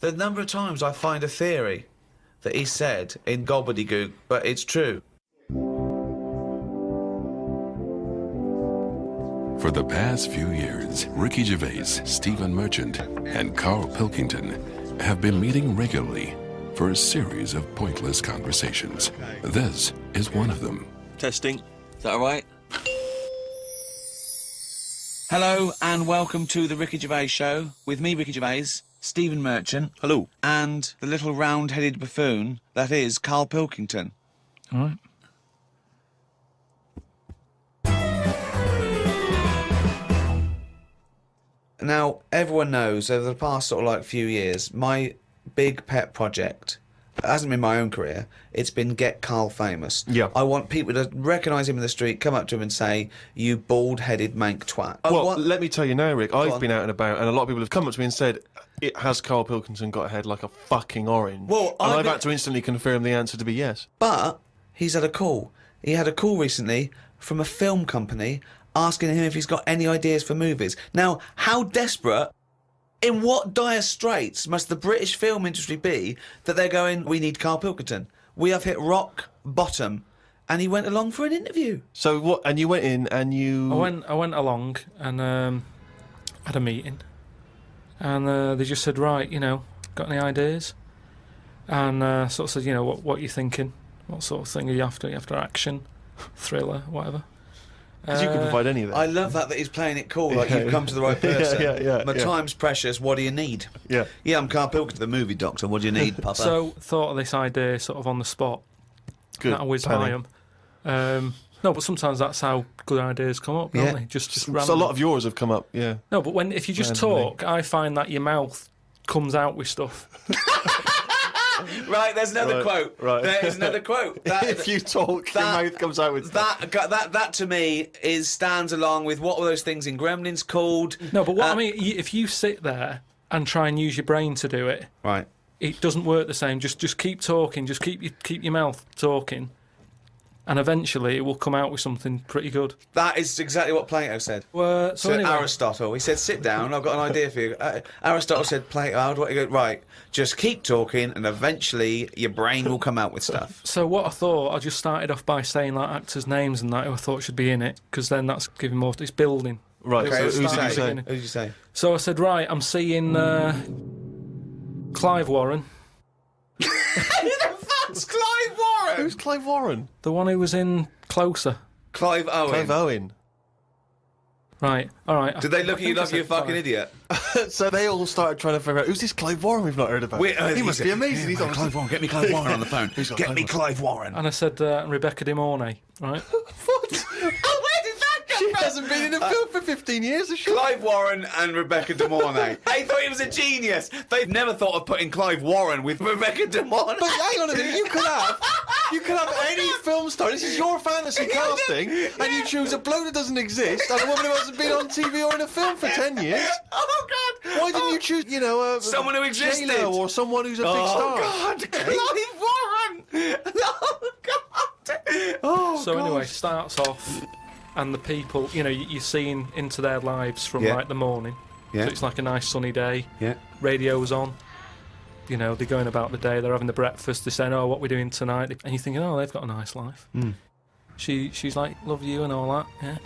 The number of times I find a theory that he said in gobbledygook, but it's true. For the past few years, Ricky Gervais, Stephen Merchant, and Karl Pilkington have been meeting regularly for a series of pointless conversations. This is one of them. Testing. Is that all right? Hello and welcome to the Ricky Gervais Show with me, Ricky Gervais, Stephen Merchant. Hello. And the little round-headed buffoon that is Karl Pilkington. All right. Now, everyone knows over the past sort of like few years, my big pet project, it hasn't been my own career, it's been get Karl famous. Yeah. I want people to recognise him in the street, come up to him and say, you bald-headed mank twat. Well, let me tell you now, Rick, I've been out and about, and a lot of people have come up to me and said, has Karl Pilkington got a head like a fucking orange? Well, and I've had to instantly confirm the answer to be yes. But he's had a call. He had a call recently from a film company asking him if he's got any ideas for movies. Now, how desperate, in what dire straits must the British film industry be that they're going, we need Karl Pilkington. We have hit rock bottom. And he went along for an interview. So what? And you went in and you... I went along and had a meeting. And they just said, right, you know, got any ideas? And sort of said, you know, what are you thinking? What sort of thing are you after? Are you after action, thriller, whatever? Because you can provide any of that. I love that he's playing it cool, like you've come to the right person. My time's precious, what do you need? Yeah. Yeah, I'm Karl Pilkington, the movie doctor, what do you need, Papa? So, thought of this idea sort of on the spot. Good. That whiz by 'em. No, but sometimes that's how good ideas come up, don't they? Just random. So a lot of yours have come up, yeah. No, but if you just talk, I find that your mouth comes out with stuff. Right, there's another quote. Right. There is another quote. If you talk, your mouth comes out with stuff. That to me stands along with what were those things in Gremlins called? No, but what I mean, if you sit there and try and use your brain to do it, right, it doesn't work the same. Just keep talking. Just keep your mouth talking, and eventually it will come out with something pretty good. That is exactly what Plato said. So anyway, Aristotle, he said, sit down, I've got an idea for you. Aristotle said, Plato, how do I go? Right, just keep talking and eventually your brain will come out with stuff. So what I thought, I just started off by saying like actors' names and that who I thought should be in it, because then that's giving more. It's building. Right, Okay, so who did you say? Who did you say? So I said, right, I'm seeing Clive Warren. Who the fuck's Clive Warren? Who's Clive Warren? The one who was in Closer. Clive Owen. Clive Owen. Right, all right. Did they look at you like you're a fucking idiot? So they all started trying to figure out, who's this Clive Warren we've not heard about? He must be amazing. He's obviously... Clive Warren, get me Clive Warren on the phone. Get me Clive Warren. And I said Rebecca De Mornay, right? What? Oh, where did that come She from? hasn't been in a film for 15 years, has she? Clive Warren and Rebecca De Mornay. They thought he was a genius. They've never thought of putting Clive Warren with Rebecca De Mornay. But hang on a minute, you could have any film star. This is your fantasy casting, and you choose a bloke that doesn't exist and a woman who hasn't been on TV or in a film for 10 years. Oh, God. Why didn't you choose, someone who existed? J-Lo or someone who's a big star? Oh, God. Clive Warren. Oh, God. Oh, So God. anyway, starts off, and the people, you're seeing into their lives from like the morning. Yeah. So it's like a nice sunny day. Yeah. Radio's on. They're going about the day. They're having the breakfast. They're saying, "Oh, what we're doing tonight?" And you're thinking, "Oh, they've got a nice life." Mm. She's like, "Love you" and all that. Yeah.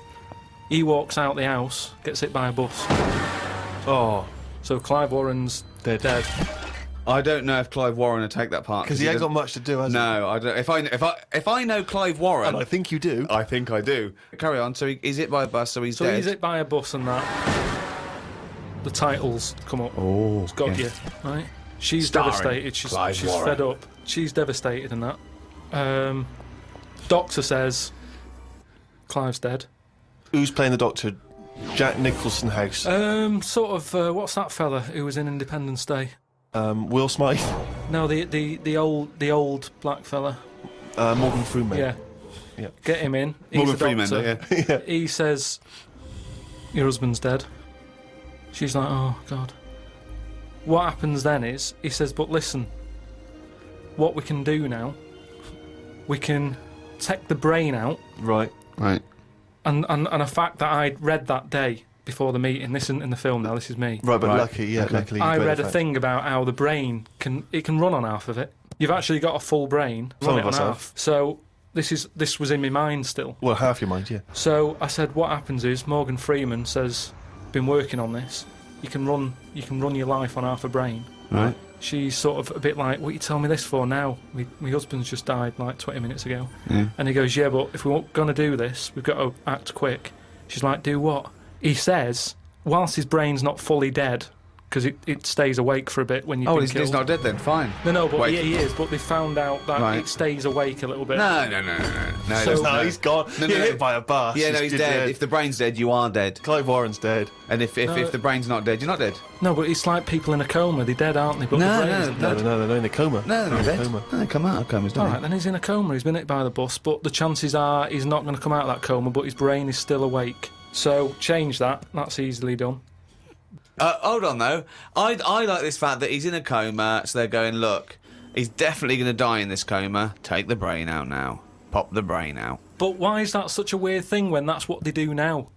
He walks out the house, gets hit by a bus. Oh, So Clive Warren's dead. I don't know if Clive Warren would take that part because he ain't got much to do, has he? No, I don't. If I know Clive Warren, And I think you do. I think I do. Carry on. So he's hit by a bus, so he's So dead. he's hit by a bus and that. The titles come up. Oh, It's got you, right? She's Starring devastated. She's Warren. fed up. She's devastated and that. Doctor says Clive's dead. Who's playing the Doctor? Jack Nicholson House. Sort of. What's that fella who was in Independence Day? Will Smythe. No, the old black fella. Morgan Freeman. Yeah. Get him in. He's Morgan a Freeman, doctor. yeah. He says, "Your husband's dead." She's like, "Oh God." What happens then is he says, "But listen, what we can do now, we can take the brain out." Right. Right. And a fact that I'd read that day before the meeting. This isn't in the film now. This is me. Right, but Right. luckily, I read a fact. thing about how the brain can run on half of it. You've actually got a full brain. Some Run it of on us have. half. So this was in my mind still. Well, half your mind, yeah. So I said, what happens is Morgan Freeman says, been working on this. You can run your life on half a brain. Right. She's sort of a bit like, what are you telling me this for now? My husband's just died like 20 minutes ago. Yeah. And he goes, yeah, but if we're going to do this, we've got to act quick. She's like, do what? He says, whilst his brain's not fully dead, because it stays awake for a bit when you've been he's killed. not dead then. Fine. No, but Wait. yeah, he is. But they found out that Right. it stays awake a little bit. No. So- No, he's gone. No, You're no. hit by a bus. Yeah, no, he's dead. If the brain's dead, you are dead. Clive Warren's dead. And if the brain's not dead, you're not dead. No, but it's like people in a coma. They're dead, aren't they? But No, the brain's no, not dead. No, they're in a coma. No, they're not in a dead. coma. No, they come out of comas, don't All right, then he's in a coma. He's been hit by the bus, but the chances are he's not going to come out of that coma, but his brain is still awake. So change that. That's easily done. Hold on though. I like this fact that he's in a coma, so they're going, look, he's definitely going to die in this coma. Take the brain out now. Pop the brain out. But why is that such a weird thing when that's what they do now?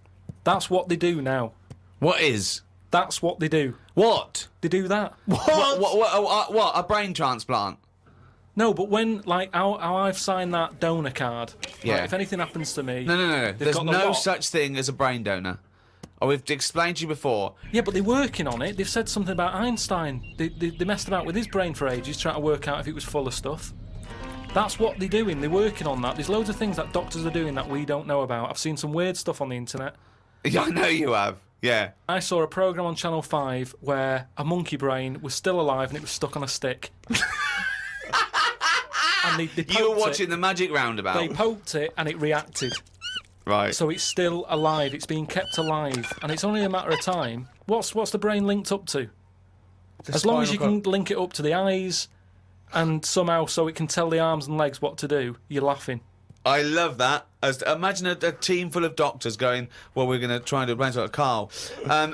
That's what they do now. What is? That's what they do. What? They do that. What? A brain transplant? No, but when, like, how I've signed that donor card, Yeah. like, if anything happens to me... No. they've There's got the no lot. such thing as a brain donor. Oh, we've explained to you before. Yeah, but they're working on it. They've said something about Einstein. They messed about with his brain for ages, trying to work out if it was full of stuff. That's what they're doing. They're working on that. There's loads of things that doctors are doing that we don't know about. I've seen some weird stuff on the internet. Yeah, I know you have. Yeah. I saw a programme on Channel 5 where a monkey brain was still alive and it was stuck on a stick. And they You were poked watching it. the Magic Roundabout. They poked it and it reacted. Right. So it's still alive. It's being kept alive. And it's only a matter of time. What's the brain linked up to? As long as you can link it up to the eyes and somehow so it can tell the arms and legs what to do, you're laughing. I love that. Imagine a team full of doctors going, well, we're going to try and do a brain transplant. Carl,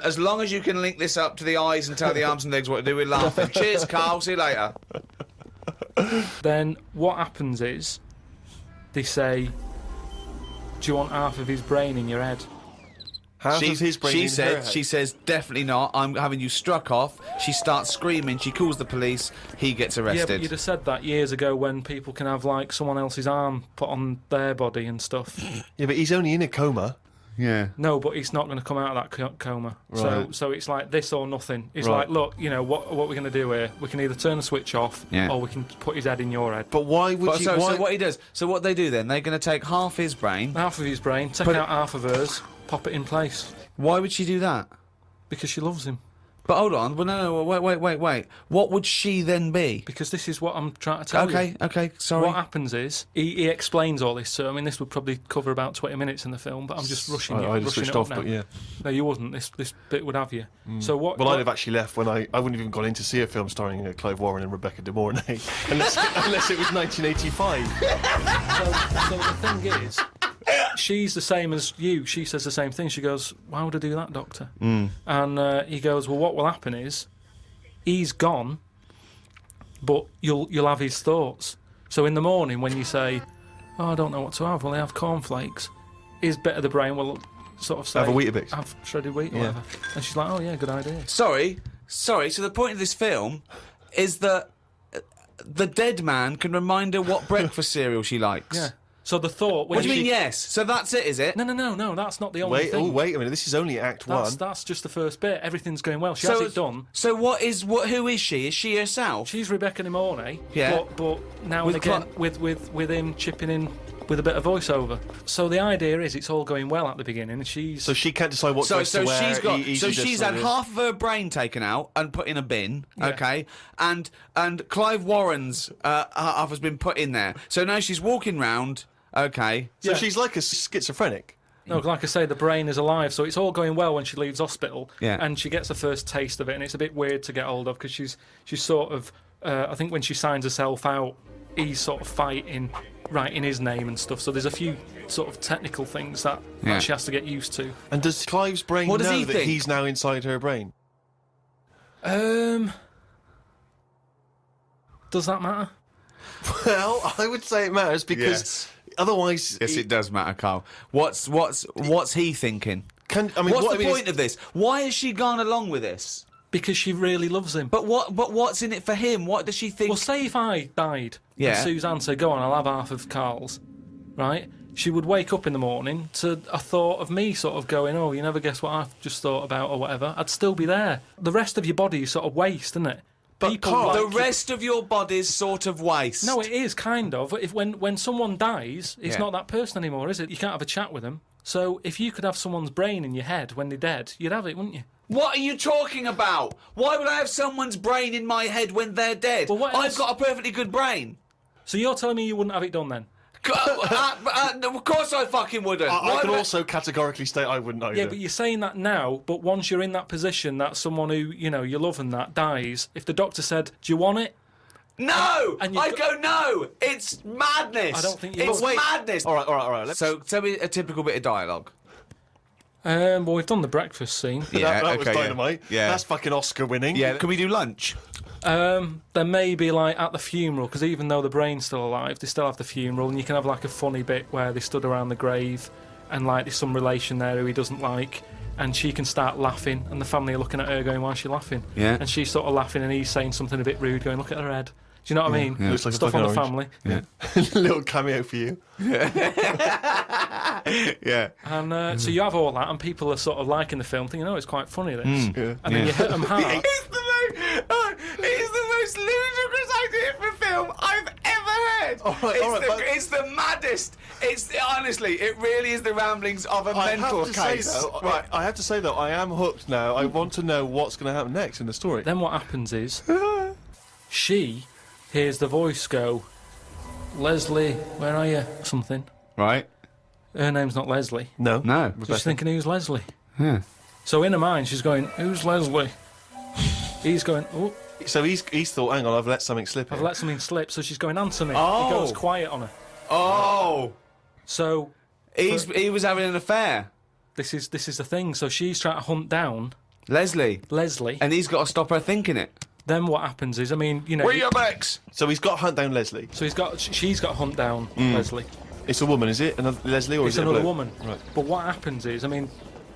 as long as you can link this up to the eyes and tell the arms and legs what to do, we're laughing. Cheers, Carl. See you later. Then what happens is they say, do you want half of his brain in your head? Half of his brain in her head. She says, definitely not. I'm having you struck off. She starts screaming. She calls the police. He gets Yeah, arrested. but you'd have said that years ago when people can have, like, someone else's arm put on their body and stuff. Yeah, but he's only in a coma. Yeah. No, but he's not going to come out of that coma. Right. So it's like this or nothing. It's Right. like, look, you know, what we're going to do here? We can either turn the switch off Yeah. or we can put his head in your head. But why would But you... so why... what he does, so what they do then, they're going to take half his brain. Half of his brain, take Put out half of hers, pop it in place. Why would she do that? Because she loves him. But hold on. Well, no, wait. What would she then be? Because this is what I'm trying to tell you. Okay, sorry. What happens is, he explains all this, so I mean, this would probably cover about 20 minutes in the film, but I'm just rushing I just rushing switched it up off, now. but yeah. No, you wouldn't. This bit would have you. So what... Well, what- I'd have actually left when I wouldn't have even gone in to see a film starring Clive Warren and Rebecca De Mornay, unless it was 1985. So the thing is, she's the same as you. She says the same thing. She goes, why would I do that, doctor? And he goes, well, what will happen is he's gone, but you'll have his thoughts. So in the morning when you say, oh, I don't know what to have, well, I have cornflakes, his bit of the brain will sort of say, Have a Weetabix. have shredded wheat or Yeah. whatever. And she's like, oh yeah, good idea. Sorry. So the point of this film is that the dead man can remind her what breakfast cereal she likes. Yeah. So the thought... What do you mean, yes? So that's it, is it? No, that's not the only Wait, thing. wait a minute. This is only Act 1. That's just the first bit. Everything's going well. She has it done. So who is she? Is she herself? She's Rebecca De Mornay, Yeah. but now With and again with him chipping in with a bit of voiceover. So the idea is it's all going well at the beginning, and she's... So she can't decide what dress to wear. She's had half of her brain taken out and put in a bin, okay, and Clive Warren's half has been put in there. So now she's walking round, okay. So Yeah. she's like a schizophrenic. No, like I say, the brain is alive, so it's all going well when she leaves hospital, Yeah. and she gets a first taste of it, and it's a bit weird to get hold of because she's sort of... I think when she signs herself out, he's sort of fighting, writing his name and stuff, so there's a few sort of technical things that she has to get used to. And does Clive's brain What does know he that think? he's now inside her brain? Does that matter? Well, I would say it matters because Yes. otherwise... Yes, it does matter, Carl. What's he thinking? What's the point of this? Why has she gone along with this? Because she really loves him. But what's in it for him? What does she think? Well, say if I died, Yeah. and Suzanne said, "Go on, I'll have half of Carl's," right? She would wake up in the morning to a thought of me sort of going, "Oh, you never guess what I've just thought about," or whatever. I'd still be there. The rest of your body is sort of waste, isn't it? But Carl, the rest of your body's sort of waste. No, it is kind of. If when someone dies, it's not that person anymore, is it? You can't have a chat with them. So if you could have someone's brain in your head when they're dead, you'd have it, wouldn't you? What are you talking about? Why would I have someone's brain in my head when they're dead? Well, what I've else? got a perfectly good brain. So you're telling me you wouldn't have it done then? Of course I fucking wouldn't. I can also categorically state I wouldn't either. Yeah, but you're saying that now, but once you're in that position that someone who, you love and that dies, if the doctor said, "Do you want it?" No! And you've I'd go, no! It's madness! I don't think you It's would. madness! All right. So, tell me a typical bit of dialogue. Well, we've done the breakfast scene. Yeah, that was okay, yeah. dynamite. Yeah. That's fucking Oscar winning. Yeah, can we do lunch? There may be like at the funeral, because even though the brain's still alive, they still have the funeral, and you can have like a funny bit where they stood around the grave, and like there's some relation there who he doesn't like, and she can start laughing, and the family are looking at her going, "Why is she laughing?" Yeah. And she's sort of laughing, and he's saying something a bit rude, going, "Look at her head." Do you know what I mean? Yeah. Looks like a Stuff on the fucking family. Yeah. Little cameo for you. Yeah. And so you have all that, and people are sort of liking the film, thinking, "Oh, it's quite funny, this." Yeah. And then you hit them hard. It's the most ludicrous idea for film I've ever heard. It's the maddest. Honestly, it really is the ramblings of a mental case. I have to say though, I am hooked now. I want to know what's going to happen next in the story. Then what happens is, she hears the voice go, "Leslie, where are you?" Something. Right? Her name's not Leslie. No. No. So she's thinking, "Who's Leslie?" Yeah. So in her mind, she's going, "Who's Leslie?" He's going, "Oh, So he's thought, hang on, I've let something slip. I've here. let something slip." So she's going, "Answer me." Oh. He goes quiet on her. Oh! So He was having an affair. this is the thing. So she's trying to hunt down Leslie. Leslie. And he's got to stop her thinking it. Then what happens is, Where your backs? So he's got to hunt down Leslie. So she's got to hunt down Leslie. It's a woman, is it? Another Leslie, or It's is it a another bloke? woman. Right. But what happens is,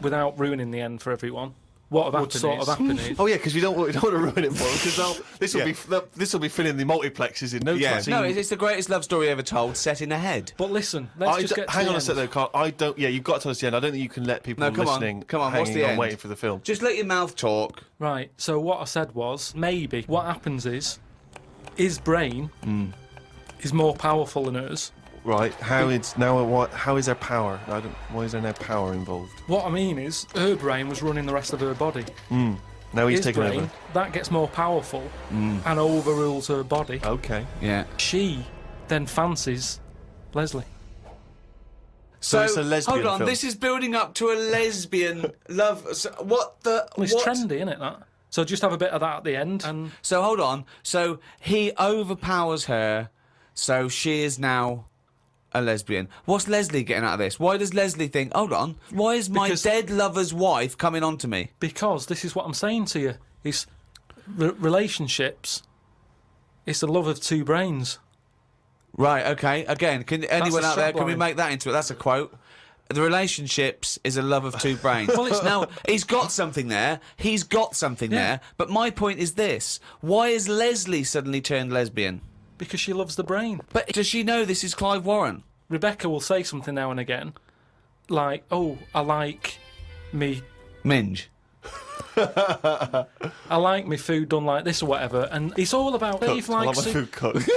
without ruining the end for everyone, what would sort of happen is... Oh yeah, because we don't want to ruin it for them, because this will be filling the multiplexes in no time. No, it's the greatest love story ever told, set in a head. But listen, let's just get to hang the on a end. sec though, Carl. I don't. Yeah, you've got to tell us the end. I don't think you can let people No, come on. listening Come on, what's hanging the on end? waiting for the film. Just let your mouth talk. Right, so what I said was, maybe what happens is, his brain is more powerful than hers. Right. How is there power? Why is there no power involved? What I mean is, her brain was running the rest of her body. Now he's His taking brain, over. that gets more powerful and overrules her body. Okay. Yeah. She then fancies Leslie. So it's a lesbian hold on, film. this is building up to a lesbian love. So what the? Well, it's what? trendy, isn't it, that? So just have a bit of that at the end. And So hold on. So he overpowers her, so she is now a lesbian. What's Leslie getting out of this? Why does Leslie think, hold on, why is my Because- dead lover's wife coming on to me? because this is what I'm saying to you, it's relationships. It's the love of two brains. Right, okay. Again, can anyone a out there, can we strapline. make that into it? That's a quote. The relationships is a love of two brains. Well, it's- now, he's got something there. He's got something there. But my point is this. Why is Leslie suddenly turned lesbian? Because she loves the brain. But does she know this is Clive Warren? Rebecca will say something now and again, like, "Oh, I like me Minge. I like my food done like this or whatever," and it's all about Dave I love likes my it. food cooked.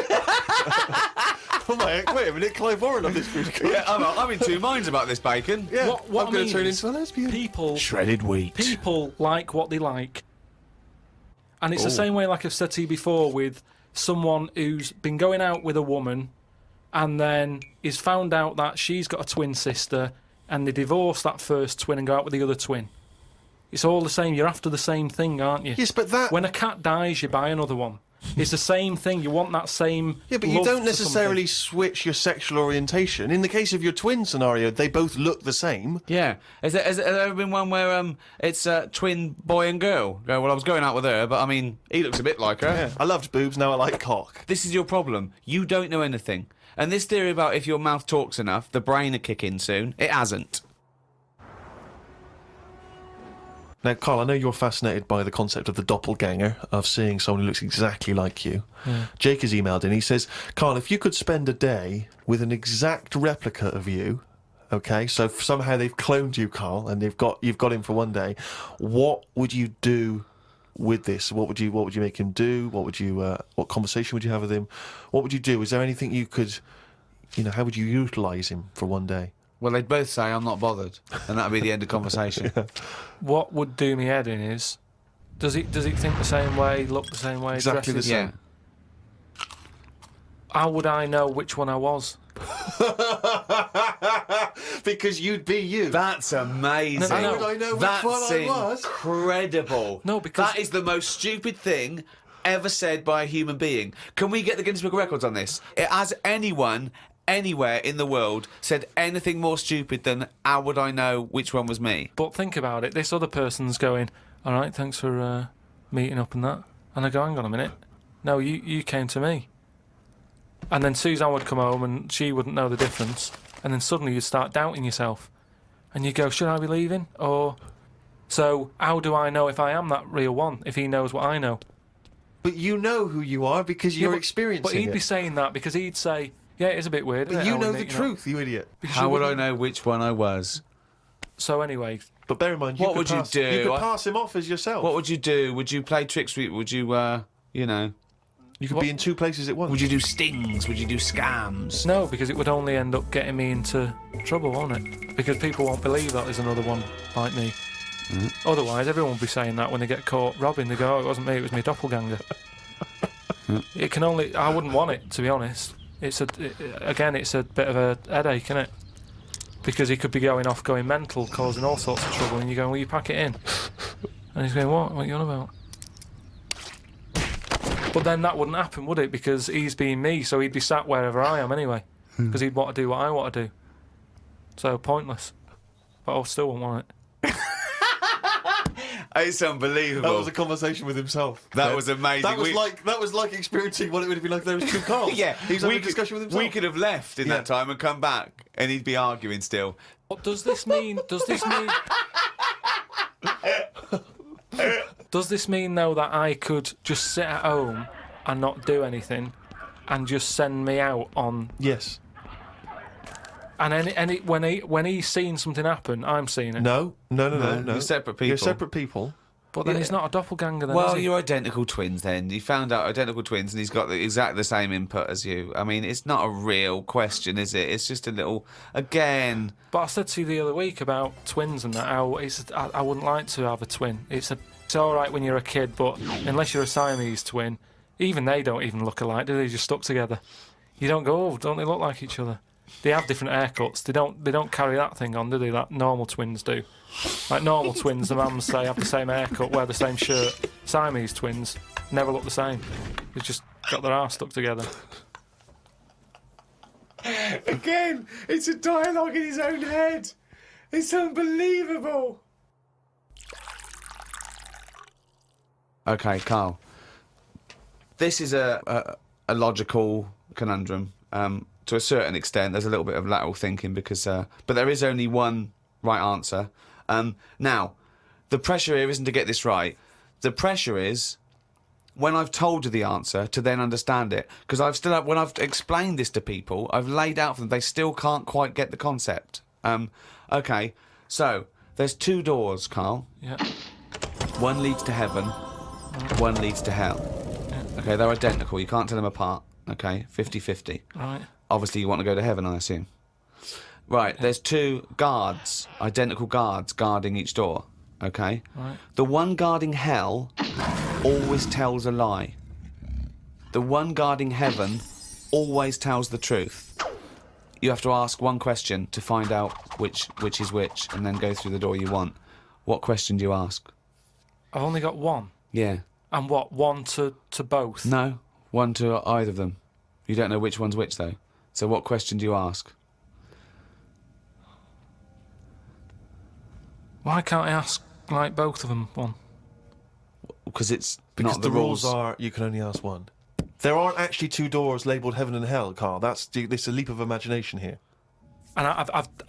Oh my! Wait a minute, Clive Warren on this food cooked. Yeah, I'm in two minds about this bacon. Yeah, What I'm I going mean to turn is into a lesbian. People Shredded wheat. people like what they like, and it's the same way, like I've said to you before, with someone who's been going out with a woman, and then is found out that she's got a twin sister, and they divorce that first twin and go out with the other twin. It's all the same. You're after the same thing, aren't you? Yes, but that. When a cat dies, you buy another one. It's the same thing. You want that same. Yeah, but you love don't for necessarily switch your sexual orientation. In the case of your twin scenario, they both look the same. Yeah. Has there ever been one where it's a twin boy and girl? Go, well, I was going out with her, but I mean, he looks a bit like her. Yeah, I loved boobs, now I like cock. This is your problem. You don't know anything. And this theory about if your mouth talks enough, the brain will kick in soon. It hasn't. Now, Carl, I know you're fascinated by the concept of the doppelganger, of seeing someone who looks exactly like you. Yeah. Jake has emailed in. He says, Carl, if you could spend a day with an exact replica of you, okay, so somehow they've cloned you, Carl, and you've got him for one day, what would you do with this? What would you make him do? What conversation would you have with him? What would you do? Is there anything you could, how would you utilise him for one day? Well, they'd both say, I'm not bothered. And that'd be the end of conversation. What would do me head in is, does he think the same way, look the same way, Exactly the dresses? same. Yeah. How would I know which one I was? Because you'd be you. That's amazing. No, no, no. How would I know which That's one I was? incredible. No, because- that is the most stupid thing ever said by a human being. Can we get the Guinness Book of Records on this? Has anyone anywhere in the world said anything more stupid than how would I know which one was me? But think about it. This other person's going, all right, thanks for meeting up and that. And I go, hang on a minute. No, you came to me. And then Suzanne would come home and she wouldn't know the difference. And then suddenly you'd start doubting yourself. And you go, should I be leaving? Or... So how do I know if I am that real one, if he knows what I know? But you know who you are because you're experiencing But he'd it. be saying that because he'd say, yeah, it is a bit weird. But isn't it, you how know we the meet, truth, you idiot. Because How you would I wouldn't- know which one I was? So anyway, But bear in mind, What would you do? You could pass him off as yourself. What would you do? Would you play tricks? Would you, You could be in two places at once. would you do stings? Would you do scams? no, because it would only end up getting me into trouble, won't it? Because people won't believe that there's another one like me. Otherwise, everyone would be saying that when they get caught robbing. They go, oh, it wasn't me, it was my doppelganger. It can only... I wouldn't want it, to be honest. It's a bit of a headache, isn't it? Because he could be going off, going mental, causing all sorts of trouble, and you're going, will you pack it in? And he's going, what? What are you on about? But then that wouldn't happen, would it? Because he's being me, so he'd be sat wherever I am anyway. Because he'd want to do what I want to do. So, pointless. But I still wouldn't want it. It's unbelievable. That was a conversation with himself. That was amazing. That was like experiencing what it would have been like if there was two Carls. Yeah, He's having a discussion with himself. We could have left in that time and come back, and he'd be arguing still. What does this mean? Does this mean... Does this mean, though, that I could just sit at home and not do anything and just send me out on... Yes. And when he's seen something happen, I'm seeing it. No. You're separate people. You're separate people. But then he's not a doppelganger then, Well, is he? you're identical twins then. You found out identical twins and he's got exactly the same input as you. I mean, it's not a real question, is it? It's just a little... Again... But I said to you the other week about twins and that, how I wouldn't like to have a twin. It's all right when you're a kid, but unless you're a Siamese twin, even they don't even look alike, do they? They're just stuck together. You don't go, oh, don't they look like each other? They have different haircuts. They don't carry that thing on, do they? That normal twins do. Like normal twins, the mums say have the same haircut, wear the same shirt. Siamese twins never look the same. They've just got their arse stuck together. Again, it's a dialogue in his own head. It's unbelievable. Okay, Carl. This is a logical conundrum. To a certain extent, there's a little bit of lateral thinking because, but there is only one right answer. Now, the pressure here isn't to get this right. The pressure is when I've told you the answer to then understand it. Because when I've explained this to people, I've laid out for them, they still can't quite get the concept. Okay, so there's two doors, Carl. Yeah. One leads to heaven, one leads to hell. Yeah. Okay, they're identical. You can't tell them apart. Okay, 50-50. Right. Obviously, you want to go to heaven, I assume. Right, there's two guards, identical guards, guarding each door. Okay? Right. The one guarding hell always tells a lie. The one guarding heaven always tells the truth. You have to ask one question to find out which is which, and then go through the door you want. What question do you ask? I've only got one. Yeah. And what? One to both? No, one to either of them. You don't know which one's which, though. So what question do you ask? Why can't I ask, like, both of them one? Because it's Because not the rules are you can only ask one. There aren't actually two doors labelled heaven and hell, Carl. This is a leap of imagination here. And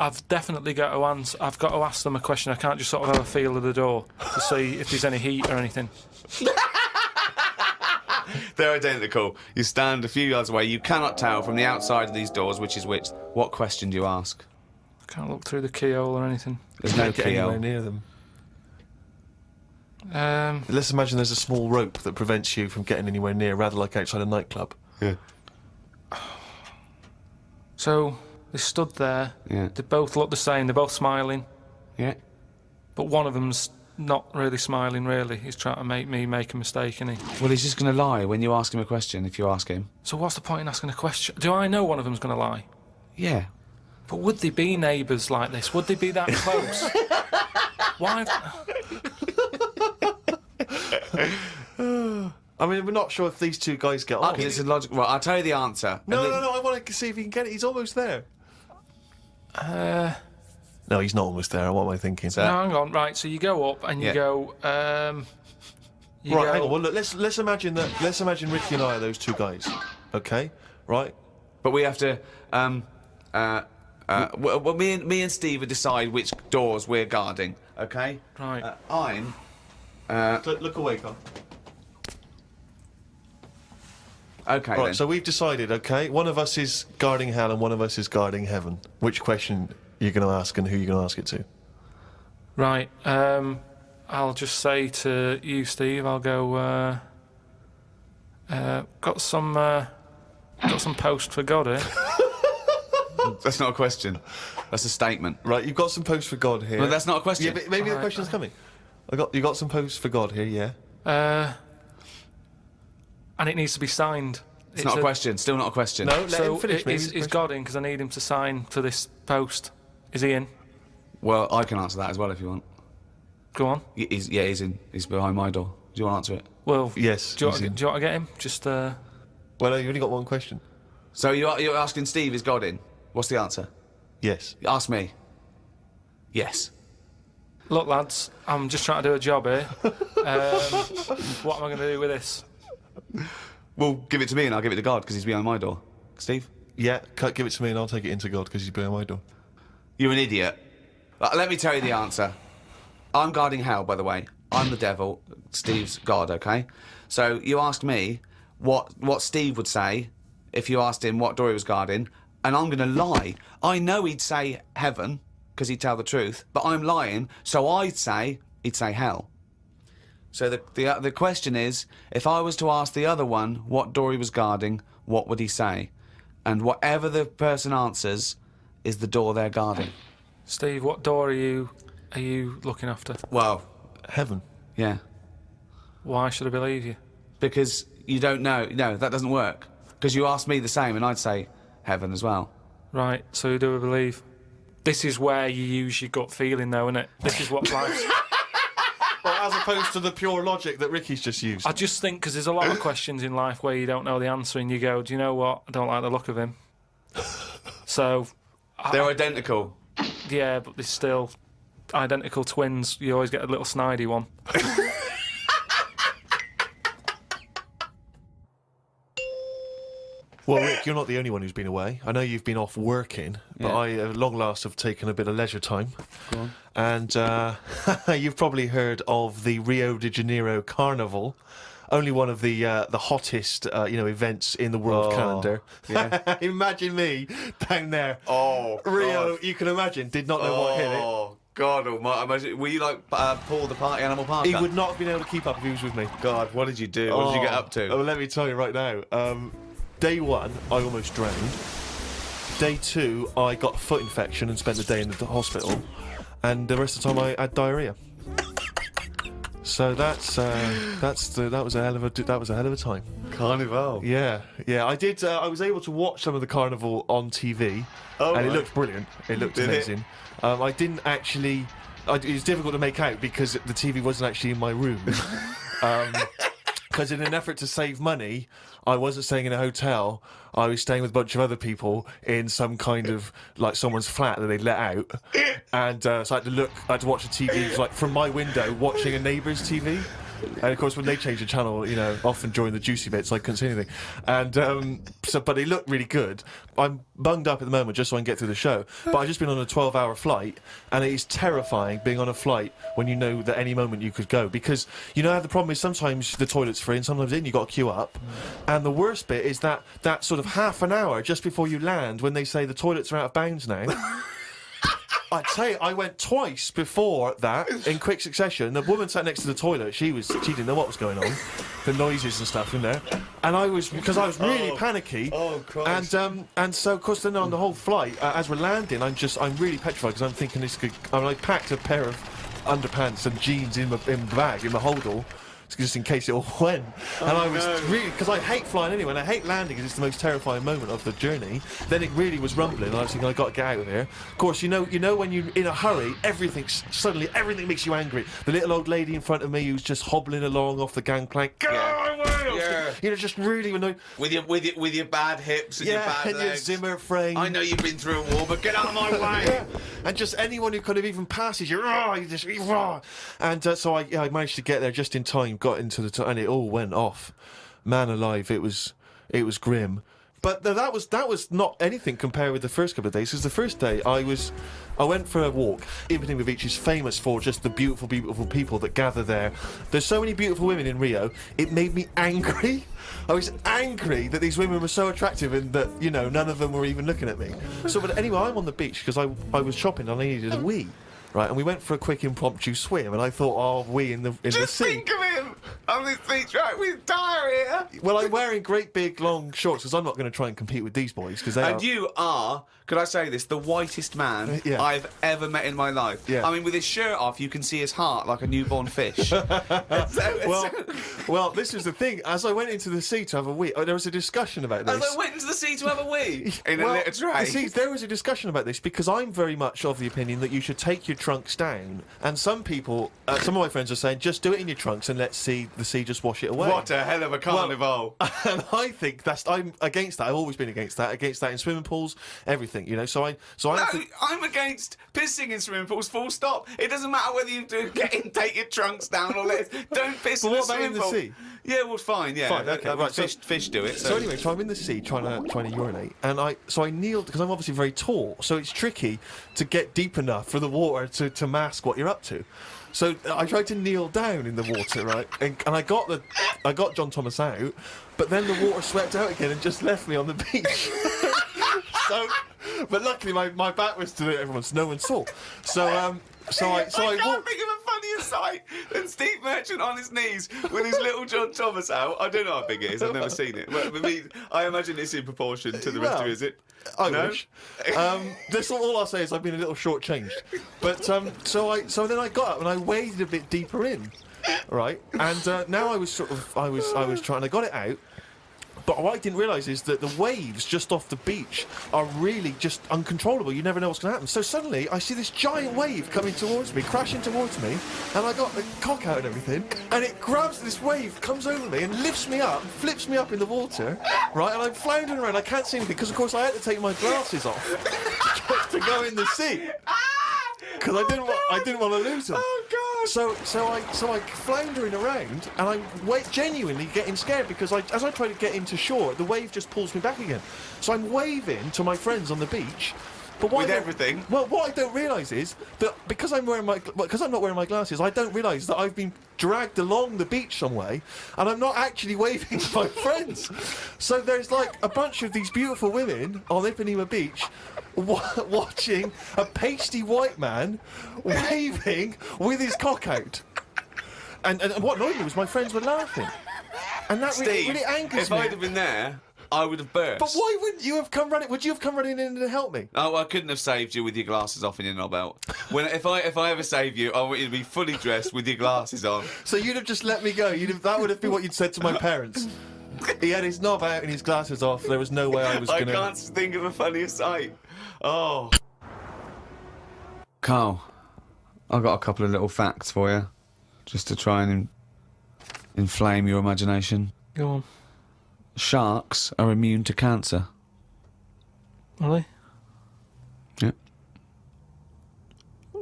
I've definitely got to answer. I've got to ask them a question. I can't just sort of have a feel of the door to see if there's any heat or anything. They're identical. You stand a few yards away. You cannot tell from the outside of these doors which is which. What question do you ask? I can't look through the keyhole or anything. There's no Get anywhere keyhole. near them. Let's imagine there's a small rope that prevents you from getting anywhere near, rather like outside a nightclub. Yeah. So they stood there. Yeah. They both look the same. They're both smiling, Yeah. but one of them's not really smiling. Really, he's trying to make me make a mistake, isn't he? Well, he's just going to lie when you ask him a question. If you ask him. So what's the point in asking a question? Do I know one of them's going to lie? Yeah. But would they be neighbours like this? Would they be that close? Why? I mean, we're not sure if these two guys get on. It's a logical. Well, I'll tell you the answer. No, I want to see if he can get it. He's almost there. No, he's not almost there. What am I thinking? No, hang on. Right, so you go up and you Yeah. go. You Right, go, hang on. Well, look, let's imagine that. Let's imagine Ricky and I are those two guys. Okay, right? But we have to. Well, me and Steve will decide which doors we're guarding. Okay. Right. I'm. Look away, Carl. Okay. Right, then. so we've decided. Okay, one of us is guarding hell and one of us is guarding heaven. Which question you're going to ask and who you're going to ask it to? Right. I'll just say to you, Steve. I'll go. Got some post for God here. That's not a question. That's a statement. Right, you've got some posts for God here. Well, that's not a question. Yeah, but maybe the question's coming. You got some posts for God here, yeah. And it needs to be signed. It's not a question. Still not a question. No, let So him finish. Maybe is it's a question. God in? Because I need him to sign for this post. Is he in? Well, I can answer that as well if you want. Go on. He's in. He's behind my door. Do you want to answer it? Well, Yes, Do you, he's want, in. do you want to get him? Just Well, no, you've only got one question. So you're asking Steve, is God in? What's the answer? Yes. Ask me. Yes. look, lads. I'm just trying to do a job here. What am I going to do with this? Well, give it to me and I'll give it to God because he's behind my door. Steve? Yeah, give it to me and I'll take it into God because he's behind my door. You're an idiot. Let me tell you the answer. I'm guarding hell, by the way. I'm the devil. Steve's God, okay? So you asked me what Steve would say if you asked him what door he was guarding, and I'm going to lie. I know he'd say heaven because he'd tell the truth, but I'm lying, so I'd say he'd say hell. So the question is, if I was to ask the other one what door he was guarding, what would he say? And whatever the person answers is the door they're guarding. Steve, what door are you looking after? Well, Heaven. yeah. Why should I believe you? Because you don't know. No, that doesn't work. Because you asked me the same and I'd say heaven as well. Right, so who do I believe? This is where you use your gut feeling, though, isn't it? This is what life's... Well, as opposed to the pure logic that Ricky's just used. I just think because there's a lot of questions in life where you don't know the answer and you go, do you know what? I don't like the look of him. So, They're identical. yeah, but they're still identical twins. You always get a little snidey one. Well, Rick, you're not the only one who's been away. I know you've been off working, but Yeah. I, at long last, have taken a bit of leisure time. Go on. And you've probably heard of the Rio de Janeiro Carnival, only one of the hottest events in the world calendar. yeah. Imagine me down there. Oh, Rio, you can imagine, did not know what hit it. Oh, God almighty. Imagine, were you like Paul the Party Animal Parker? He would not have been able to keep up if he was with me. God, what did you do? What did you get up to? Oh, let me tell you right now. Day one, I almost drowned. Day two, I got a foot infection and spent the day in the hospital. And the rest of the time, I had diarrhea. So that was a hell of a time. Carnival. Yeah. I did. I was able to watch some of the carnival on TV, and it looked brilliant. It looked Did it? amazing. I didn't actually. It was difficult to make out because the TV wasn't actually in my room. Because in an effort to save money, I wasn't staying in a hotel. I was staying with a bunch of other people in some kind of like someone's flat that they'd let out, and so I had to watch the TV like from my window, watching a neighbour's TV. And of course, when they changed the channel, you know, often during the juicy bits, I couldn't see anything. And but it looked really good. I'm bunged up at the moment just so I can get through the show. But I've just been on a 12-hour flight, and it is terrifying being on a flight when you know that any moment you could go. Because you know how the problem is sometimes the toilet's free, and sometimes you've got to queue up. And the worst bit is that sort of half an hour just before you land, when they say the toilets are out of bounds now. I'd say I went twice before that in quick succession. The woman sat next to the toilet. She didn't know what was going on, the noises and stuff in there. And I was really panicky. Oh, Christ. And so of course then on the whole flight, as we're landing, I'm really petrified because I'm thinking this could. I packed a pair of underpants and jeans in the bag in the holdall. Just in case it all went. And I was really, because I hate flying anyway, and I hate landing because it's the most terrifying moment of the journey. Then it really was rumbling, and I was thinking, I've got to get out of here. Of course, you know when you're in a hurry, suddenly everything makes you angry. The little old lady in front of me who's just hobbling along off the gangplank. Go away! Yeah. You know, just really annoyed. With your bad hips and your bad and legs. your Zimmer frame. I know you've been through a war, but get out of my way. Yeah. And just anyone who kind of even passes you, you just. And so I managed to get there just in time, got into the and it all went off. Man alive, it was grim. But that was not anything compared with the first couple of days. Because the first day I went for a walk. Ipanema Beach is famous for just the beautiful, beautiful people that gather there. There's so many beautiful women in Rio. It made me angry. I was angry that these women were so attractive and that, you know, none of them were even looking at me. So, but anyway, I'm on the beach because I was shopping and I needed a wee. Right, and we went for a quick impromptu swim, and I thought, oh, wee in the sea. Just think of him on this beach, right, with diarrhea. Well, I'm wearing great big long shorts because I'm not going to try and compete with these boys because they And you are, could I say this, the whitest man I've ever met in my life. Yeah. I mean, with his shirt off, you can see his heart like a newborn fish. Well, this is the thing. As I went into the sea to have a wee, there was a discussion about this. As I went into the sea to have a wee in a litter tray. See, there was a discussion about this because I'm very much of the opinion that you should take your trunks down, and some people, some of my friends are saying, just do it in your trunks and let the sea just wash it away. What a hell of a carnival! And I think I'm against that. I've always been against that in swimming pools, everything, you know. I'm against pissing in swimming pools. Full stop. It doesn't matter whether you take your trunks down or don't piss in a what about swimming in the pool. sea? Yeah, well, fine. Yeah, Fine, okay, right. Fish do it. So anyway, I'm in the sea trying to urinate, and I kneeled because I'm obviously very tall, so it's tricky to get deep enough for the water to mask what you're up to. So I tried to kneel down in the water, right, and I got John Thomas out, but then the water swept out again and just left me on the beach. But luckily my back was to everyone, so no one saw. I can't think of a funnier sight than Steve Merchant on his knees with his little John Thomas out. I don't know how big it is. I've never seen it. But I imagine it's in proportion to the rest of it, is it? I wish. That's all I'll say is I've been a little shortchanged. But so then I got up and I waded a bit deeper in, right? And now I was trying. I got it out. But what I didn't realise is that the waves just off the beach are really just uncontrollable. You never know what's going to happen. So suddenly I see this giant wave coming towards me, crashing towards me, and I got the cock out and everything, and it grabs this wave, comes over me, and lifts me up, flips me up in the water, right? And I'm floundering around. I can't see anything because, of course, I had to take my glasses off to go in the sea because I didn't want to lose them. Oh God! So I'm floundering around, and I'm genuinely getting scared because as I try to get into shore, the wave just pulls me back again. So I'm waving to my friends on the beach. But with everything. Well, what I don't realise is that because I'm not wearing my glasses, I don't realise that I've been dragged along the beach some way, and I'm not actually waving to my friends. So there's like a bunch of these beautiful women on Ipanema Beach watching a pasty white man waving with his cock out. And what annoyed me was my friends were laughing, and that really angers me. If I'd have been there, I would have burst. But why wouldn't you have come running? Would you have come running in to help me? Oh, I couldn't have saved you with your glasses off and your knob out. If I ever save you, I want you to be fully dressed with your glasses on. So you'd have just let me go. That would have been what you'd said to my parents. He had his knob out and his glasses off. There was no way I was going to... I can't think of a funnier sight. Oh. Carl, I've got a couple of little facts for you, just to try and inflame your imagination. Go on. Sharks are immune to cancer. Are they? Yeah.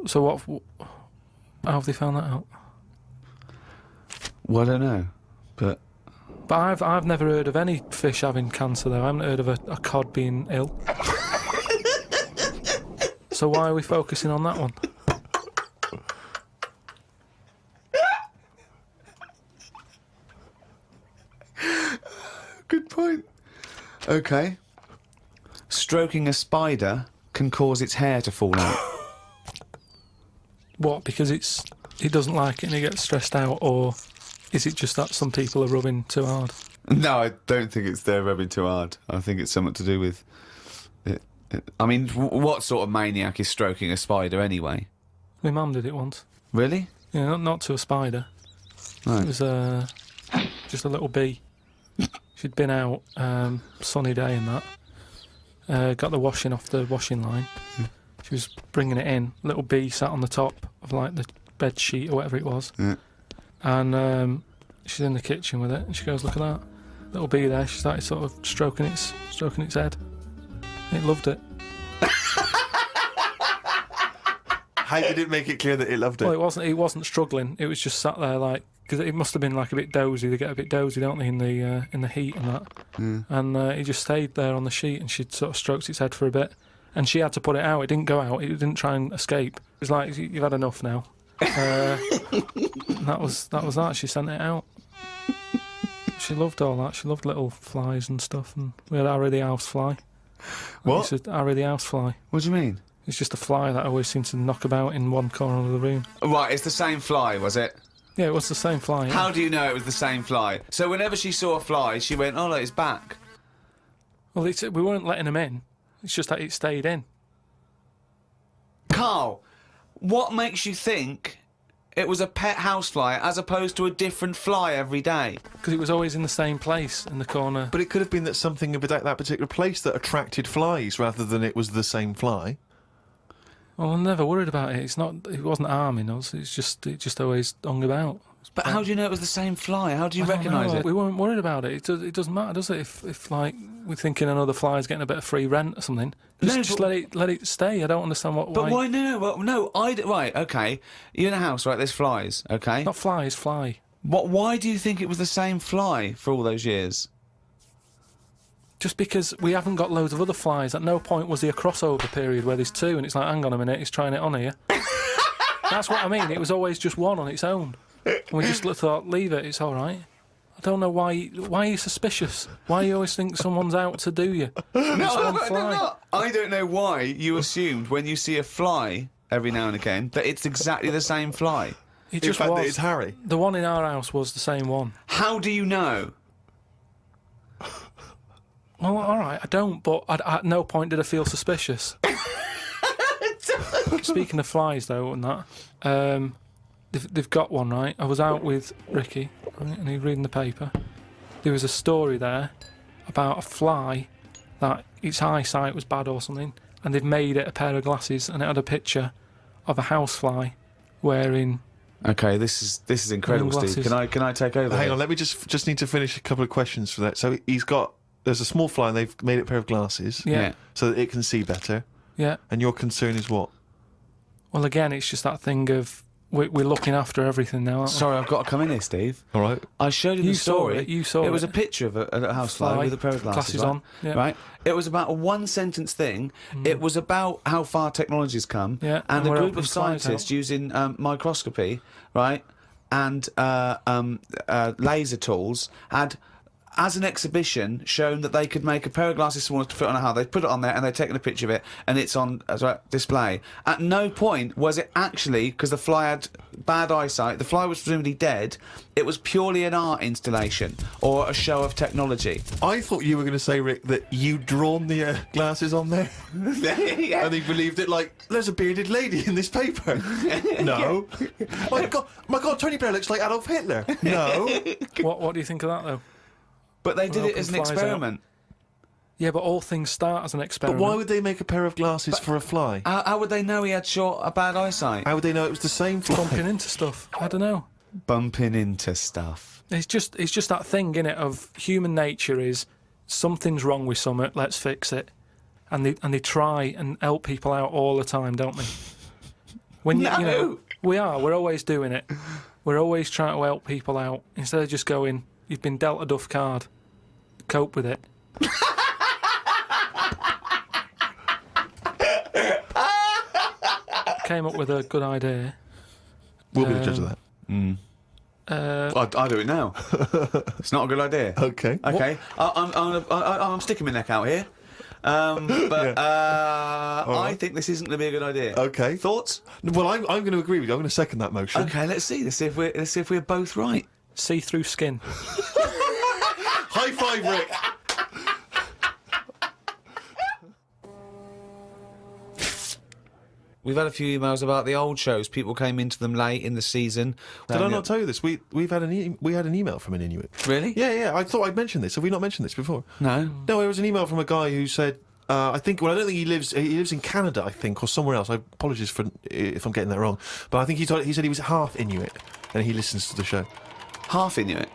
So how have they found that out? Well, I don't know, but But I've never heard of any fish having cancer, though. I haven't heard of a cod being ill. So why are we focusing on that one? good point. Okay. Stroking a spider can cause its hair to fall out. What, because it doesn't like it and it gets stressed out, or is it just that some people are rubbing too hard? No, I don't think it's they're rubbing too hard. I think it's something to do with it. I mean, what sort of maniac is stroking a spider anyway? My mum did it once. Really? Yeah, not to a spider. Right. It was just a little bee. She'd been out, sunny day and that. Got the washing off the washing line. She was bringing it in. Little bee sat on the top of like the bed sheet or whatever it was. Yeah. And she's in the kitchen with it, and she goes, "Look at that little bee there." She started sort of stroking its head. It loved it. How did it make it clear that it loved it? Well, it wasn't struggling. It was just sat there like, because it must have been like a bit dozy. They get a bit dozy, don't they, in the heat and that. Mm. And it just stayed there on the sheet, and she sort of stroked its head for a bit, and she had to put it out. It didn't go out. It didn't try and escape. It was like, "You've had enough now." That was that. She sent it out. She loved all that. She loved little flies and stuff. And we had Harry the housefly. What? Harry the housefly. What do you mean? It's just a fly that always seems to knock about in one corner of the room. Right, it's the same fly, was it? Yeah, it was the same fly. Yeah. How do you know it was the same fly? So whenever she saw a fly, she went, "Oh, look, it's back." Well, we weren't letting him in. It's just that it stayed in. Carl, what makes you think it was a pet housefly as opposed to a different fly every day? Because it was always in the same place in the corner. But it could have been that something about that particular place that attracted flies rather than it was the same fly. Well, I'm never worried about it. It wasn't harming us. It just always hung about. But how do you know it was the same fly? How do you I don't recognise know. it? We weren't worried about it. It doesn't matter, does it? If like we're thinking another fly's getting a bit of free rent or something, just let it stay. I don't understand what. But why? No. Right, okay. You're in a house, right? There's flies, okay? Not flies, fly. Why do you think it was the same fly for all those years? Just because we haven't got loads of other flies. At no point was there a crossover period where there's two, and it's like, hang on a minute, he's trying it on here. That's what I mean. It was always just one on its own. And we just thought, leave it, it's all right. I don't know why are you suspicious? Why you always think someone's out to do you? No, I don't know why you assumed when you see a fly every now and again that it's exactly the same fly. It In just fact, was. that it's Harry. The one in our house was the same one. How do you know? Well, all right, I don't, but at no point did I feel suspicious. Speaking of flies, though, and that, they've got one, right? I was out with Ricky, right, and he was reading the paper. There was a story there about a fly that its eyesight was bad or something, and they've made it a pair of glasses, and it had a picture of a housefly wearing. Okay, this is incredible, Steve. Glasses. Can I take over? Hang here? on, let me just need to finish a couple of questions for that. So there's a small fly and they've made it a pair of glasses Yeah. so that it can see better. Yeah. And your concern is what? Well, again, it's just that thing of we're looking after everything now, aren't we? Sorry, I've got to come in here, Steve. All right. I showed you the You saw story. it, you saw It was it. a picture of a housefly Fly, with a pair of glasses glasses right? on, yeah. Right. It was about a one-sentence thing. It was about how far technology's come, Yeah, and and a we're group helping of flies scientists out. using microscopy, right, and laser tools had, as an exhibition, shown that they could make a pair of glasses smaller to fit on a hull. They put it on there and they'd taken a picture of it, and it's on display. At no point was it actually, because the fly had bad eyesight, the fly was presumably dead, it was purely an art installation or a show of technology. I thought you were going to say, Rick, that you'd drawn the glasses on there. Yeah. And he believed it like, there's a bearded lady in this paper. No. My God, Tony Blair looks like Adolf Hitler. No. What do you think of that, though? But they did it as an Open flies out. experiment. Yeah, but all things start as an But experiment. why would they make a pair of glasses for a fly? How would they know he had a bad eyesight? How would they know it was the same fly? bumping into stuff? I don't know. Bumping into stuff. It's just that thing, innit, of human nature is something's wrong with something, let's fix it. And they try and help people out all the time, don't they? When you know, we're always doing it. We're always trying to help people out instead of just going, "You've been dealt a duff card. Cope with it." Came up with a good idea. We'll be the judge of that. I'll do it now. It's not a good idea. Okay. Okay. I'm sticking my neck out here. I think this isn't going to be a good idea. Okay. Thoughts? Well, I'm going to agree with you. I'm going to second that motion. Okay, let's see. Let's see if we're both right. See-through skin. High five, Rick. We've had a few emails about the old shows. People came into them late in the season. Did I not tell you this? We had an email from an Inuit. Really? Yeah. I thought I'd mentioned this. Have we not mentioned this before? No. No, it was an email from a guy who said, I don't think he lives in Canada, I think, or somewhere else. I apologise for if I'm getting that wrong. But I think he said he was half Inuit and he listens to the show. Half Inuit?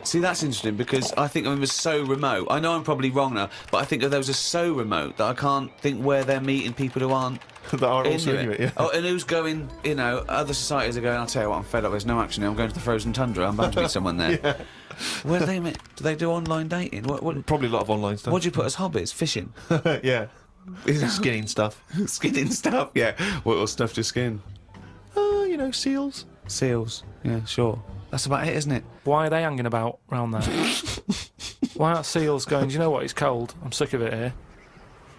See, that's interesting because I think it was so remote. I know I'm probably wrong now, but I think that those are so remote that I can't think where they're meeting people who aren't That are also Inuit, yeah. Oh, and who's going, other societies are going, I'll tell you what, I'm fed up, there's no action here, I'm going to the frozen tundra, I'm bound to meet someone there. Yeah. Where do they meet? Do they do online dating? What Probably a lot of online stuff. do you put as hobbies? Fishing? Yeah. Skinning stuff. Skinning stuff, yeah. What stuff to skin? Seals. Seals, yeah, sure. That's about it, isn't it? Why are they hanging about round there? Why aren't seals going, do you know what, it's cold, I'm sick of it here.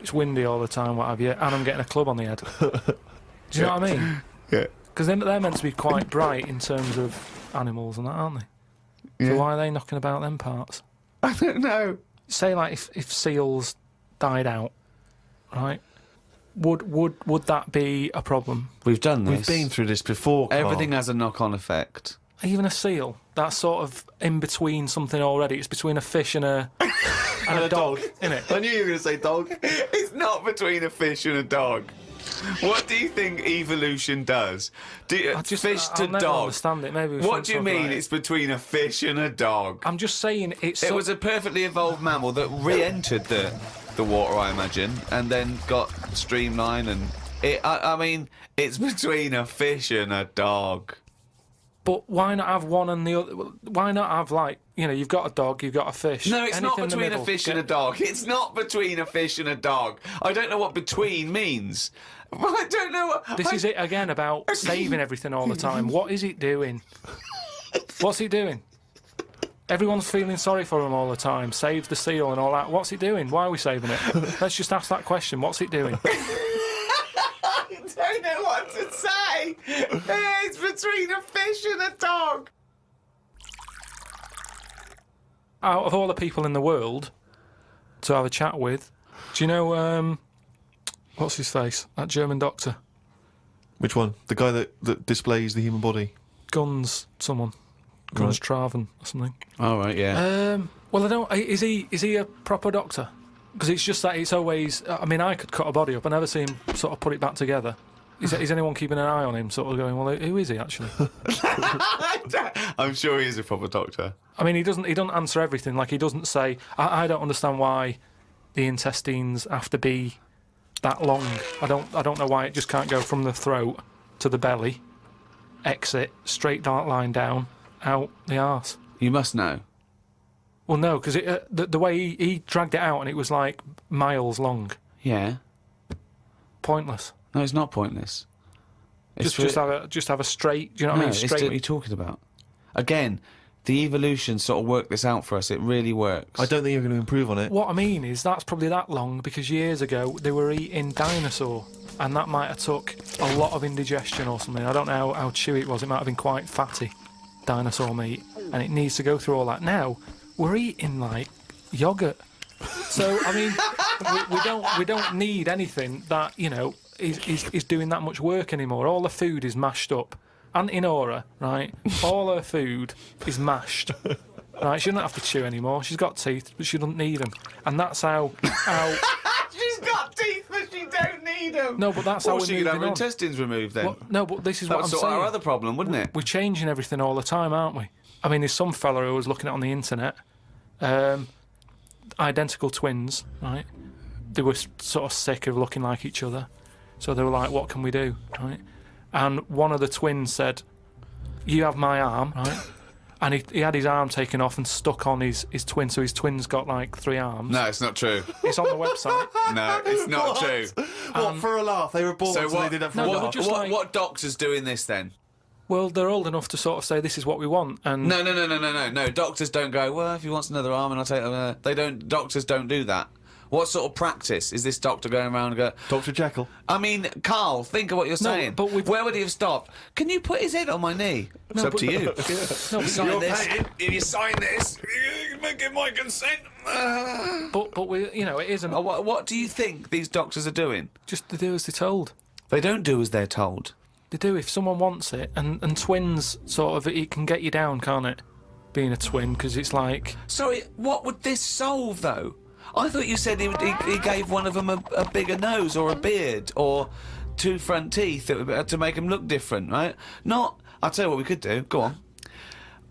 It's windy all the time, what have you, and I'm getting a club on the head. Do you know what I mean? Yeah. Because they're meant to be quite bright in terms of animals and that, aren't they? Yeah. So why are they knocking about them parts? I don't know. Say, like, if seals died out, right, would that be a problem? We've done this. We've been through this before, Carl. Everything has a knock-on effect. Even a seal, that's sort of in between something already. It's between a fish and a dog, isn't it? I knew you were going to say dog. It's not between a fish and a dog. What do you think evolution does? Fish I'll to never dog. understand it. Maybe we What shouldn't do you talk mean about it. it's between a fish and a dog? I'm just saying it's. It was a perfectly evolved mammal that re-entered the water, I imagine, and then got streamlined. And I mean, it's between a fish and a dog. But why not have one and the other? Why not have, like, you've got a dog, you've got a fish. No, it's not Anything in the between a middle. fish and a dog. It's not between a fish and a dog. I don't know what between means. I don't know what... This is it again about saving everything all the time. What is it doing? What's it doing? Everyone's feeling sorry for him all the time. Save the seal and all that. What's it doing? Why are we saving it? Let's just ask that question. What's it doing? I don't know what to say. It's between a fish and a dog. Out of all the people in the world to have a chat with, do you know, what's his face? That German doctor. Which one? The guy that displays the human body? Guns Traven or something. All right, yeah. Well, I don't. Is he a proper doctor? Because it's just that it's always. I mean, I could cut a body up. I never see him sort of put it back together. Is anyone keeping an eye on him? Sort of going, well, who is he actually? I'm sure he is a proper doctor. I mean, he doesn't answer everything. Like, he doesn't say. I don't understand why the intestines have to be that long. I don't know why it just can't go from the throat to the belly, exit straight dark line down, out the arse. You must know. Well, no, because the way he dragged it out and it was like miles long. Yeah. Pointless. No, it's not pointless. It's Just have a straight. Do you know what I mean? It's Straight. what are you talking about? Again, the evolution sort of worked this out for us. It really works. I don't think you're going to improve on it. What I mean is that's probably that long because years ago they were eating dinosaur, and that might have took a lot of indigestion or something. I don't know how chewy it was. It might have been quite fatty, dinosaur meat, and it needs to go through all that. Now we're eating like yogurt. So I mean, we don't need anything that is doing that much work anymore. All the food is mashed up. Auntie Nora, right? All her food is mashed. Right? She doesn't have to chew anymore. She's got teeth, but she doesn't need them. And that's how She's got teeth, but she don't need them. No, but that's how we're she could moving have her on. intestines removed then. Well, no, but this is that what would I'm sort saying. our other problem, wouldn't it? We're changing everything all the time, aren't we? I mean, there's some fella who was looking at on the internet, identical twins, right? They were sort of sick of looking like each other, so they were like, "What can we do?" Right? And one of the twins said, you have my arm, right? And he had his arm taken off and stuck on his twin, so his twin's got like 3 arms. No, it's not true. It's on the website. No, it's not true. What, for a laugh? They were born So so they didn't have no, a but laugh. just like- what doctor's doing this then? Well, they're old enough to sort of say this is what we want, and No. Doctors don't go, well, if he wants another arm and I'll take they don't. Doctors don't do that. What sort of practice is this doctor going around and go, Dr. Jekyll. I mean, Carl, think of what you're saying. but where would he have stopped? Can you put his head on my knee? It's up to you. No, Sign this. If you sign this, you give my consent. but we, it isn't. What do you think these doctors are doing? Just to do as they're told. They don't do as they're told. They do if someone wants it, and twins sort of it can get you down, can't it? Being a twin, because it's like. Sorry, what would this solve though? I thought you said he gave one of them a bigger nose or a beard or 2 front teeth to make them look different, right? Not. I'll tell you what we could do. Go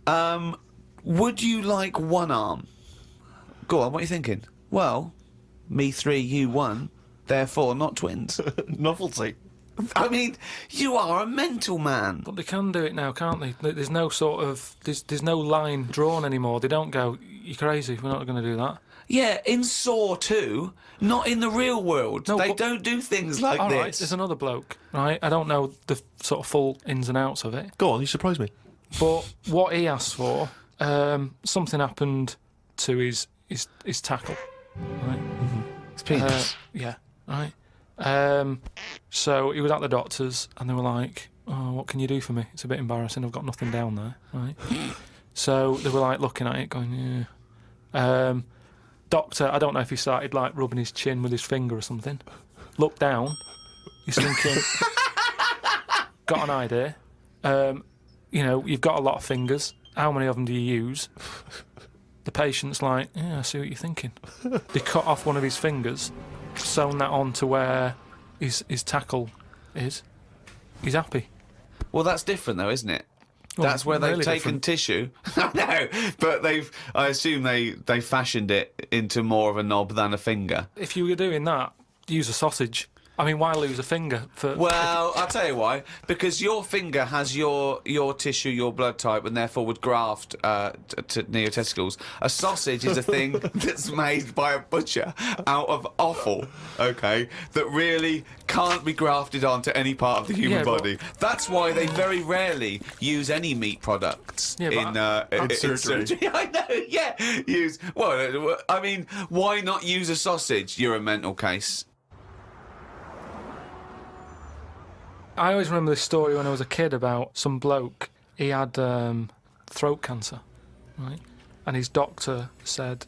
on. Would you like 1 arm? Go on. What are you thinking? Well, me 3, you 1. Therefore, not twins. Novelty. I mean, you are a mental man. But they can do it now, can't they? There's no sort of there's no line drawn anymore. They don't go, "You're crazy. We're not going to do that." Yeah, in Saw 2, not in the real world. No, they but- don't do things like All this. right, there's another bloke, right? I don't know the sort of full ins and outs of it, Go on, you surprised me. but what he asked for, something happened to his tackle, right? It's penis. Yeah, right. So he was at the doctor's, and they were like, "Oh, what can you do for me? It's a bit embarrassing. I've got nothing down there." Right. So they were like looking at it, going, "Yeah." Doctor, I don't know if he started like rubbing his chin with his finger or something. Looked down. He's thinking, "Got an idea. You've got a lot of fingers. How many of them do you use?" The patient's like, "Yeah, I see what you're thinking." They cut off one of his fingers, sewn that on to where his tackle is. He's happy. Well, that's different, though, isn't it? Well, That's where they've really taken different. tissue. No, but I assume they fashioned it into more of a knob than a finger. If you were doing that, use a sausage. I mean, why lose a finger for? Well, I'll tell you why. Because your finger has your tissue, your blood type, and therefore would graft near your testicles. A sausage is a thing that's made by a butcher out of offal, okay, that really can't be grafted onto any part of the human Yeah, but- body. That's why they very rarely use any meat products Yeah, in surgery. surgery. I know, yeah. Well, I mean, why not use a sausage? You're a mental case. I always remember this story when I was a kid about some bloke. He had throat cancer, right? And his doctor said,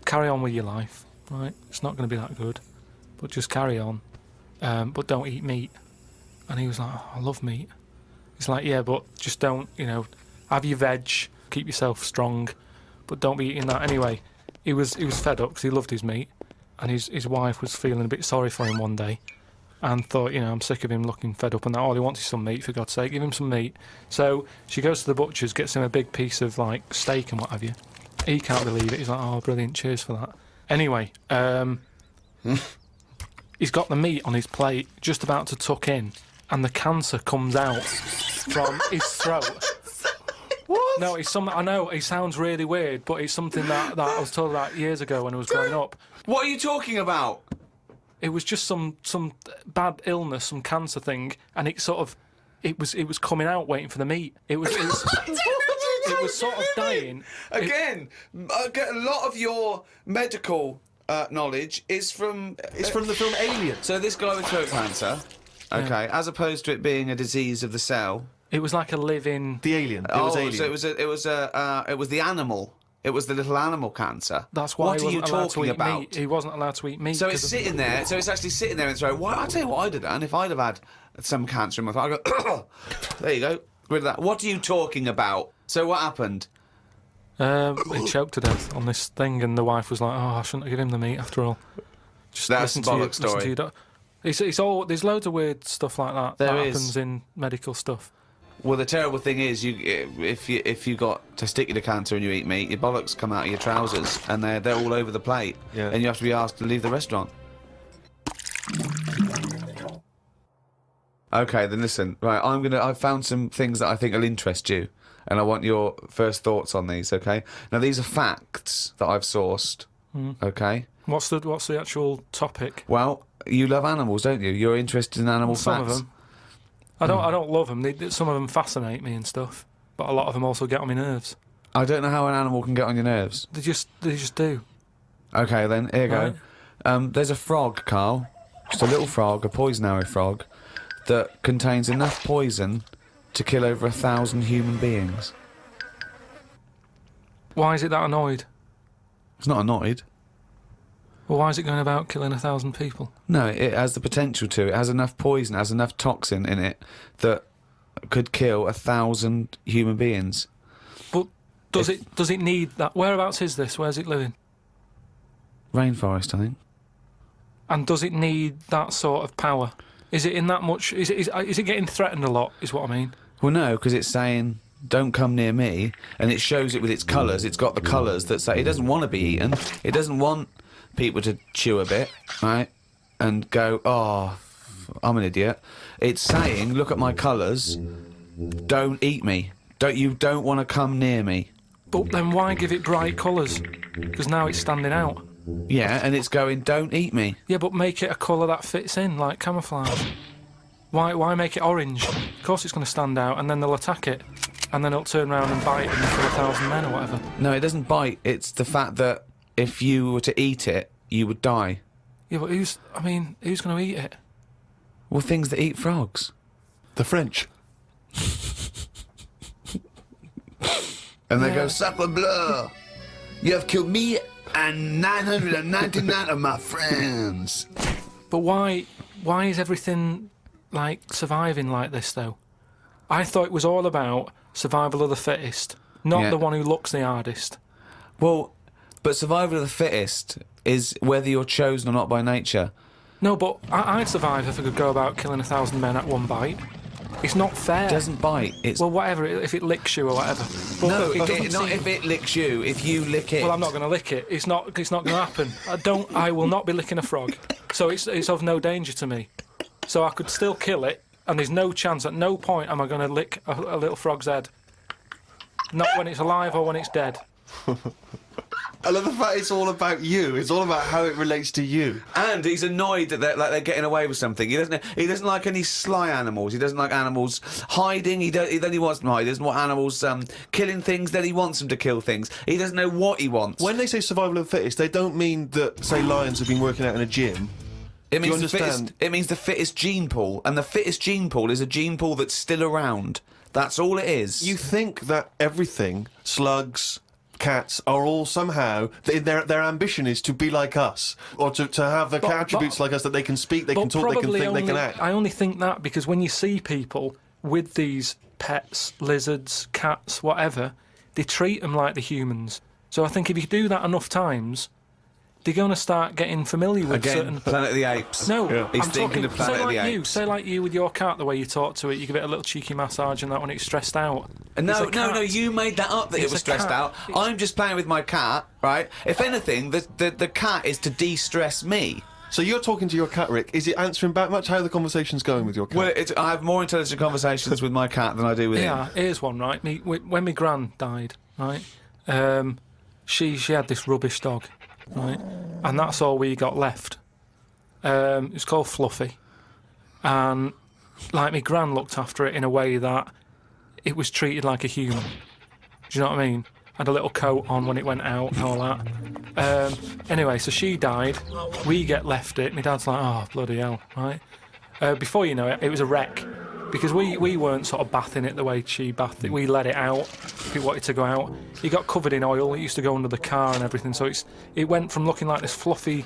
"Carry on with your life, right? It's not going to be that good, but just carry on. But don't eat meat." And he was like, "Oh, I love meat." He's like, "Yeah, but just don't, have your veg, keep yourself strong, but don't be eating that." Anyway, he was fed up because he loved his meat, and his wife was feeling a bit sorry for him one day. And thought, I'm sick of him looking fed up and that. All he wants is some meat, for God's sake. Give him some meat. So she goes to the butcher's, gets him a big piece of, like, steak and what have you. He can't believe it. He's like, "Oh, brilliant, cheers for that." Anyway, he's got the meat on his plate, just about to tuck in, and the cancer comes out from his throat. What? No, it's something, I know, it sounds really weird, but it's something that I was told about years ago when I was growing up. What are you talking about? It was just some bad illness, some cancer thing, and it sort of, it was coming out waiting for the meat. It was sort of dying. Again, a lot of your medical knowledge is from... It's from the film Alien. So this guy with throat cancer, okay, as opposed to it being a disease of the cell... It was like a living. The Alien. It was Alien. So it was the animal. It was the little animal cancer. That's why What he are you wasn't allowed to talking eat about? meat. He wasn't allowed to eat meat. So it's 'cause of- sitting there. So it's actually sitting there in the throat. Why? I'll tell you what I'd have done if I'd have had some cancer in my throat. I'd go, there you go, rid of that. What are you talking about? So what happened? He choked to death on this thing, and the wife was like, "Oh, I shouldn't have given him the meat after all." Just That's listen a to your- bollock listen to story. your it's all. There's loads of weird stuff like that There that is. happens in medical stuff. Well, the terrible thing is, if you got testicular cancer and you eat meat, your bollocks come out of your trousers, and they're all over the plate, Yeah. and you have to be asked to leave the restaurant. Okay, then listen. Right, I've found some things that I think will interest you, and I want your first thoughts on these. Okay. Now these are facts that I've sourced. Okay. What's the actual topic? Well, you love animals, don't you? You're interested in animal Some facts. of them. I don't love them. Some of them fascinate me and stuff, but a lot of them also get on my nerves. I don't know how an animal can get on your nerves. They just do. Okay, then here you Right. go. There's a frog, Carl. Just a little frog, a poison arrow frog, that contains enough poison to kill over 1,000 human beings. Why is it that annoyed? It's not annoyed. Well, why is it going about killing 1,000 people? No, it has the potential to. It has enough poison, it has enough toxin in it that could kill 1,000 human beings. But does it need that? Whereabouts is this? Where's it living? Rainforest, I think. And does it need that sort of power? Is it in that much? Is it getting threatened a lot? Is what I mean. Well, no, because it's saying, don't come near me, and it shows it with its colours. It's got the colours that say it doesn't want to be eaten. It doesn't want people to chew a bit, right, and go, oh, I'm an idiot. It's saying, look at my colours, don't eat me. You don't want to come near me. But then why give it bright colours? Because now it's standing out. Yeah, and it's going, don't eat me. Yeah, but make it a colour that fits in, like camouflage. Why make it orange? Of course it's going to stand out, and then they'll attack it. And then it'll turn around and bite and kill 1,000 men or whatever. No, it doesn't bite. It's the fact that if you were to eat it, you would die. Yeah, but who's going to eat it? Well, things that eat frogs. The French. And they go, sacre bleu! You have killed me and 999 of my friends. But why is everything, like, surviving like this, though? I thought it was all about survival of the fittest, not the one who looks the hardest. Well, but survival of the fittest is whether you're chosen or not by nature. No, but I'd survive if I could go about killing 1,000 men at one bite. It's not fair. It doesn't bite. It's Well, whatever, if it licks you or whatever. But no, look, it doesn't not seem- if it licks you. If you lick it. Well, I'm not going to lick it. It's not going to happen. I will not be licking a frog. So it's of no danger to me. So I could still kill it, and there's no chance, at no point am I going to lick a little frog's head. Not when it's alive or when it's dead. I love the fact it's all about you. It's all about how it relates to you. And he's annoyed that they're getting away with something. He doesn't like any sly animals. He doesn't like animals hiding. Then he wants them hide. He doesn't want animals killing things. Then he wants them to kill things. He doesn't know what he wants. When they say survival of the fittest, they don't mean that, say, lions have been working out in a gym. It Do you means the understand? fittest. It means the fittest gene pool, and the fittest gene pool is a gene pool that's still around. That's all it is. You think that everything, slugs, cats, are all somehow their ambition is to be like us, or to have the attributes like us, that they can speak, they can talk, they can probably think, they can act. I only think that because when you see people with these pets, lizards, cats, whatever, they treat them like the humans. So I think if you do that enough times, they're going to start getting familiar with Again, certain... Planet of the Apes. No, He's I'm thinking talking, of Planet say of the like Apes. Say like you with your cat, the way you talk to it, you give it a little cheeky massage and that when it's stressed out. No, It's a cat. you made that up that it It's was a stressed cat. out. I'm just playing with my cat, right? If anything, the cat is to de-stress me. So you're talking to your cat, Rick. Is it answering back much? How are the conversation's going with your cat? Well, I have more intelligent conversations with my cat than I do with him. Yeah, here's one, right? When my gran died, right, she had this rubbish dog, right, and that's all we got left. It was called Fluffy, and like my gran looked after it in a way that it was treated like a human. Do you know what I mean? Had a little coat on when it went out and all that. Anyway, so she died. We get left it. My dad's like, oh, bloody hell, right? Before you know it, it was a wreck. Because we weren't sort of bathing it the way she bathed it. We let it out if it wanted to go out. It got covered in oil. It used to go under the car and everything. So it went from looking like this fluffy,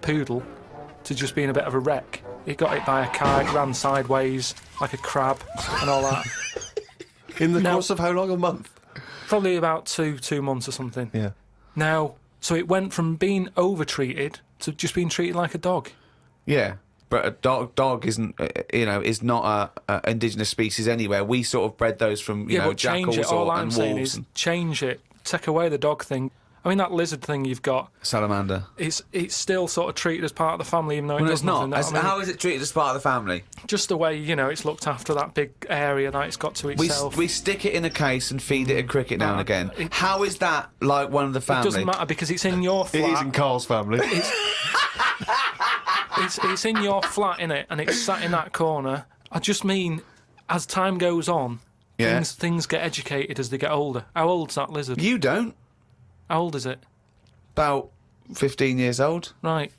poodle to just being a bit of a wreck. It got hit by a car, it ran sideways like a crab and all that. In the course of how long? A month? Probably about two months or something. Yeah. Now, so it went from being over-treated to just being treated like a dog. Yeah, but a dog isn't, is not a indigenous species anywhere. We sort of bred those from, But change jackals it. All I'm and saying wolves. is change it. Take away the dog thing. I mean, that lizard thing you've got, Salamander. it's still sort of treated as part of the family, even though it Well, does it's not. nothing. How is it treated as part of the family? Just the way, it's looked after, that big area that it's got to itself. We stick it in a case and feed it a cricket now and again. How is that like one of the family? It doesn't matter because it's in your flat. It is in Carl's family. It's in your flat, innit? And it's sat in that corner. I just mean, as time goes on, Yeah. things get educated as they get older. How old's that lizard? You don't. How old is it? About 15 years old. Right.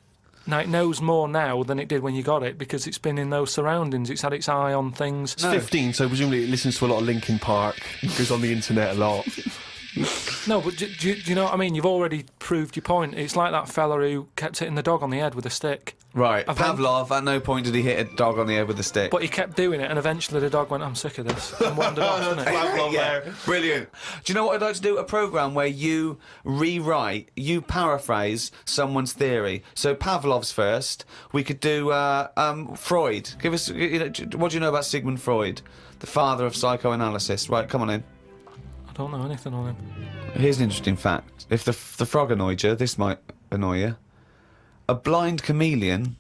Now, it knows more now than it did when you got it because it's been in those surroundings. It's had its eye on things. It's 15, so presumably it listens to a lot of Linkin Park, goes on the internet a lot. No, but do you know what I mean? You've already proved your point. It's like that fella who kept hitting the dog on the head with a stick. Right. I think- Pavlov, at no point did he hit a dog on the head with a stick. But he kept doing it, and eventually the dog went, I'm sick of this, and wandered off, didn't it? Yeah, brilliant. Do you know what I'd like to do? A programme where you paraphrase someone's theory. So Pavlov's first. We could do Freud. Give us. What do you know about Sigmund Freud, the father of psychoanalysis? Right, come on in. I don't know anything on him. Here's an interesting fact. If the frog annoyed you, this might annoy you. A blind chameleon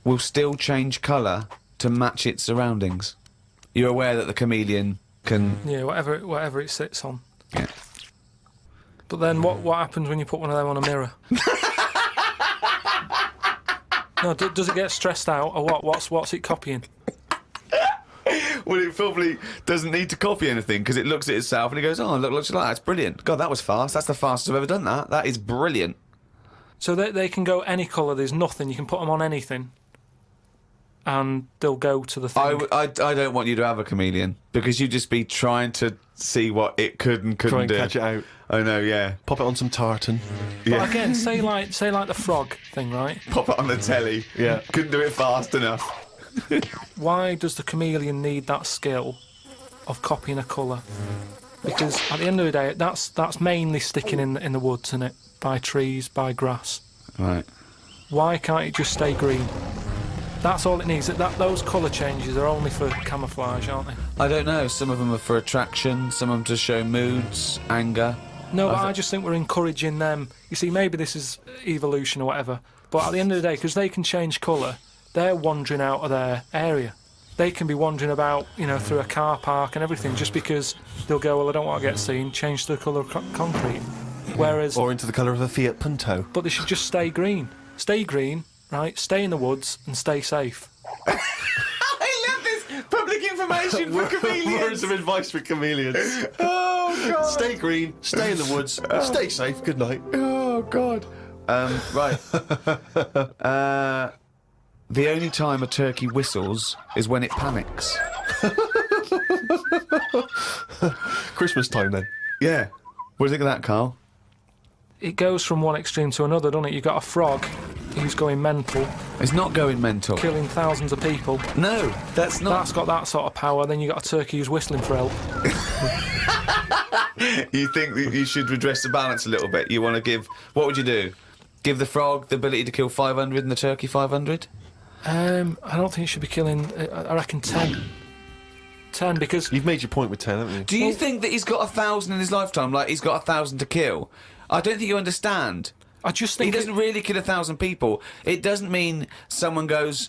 will still change colour to match its surroundings. You're aware that the chameleon can... Yeah, whatever it sits on. Yeah. But then what happens when you put one of them on a mirror? No, does it get stressed out, or what? What's it copying? Well, it probably doesn't need to copy anything because it looks at itself and it goes, oh, look, looks like that. It's brilliant. God, that was fast. That's the fastest I've ever done that. That is brilliant. So they can go any colour, there's nothing, you can put them on anything, and they'll go to the thing. I don't want you to have a chameleon because you'd just be trying to see what it could and couldn't Try and do. catch it out. I know, yeah. Pop it on some tartan. But again, say like the frog thing, right? Pop it on the telly. Yeah. Couldn't do it fast enough. Why does the chameleon need that skill of copying a colour? Because at the end of the day, that's mainly sticking in the woods, isn't it? By trees, by grass. Right. Why can't it just stay green? That's all it needs. Those colour changes are only for camouflage, aren't they? I don't know. Some of them are for attraction, some of them to show moods, anger. No, but I just think we're encouraging them. You see, maybe this is evolution or whatever, but at the end of the day, because they can change colour, they're wandering out of their area. They can be wandering about, through a car park and everything, just because they'll go, well, I don't want to get seen, change the colour of concrete. Whereas... Or into the colour of a Fiat Punto. But they should just stay green. Stay green, right? Stay in the woods and stay safe. I love this public information for chameleons. Words of advice for chameleons. Oh, God. Stay green, stay in the woods, stay safe, good night. Oh, God. Right. The only time a turkey whistles is when it panics. Christmas time then. Yeah. What do you think of that, Carl? It goes from one extreme to another, doesn't it? You've got a frog who's going mental, It's not going mental. killing thousands of people. No, that's not. That's got that sort of power. Then you've got a turkey who's whistling for help. You think that you should redress the balance a little bit? You want to give... What would you do? Give the frog the ability to kill 500 and the turkey 500? I don't think it should be killing... I reckon 10. 10, because... You've made your point with 10, haven't you? Do you think that he's got 1,000 in his lifetime, like he's got 1,000 to kill? I don't think you understand. I just He think... doesn't really kill 1,000 people. It doesn't mean someone goes,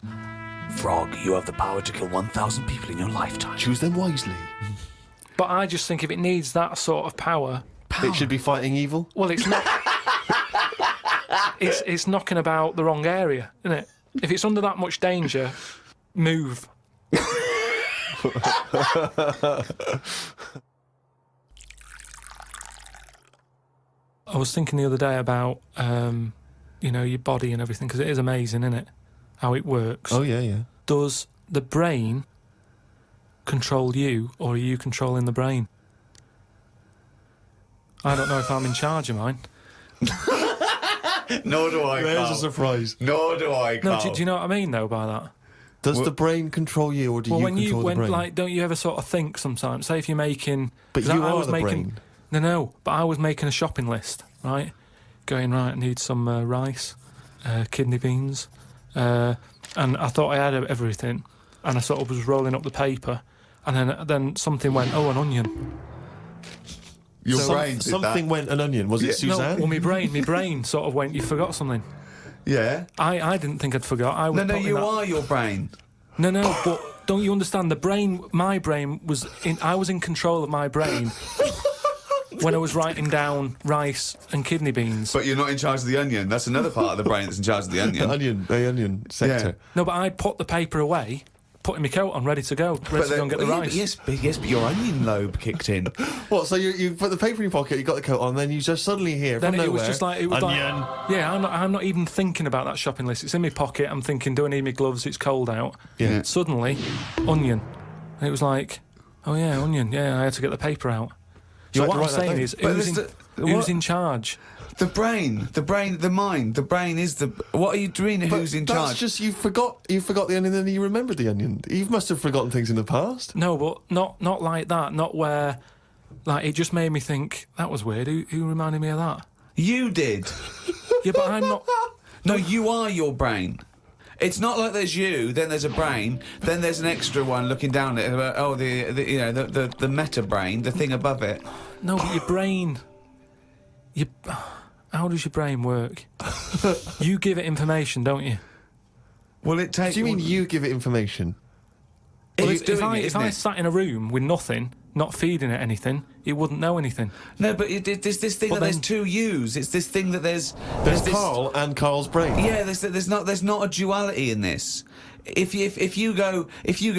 Frog, you have the power to kill 1,000 people in your lifetime. Choose them wisely. But I just think if it needs that sort of power... It should be fighting evil. Well, it's not... it's knocking about the wrong area, isn't it? If it's under that much danger, move. I was thinking the other day about, your body and everything, because it is amazing, isn't it? How it works. Oh, yeah, yeah. Does the brain control you, or are you controlling the brain? I don't know if I'm in charge of mine. Nor do I, There's a surprise. Nor do I, No, do you know what I mean, though, by that? Does the brain control you, or do Well, you when control the brain? like, don't you ever sort of think sometimes? Say if you're making, But 'cause you I are was the making, brain. No, but I was making a shopping list, right? Going right, I need some rice, kidney beans, and I thought I had everything, and I sort of was rolling up the paper, and then something went, oh, an onion. Your brain did something that. went an onion. Was it Suzanne? No, well, my brain sort of went, you forgot something. Yeah. I didn't think I'd forgot. I was No, putting you that- are your brain. No, but don't you understand? My brain was I was in control of my brain when I was writing down rice and kidney beans. But you're not in charge of the onion. That's another part of the brain that's in charge of the onion. The onion sector. Yeah. No, but I put the paper away, putting my coat on, ready to go and get the rice. Yes, but your onion lobe kicked in. What? So you put the paper in your pocket, you got the coat on, then you just suddenly hear Then from it nowhere, was just like onion. Yeah, I'm not even thinking about that shopping list. It's in my pocket. I'm thinking, do I need my gloves? It's cold out. Yeah. Suddenly, onion, and it was like, oh yeah, onion. Yeah, I had to get the paper out. You So had what to I'm write that saying down. is, But who's in charge? The brain, the mind. The brain is the. What are you doing? But Who's in that's charge? just you forgot the onion, and then you remembered the onion. You must have forgotten things in the past. No, but not like that. Not where, like, it just made me think that was weird. Who reminded me of that? You did. Yeah, but I'm not. No, you are your brain. It's not like there's you, then there's a brain, then there's an extra one looking down at it. Oh, the meta brain, the thing above it. No, but your brain. How does your brain work? You give it information, don't you? Well, it takes. Do you mean you give it information? Well, It's doing it, if isn't I it? sat in a room with nothing, not feeding it anything, it wouldn't know anything. No, but there's this thing But that there's then- two yous. It's this thing that there's There's this, Carl and Carl's brain. Yeah, there's not a duality in this. If you go,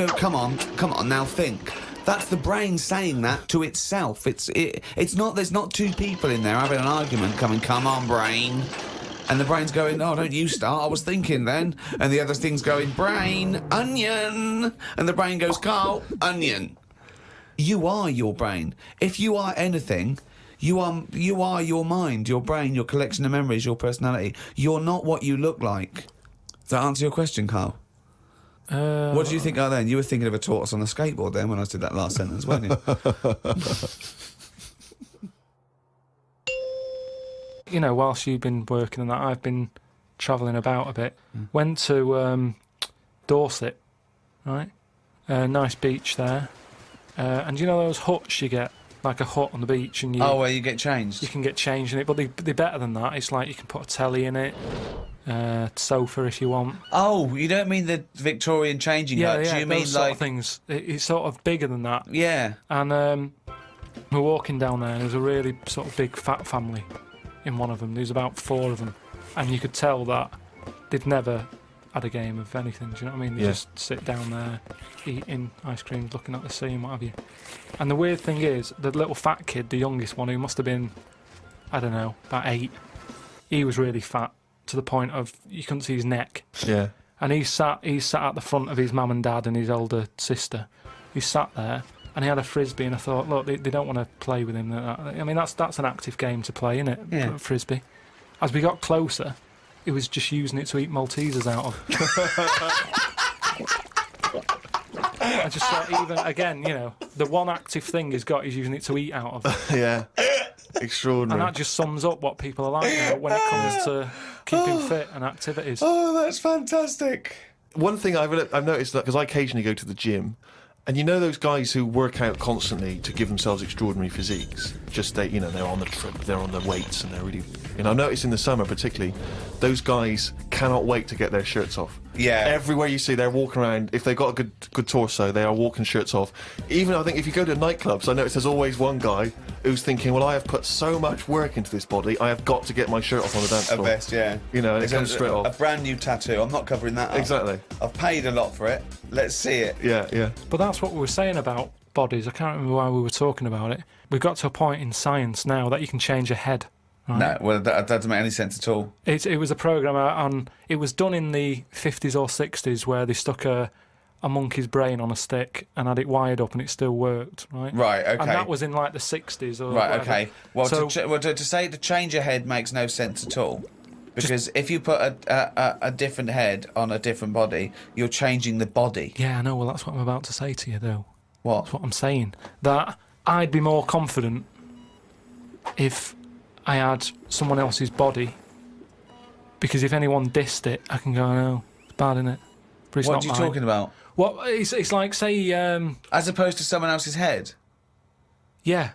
come on, now think. That's the brain saying that to itself. It's not. There's not two people in there having an argument. Come on, brain. And the brain's going, oh, don't you start, I was thinking then. And the other thing's going, brain, onion. And the brain goes, Carl, onion. You are your brain. If you are anything, you are your mind, your brain, your collection of memories, your personality. You're not what you look like. Does that answer your question, Carl? What do you think then? You were thinking of a tortoise on a skateboard then when I did that last sentence, weren't you? You know, whilst you've been working on that, I've been travelling about a bit. Went to Dorset, right? Nice beach there. And you know those huts you get, like a hut on the beach, and Oh, where you get changed? you can get changed in it, but they're better than that. It's like you can put a telly in it, sofa if you want. Oh, you don't mean the Victorian changing Yeah, hut? yeah, You mean those sort like... of things. It's sort of bigger than that. Yeah. And we're walking down there, and there was a really sort of big fat family in one of them. There was about 4 of them, and you could tell that they'd never had a game of anything. Do you know what I mean? They Yeah. just sit down there, eating ice creams, looking at the sea and what have you. And the weird thing is, the little fat kid, the youngest one, who must have been, I don't know, about 8, he was really fat to the point of you couldn't see his neck. Yeah. And he sat at the front of his mum and dad and his older sister. He sat there, and he had a frisbee, and I thought, look, they don't want to play with him. I mean, that's an active game to play, isn't it? Yeah. Frisbee. As we got closer, he was just using it to eat Maltesers out of. I just thought, even again, you know, the one active thing he's got is using it to eat out of. Yeah. And Extraordinary. that just sums up what people are like now when it comes to keeping fit and activities. Oh, that's fantastic. One thing I've noticed, that because I occasionally go to the gym, and you know those guys who work out constantly to give themselves extraordinary physiques. Just they're on the trip, they're on the weights, and they're really. I notice in the summer particularly, those guys cannot wait to get their shirts off. Yeah. Everywhere you see, they're walking around. If they've got a good torso, they are walking shirts off. Even I think if you go to nightclubs, I notice there's always one guy who's thinking, well, I have put so much work into this body, I have got to get my shirt off on the dance A floor. vest, yeah. You know, and it comes straight a off. brand new tattoo. I'm not covering that up. Exactly. I've paid a lot for it. Let's see it. Yeah, yeah. But that's what we were saying about bodies. I can't remember why we were talking about it. We've got to a point in science now that you can change a head. Right? No, well, that doesn't make any sense at all. It was a program on. It was done in the 50s or 60s where they stuck a monkey's brain on a stick and had it wired up and it still worked. Right. Right. Okay. And that was in like the 60s or Right. whatever. Okay. Well, So- to say to change a head makes no sense at all. Because if you put a different head on a different body, you're changing the body. Yeah, I know. Well, that's what I'm about to say to you, though. What? That's what I'm saying. That I'd be more confident if I had someone else's body, because if anyone dissed it, I can go, no, it's bad, innit? But it's What not are you mine. talking about? What? It's like, say, As opposed to someone else's head? yeah.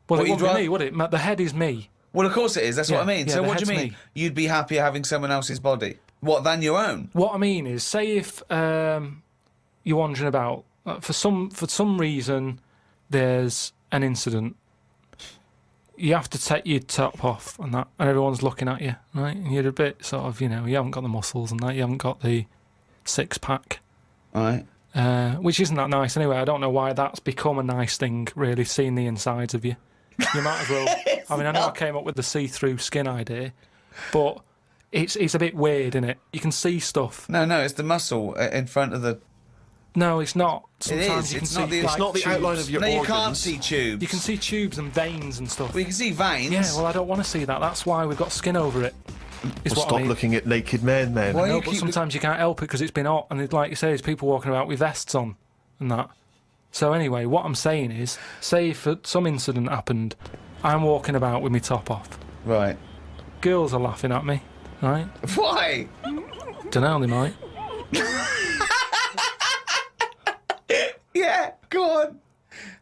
Well, What, it you'd wouldn't be rather- me, would it? The head is me. Well, of course it is. That's what I Yeah, mean. yeah, So the what do you head's mean? me. You'd be happier having someone else's body? What, than your own? What I mean is, say if you're wandering about, for some reason, there's an incident. You have to take your top off and that, and everyone's looking at you, right? And you're a bit sort of, you haven't got the muscles and that, you haven't got the six-pack, Right. which isn't that nice anyway. I don't know why that's become a nice thing, really, seeing the insides of you. You might as well. I mean, I know I came up with the see-through skin idea, but it's a bit weird, isn't it? You can see stuff. No, it's the muscle in front of the... No, it's not. Sometimes is. you can It's see not the- like, It's not the tubes. outline of your No, organs. you can't see tubes. You can see tubes and veins and stuff. Well, you can see veins. Yeah, well, I don't want to see that. That's why we've got skin over it. Is Well, what stop I mean. looking at naked men, then. Why No, you but keep- sometimes you can't help it because it's been hot, and like you say, there's people walking about with vests on and that. So anyway, what I'm saying is, say if some incident happened, I'm walking about with my top off. Right. Girls are laughing at me, right? Why? Dunno, they might. Yeah, go on.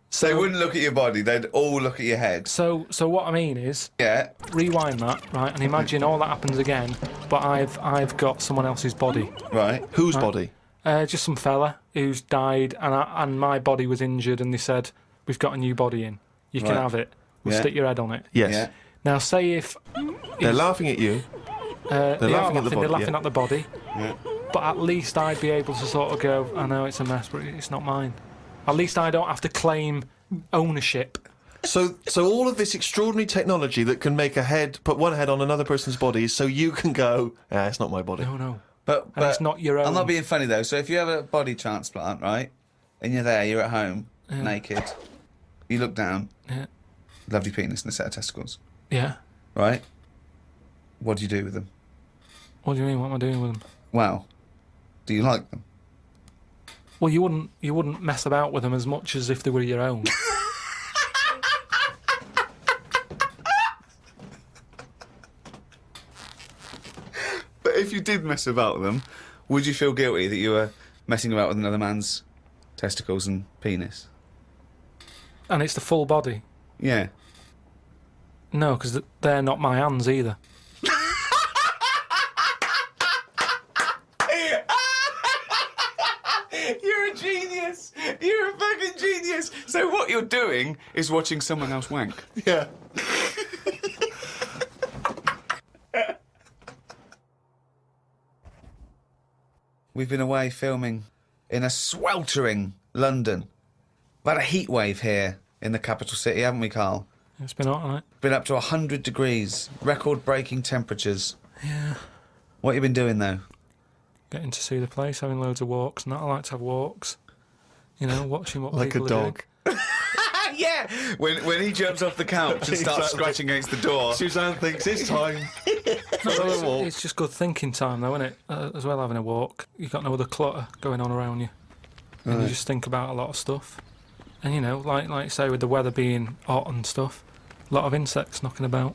So they wouldn't look at your body, they'd all look at your head. So what I mean is, Yeah. rewind that, right, and imagine all that happens again, but I've got someone else's body. Right. Whose body? Just some fella who's died, and my body was injured, and they said, we've got a new body in. You can Right. have it. We'll Yeah. stick your head on it. Yes. Yeah. Now, say if... They're laughing at you. they are laughing at the body, they're laughing yeah. at the body, Yeah. but at least I'd be able to sort of go, I know it's a mess, but it's not mine. At least I don't have to claim ownership. So all of this extraordinary technology that can make put one head on another person's body, is so you can go, it's not my body. No. But And it's not your own. I'm not being funny though. So if you have a body transplant, right, and you're there, you're at home, naked, you look down, Yeah. lovely penis and a set of testicles, Yeah. right? What do you do with them? What do you mean? What am I doing with them? Well, do you like them? Well, you wouldn't mess about with them as much as if they were your own. But if you did mess about with them, would you feel guilty that you were messing about with another man's testicles and penis? And it's the full body. Yeah. No, because they're not my hands either. You're a genius. You're a fucking genius. So what you're doing is watching someone else wank. Yeah. We've been away filming in a sweltering London. We've had a heat wave here in the capital city, haven't we, Carl? It's been all right. Been up to 100 degrees, record-breaking temperatures. Yeah. What have you been doing, though? Getting to see the place, having loads of walks. And that, I like to have walks. Watching what Like a people are dog. Yeah! When he jumps off the couch and starts Exactly. scratching against the door. Suzanne thinks it's time. doing. It's just good thinking time, though, isn't it? As well, having a walk. You've got no other clutter going on around you. And you just think about a lot of stuff. And, like say, with the weather being hot and stuff, a lot of insects knocking about.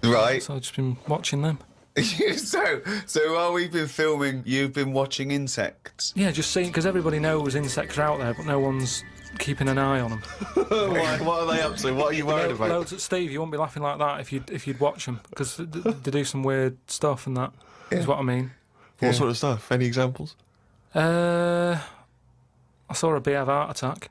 Right. So I've just been watching them. so while we've been filming, you've been watching insects. Yeah, just seeing, because everybody knows insects are out there, but no one's keeping an eye on them. What are they up to? What are you worried about? Loads of Steve, you wouldn't be laughing like that if you'd watch them, because they do some weird stuff and that is what I mean. What sort of stuff? Any examples? I saw a bee have a heart attack.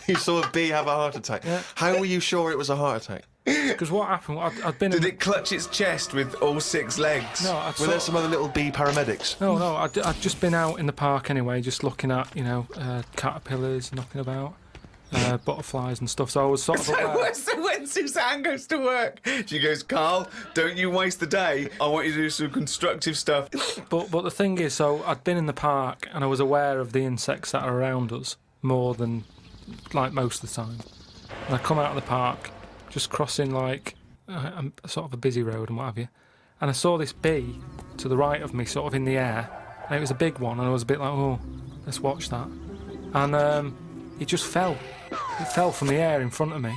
You saw a bee have a heart attack. Yeah. How were you sure it was a heart attack? Because what happened? I'd been. Did in, it clutch its chest with all 6 legs? No, Were there some other little bee paramedics? No, I'd just been out in the park anyway, just looking at caterpillars knocking about, butterflies and stuff. So I was sort of aware. So when Suzanne goes to work, she goes, Carl, don't you waste the day. I want you to do some constructive stuff. But the thing is, so I'd been in the park and I was aware of the insects that are around us more than like most of the time. And I come out of the park, just crossing like a sort of a busy road and what have you, and I saw this bee to the right of me, sort of in the air, and it was a big one, and I was a bit like, oh, let's watch that. And it just fell. It fell from the air in front of me,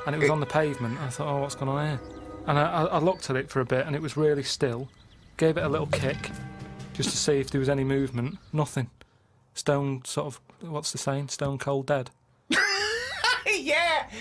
and it was on the pavement. I thought, oh, what's going on here? And I looked at it for a bit, and it was really still. Gave it a little kick, just to see if there was any movement. Nothing. Stone sort of, what's the saying? Stone cold dead.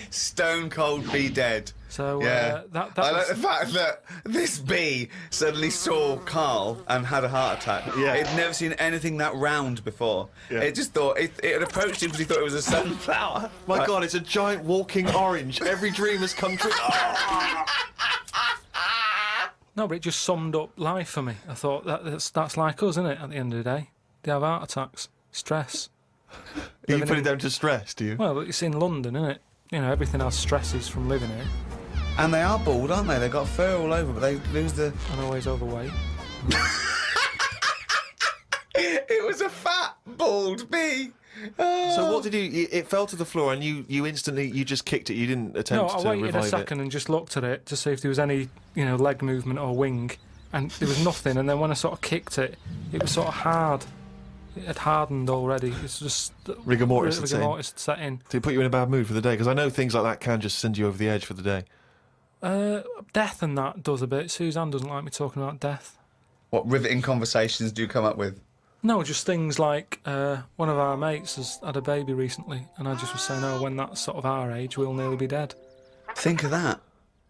Stone cold bee dead. So Yeah. that I was, like the fact that this bee suddenly saw Carl and had a heart attack. Yeah. It'd never seen anything that round before. Yeah. It just thought it had approached him because he thought it was a sunflower. My God, it's a giant walking orange. Every dream has come true. no, but it just summed up life for me. I thought that's like us, isn't it? At the end of the day, they have heart attacks, stress. You put it down to stress, do you? Well, it's in London, isn't it? You know, everything has stresses from living here. And they are bald, aren't they? They've got fur all over, but they lose the... And always overweight. It was a fat, bald bee. Oh. So what did you? It fell to the floor, and you instantly just kicked it. You didn't attempt No, I to waited revive a second and just looked at it to see if there was any, leg movement or wing, and there was nothing. And then when I sort of kicked it, it was sort of hard. It had hardened already. It's just Rigor mortis had set in. Did it put you in a bad mood for the day? Because I know things like that can just send you over the edge for the day. Death and that does a bit. Suzanne doesn't like me talking about death. What riveting conversations do you come up with? No, just things like one of our mates has had a baby recently, and I just was saying, oh, when that's sort of our age, we'll nearly be dead. Think of that.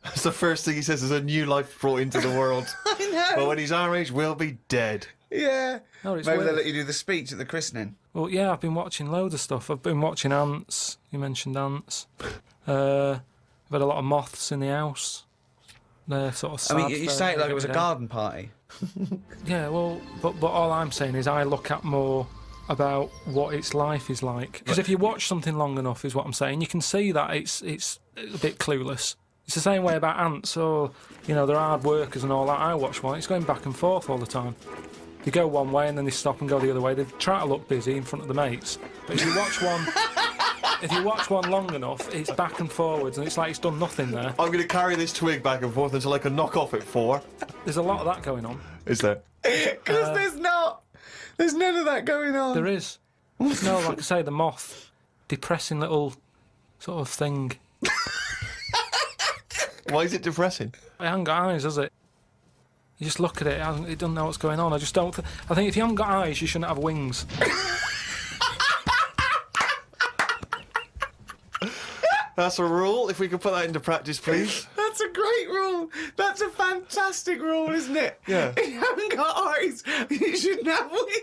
That's the first thing he says. There's a new life brought into the world. I know. But when he's our age, we'll be dead. Yeah. No, it's Maybe weird. they'll let you do the speech at the christening. Well, yeah, I've been watching loads of stuff. I've been watching Ants. You mentioned Ants. I've had a lot of moths in the house. They're sort of sad. I mean, you say it like it was a garden party. Yeah, well, but all I'm saying is I look at more about what its life is like. Because if you watch something long enough, is what I'm saying, you can see that it's a bit clueless. It's the same way about ants. Or, they're hard workers and all that. I watch one. It's going back and forth all the time. They go one way and then they stop and go the other way. They try to look busy in front of the mates. But if you watch one long enough, it's back and forwards, and it's like it's done nothing there. I'm going to carry this twig back and forth until I can knock off at 4. There's a lot of that going on. Is there? Because there's not. There's none of that going on. There is. No, like I say, the moth. Depressing little sort of thing. Why is it depressing? It hasn't got eyes, has it? You just look at it, it doesn't know what's going on. I just don't... I think if you haven't got eyes, you shouldn't have wings. That's a rule. If we could put that into practice, please. That's a great rule. That's a fantastic rule, isn't it? Yeah. If you haven't got eyes, you shouldn't have wings.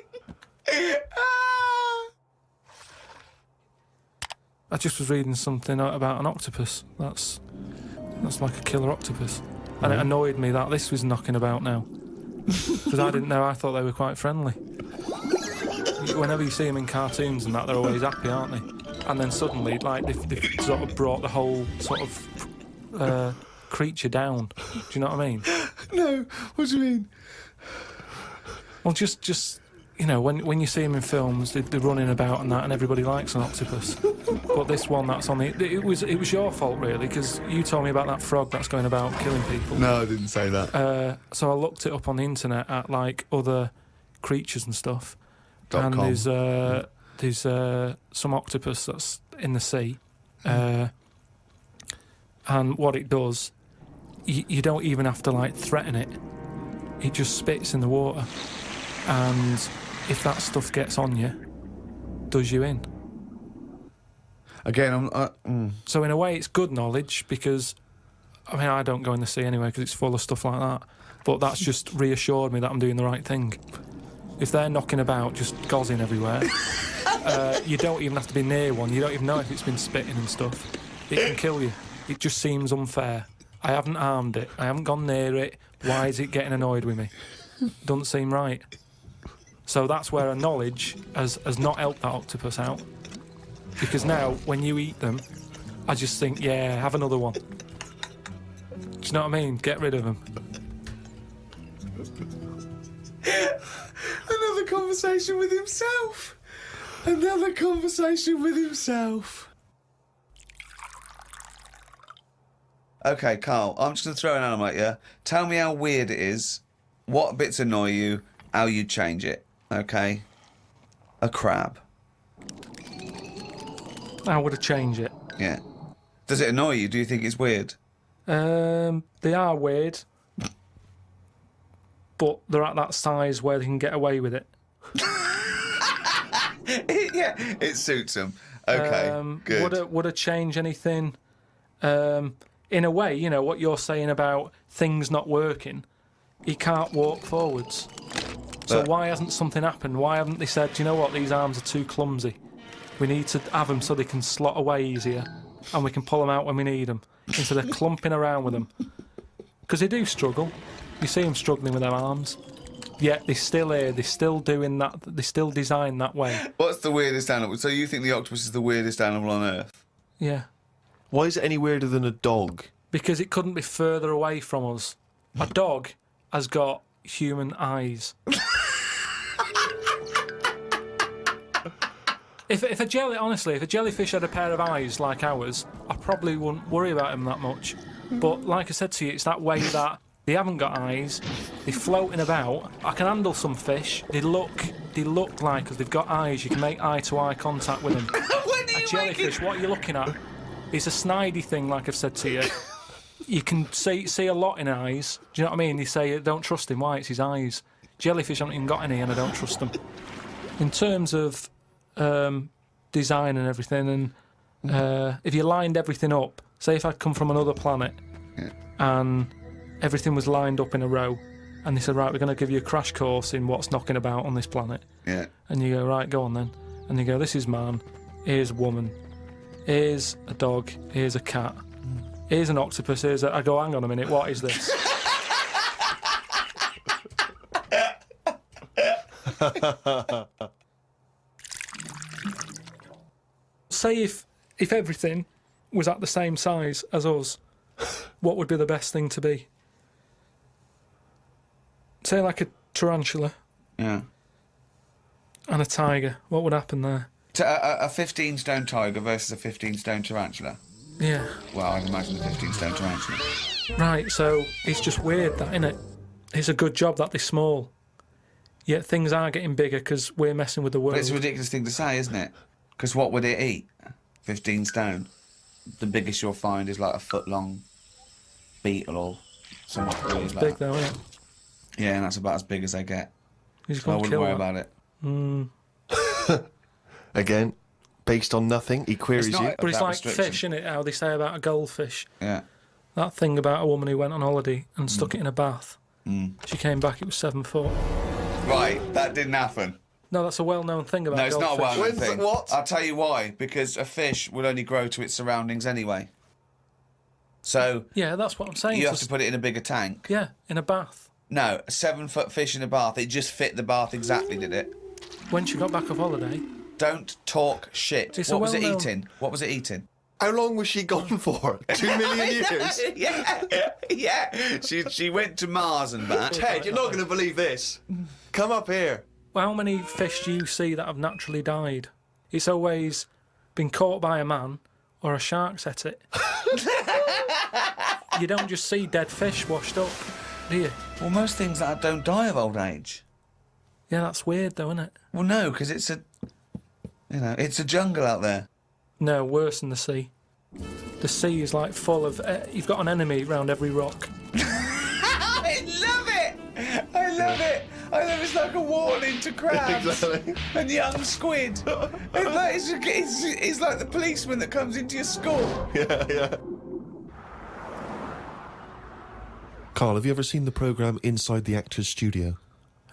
I just was reading something about an octopus. That's like a killer octopus. And it annoyed me that this was knocking about now. Because I didn't know, I thought they were quite friendly. Whenever you see them in cartoons and that, they're always happy, aren't they? And then suddenly, like, they've sort of brought the whole sort of creature down. Do you know what I mean? No, what do you mean? Well, just you know, when you see them in films, they're running about and that, and everybody likes an octopus. But this one that's on it was your fault, really, because you told me about that frog that's going about killing people. No, I didn't say that. So I looked it up on the internet at, like, other creatures and stuff. .com. And there's some octopus that's in the sea. And what it does, you don't even have to, like, threaten it. It just spits in the water. And if that stuff gets on you, does you in. Again, So in a way, it's good knowledge because, I mean, I don't go in the sea anyway because it's full of stuff like that. But that's just reassured me that I'm doing the right thing. If they're knocking about, just gozzing everywhere, you don't even have to be near one. You don't even know if it's been spitting and stuff. It can kill you. It just seems unfair. I haven't harmed it. I haven't gone near it. Why is it getting annoyed with me? Doesn't seem right. So that's where a knowledge has not helped that octopus out. Because now, when you eat them, I just think, yeah, have another one. Do you know what I mean? Get rid of them. another conversation with himself. Another conversation with himself. Okay, Carl, I'm just going to throw an animal at you. Tell me how weird it is, what bits annoy you, how you change it, okay? A crab. How would I change it? Yeah. Does it annoy you? Do you think it's weird? They are weird, but they're at that size where they can get away with it. Yeah, it suits them. Okay, good. Would I change anything? in a way, you know, what you're saying about things not working, he can't walk forwards. So But- why hasn't something happened? Why haven't they said, do you know what, these arms are too clumsy? We need to have them so they can slot away easier and we can pull them out when we need them instead of clumping around with them. Because they do struggle. You see them struggling with their arms. Yet they're still here, they're still doing that, they're still designed that way. What's the weirdest animal? So you think the octopus is the weirdest animal on Earth? Yeah. Why is it any weirder than a dog? Because it couldn't be further away from us. A dog has got human eyes. If a jellyfish had a pair of eyes like ours, I probably wouldn't worry about him that much. But like I said to you, it's that way that they haven't got eyes, they're floating about. I can handle some fish. They look like us. They've got eyes. You can make eye-to-eye contact with them. A jellyfish, what are you looking at? It's a snidey thing, like I've said to you. You can see a lot in eyes. Do you know what I mean? They say, don't trust him. Why? It's his eyes. Jellyfish haven't even got any, and I don't trust them. In terms of design and everything, and if you lined everything up, say if I'd come from another planet and everything was lined up in a row, and they said, right, we're going to give you a crash course in what's knocking about on this planet. Yeah. And you go, right, go on then. And you go, this is man, here's a woman, here's a dog, here's a cat, here's an octopus, here's a... I go, hang on a minute, what is this? Say if everything was at the same size as us, what would be the best thing to be? Say like a tarantula Yeah. and a tiger. What would happen there? A 15-stone tiger versus a 15-stone tarantula. Yeah. Well, I'd imagine a 15-stone tarantula. Right, so it's just weird that, innit? It's a good job that they're small. Yet things are getting bigger because we're messing with the world. But it's a ridiculous thing to say, isn't it? Because what would it eat? 15 stone. The biggest you'll find is like a foot-long beetle or something weird like Big that. though, isn't it? Yeah, and that's about as big as they get. He's So I going to wouldn't kill worry that. about it. Again, based on nothing, he queries It's not- you. But it's That like restriction. fish, innit? How they say about a goldfish. Yeah. That thing about a woman who went on holiday and stuck it in a bath. She came back, it was 7 foot. Right, that didn't happen. No, that's a well-known thing about No, it's not a goldfish. well-known When's thing. the what? I'll tell you why. Because a fish will only grow to its surroundings anyway. So Yeah, that's what I'm saying. you have Just- to put it in a bigger tank. Yeah, in a bath. No, a 7-foot fish in a bath. It just fit the bath exactly, did it? When she got back off holiday, Don't talk shit. It's a What was it well-known- eating? What was it eating? How long was she gone for? 2 million years? yeah. She went to Mars and back. Ted, you're not going to believe this. Come up here. well, how many fish do you see that have naturally died? It's always been caught by a man or a shark's at it. You don't just see dead fish washed up, do you? Well, most things that don't die of old age. Yeah, that's weird though, isn't it? Well, no, because it's a jungle out there. No, worse than the sea. The sea is like full of... you've got an enemy round every rock. I love it. I love it. It's like a warning to crabs Exactly. and young squid. It's like the policeman that comes into your school. Yeah. Carl, have you ever seen the programme Inside the Actors Studio?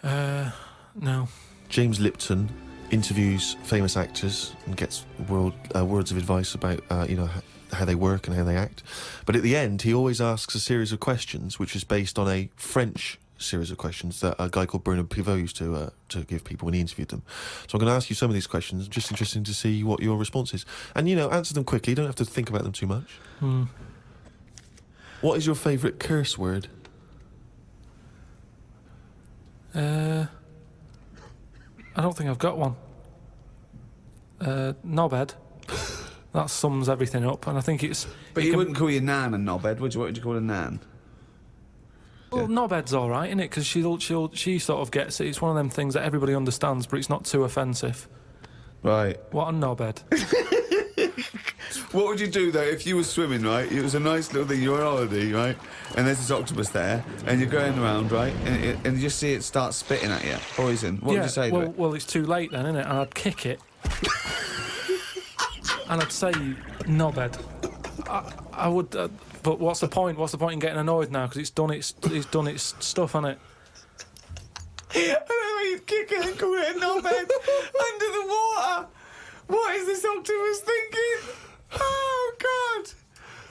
No. James Lipton interviews famous actors and gets words of advice about how they work and how they act. But at the end, he always asks a series of questions, which is based on a French series of questions that a guy called Bernard Pivot used to give people when he interviewed them. So I'm going to ask you some of these questions. Just interesting to see what your response is, and answer them quickly. You don't have to think about them too much. What is your favourite curse word? I don't think I've got one. Knobhead. That sums everything up, and I think it's... But you wouldn't call your nan a knobhead, would you? What would you call a nan? Well, knobhead's all right, isn't it? Because she sort of gets it. It's one of them things that everybody understands, but it's not too offensive. Right. What a knobhead. What would you do, though, if you were swimming, right? It was a nice little thing, you're on holiday, right? And there's this octopus there, and you're going around, right? And you just see it start spitting at you, poison. What would you say to it? Well, it's too late then, isn't it? And I'd kick it. And I'd say, knobhead. I would, but what's the point? What's the point in getting annoyed now? Because it's done its stuff, hasn't it? I don't know, you'd kick it and call it a knobhead under the water. What is this octopus thinking? Oh, God.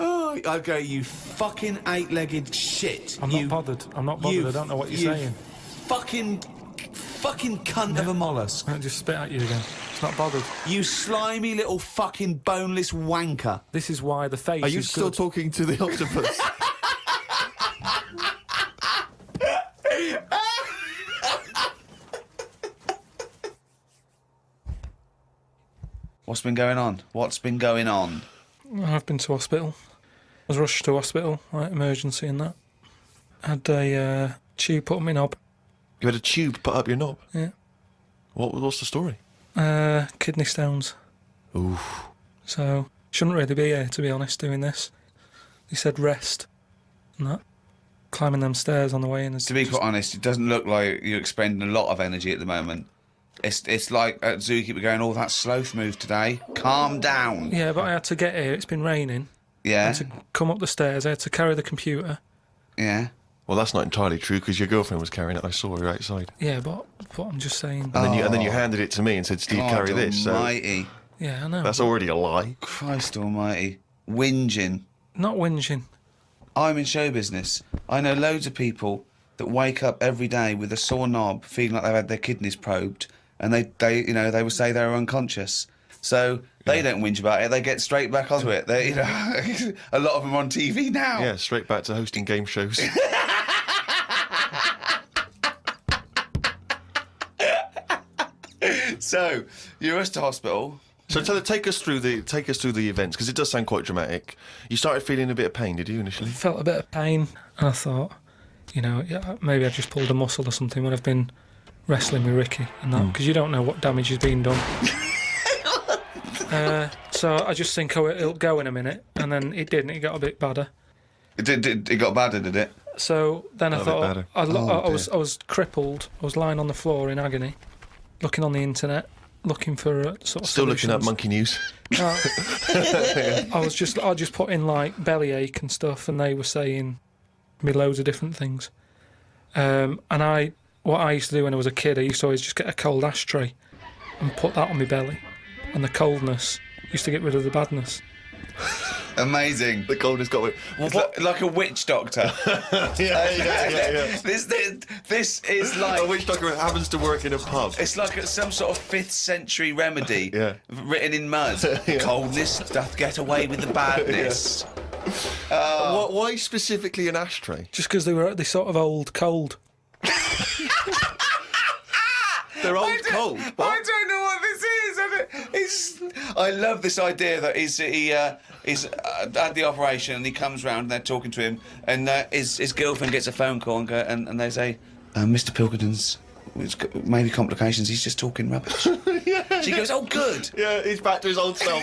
Oh, okay, you fucking eight-legged shit. I'm not bothered. I don't know what you're saying. Fucking cunt of a mollusk. I'll just spit at you again. It's not bothered. You slimy little fucking boneless wanker. This is why the face Are you is still good. talking to the octopus? What's been going on? What's been going on? I've been to hospital. I was rushed to hospital, like emergency and that. Had a tube put on my knob. You had a tube put up your knob? Yeah. What's the story? Kidney stones. Ooh. So, shouldn't really be here, to be honest, doing this. He said rest and that. Climbing them stairs on the way in. Is To be just- quite honest, it doesn't look like you're expending a lot of energy at the moment. It's like at Zookeeper going, oh, that sloth move today. Calm down. Yeah, but I had to get here. It's been raining. I Yeah, had to come up the stairs. I had to carry the computer. yeah. Well, that's not entirely true because your girlfriend was carrying it. I saw her outside. Yeah, but I'm just saying. And then you handed it to me and said, Steve, God carry this. So almighty. Yeah, I know. that's already a lie. Christ almighty. Whinging. Not whinging. I'm in show business. I know loads of people that wake up every day with a sore knob, feeling like they've had their kidneys probed, and they will say they're unconscious. So they don't whinge about it. They get straight back onto it. They, a lot of them are on TV now. Yeah, straight back to hosting game shows. So you're rushed to hospital. So take us through the events because it does sound quite dramatic. You started feeling a bit of pain, did you initially? Felt a bit of pain, and I thought, yeah, maybe I just pulled a muscle or something when I've been wrestling with Ricky and that, because you don't know what damage has been done. So I just think, it'll go in a minute, and then it didn't. It got a bit badder. It got badder, did it? So then I Got a bit thought, badder. I was crippled. I was lying on the floor in agony, looking on the internet, looking for sort of Still looking at solutions. Monkey News. I just put in like bellyache and stuff, and they were saying me loads of different things. And what I used to do when I was a kid, I used to always just get a cold ashtray and put that on my belly, and the coldness used to get rid of the badness. Amazing. The coldness got me. It's like a witch doctor. Yeah. This is like A witch doctor happens to work in a pub. it's like some sort of 5th century remedy Yeah. written in mud. Yeah. Coldness doth get away with the badness. Why specifically an ashtray? Just because they sort of old cold. They're old cold. I don't know what this is. I love this idea that he had the operation and he comes round and they're talking to him and his girlfriend gets a phone call and they say, Mr. Pilkington's maybe complications. He's just talking rubbish. She goes, oh, good. Yeah, he's back to his old self.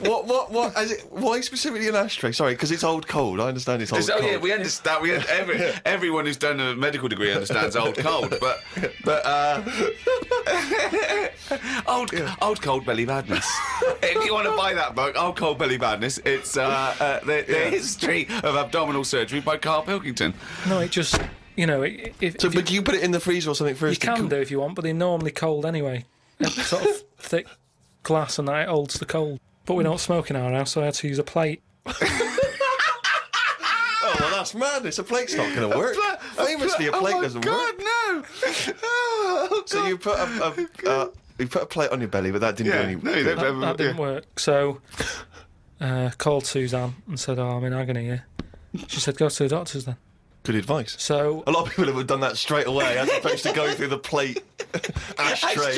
What? Why specifically an ashtray? Sorry, because it's old cold. I understand it's old cold. Yeah, we understand. Everyone who's done a medical degree understands old cold, but old cold belly badness. If you want to buy that book, Old Cold Belly Badness, it's the history of abdominal surgery by Karl Pilkington. No, it just, But do you put it in the freezer or something you first? can do if you want, but they're normally cold anyway. It's sort of thick glass and that, it holds the cold. But we don't smoke in our house, so I had to use a plate. Oh, well, that's madness. A plate's not going to work. Famously, a plate doesn't work. No! Oh, So you put a plate on your belly, but that didn't do any good. That didn't work. So called Suzanne and said, I'm in agony here. She said, go to the doctors then. Good advice. So A lot of people have done that straight away, as opposed to going through the plate ashtray.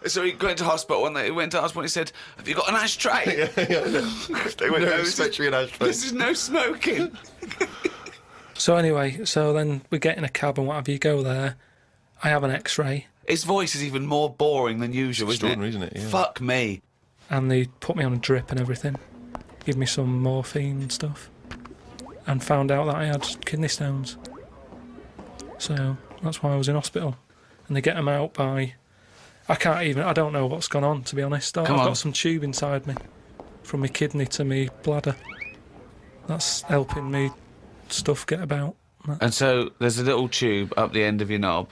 So he went to hospital and he said, have you got an ashtray? They went, no, especially an ashtray. This is no smoking. So anyway, then we get in a cab and whatever, you go there. I have an X-ray, His voice is even more boring than usual, Extraordinary, isn't it? Yeah. Fuck me. and they put me on a drip and everything. Give me some morphine and stuff. And found out that I had kidney stones. So that's why I was in hospital. And they get them out by... I don't know what's gone on, to be honest. I've Come on. got some tube inside me. from my kidney to my bladder. That's helping me stuff get about. And so there's a little tube up the end of your knob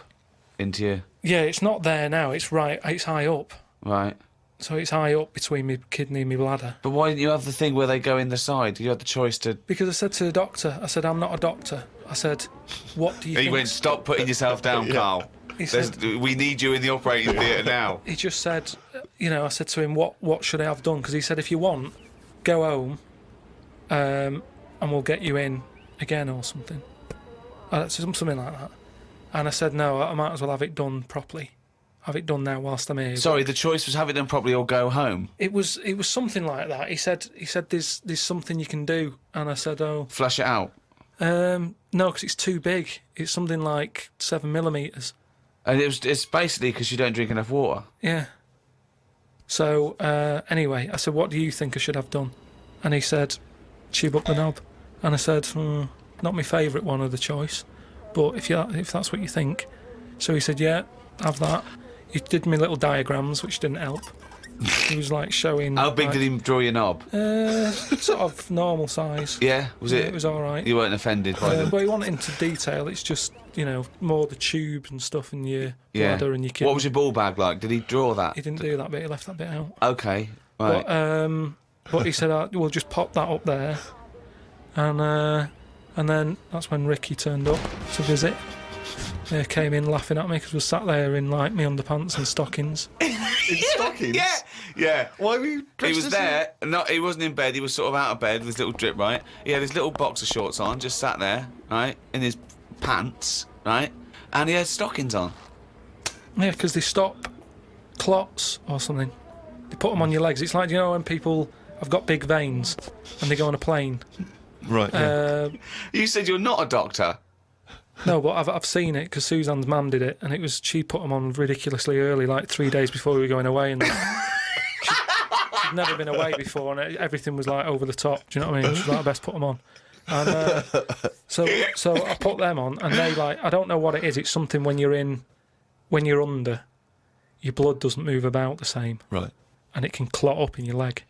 into your... Yeah, it's not there now. It's high up. Right. So it's high up between my kidney and my bladder. But why didn't you have the thing where they go in the side? You had the choice to... Because I said to the doctor, I said, I'm not a doctor. I said, what do you He think? went, stop putting yourself down, Carl. He said, We need you in the operating theatre now. he just said, I said to him, what should I have done? Because he said, if you want, go home and we'll get you in again or something. Something like that. And I said, no, I might as well have it done properly. Have it done now whilst I'm here. Sorry, the choice was have it done properly or go home. It was something like that. He said there's something you can do, and I said, oh, Flush it out. no, because it's too big. It's something like 7mm. And it's basically because you don't drink enough water. Yeah. So anyway, I said, what do you think I should have done? And he said, tube up the knob. And I said, not my favourite one of the choice, but if that's what you think. So he said, yeah, have that. He did me little diagrams, which didn't help. He was like showing... How big did he draw your knob? Sort of normal size. Yeah? Was it? It was all right. You weren't offended by them? But he wasn't into detail. It's just, more the tube and stuff in your bladder and your kidney. What was your ball bag like? Did he draw that? He didn't do that bit. He left that bit out. Okay, right. But he said, we'll just pop that up there. And then that's when Ricky turned up to visit. He came in laughing at me because we sat there in like me underpants and stockings. In stockings? Yeah. Why were you He was there. No, he wasn't in bed. He was sort of out of bed with his little drip, right? He had his little boxer shorts on, just sat there, right, in his pants, right, and he had stockings on. Yeah, because they stop clots or something. They put them on your legs. It's like, when people have got big veins and they go on a plane. Right, yeah. You said you're not a doctor. No, but I've seen it because Suzanne's mum did it, and she put them on ridiculously early, like 3 days before we were going away, and she'd never been away before, and everything was like over the top. Do you know what I mean? She's like, I best put them on. And so I put them on, and they I don't know what it is. It's something when you're under, your blood doesn't move about the same, Right. and it can clot up in your leg.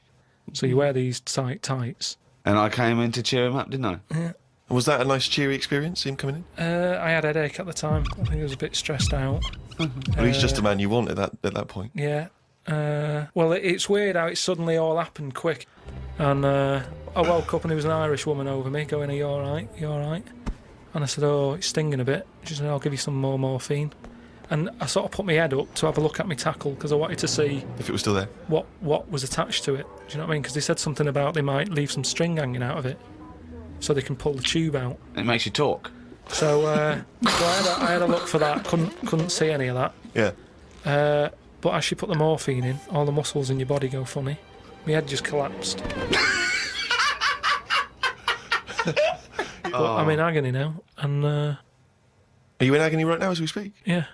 So you wear these tight tights. And I came in to cheer him up, didn't I? Yeah. Was that a nice cheery experience, him coming in? I had a headache at the time. I think I was a bit stressed out. Well, he's just a man you want at that point. Yeah. Well, it's weird how it suddenly all happened quick. And I woke up and there was an Irish woman over me going, are you all right? You all right? And I said, oh, it's stinging a bit. She said, I'll give you some more morphine. And I sort of put my head up to have a look at my tackle because I wanted to see... If it was still there? What was attached to it. Do you know what I mean? Because they said something about they might leave some string hanging out of it so they can pull the tube out. It makes you talk. So, I had a look for that. Couldn't see any of that. Yeah. But as she put the morphine in, all the muscles in your body go funny. My head just collapsed. But I'm in agony now, and Are you in agony right now as we speak? yeah,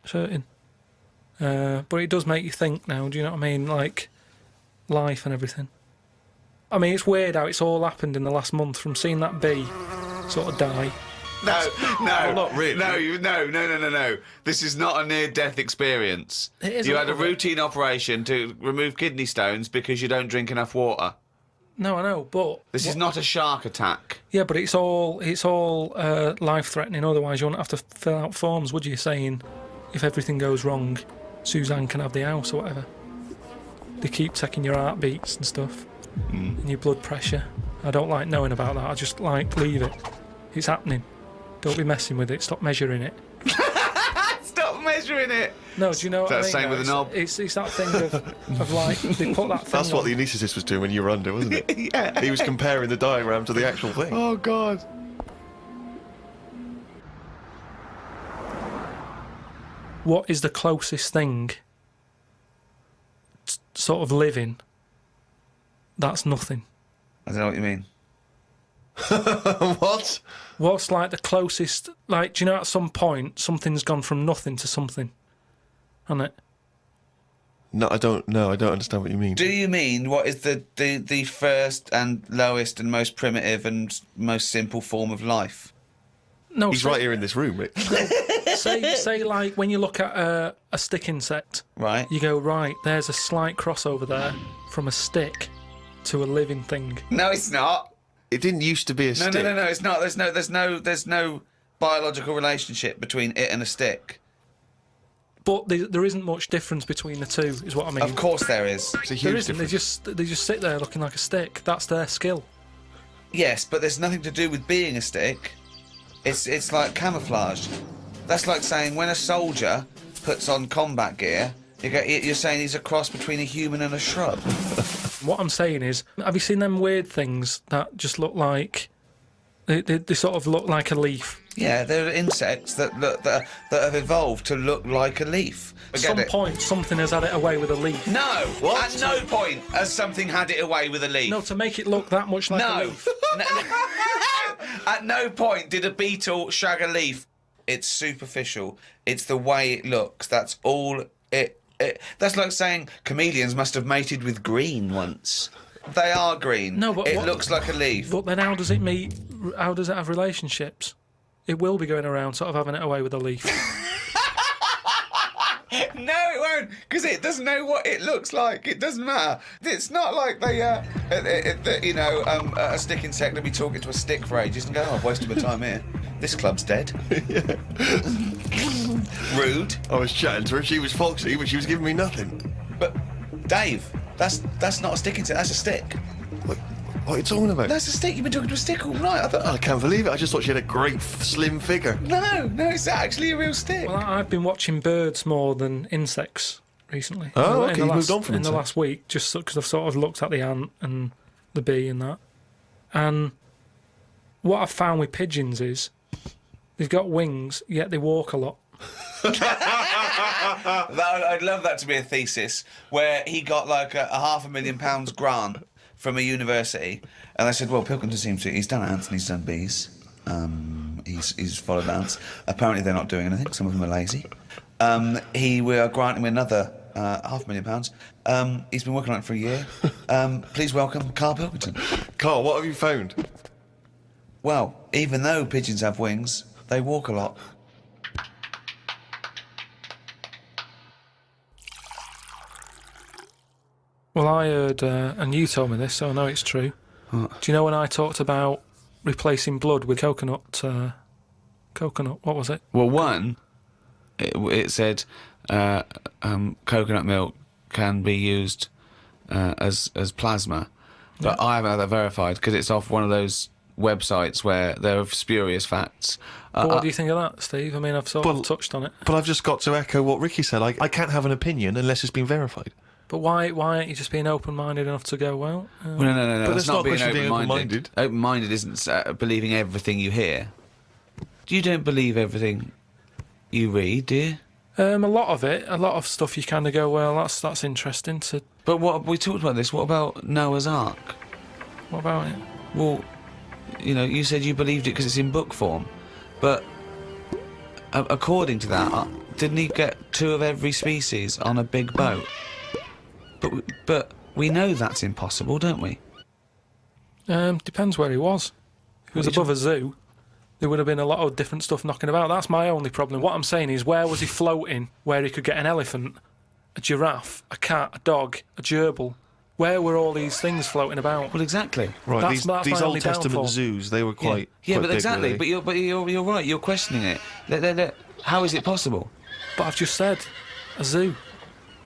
certain. But it does make you think now. Do you know what I mean? Like life and everything. I mean, it's weird how it's all happened in the last month. From seeing that bee sort of die. No, Well, not really. No. This is not a near-death experience. It is You a had a little bit. routine operation to remove kidney stones because you don't drink enough water. No, I know, but This is not a shark attack. yeah, but it's all life-threatening. Otherwise, you wouldn't have to fill out forms, would you? Saying if everything goes wrong, Suzanne can have the house or whatever. They keep taking your heartbeats and stuff, and your blood pressure. I don't like knowing about that. I just leave it. It's happening. Don't be messing with it. Stop measuring it. Stop measuring it. No, do you know what I mean? That's the same with the knob. It's that thing of like they put that thing. That's what on. the anaesthetist was doing when you were under, wasn't it? Yeah. He was comparing the diagram to the actual thing. Oh, God. What is the closest thing sort of living that's nothing? I don't know what you mean. What? What's like the closest, like, do you know at some point something's gone from nothing to something? Hasn't it? No, I don't know. I don't understand what you mean. Do you mean what is the first and lowest and most primitive and most simple form of life? No, He's right here in this room, Rick. say like when you look at a stick insect, Right. you go, right, there's a slight crossover there from a stick to a living thing. No, it's not. It didn't used to be a stick. No, it's not. There's no biological relationship between it and a stick. But there isn't much difference between the two, is what I mean. Of course there is. It's a huge There isn't. difference. They just sit there looking like a stick. That's their skill. Yes, but there's nothing to do with being a stick. It's like camouflage. That's like saying when a soldier puts on combat gear, you're saying he's a cross between a human and a shrub. What I'm saying is, have you seen them weird things that just look like... They sort of look like a leaf. Yeah, they're insects that have evolved to look like a leaf. At some point, something has had it away with a leaf. No! What? At no point has something had it away with a leaf. No, to make it look that much like a No. leaf. At no point did a beetle shag a leaf. It's superficial. It's the way it looks. That's all it. That's like saying chameleons must have mated with green once. They are green. No, but it what- looks like a leaf. But then how does it meet... How does it have relationships? It will be going around sort of having it away with a leaf. No, it won't, because it doesn't know what it looks like. It doesn't matter. It's not like they, a stick insect will be talking to a stick for ages and go, "Oh, I've wasted my time here. This club's dead." Rude. I was chatting to her. She was foxy, but she was giving me nothing. But Dave, that's not a stick insect. That's a stick. What are you talking about? That's a stick. You've been talking to a stick all night. I thought. I can't believe it. I just thought she had a great, slim figure. No, it's actually a real stick. Well, I've been watching birds more than insects recently. Oh, In okay, the you last, moved on from in the insects. last week, just because I've sort of looked at the ant and the bee and that. And what I've found with pigeons is they've got wings, yet they walk a lot. I'd love that to be a thesis where he got like a £500,000 grant from a university, and I said, "Well, Pilkington seems to. He's done ants and he's done bees. He's followed ants. Apparently, they're not doing anything. Some of them are lazy. We are granting him another £500,000. He's been working on it for a year. Please welcome Karl Pilkington." Carl, what have you found? Well, even though pigeons have wings, they walk a lot. Well, I heard, and you told me this, so I know it's true. What? Do you know when I talked about replacing blood with coconut? What was it? Well, one, it said coconut milk can be used as plasma, but I haven't had that verified because it's off one of those websites where there are spurious facts. But what do you think of that, Steve? I mean, I've sort of touched on it. But I've just got to echo what Ricky said. I can't have an opinion unless it's been verified. But why aren't you just being open-minded enough to go, well... Well, no. But That's it's not not a being question of being open-minded. Open-minded isn't believing everything you hear. You don't believe everything you read, do you? a lot of stuff you kind of go, well, that's interesting. But what we talked about this. What about Noah's Ark? What about it? Well, you said you believed it because it's in book form, but according to that, didn't he get 2 of every species on a big boat? But we know that's impossible, don't we? Depends where he was. If he was above a zoo, there would have been a lot of different stuff knocking about. That's my only problem. What I'm saying is, where was he floating where he could get an elephant, a giraffe, a cat, a dog, a gerbil? Where were all these things floating about? Well, exactly. Right, That's these my Old only Testament downfall. zoos, they were quite Yeah, but big, exactly. really. But you're right. You're questioning it. How is it possible? But I've just said, a zoo.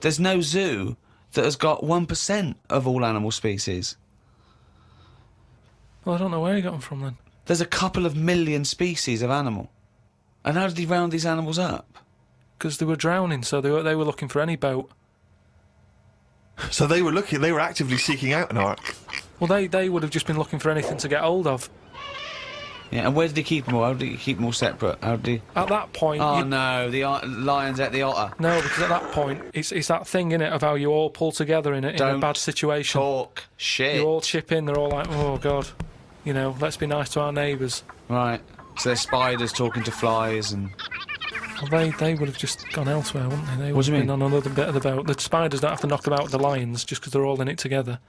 There's no zoo that has got 1% of all animal species. Well, I don't know where he got them from then. There's a couple of million species of animal. And how did he round these animals up? Because they were drowning, so they were looking for any boat. So they were actively seeking out an ark. Well, they would have just been looking for anything to get hold of. Yeah, and where did he keep them all? How did he keep them all separate? How did he... At that point... Oh, no, the lions ate the otter. No, because at that point, it's that thing, innit, of how you all pull together in a Don't bad situation. Talk shit. You all chip in, they're all like, oh, God, let's be nice to our neighbours. Right. So there's spiders talking to flies and... Well, they would have just gone elsewhere, wouldn't they? They would What do you have been mean? on another bit of the boat. The spiders don't have to knock about the lions just because they're all in it together.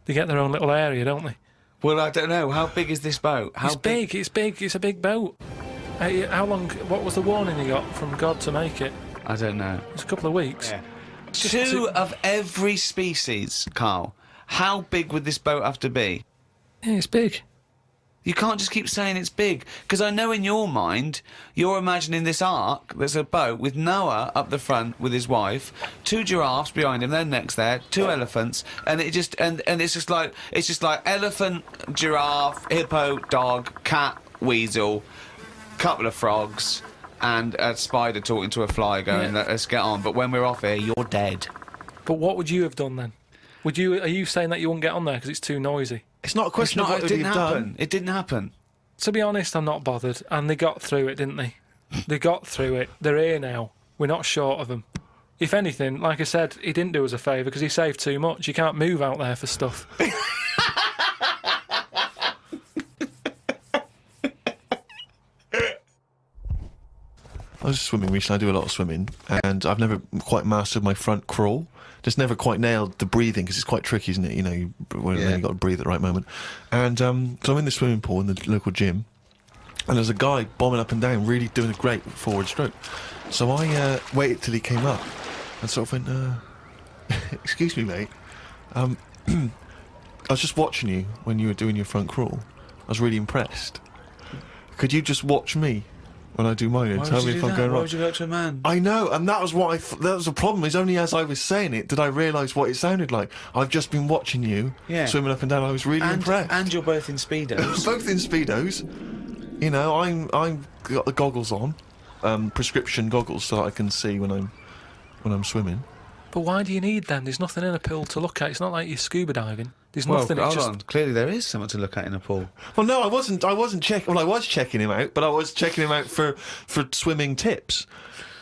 They get their own little area, don't they? Well, I don't know. How big is this boat? It's big, it's a big boat. How long, what was the warning he got from God to make it? I don't know. It's a couple of weeks. Yeah. 2 of every species, Carl. how big would this boat have to be? Yeah, it's big. You can't just keep saying it's big, because I know in your mind you're imagining this ark. There's a boat with Noah up the front with his wife, 2 giraffes behind him, their necks there, 2 elephants, and it just and it's just like elephant, giraffe, hippo, dog, cat, weasel, couple of frogs, and a spider talking to a fly going, let's get on. But when we're off here, you're dead. But what would you have done then? Are you saying that you wouldn't get on there because it's too noisy? It's not a question of what It didn't you've happen. done. It didn't happen. To be honest, I'm not bothered. And they got through it, didn't they? They got through it. They're here now. We're not short of them. If anything, like I said, he didn't do us a favour because he saved too much. You can't move out there for stuff. I was swimming recently. I do a lot of swimming, and I've never quite mastered my front crawl. Just never quite nailed the breathing because it's quite tricky, isn't it? You know, you've got to breathe at the right moment. And so I'm in the swimming pool in the local gym, and there's a guy bombing up and down, really doing a great forward stroke. So I waited till he came up and sort of went, excuse me, mate. I was just watching you when you were doing your front crawl. I was really impressed. Could you just watch me when I do mine and tell me if I'm going Why right? would you go to a man? I know, and that was what that was the problem. Is only as I was saying it did I realise what it sounded like. I've just been watching you swimming up and down. I was really impressed. And you're both in speedos. Both in speedos. You know, I'm got the goggles on, prescription goggles, so that I can see when I'm swimming. But why do you need them? There's nothing in a pool to look at. It's not like you're scuba diving. There's nothing. Hold on. Clearly there is something to look at in a pool. Well, no, I wasn't checking. Well, I was checking him out, but I was checking him out for swimming tips.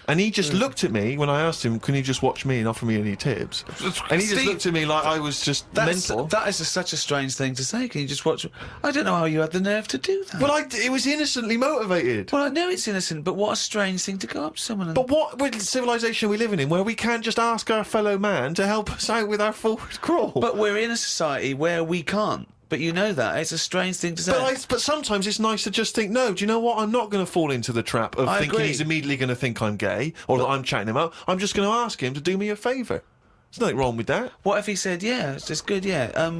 And he just looked at me when I asked him, "Can you just watch me and offer me any tips?" And he just looked at me like I was just mental. That is such a strange thing to say. Can you just watch? I don't know how you had the nerve to do that. Well, it was innocently motivated. Well, I know it's innocent, but what a strange thing to go up to someone and... But what civilization are we living in where we can't just ask our fellow man to help us out with our forward crawl? But we're in a society where we can't. But you know that. It's a strange thing to say. But sometimes it's nice to just think, no, do you know what? I'm not going to fall into the trap of thinking he's immediately going to think I'm gay or that I'm chatting him up. I'm just going to ask him to do me a favour. There's nothing wrong with that. What if he said, yeah, it's just good, yeah.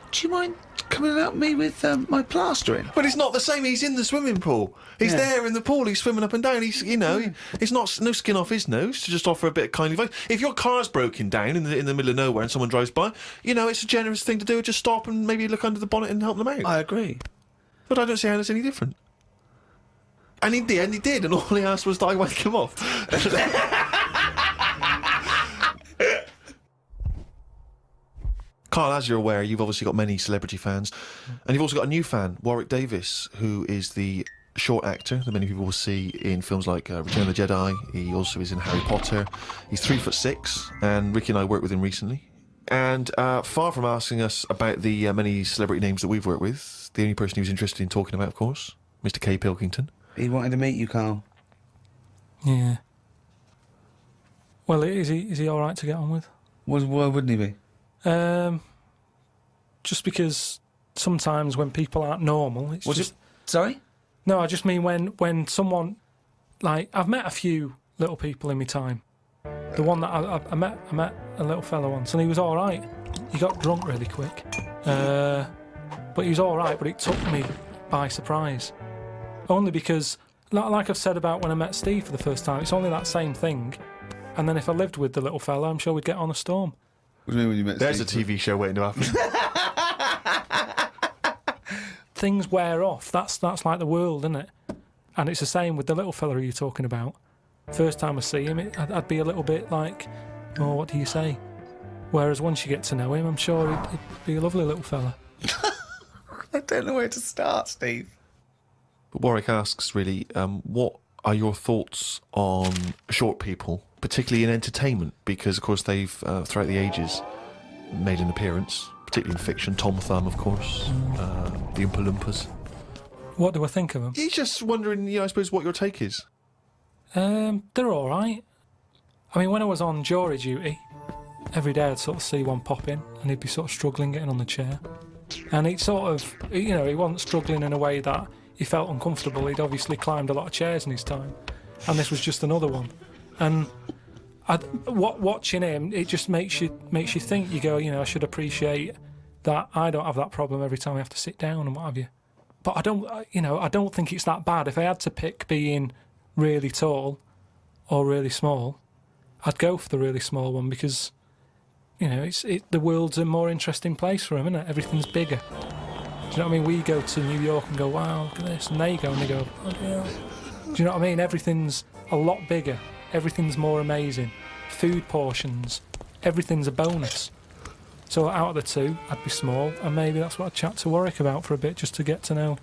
Do you mind coming and help me with my plastering? But it's not the same. He's in the swimming pool. He's there in the pool. He's swimming up and down. He's, it's not no skin off his nose to just offer a bit of kindly advice. If your car's broken down in the middle of nowhere and someone drives by, it's a generous thing to do. Just stop and maybe look under the bonnet and help them out. I agree. But I don't see how that's any different. And in the end, he did, and all he asked was that I wake him off. Carl, as you're aware, you've obviously got many celebrity fans, and you've also got a new fan, Warwick Davis, who is the short actor that many people will see in films like Return of the Jedi. He also is in Harry Potter. He's 3'6", and Ricky and I worked with him recently. And far from asking us about the many celebrity names that we've worked with, the only person he was interested in talking about, of course, Mr. K. Pilkington. He wanted to meet you, Carl. Yeah. Well, is he all right to get on with? Why wouldn't he be? Just because sometimes when people aren't normal, it's just... Sorry? No, I just mean when someone... Like, I've met a few little people in my time. The one that I met a little fella once, and he was all right. He got drunk really quick. But he was all right, but it took me by surprise. Only because, like I've said about when I met Steve for the first time, it's only that same thing. And then if I lived with the little fella, I'm sure we'd get on a storm. What do you mean when you met There's Steve? a TV show waiting to happen. Things wear off. That's like the world, isn't it? And it's the same with the little fella you're talking about. First time I see him, I'd be a little bit like, oh, what do you say? Whereas once you get to know him, I'm sure he'd be a lovely little fella. I don't know where to start, Steve. But Warwick asks, really, what are your thoughts on short people, particularly in entertainment? Because, of course, they've, throughout the ages, made an appearance, particularly in fiction. Tom Thumb, of course, the Oompa Loompas. What do I think of them? He's just wondering, I suppose, what your take is. They're all right. I mean, when I was on jury duty, every day I'd sort of see one pop in, and he'd be sort of struggling getting on the chair. And he'd sort of, he wasn't struggling in a way that he felt uncomfortable. He'd obviously climbed a lot of chairs in his time, and this was just another one. And Watching him, it just makes you think. You go, I should appreciate that I don't have that problem every time I have to sit down and what have you. But I don't think it's that bad. If I had to pick being really tall or really small, I'd go for the really small one because, the world's a more interesting place for him, isn't it? Everything's bigger. Do you know what I mean? We go to New York and go, wow, look at this, and they go and they go, oh, yeah. Do you know what I mean? Everything's a lot bigger. Everything's more amazing. Food portions, everything's a bonus. So out of the two, I'd be small, and maybe that's what I'd chat to Warwick about for a bit, just to get to know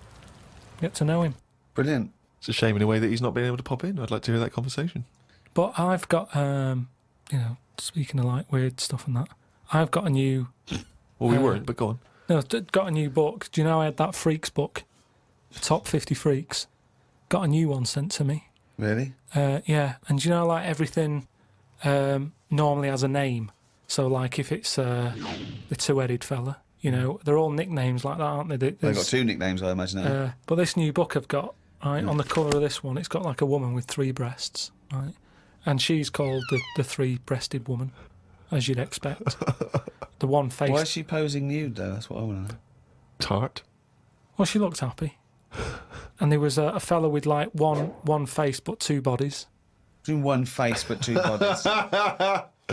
him. Brilliant. It's a shame in a way that he's not been able to pop in. I'd like to hear that conversation. But I've got, speaking of like weird stuff and that, I've got a new. Well, we weren't, but go on. No, got a new book. Do you know I had that Freaks book, Top 50 Freaks? Got a new one sent to me. Really? Yeah, and do you know like everything normally has a name. So, like, if it's the two-headed fella, they're all nicknames like that, aren't they? They've got two nicknames, I imagine. But this new book I've got, right, on the cover of this one, it's got, like, a woman with 3 breasts, right? And she's called the three-breasted woman, as you'd expect. The one face. Why is she posing nude, though? That's what I want to know. Tart. Well, she looked happy. And there was a fella with, like, one face but 2 bodies. Doing one face but 2 bodies.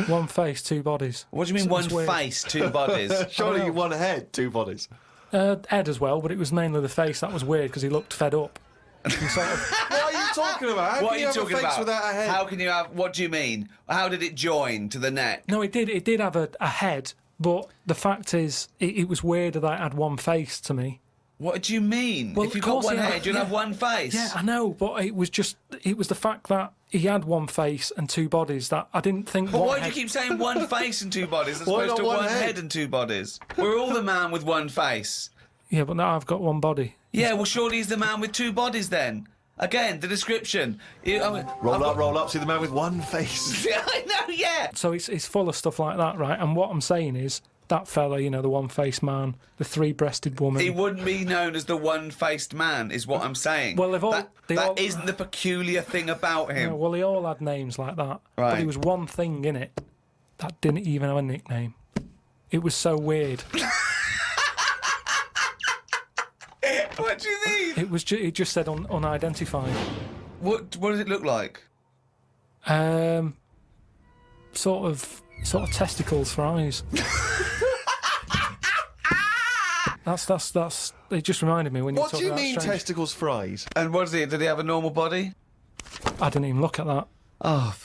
One face, 2 bodies. What do you mean one face, 2 bodies? Surely you one head, 2 bodies. Ed as well, but it was mainly the face. That was weird because he looked fed up. What are you talking about? How What can are you have talking a face about? without a head? How can you have... What do you mean? How did it join to the neck? No, it did. It did have a head, but the fact is, it was weird that it had one face to me. What do you mean? Well, if you've of got course one he had- head, you'll have one face. Yeah, I know, but it was the fact that he had one face and 2 bodies that I didn't think. But one why do head- you keep saying one face and 2 bodies as Why opposed to not one one head head and 2 bodies? We're all the man with one face. Yeah, but now I've got one body. Yeah, well, surely he's the man with 2 bodies then. Again, the description. Roll up, see the man with one face. Yeah, I know, yeah. So it's full of stuff like that, right? And what I'm saying is that fella, the one-faced man, the 3-breasted woman. He wouldn't be known as the one-faced man, is what I'm saying. Well, they all- that isn't the peculiar thing about him. No, well, they all had names like that. But Right. there was one thing in it that didn't even have a nickname. It was so weird. What do you mean? It just said unidentified. What does it look like? Sort of testicles for eyes. That's. It just reminded me when you What talk do you about mean strange. testicles for eyes? And what is it? Did he have a normal body? I didn't even look at that. Oh,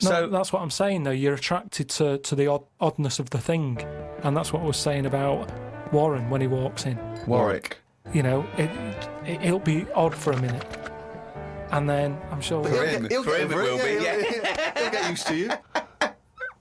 No, so that's what I'm saying though. You're attracted to the oddness of the thing, and that's what I was saying about Warren when he walks in. Warwick. It'll be odd for a minute, and then I'm sure For him it will be, yeah. He'll get used to you.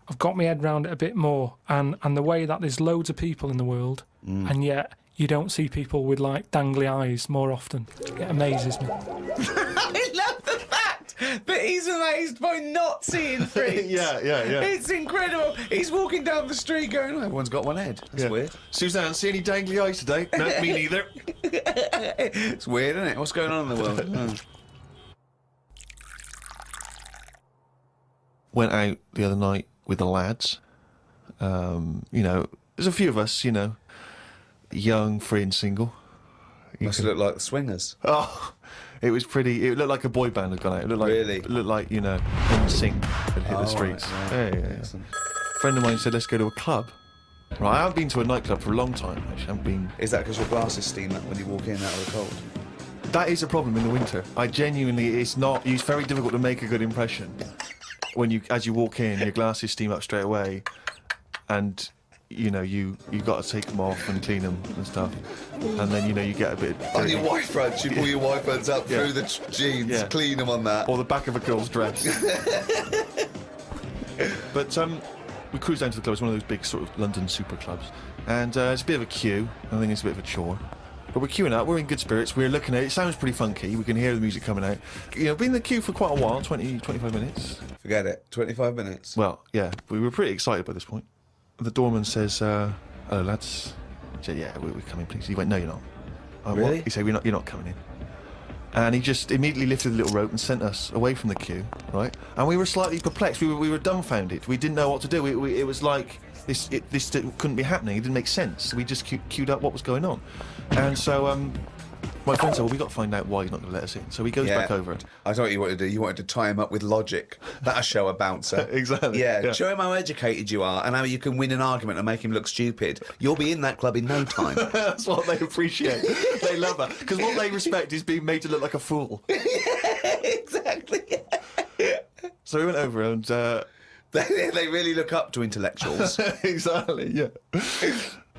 I've got my head round it a bit more, and the way that there's loads of people in the world, and yet you don't see people with like dangly eyes more often. It amazes me. I love the fact that he's amazed by not seeing freaks. Yeah. It's incredible. He's walking down the street going, oh, everyone's got one head. That's weird. Suzanne, see any dangly eyes today? No, me neither. It's weird, isn't it? What's going on in the world? Oh. Went out the other night with the lads. There's a few of us, young, free and single. Must look like the Swingers. Oh, it was pretty. It looked like a boy band had gone out. It looked like, Really? It looked like NSYNC had hit the streets. right. Yeah. Excellent. A friend of mine said, let's go to a club. Right, I haven't been to a nightclub for a long time. Actually, I haven't been. Is that because your glasses steam up when you walk in out of the cold? That is a problem in the winter. It's very difficult to make a good impression when as you walk in, your glasses steam up straight away, and you've got to take them off and clean them and stuff, and then you get a bit On dirty. your white fronts, you pull your white fronts up Yeah. through the jeans, Yeah. clean them on that. or the back of a girl's dress. But we cruised down to the club. It's one of those big sort of London super clubs, and it's a bit of a queue. I think it's a bit of a chore. But we're queuing up, we're in good spirits, we're looking at it, it sounds pretty funky, we can hear the music coming out. Been in the queue for quite a while, 20, 25 minutes. Forget it. 25 minutes. Well, yeah, we were pretty excited by this point. The doorman says, hello lads. I said, yeah, we're coming please. He went, no you're not. I, Really? What? He said, you're not coming in. And he just immediately lifted the little rope and sent us away from the queue, right? And we were slightly perplexed. We were dumbfounded. We didn't know what to do. It was like this couldn't be happening. It didn't make sense. We just queued up what was going on. And so my friend said, well, we got to find out why he's not going to let us in. So he goes back over. I thought you wanted to do. You wanted to tie him up with logic. That'll show a bouncer. Exactly. Yeah, show him how educated you are and how you can win an argument and make him look stupid. You'll be in that club in no time. That's what they appreciate. They love that. Because what they respect is being made to look like a fool. Yeah, exactly. So we went over and... They really look up to intellectuals. Exactly, yeah.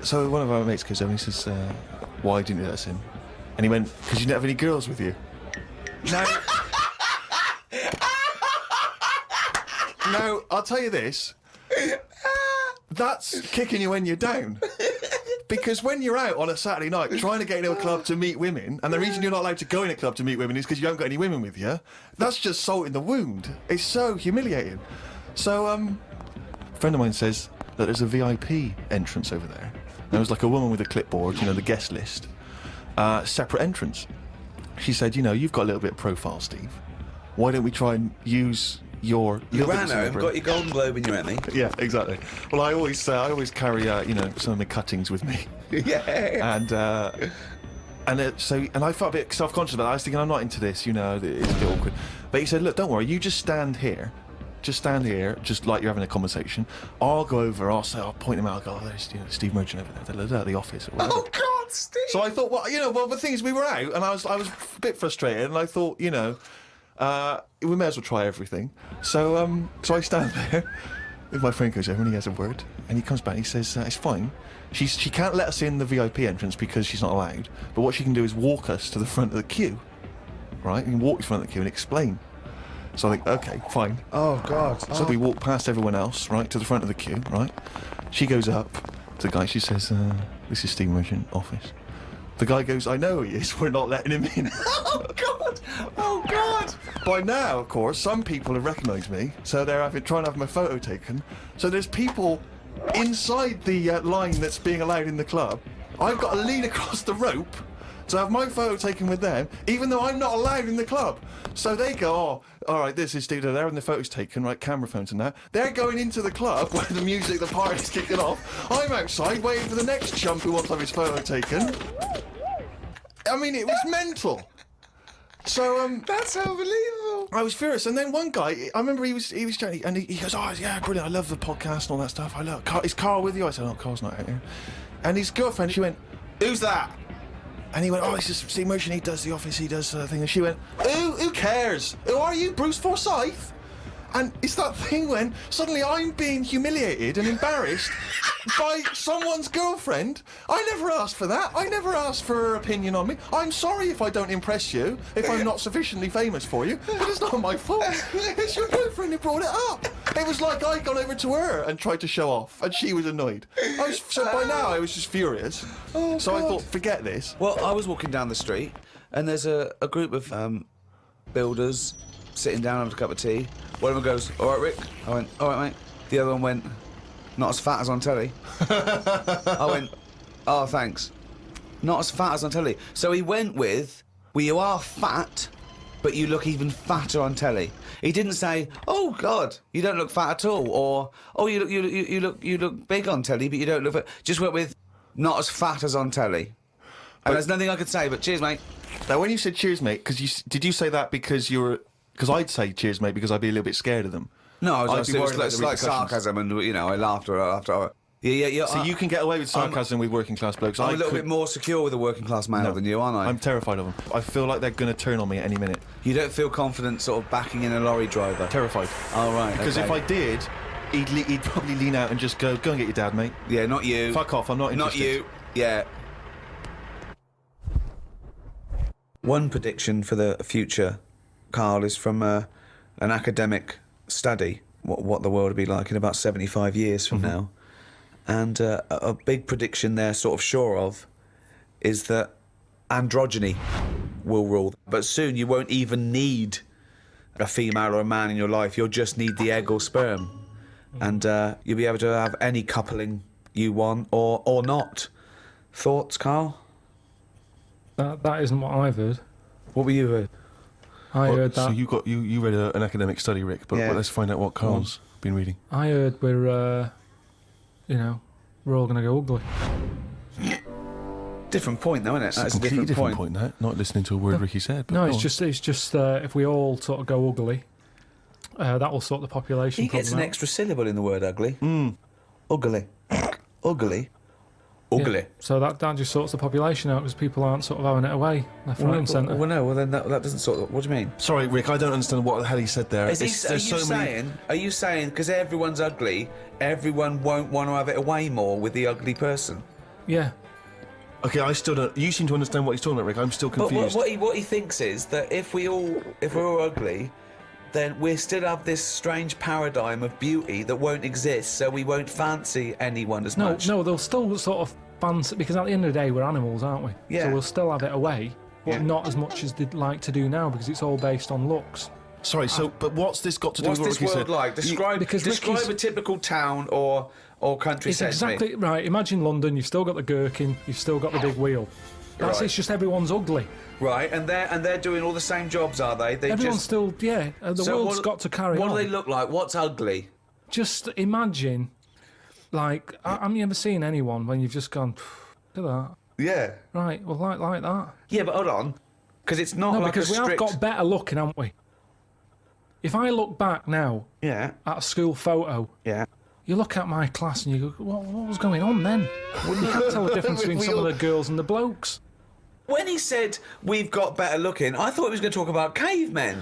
So one of our mates goes over and he says, why didn't you let us in? And he went, because you didn't have any girls with you. Now, I'll tell you this. That's kicking you when you're down. Because when you're out on a Saturday night trying to get into a club to meet women, and the reason you're not allowed to go in a club to meet women is because you haven't got any women with you, that's just salt in the wound. It's so humiliating. So, a friend of mine says that there's a VIP entrance over there. There was like a woman with a clipboard, the guest list. Separate entrance. She said, you've got a little bit of profile, Steve. Why don't we try and use your... You ran home, got your Golden Globe in your Emmy. Yeah, exactly. Well, I always carry, some of my cuttings with me. Yeah. And I felt a bit self-conscious about it. I was thinking, I'm not into this, it's a bit awkward. But he said, look, don't worry, you just stand here. Just stand here, just like you're having a conversation. I'll go over, I'll point him out, I'll go, oh, there's Steve Merchant over there, the office. Or whatever. Oh, God, Steve! So I thought, well, the thing is, we were out, and I was a bit frustrated, and I thought, we may as well try everything. So I stand there, and my friend goes over, and he has a word, and he comes back, and he says, it's fine. She can't let us in the VIP entrance because she's not allowed, but what she can do is walk us to the front of the queue, right? You can walk to the front of the queue and explain. So I think, okay, fine. Oh, God. So we walk past everyone else, right, to the front of the queue, right? She goes up to the guy, she says, this is Steve Merchant office. The guy goes, I know he is, we're not letting him in. Oh, God! Oh, God! By now, of course, some people have recognised me, so they're trying to have my photo taken. So there's people inside the line that's being allowed in the club. I've got to lean across the rope to have my photo taken with them, even though I'm not allowed in the club. So they go, oh, all right, this is Steve, they're having the photos taken, right, camera phones and that. They're going into the club where the music, the party's kicking off. I'm outside waiting for the next chump who wants to have his photo taken. I mean, it was mental. So, That's unbelievable. I was furious. And then one guy, I remember he was chatting, and he goes, oh, yeah, brilliant, I love the podcast and all that stuff. Is Carl with you? I said, oh, Carl's not out here. And his girlfriend, she went, who's that? And he went, oh, it's just Steve Merchant, he does the office, he does the thing. And she went, who cares? Who are you, Bruce Forsyth? And it's that thing when suddenly I'm being humiliated and embarrassed by someone's girlfriend. I never asked for that. I never asked for her opinion on me. I'm sorry if I don't impress you, if I'm not sufficiently famous for you, but it's not my fault. It's your girlfriend who brought it up. It was like I'd gone over to her and tried to show off, and she was annoyed. So by now I was just furious. Oh, so God. I thought, forget this. Well, I was walking down the street, and there's a group of builders sitting down having a cup of tea. One of them goes, all right, Rick? I went, all right, mate. The other one went, not as fat as on telly. I went, oh, thanks. Not as fat as on telly. So he went with, well, you are fat, but you look even fatter on telly. He didn't say, oh, God, you don't look fat at all, or, oh, you look big on telly, but you don't look fat. Just went with, not as fat as on telly. And there's nothing I could say, but cheers, mate. Now, when you said cheers, mate, did you say that because you were... Because I'd say cheers, mate, because I'd be a little bit scared of them. No, I'd be it was worried about the like repercussions. sarcasm, and I laughed after. Yeah. So you can get away with sarcasm with working class blokes. I'm a little bit more secure with a working class male than you, aren't I? I'm terrified of them. I feel like they're going to turn on me at any minute. You don't feel confident sort of backing in a lorry driver? Terrified. Oh, right. Because if I did, he'd probably lean out and just go and get your dad, mate. Yeah, not you. Fuck off, I'm not interested. Not you. Yeah. One prediction for the future, Karl, is from an academic study, what the world will be like in about 75 years from now. And a big prediction they're sort of sure of is that androgyny will rule. But soon you won't even need a female or a man in your life. You'll just need the egg or sperm. And you'll be able to have any coupling you want or not. Thoughts, Karl? That isn't what I've heard. What were you heard? I heard that. So you read an academic study, Rick, but Yeah. let's find out what Carl's been reading. I heard we're all going to go ugly. Different point, though, isn't it? It's a That's a completely different different point. That not listening to a word Ricky said. But No, go it's on. just if we all sort of go ugly, that will sort the population He gets an problem out. extra syllable in the word ugly. Ugly. Ugly. Ugly. Yeah. So that just sorts the population out because people aren't sort of having it away left, right, and centre. Well, no. Well, then that doesn't sort of... What do you mean? Sorry, Rick. I don't understand what the hell he said there. Are you saying because everyone's ugly, everyone won't want to have it away more with the ugly person? Yeah. Okay, I still don't. You seem to understand what he's talking about, Rick. I'm still But confused. what he thinks is that if we're all ugly, then we still have this strange paradigm of beauty that won't exist, so we won't fancy anyone as much. No, they'll still sort of fancy, because at the end of the day, we're animals, aren't we? Yeah. So we'll still have it away, but Yeah. not as much as they'd like to do now because it's all based on looks. Sorry. So, but what's this got to do What's with what this Ricky world said? like? Describe because Ricky's- a typical town or country It's set to me. exactly right. Imagine London, you've still got the gherkin, you've still got the big wheel. That's Right. It's just everyone's ugly. Right, and they're doing all the same jobs, are they? They Everyone's just... still, the So world's got to carry What on. do they look like? What's ugly? Just imagine, like, have you ever seen anyone when you've just gone, look at that? Yeah. Right, well, like that. Yeah, but hold on. Because it's not No, like because a we have strict... got better looking, haven't we? If I look back now Yeah, at a school photo, yeah. you look at my class and you go, what was going on then? You can't tell the difference between some of the girls and the blokes. When he said we've got better looking, I thought he was going to talk about cavemen,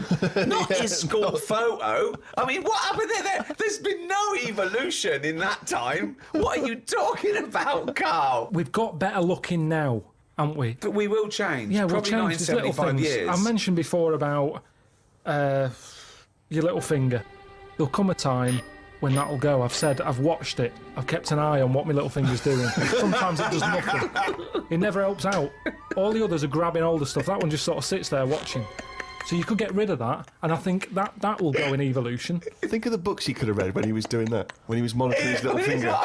not his school photo. I mean, what happened there? There's been no evolution in that time. What are you talking about, Carl? We've got better looking now, haven't we? But we will change. Yeah, we'll Probably not change in these little 75 things. years. I mentioned before about your little finger. There'll come a time when that'll go. I've watched it. I've kept an eye on what my little finger's doing. Sometimes it does nothing. It never helps out. All the others are grabbing all the stuff. That one just sort of sits there watching. So you could get rid of that, and I think that will go in evolution. Think of the books he could have read when he was doing that, when he was monitoring his little finger.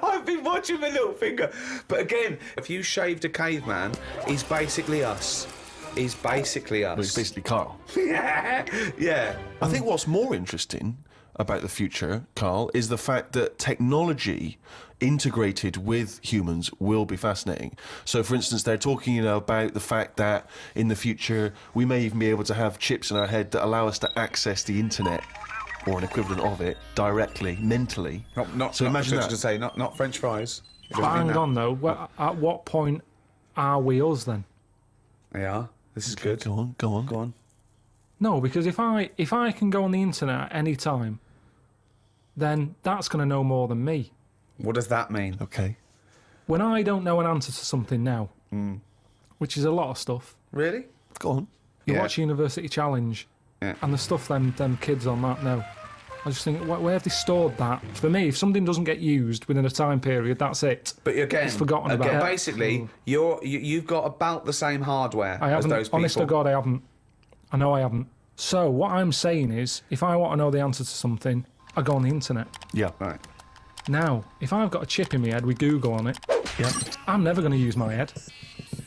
I've been watching my little finger. But again, if you shaved a caveman, he's basically us. He's basically us. Well, it's basically Carl. Yeah, yeah. I think what's more interesting about the future, Carl, is the fact that technology integrated with humans will be fascinating. So, for instance, they're talking, about the fact that in the future we may even be able to have chips in our head that allow us to access the internet or an equivalent of it directly, mentally. So imagine that. To say, not French fries. But hang on though, at what point are we us then? Yeah, this is good. Go on. Go on. No, because if I can go on the internet at any time, then that's going to know more than me. What does that mean? Okay. When I don't know an answer to something now, which is a lot of stuff, Really? Go on. you Yeah. watch University Challenge, Yeah. and the stuff them kids on that know. I just think, where have they stored that? For me, if something doesn't get used within a time period, that's it. But again, It's forgotten about. Basically, you've got about the same hardware I as haven't. those people. Honest to God, I haven't. I know I haven't. So what I'm saying is, if I want to know the answer to something, I go on the internet. Yeah. Right. Now, if I've got a chip in my head with Google on it, Yeah. I'm never going to use my head.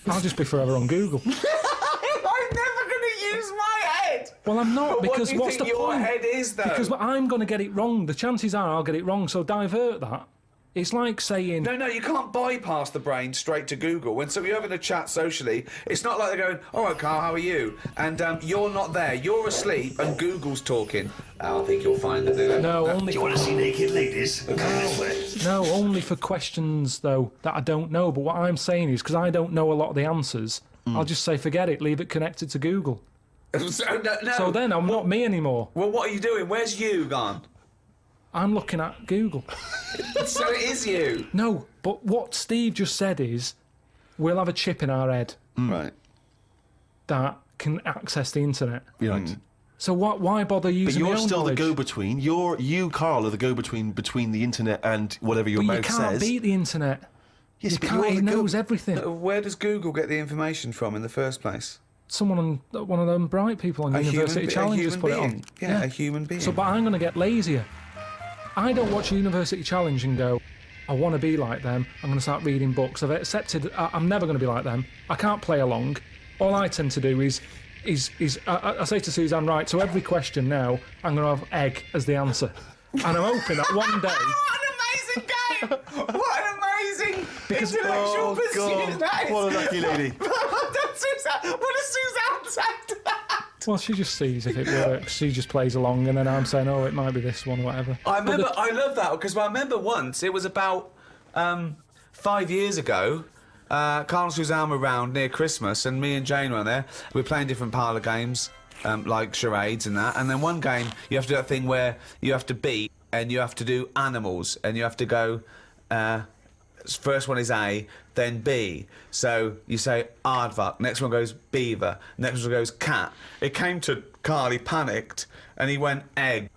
I'll just be forever on Google. I'm never going to use my head. Well, I'm not, But because what do you what's think the your point? head is, though? Because I'm going to get it wrong. The chances are I'll get it wrong, so divert that. It's like saying... No, you can't bypass the brain straight to Google. When you're having a chat socially, it's not like they're going, all right, Carl, how are you? And you're not there. You're asleep and Google's talking. I think you'll find that. No, only... Want to see naked ladies? Come this way. No, only for questions, though, that I don't know. But what I'm saying is, because I don't know a lot of the answers, I'll just say, forget it, leave it connected to Google. No. So then I'm not me anymore. Well, what are you doing? Where's you gone? I'm looking at Google. So it is you. No, but what Steve just said is, we'll have a chip in our head Right. that can access the internet. Right. So why bother But using my you're own still knowledge? the go-between. You, Carl, are the go-between between the internet and whatever your But you mouth can't says. beat the internet. Yes, You but can't, you're it the knows everything. Where does Google get the information from in the first place? Someone on one of them bright people on University Challenge has put it on. Yeah, a human being. So, but I'm going to get lazier. I don't watch University Challenge and go, I want to be like them. I'm going to start reading books. I've accepted I'm never going to be like them. I can't play along. All I tend to do is I say to Suzanne, right, so every question now, I'm going to have egg as the answer. And I'm hoping that one day... What an amazing game! What an amazing intellectual pursuit that is! What a lucky lady. What does Suzanne say to that? Well, she just sees if it works. She just plays along, and then I'm saying, oh, it might be this one or whatever. I love that, because I remember once, it was about 5 years ago, Carl and Suzanne were around near Christmas, and me and Jane were there. We were playing different parlour games, like charades and that. And then one game, you have to do that thing where you have to beat, and you have to do animals, and you have to go... first one is A, then B. So you say aardvark, next one goes beaver, next one goes cat. It came to Carl, he panicked, and he went egg.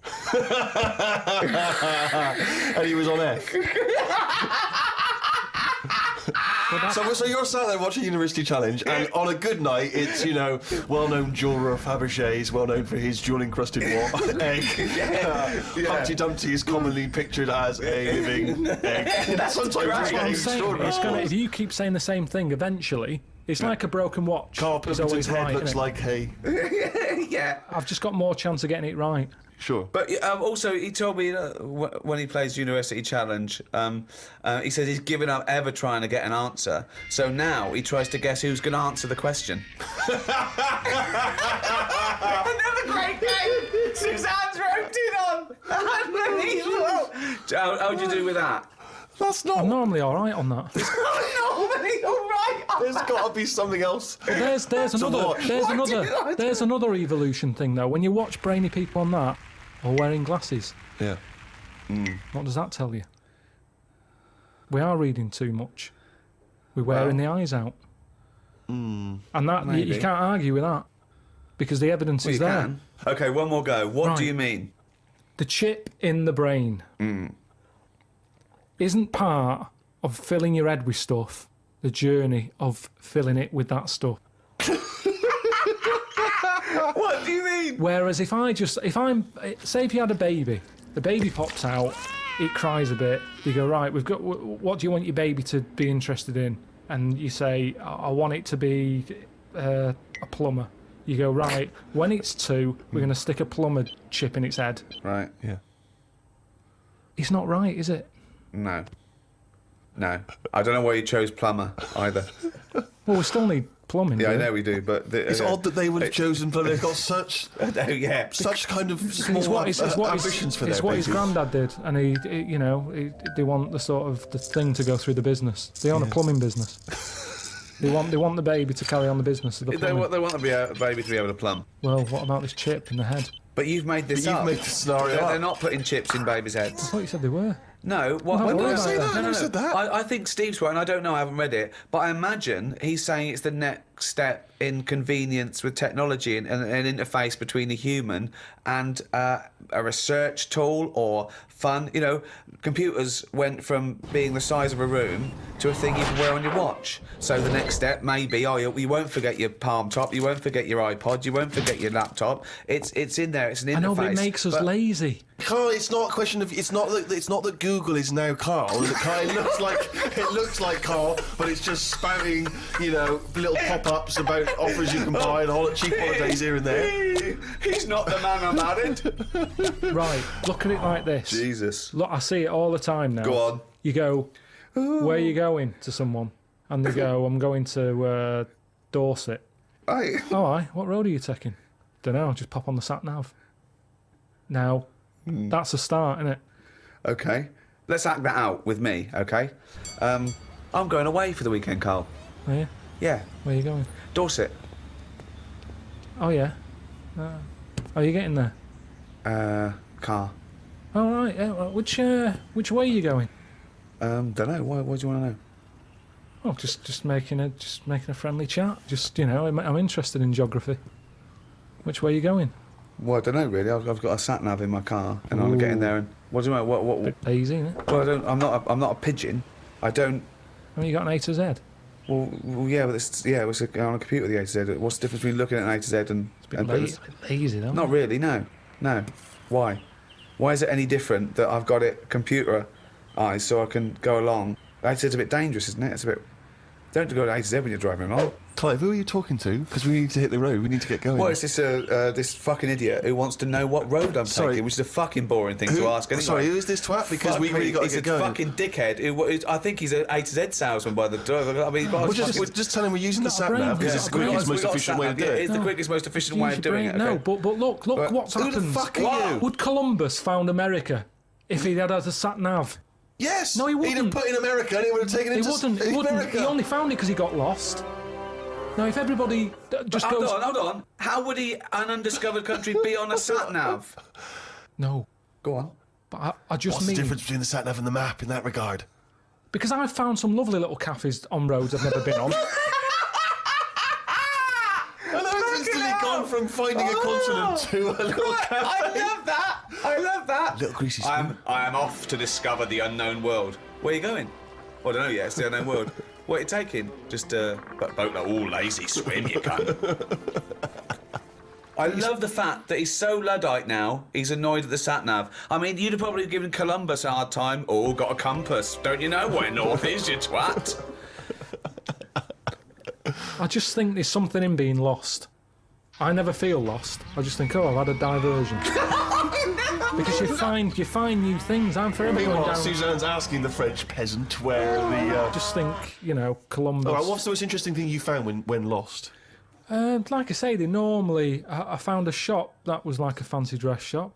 And he was on F. So you're sat there watching University Challenge, and on a good night, it's, you know, well-known jeweller Fabergé is well known for his jewel-encrusted egg. Humpty Dumpty is commonly pictured as a living egg. Sometimes it's getting extraordinary. If you keep saying the same thing, eventually, it's like a broken watch. Carl Pilkington's head looks like a... Yeah. I've just got more chance of getting it right. Sure. But also, he told me when he plays University Challenge, he says he's given up ever trying to get an answer. So now he tries to guess who's going to answer the question. Another great game! Suzanne's roped in on! Unbelievable! How'd you do with that? That's not... I'm normally all right on that. Normally all right. There's got to be something else. There's another evolution thing though. When you watch brainy people on that, or wearing glasses, Yeah. what does that tell you? We are reading too much. We're wearing the eyes out, and that you can't argue with that because the evidence is there. Can. Okay, one more go. What do you mean? The chip in the brain isn't part of filling your head with stuff. The journey of filling it with that stuff. What do you mean? Whereas if say if you had a baby, the baby pops out, it cries a bit. You go, right, we've got. What do you want your baby to be interested in? And you say, I want it to be a plumber. You go, right, when it's 2, we're going to stick a plumber chip in its head. Right. Yeah. It's not right, is it? No. I don't know why you chose plumber either. Well, we still need plumbing. Yeah, I do we? know we do, but... It's odd that they would have chosen plumber. They've got such kind of small ambitions for their It's what his babies. granddad did, and they want the sort of the thing to go through the business. They own a plumbing business. They want the baby to carry on the business of the plumbing. They want the baby to be able to plumb. Well, what about this chip in the head? But you've made this up. You've made the scenario They're up. not putting chips in babies' heads. I thought you said they were. No, When did I say that? I never said that. I think Steve's right, and I don't know, I haven't read it, but I imagine he's saying it's the next step in convenience with technology and an interface between a human and a research tool or fun. You know, computers went from being the size of a room to a thing you can wear on your watch. So the next step may be, you won't forget your palm top, you won't forget your iPod, you won't forget your laptop. It's in there, it's an interface. I know, but it makes us lazy. Carl, it's not a question of. It's not that Google is now Carl. It looks like Carl, but it's just spouting, little pop-ups about offers you can buy and cheap holidays here and there. He's not the man I'm added. Right, look at it like this. Jesus. Look, I see it all the time now. Go on. You go, where are you going to someone? And they go, I'm going to Dorset. Aye. Oh, aye. What road are you taking? Don't know. Just pop on the sat nav. Now, that's a start, isn't it? Okay. Let's act that out with me, okay? I'm going away for the weekend, Carl. Are you? Yeah. Where are you going? Dorset. Oh, yeah. Are you getting there? Car. Oh, right. Yeah. Well, which way are you going? Don't know. Why do you want to know? Oh, just making a friendly chat. Just, I'm interested in geography. Which way are you going? Well, I don't know really. I've got a sat nav in my car, and I'm getting there. And what do you mean? What? Bit lazy, isn't it? Well, I'm not a pigeon. I don't. I mean, you got an A to Z. Well, yeah, but it's on a computer. The A to Z. What's the difference between looking at an A to Z and? It's a bit lazy, though. Not really. No. Why? Why is it any different that I've got it computerised so I can go along? A to Z's a bit dangerous, isn't it? It's a bit. Don't go to A to Z when you're driving along. Clive, who are you talking to? Because we need to hit the road. We need to get going. Well, it's this fucking idiot who wants to know what road I'm taking, which is a fucking boring thing to ask anyway. Sorry, who is this twat? Because we really got to get going. He's a fucking dickhead. I think he's an A to Z salesman by the door. I mean, just tell him we're using the sat nav because it's the quickest, most efficient way of doing it. It's the quickest, most efficient way of doing it. No, but look what's happened. Who the fuck are you? Would Columbus found America if he'd had a sat nav? Yes. No, he wouldn't. He'd have put in America and he would have taken him to He wouldn't. America. He only found it because he got lost. Now, if everybody just goes... Hold on. How would an undiscovered country be on a sat-nav? No. Go on. But I just What's mean... the difference between the sat-nav and the map in that regard? Because I've found some lovely little cafes on roads I've never been on. And I've instantly gone from finding a continent to a little cafe. I love that. Little greasy spoon. I am off to discover the unknown world. Where are you going? Well, I don't know yet. It's the unknown world. What are you taking? Just a boat like all lazy swim, you cunt. I love the fact that he's so Luddite now, he's annoyed at the sat-nav. I mean, you'd have probably given Columbus a hard time. Oh, got a compass. Don't you know where north is, you twat? I just think there's something in being lost. I never feel lost. I just think, I've had a diversion. Because you find new things. I'm forever going Meanwhile, down... Suzanne's asking the French peasant where the... I just think, Columbus... All right, what's the most interesting thing you found when lost? Like I say, they normally... I found a shop that was like a fancy dress shop.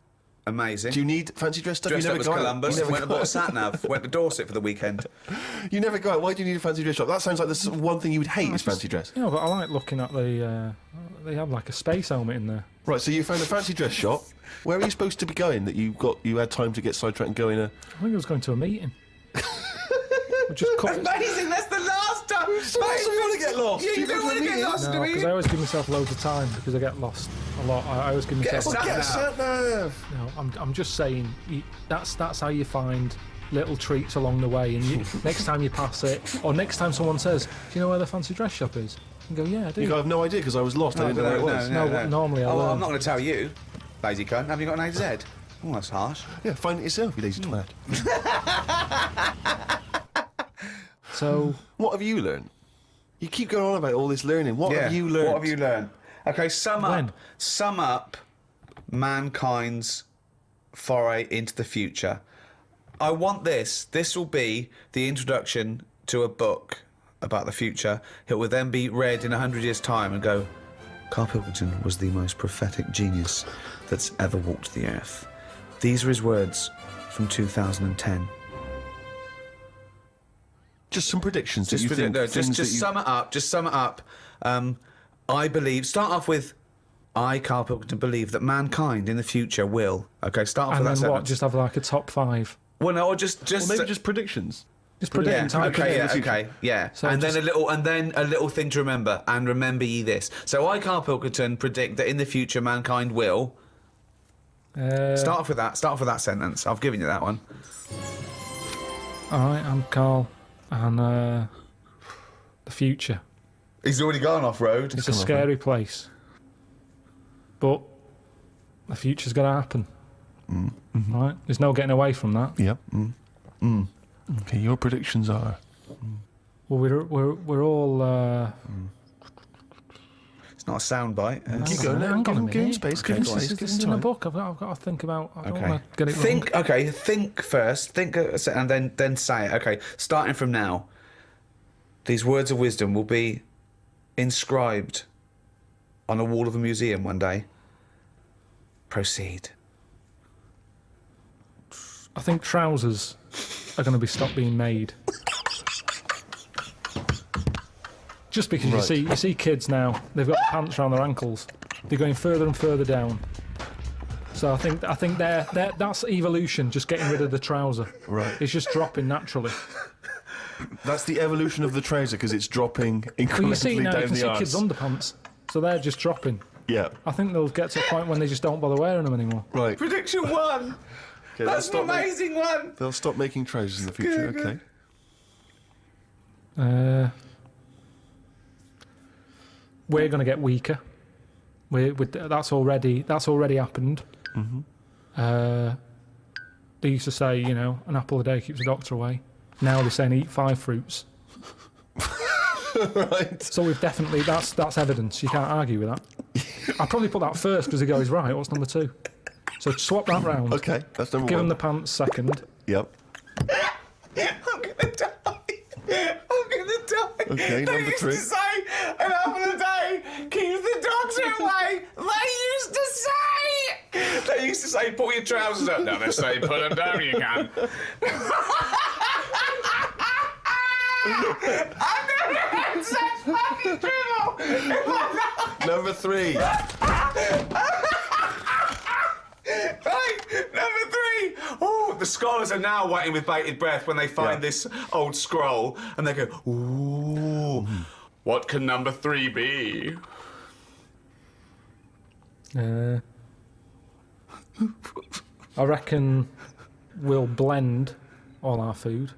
Amazing. Do you need fancy dress stuff? Dressed You up never as got Columbus, it. You went never and bought a got sat-nav, went to Dorset for the weekend. it. You never got it. Why do you need a fancy dress shop? That sounds like the one thing you would hate is fancy dress. Yeah, but I like looking at the... they have like a space helmet in there. Right, so you found a fancy dress shop. Where are you supposed to be going that you had time to get sidetracked and go in a... I think I was going to a meeting. Just cut... Amazing, that's the last time. So why do you want to get lost? You don't want to get lost, do No, because I you? always give myself loads of time because I get lost a lot. I always give myself... Get a sat-nav. No, I'm just saying that's how you find little treats along the way. And next time you pass it, or next time someone says, "Do you know where the fancy dress shop is?" You go, "Yeah, I do." You have no idea because I was lost. I didn't know where it was. No, but normally I well, learn. I'm not going to tell you, lazy cunt. Have you got an A to Z? Oh, that's harsh. Yeah, find it yourself, you lazy twat. So, What have you learned? You keep going on about all this learning. What have you learned? What have you learned? Okay, sum When? up mankind's foray into the future. I want this. This will be the introduction to a book about the future. It will then be read in 100 years' time and go, Karl Pilkington was the most prophetic genius that's ever walked the earth. These are his words from 2010. Just some predictions Just, that you think. no, just things sum it up. Just sum it up. I believe. Start off with, I, Karl Pilkington, believe that mankind in the future will. Okay, start off and with that then what? sentence. Just have like a top 5. Well, no, or just Or maybe just predictions. Just yeah, predicting time. okay, in yeah, the future. okay, yeah. So and just- then a little thing to remember. And remember ye this. So I, Karl Pilkington, predict that in the future mankind will. Start off with that. Start off with that sentence. I've given you that one. All right, I'm Carl, and the future. He's already gone off road. It's a scary place, but the future's going to happen. Mm-hmm. Right? There's no getting away from that. Yep. Okay, your predictions are. Well, we're all. It's not a soundbite. Keep going. Hang on a Give him minute. space. Give him This space. is Give this him is in a time. book. I've got to think about. I don't Okay. want to get it Think. wrong. Okay. Think first. Think, and then say it. Okay. Starting from now, these words of wisdom will be inscribed on a wall of a museum one day. Proceed. I think trousers are going to be stopped being made. Just because Right. you see kids now, they've got pants around their ankles. They're going further and further down. So I think that's evolution, just getting rid of the trouser. Right. It's just dropping naturally. That's the evolution of the trouser because it's dropping incrementally Well, you see now, down you can the see arse. kids' underpants, so they're just dropping. Yeah. I think they'll get to a point when they just don't bother wearing them anymore. Right. Prediction 1. Okay, That's an amazing one. They'll stop making trousers in the future. Good. Okay. We're going to get weaker. That's already happened. They used to say, an apple a day keeps the doctor away. Now they're saying eat 5 fruits. Right. So we've definitely, that's evidence. You can't argue with that. I'd probably put that first because the guy's right. What's number 2? So swap that round. Okay, that's number Give 1. him the pants second. Yep. I'm gonna die. I'm gonna die. Okay, They number used 3. to say, an apple a day keeps the doctor away. They used to say, pull your trousers up. No, they say, put them down, you can. I've never had such fucking dribble in my life. Number 3. Right, number 3. Oh, the scholars are now waiting with bated breath when they find this old scroll, and they go, ooh, what can number 3 be? I reckon we'll blend all our food.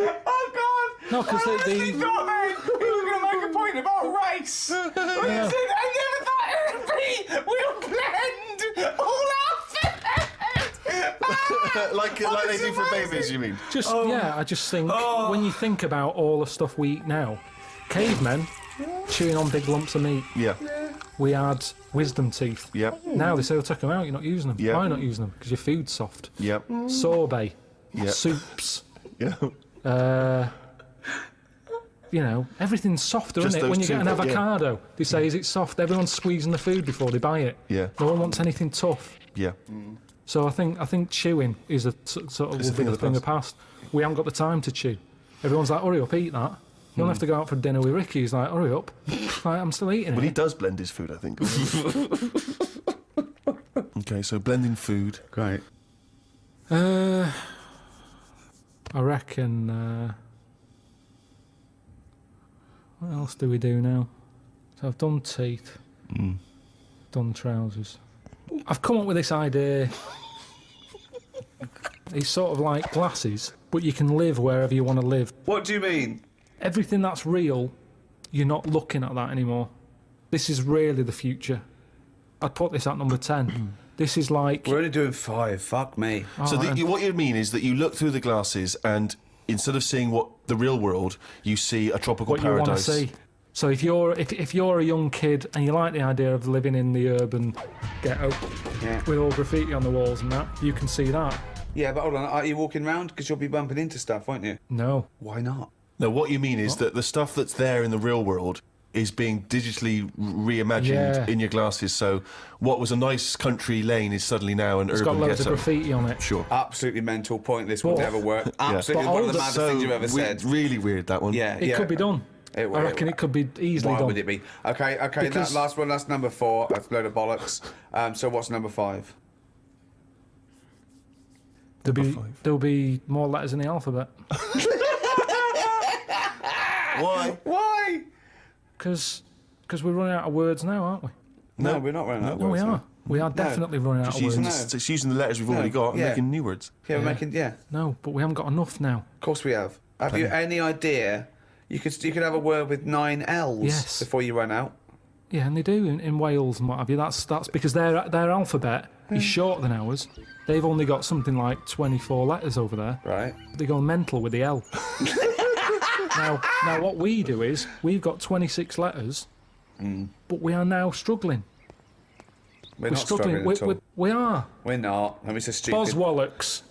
Oh, God! No, because I honestly thought he was going to make a point about race. But he said, I never thought it would be, we'll blend all our food. like they do for babies, you mean? I just think when you think about all the stuff we eat now, cavemen chewing on big lumps of meat. Yeah. We had wisdom teeth. Yep. Now they say, "Well, take them out. You're not using them." Yeah. Why not using them? Because your food's soft. Yep. Sorbet. Yep. Soups. Yeah. Everything's softer, Just isn't it? When you those get an two, yeah. avocado, they say, "Is it soft?" Everyone's squeezing the food before they buy it. Yeah. No one wants anything tough. Yeah. So I think chewing is a sort of It's a thing of the thing of the past. We haven't got the time to chew. Everyone's like, "Hurry up, eat that." You don't have to go out for dinner with Ricky. He's like, "Hurry up." Like, I'm still eating Well, he it. does blend his food, I think. Okay, so blending food. Great. I reckon. What else do we do now? So I've done teeth. Done trousers. I've come up with this idea. It's sort of like glasses, but you can live wherever you want to live. What do you mean? Everything that's real, you're not looking at that anymore. This is really the future. I'd put this at number 10. This is like... We're only doing 5. Fuck me. So what you mean is that you look through the glasses and instead of seeing what the real world, you see a tropical what you want to paradise. see. So if you're a young kid and you like the idea of living in the urban ghetto with all graffiti on the walls and that, you can see that. Yeah, but hold on. Are you walking round? Because you'll be bumping into stuff, won't you? No. Why not? No, what you mean is that the stuff that's there in the real world is being digitally reimagined in your glasses. So what was a nice country lane is suddenly now an It's urban got loads ghetto. of graffiti on it. Sure. Absolutely mental, pointless, will But- never work. Absolutely But one all of the the- maddest things you've ever said. Really weird, that one. Yeah, It could be done. I reckon it could be easily Why done. would it be? Okay, Because- that last one, that's number 4. That's a load of bollocks. So what's number 5? There'll be more letters in the alphabet. Why? Why? Because we're running out of words now, aren't we? No, we're not running out of No, we words are. now. We are definitely running out Just of words. using, just using the letters we've already got and yeah. making new words. Yeah, we're making, yeah. No, but we haven't got enough now. Of course we have. Have you any idea? You could have a word with 9 L's Yes. before you run out. Yeah, and they do in Wales and what have you. That's because their alphabet is shorter than ours. They've only got something like 24 letters over there. Right. They go mental with the L. now, what we do is we've got 26 letters, but we are now struggling. We're not struggling at all. We are. We're not. I mean, it's a stupid... Boswallocks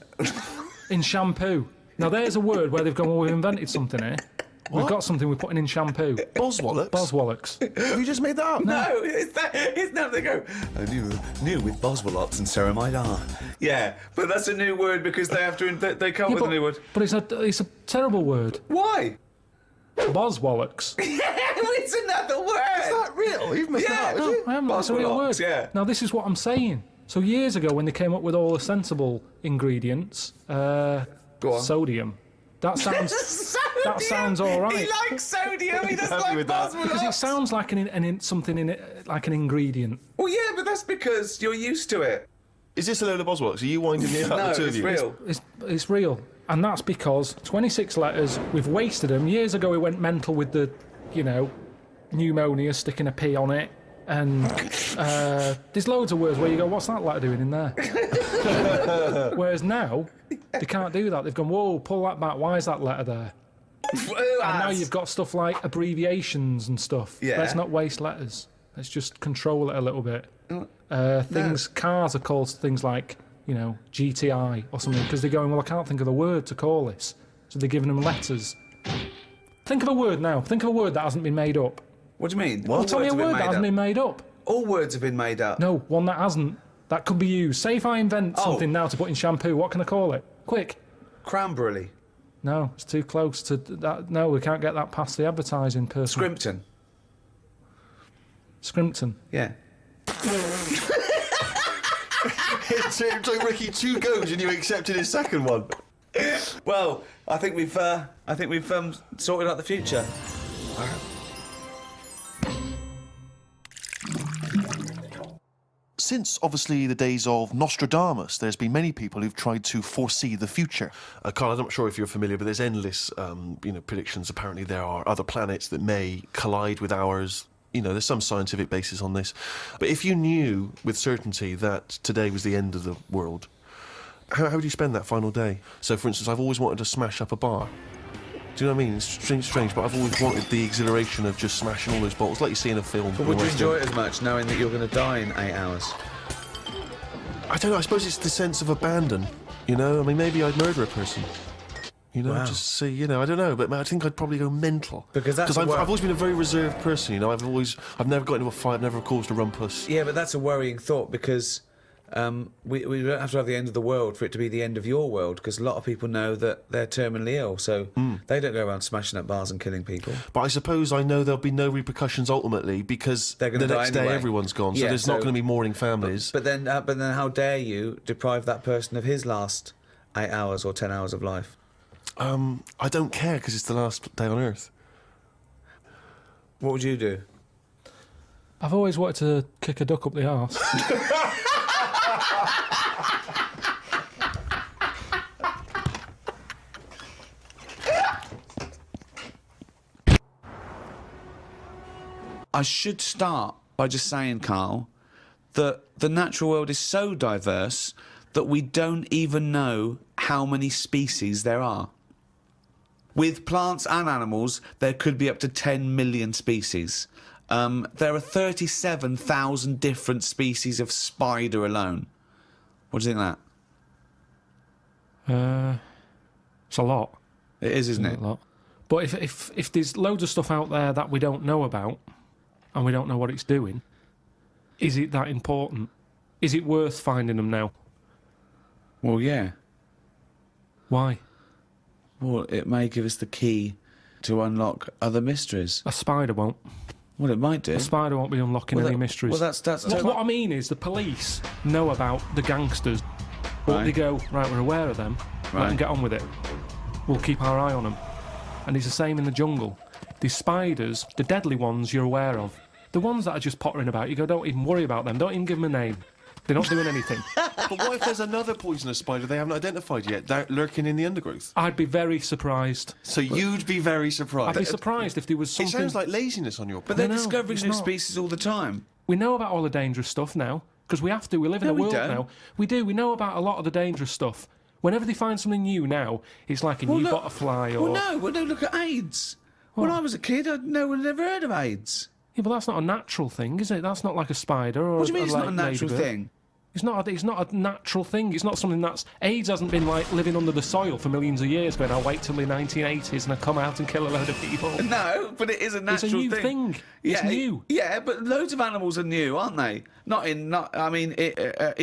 in shampoo. Now, there's a word where they've gone, well, we've invented something here. We've got something we're putting in shampoo. Boswallocks? Boswallocks. Have you just made that up? No, it's not. They go, I knew with Boswallots and ceramide R. Yeah, but that's a new word because they have to. They come up with a new word. But it's a terrible word. Why? Boswallocks. It's another word. Is that real? You've made that up, No, is it? I haven't. It's a real word. Boswallocks, yeah. Now, this is what I'm saying. So years ago, when they came up with all the sensible ingredients, Go on. sodium. That sounds. Sodium. That sounds all right. He likes sodium. He doesn't happy like with that. Boswallots. Because it sounds like something in it, like an ingredient. Well, yeah, but that's because you're used to it. Is this a load of Boswallocks? Are you winding me up, No, the two it's of you? real. It's real, and that's because 26 letters. We've wasted them. Years ago, we went mental with the, pneumonia, sticking a P on it. And there's loads of words where you go, what's that letter doing in there? Whereas now, they can't do that. They've gone, whoa, pull that back. Why is that letter there? And now you've got stuff like abbreviations and stuff. Yeah. Let's not waste letters. Let's just control it a little bit. Cars are called things like, GTI or something, because they're going, well, I can't think of the word to call this. So they're giving them letters. Think of a word now. Think of a word that hasn't been made up. What do you mean? Well, tell me a word that hasn't been made up. All words have been made up. No, one that hasn't. That could be used. Say if I invent something now to put in shampoo, what can I call it? Quick. Cranberry. No, it's too close to that. No, we can't get that past the advertising person. Scrimpton. Scrimpton. Yeah. It took Ricky 2 goes and you accepted his second one. Well, I think we've sorted out the future. Since, obviously, the days of Nostradamus, there's been many people who've tried to foresee the future. Carl, I'm not sure if you're familiar, but there's endless, predictions. Apparently there are other planets that may collide with ours. There's some scientific basis on this. But if you knew with certainty that today was the end of the world, how would you spend that final day? So, for instance, I've always wanted to smash up a bar. Do you know what I mean? It's strange, but I've always wanted the exhilaration of just smashing all those bottles, like you see in a film. But would you enjoy it as much, knowing that you're going to die in 8 hours? I don't know, I suppose it's the sense of abandon, maybe I'd murder a person. Wow. Just see, I don't know, but I think I'd probably go mental. Because I've always been a very reserved person, I've never got into a fight, never caused a rumpus. Yeah, but that's a worrying thought, because we don't have to have the end of the world for it to be the end of your world, because a lot of people know that they're terminally ill, so they don't go around smashing up bars and killing people. But I suppose I know there'll be no repercussions ultimately, because the next day everyone's gone, so there's not going to be mourning families. But then how dare you deprive that person of his last 8 hours or 10 hours of life? I don't care, because it's the last day on Earth. What would you do? I've always wanted to kick a duck up the arse. I should start by just saying, Karl, that the natural world is so diverse that we don't even know how many species there are. With plants and animals, there could be up to 10 million species. There are 37,000 different species of spider alone. What do you think of that? It's a lot. It is, isn't it? A lot. But if there's loads of stuff out there that we don't know about, and we don't know what it's doing, is it that important? Is it worth finding them now? Well, yeah. Why? Well, it may give us the key to unlock other mysteries. A spider won't. Well, it might do. A spider won't be unlocking any mysteries. Well, that's what I mean is the police know about the gangsters, but Right. they go, right, we're aware of them, let them get on with it. We'll keep our eye on them. And it's the same in the jungle. These spiders, the deadly ones you're aware of, the ones that are just pottering about, you go, don't even worry about them, don't even give them a name. They're not doing anything. But what if there's another poisonous spider they haven't identified yet, that lurking in the undergrowth? I'd be very surprised. So you'd be very surprised. I'd be surprised if there was something... It sounds like laziness on your part. But they're No, discovering it's new not. species all the time. We know about all the dangerous stuff now, because we have to. We live in No, a we world don't. now. We do. We know about a lot of the dangerous stuff. Whenever they find something new now, it's like a new look- butterfly or... Well, no, look at AIDS. When I was a kid, no one had ever heard of AIDS. Yeah, but that's not a natural thing, is it? That's not like a spider or What do you mean it's like not a natural ladybird. thing? It's not a natural thing. It's not something that's... AIDS hasn't been, like, living under the soil for millions of years, going, I'll wait till the 1980s and I'll come out and kill a load of people. No, but it is a natural It's a new thing. It's new. Yeah, but loads of animals are new, aren't they?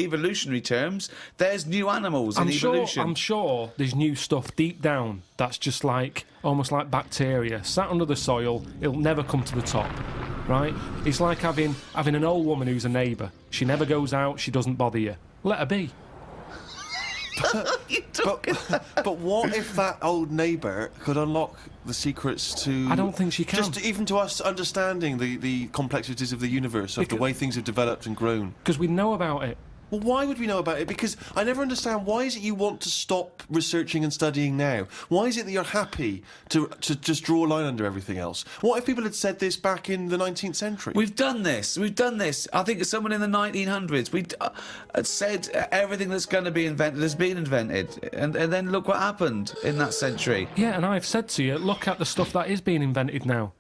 Evolutionary terms. There's new animals in evolution. I'm sure there's new stuff deep down that's just like, almost like bacteria, sat under the soil, it'll never come to the top, right? It's like having an old woman who's a neighbour. She never goes out, she doesn't bother you. Let her be. But what if that old neighbour could unlock the secrets to... I don't think she can. Just even to us understanding the complexities of the universe, of the way things have developed and grown. Because we know about it. Well, why would we know about it? Because I never understand, why is it you want to stop researching and studying now? Why is it that you're happy to just draw a line under everything else? What if people had said this back in the 19th century? We've done this. I think someone in the 1900s had said everything that's going to be invented has been invented, and then look what happened in that century. Yeah, and I've said to you, look at the stuff that is being invented now.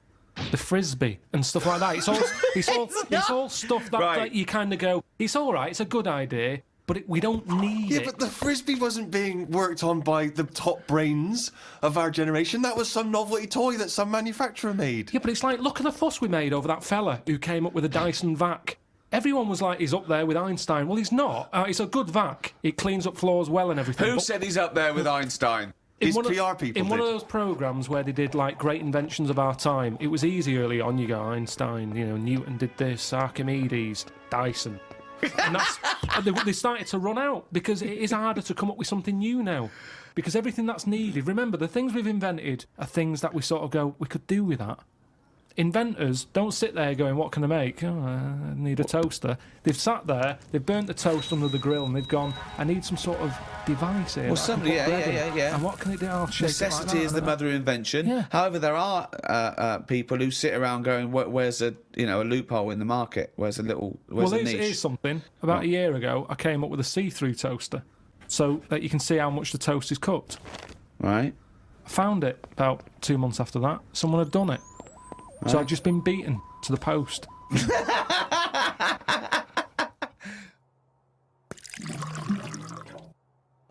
The frisbee and stuff like that. It's all stuff that, Right. that you kind of go, it's all right, it's a good idea, but we don't need Yeah, it. but the frisbee wasn't being worked on by the top brains of our generation. That was some novelty toy that some manufacturer made. Yeah, but it's like, look at the fuss we made over that fella who came up with a Dyson vac. Everyone was like, he's up there with Einstein. Well, he's not. It's a good vac. It cleans up floors well and everything. Who but said he's up there with Einstein? in His one of- PR people In one of did. those programmes where they did, like, great inventions of our time, it was easy early on. You go, Einstein, you know, Newton did this, Archimedes, Dyson. And they started to run out because it is harder to come up with something new now. Because everything that's needed, remember, the things we've invented are things that we sort of go, we could do with that. Inventors don't sit there going, what can I make? Oh, I need a toaster. They've sat there, they've burnt the toast under the grill, and they've gone, I need some sort of device here. Well, that I can somebody- put yeah, bread yeah, in. yeah. And what can it do? I'll shake it like Necessity that is the and mother of invention. Yeah. However, there are people who sit around going, "Where's a loophole in the market? Where's a Well, niche?" here's something. About a year ago, I came up with a see-through toaster, so that you can see how much the toast is cooked. Right. I found it about 2 months after that. Someone had done it. So I'd just been beaten to the post.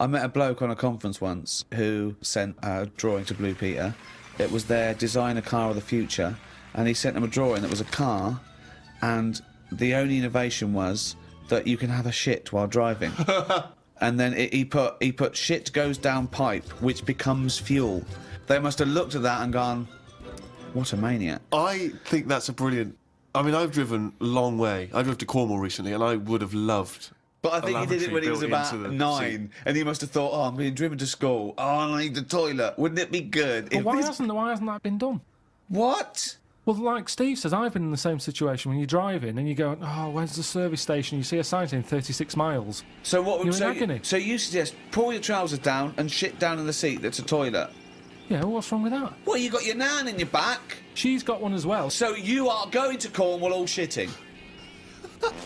I met a bloke on a conference once who sent a drawing to Blue Peter. It was their designer car of the future, and he sent them a drawing that was a car, and the only innovation was that you can have a shit while driving. And then he put shit goes down pipe, which becomes fuel. They must have looked at that and gone, what a maniac. I think that's a brilliant... I mean, I've driven a long way. I drove to Cornwall recently, and I would have loved... But I think a he did it when he was lavatory about built into the 9, seat. and he must have thought, oh, I'm being driven to school. Oh, I need the toilet. Wouldn't it be good? But if why this- hasn't that been done? What? Well, like Steve says, I've been in the same situation when you're driving and you go, oh, where's the service station? You see a sign saying 36 miles. So what would You're in agony. so you suggest pull your trousers down and shit down in the seat that's a toilet? Yeah, well, what's wrong with that? Well, you got your nan in your back. She's got one as well. So you are going to Cornwall all shitting.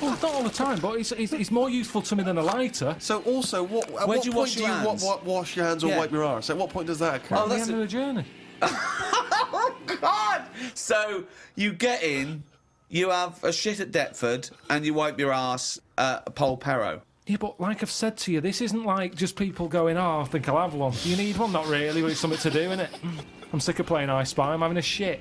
Well, not all the time, but it's more useful to me than a lighter. So also, at Where what do you point wash do your you hands? wash your hands or Yeah. wipe your arse? At what point does that occur? Oh, At the that's end of the journey. Oh, God! So you get in, you have a shit at Deptford, and you wipe your arse at Polperro. Yeah, but like I've said to you, this isn't like just people going, oh, I think I'll have one. Do you need one? Not really, but it's something to do, innit? I'm sick of playing I Spy, I'm having a shit.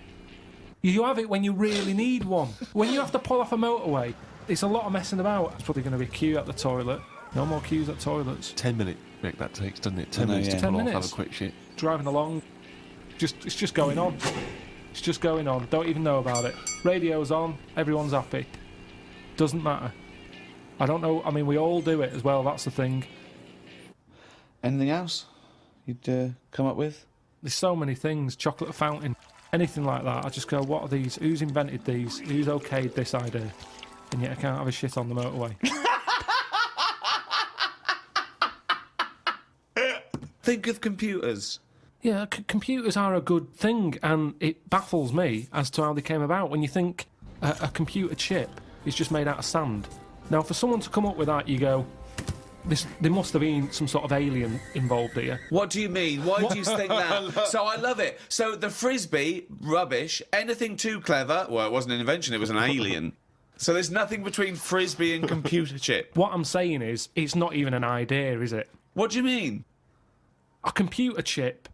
You have it when you really need one. When you have to pull off a motorway, it's a lot of messing about. It's probably going to be a queue at the toilet. No more queues at toilets. 10-minute break that takes, doesn't it? 10 know, minutes yeah. to 10 pull off, have minutes. a quick shit. Driving along, it's just going on. It's just going on. Don't even know about it. Radio's on, everyone's happy. Doesn't matter. I don't know. I mean, we all do it as well. That's the thing. Anything else you'd come up with? There's so many things. Chocolate fountain, anything like that. I just go, what are these? Who's invented these? Who's okayed this idea? And yet I can't have a shit on the motorway. Think of computers. Yeah, computers are a good thing, and it baffles me as to how they came about. When you think a computer chip is just made out of sand. Now, for someone to come up with that, you go, there must have been some sort of alien involved here. What do you mean? Why do you think that? So I love it. So the frisbee, rubbish. Anything too clever? Well, it wasn't an invention, it was an alien. So there's nothing between frisbee and computer chip. What I'm saying is, it's not even an idea, is it? What do you mean? A computer chip,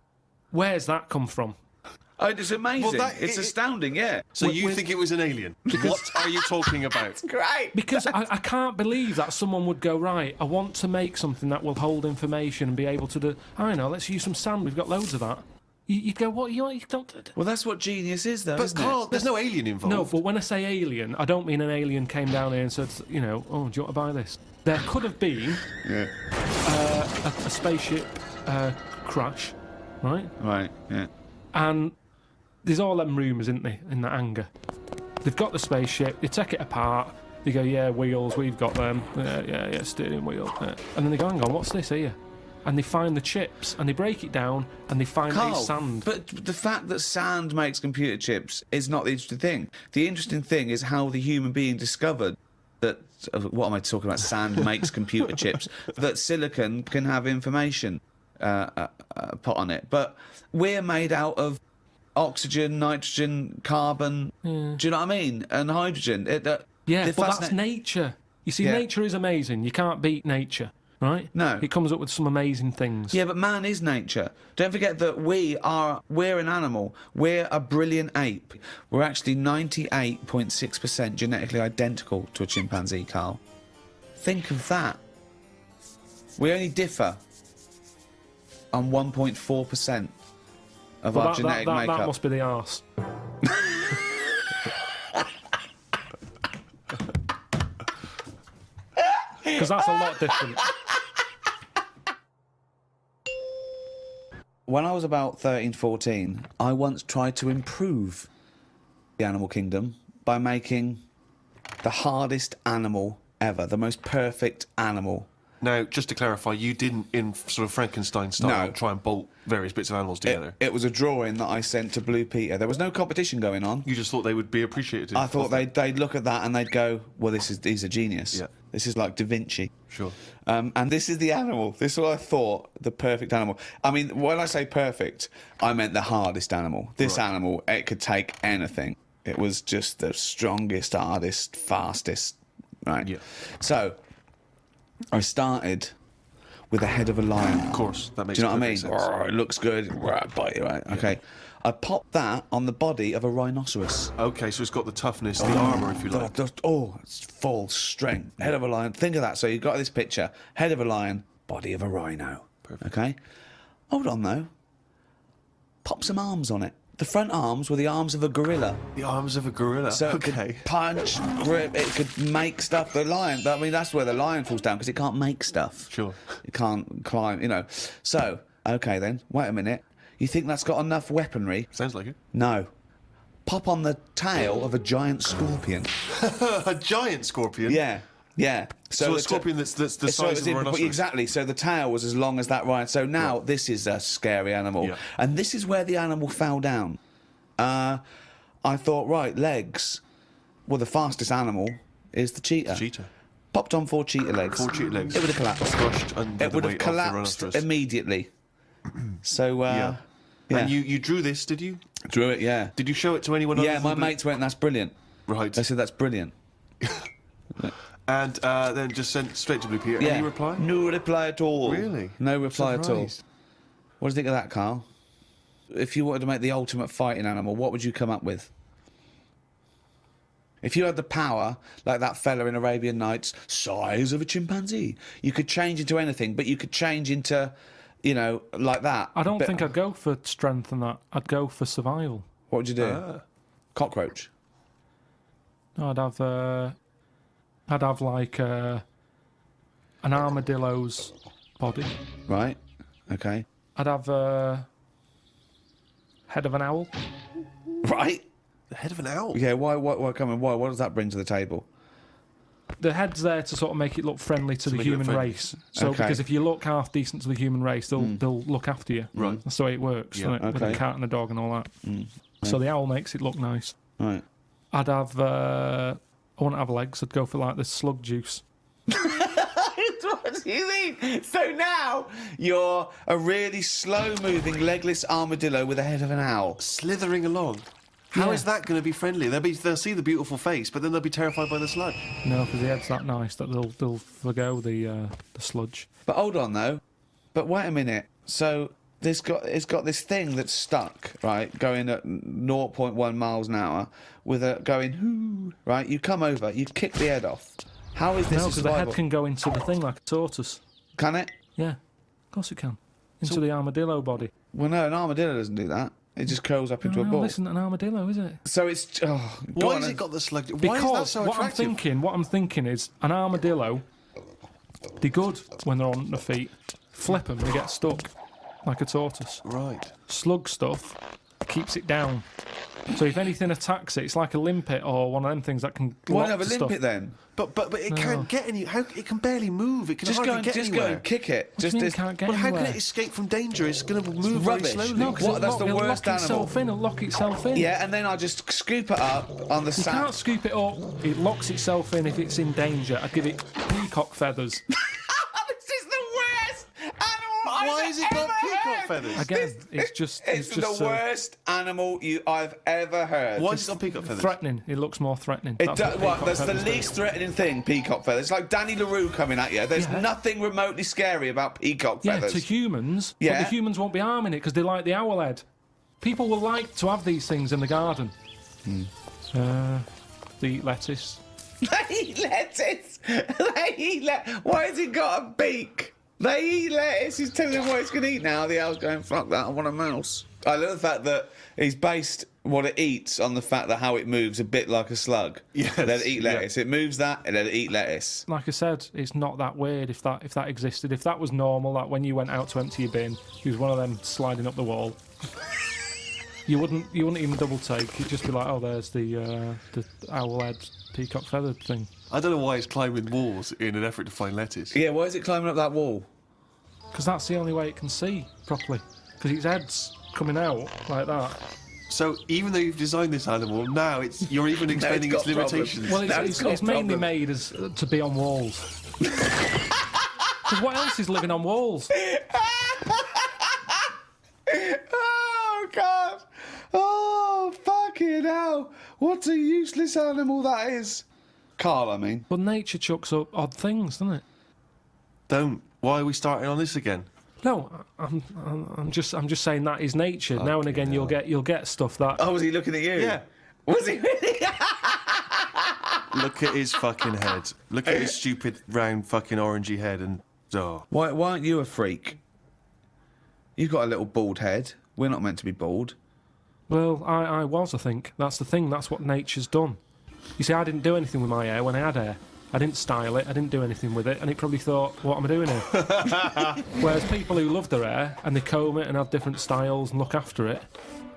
where's that come from? Oh, it's amazing. Well, it's astounding, yeah. So you think it was an alien? What are you talking about? Great. Because I can't believe that someone would go, right, I want to make something that will hold information and be able to do... I know, let's use some sand, we've got loads of that. You'd go, what, you don't... Well, that's what genius is, though, But isn't Carl, it? there's no alien involved. No, but when I say alien, I don't mean an alien came down here and said, you know, oh, do you want to buy this? There could have been a spaceship crash, right? Right, yeah. And there's all them rumours, isn't there, in that hangar. They've got the spaceship, they take it apart, They go, yeah, wheels, we've got them. Yeah, steering wheel. And then they go, hang on, what's this here? And they find the chips, and they break it down, and they find Carl, it's sand. but the fact that sand makes computer chips is not the interesting thing. The interesting thing is how the human being discovered that, what am I talking about, sand makes computer chips, that silicon can have information put on it. But we're made out of oxygen, nitrogen, carbon, do you know what I mean? And hydrogen. But that's nature. You see, nature is amazing. You can't beat nature. Right? No. It comes up with some amazing things. Yeah, but man is nature. Don't forget that we're an animal. We're a brilliant ape. We're actually 98.6% genetically identical to a chimpanzee, Carl. Think of that. We only differ on 1.4% of our genetic makeup. That must be the arse. Because that's a lot different. When I was about 13, 14, I once tried to improve the animal kingdom by making the hardest animal ever, the most perfect animal. Now, just to clarify, you didn't, in sort of Frankenstein style, try and bolt various bits of animals together? It was a drawing that I sent to Blue Peter. There was no competition going on. You just thought they would be appreciative? I thought they'd look at that and they'd go, well, he's a genius. Yeah. This is like Da Vinci. Sure. And this is the animal. This is what I thought, the perfect animal. I mean, when I say perfect, I meant the hardest animal. This animal, it could take anything. It was just the strongest, hardest, fastest, right? Yeah. So, I started with the head of a lion. Of course, that makes Do you know what I mean? perfect sense. It looks good. Bite you, right? Okay. I popped that on the body of a rhinoceros. Okay, so it's got the toughness, the armour, if you like. It's full strength. Head of a lion. Think of that. So you've got this picture. Head of a lion, body of a rhino. Perfect. Okay? Hold on, though. Pop some arms on it. The front arms were the arms of a gorilla. The arms of a gorilla. So it okay. could punch, grip, it could make stuff. The lion, I mean, that's where the lion falls down, because it can't make stuff. Sure. It can't climb, you know. So, okay then, wait a minute. You think that's got enough weaponry? Sounds like it. No. Pop on the tail of a giant scorpion. A giant scorpion? Yeah, yeah. So a scorpion that's the size of a rhinoceros? Exactly, so the tail was as long as that rhino. So now this is a scary animal. Yeah. And this is where the animal fell down. I thought, right, legs. Well, the fastest animal is the cheetah. Cheetah. Popped on 4 cheetah legs. 4 cheetah legs. It would have collapsed. Crushed under It the would have weight of the collapsed rhinoceros. immediately. So, Yeah. yeah. And you drew this, did you? Drew it, yeah. Did you show it to anyone Yeah, other my than mates went, that's brilliant. Right. They said, that's brilliant. And then just sent straight to Blue Peter. Yeah. Any reply? No reply at all. Really? No reply at all. Surprised. What do you think of that, Carl? If you wanted to make the ultimate fighting animal, what would you come up with? If you had the power, like that fella in Arabian Nights, size of a chimpanzee, you could change into anything, but you could change into, you know, like that. I don't think I'd go for strength and that. I'd go for survival. What would you do? Cockroach. No, I'd have like an armadillo's body. Right. Okay. I'd have head of an owl. Right. The head of an owl? Yeah. Why? What does that bring to the table? The head's there to sort of make it look friendly to the make it look human friendly. race. So Okay. because if you look half decent to the human race, they'll look after you. Right. That's the way it works. Yeah, With a okay. cat and a dog and all that. So the owl makes it look nice. Right. I'd have. I wouldn't have legs. I'd go for like the slug juice. What do you mean? So now you're a really slow-moving, legless armadillo with the head of an owl. Slithering along. How Yeah. is that going to be friendly? They'll see the beautiful face, but then they'll be terrified by the sludge. No, because the head's that nice that they'll forgo the sludge. But hold on though. But wait a minute. So it's got this thing that's stuck, right, going at 0.1 miles an hour, with a going whoo, right? You come over, you kick the head off. How is this No, a because the survival? head can go into the thing like a tortoise. Can it? Yeah, of course it can. Into the armadillo body. Well, no, an armadillo doesn't do that. It just curls up into a No, ball. this isn't an armadillo, is it? So it's go Why on has then. it got the sludge? Why Because is that so what attractive? I'm thinking is an armadillo. They're good when they're on their feet. Flip them, they get stuck like a tortoise. Right. Slug stuff keeps it down. So if anything attacks it, it's like a limpet or one of them things that can. Why lock not have a to stuff. limpet then? But it can't get any. How it can barely move. It can Just hardly get go anywhere. and kick it. What do you mean it can't get Well, how anywhere? can it escape from danger? It's going to move very rubbish. slowly. No, 'cause What? That's the it'll worst lock itself animal. in. It'll lock itself in. Yeah, and then I just scoop it up on the You sand. can't scoop it up. It locks itself in if it's in danger. I'd give it peacock feathers. This is the worst animal Why has it got peacock feathers? Again, it's just It's just the worst animal I've ever heard. Why has it got peacock feathers? threatening. It looks more threatening. It That's does, what what? peacock That's the feathers do. least threatening thing, peacock feathers. It's like Danny LaRue coming at you. There's Yeah. nothing remotely scary about peacock Yeah, feathers. to humans, Yeah. but the humans won't be harming it because they like the owl head. People will like to have these things in the garden. They eat lettuce. They eat lettuce. Why has it got a beak? They eat lettuce. He's telling them what it's going to eat now. The owl's going, fuck that, I want a mouse. I love the fact that he's based what it eats on the fact that how it moves a bit like a slug. Yes, Let it eat yeah. lettuce. It moves that and let it eat lettuce. Like I said, it's not that weird if that existed. If that was normal, that when you went out to empty your bin, he was one of them sliding up the wall. You wouldn't even double take. You'd just be like, oh, there's the owl head peacock feathered thing. I don't know why it's climbing walls in an effort to find lettuce. Yeah, why is it climbing up that wall? Because that's the only way it can see properly. Because its head's coming out like that. So even though you've designed this animal, now you're even explaining got its limitations. Well, Now it's got mainly problem. made as to be on walls. Because what else is living on walls? Oh, God. Oh, fucking hell. What a useless animal that is. Carl, I mean. But nature chucks up odd things, doesn't it? Don't. Why are we starting on this again? No, I'm just saying that is nature. Now and again, you'll get stuff that. Oh, was he looking at you? Yeah. Was he really? Look at his fucking head. Look at his stupid round fucking orangey head and oh. Why aren't you a freak? You've got a little bald head. We're not meant to be bald. Well, I was. I think that's the thing. That's what nature's done. You see, I didn't do anything with my hair when I had hair. I didn't style it. I didn't do anything with it, and it probably thought, "What am I doing here?" Whereas people who love their hair and they comb it and have different styles and look after it,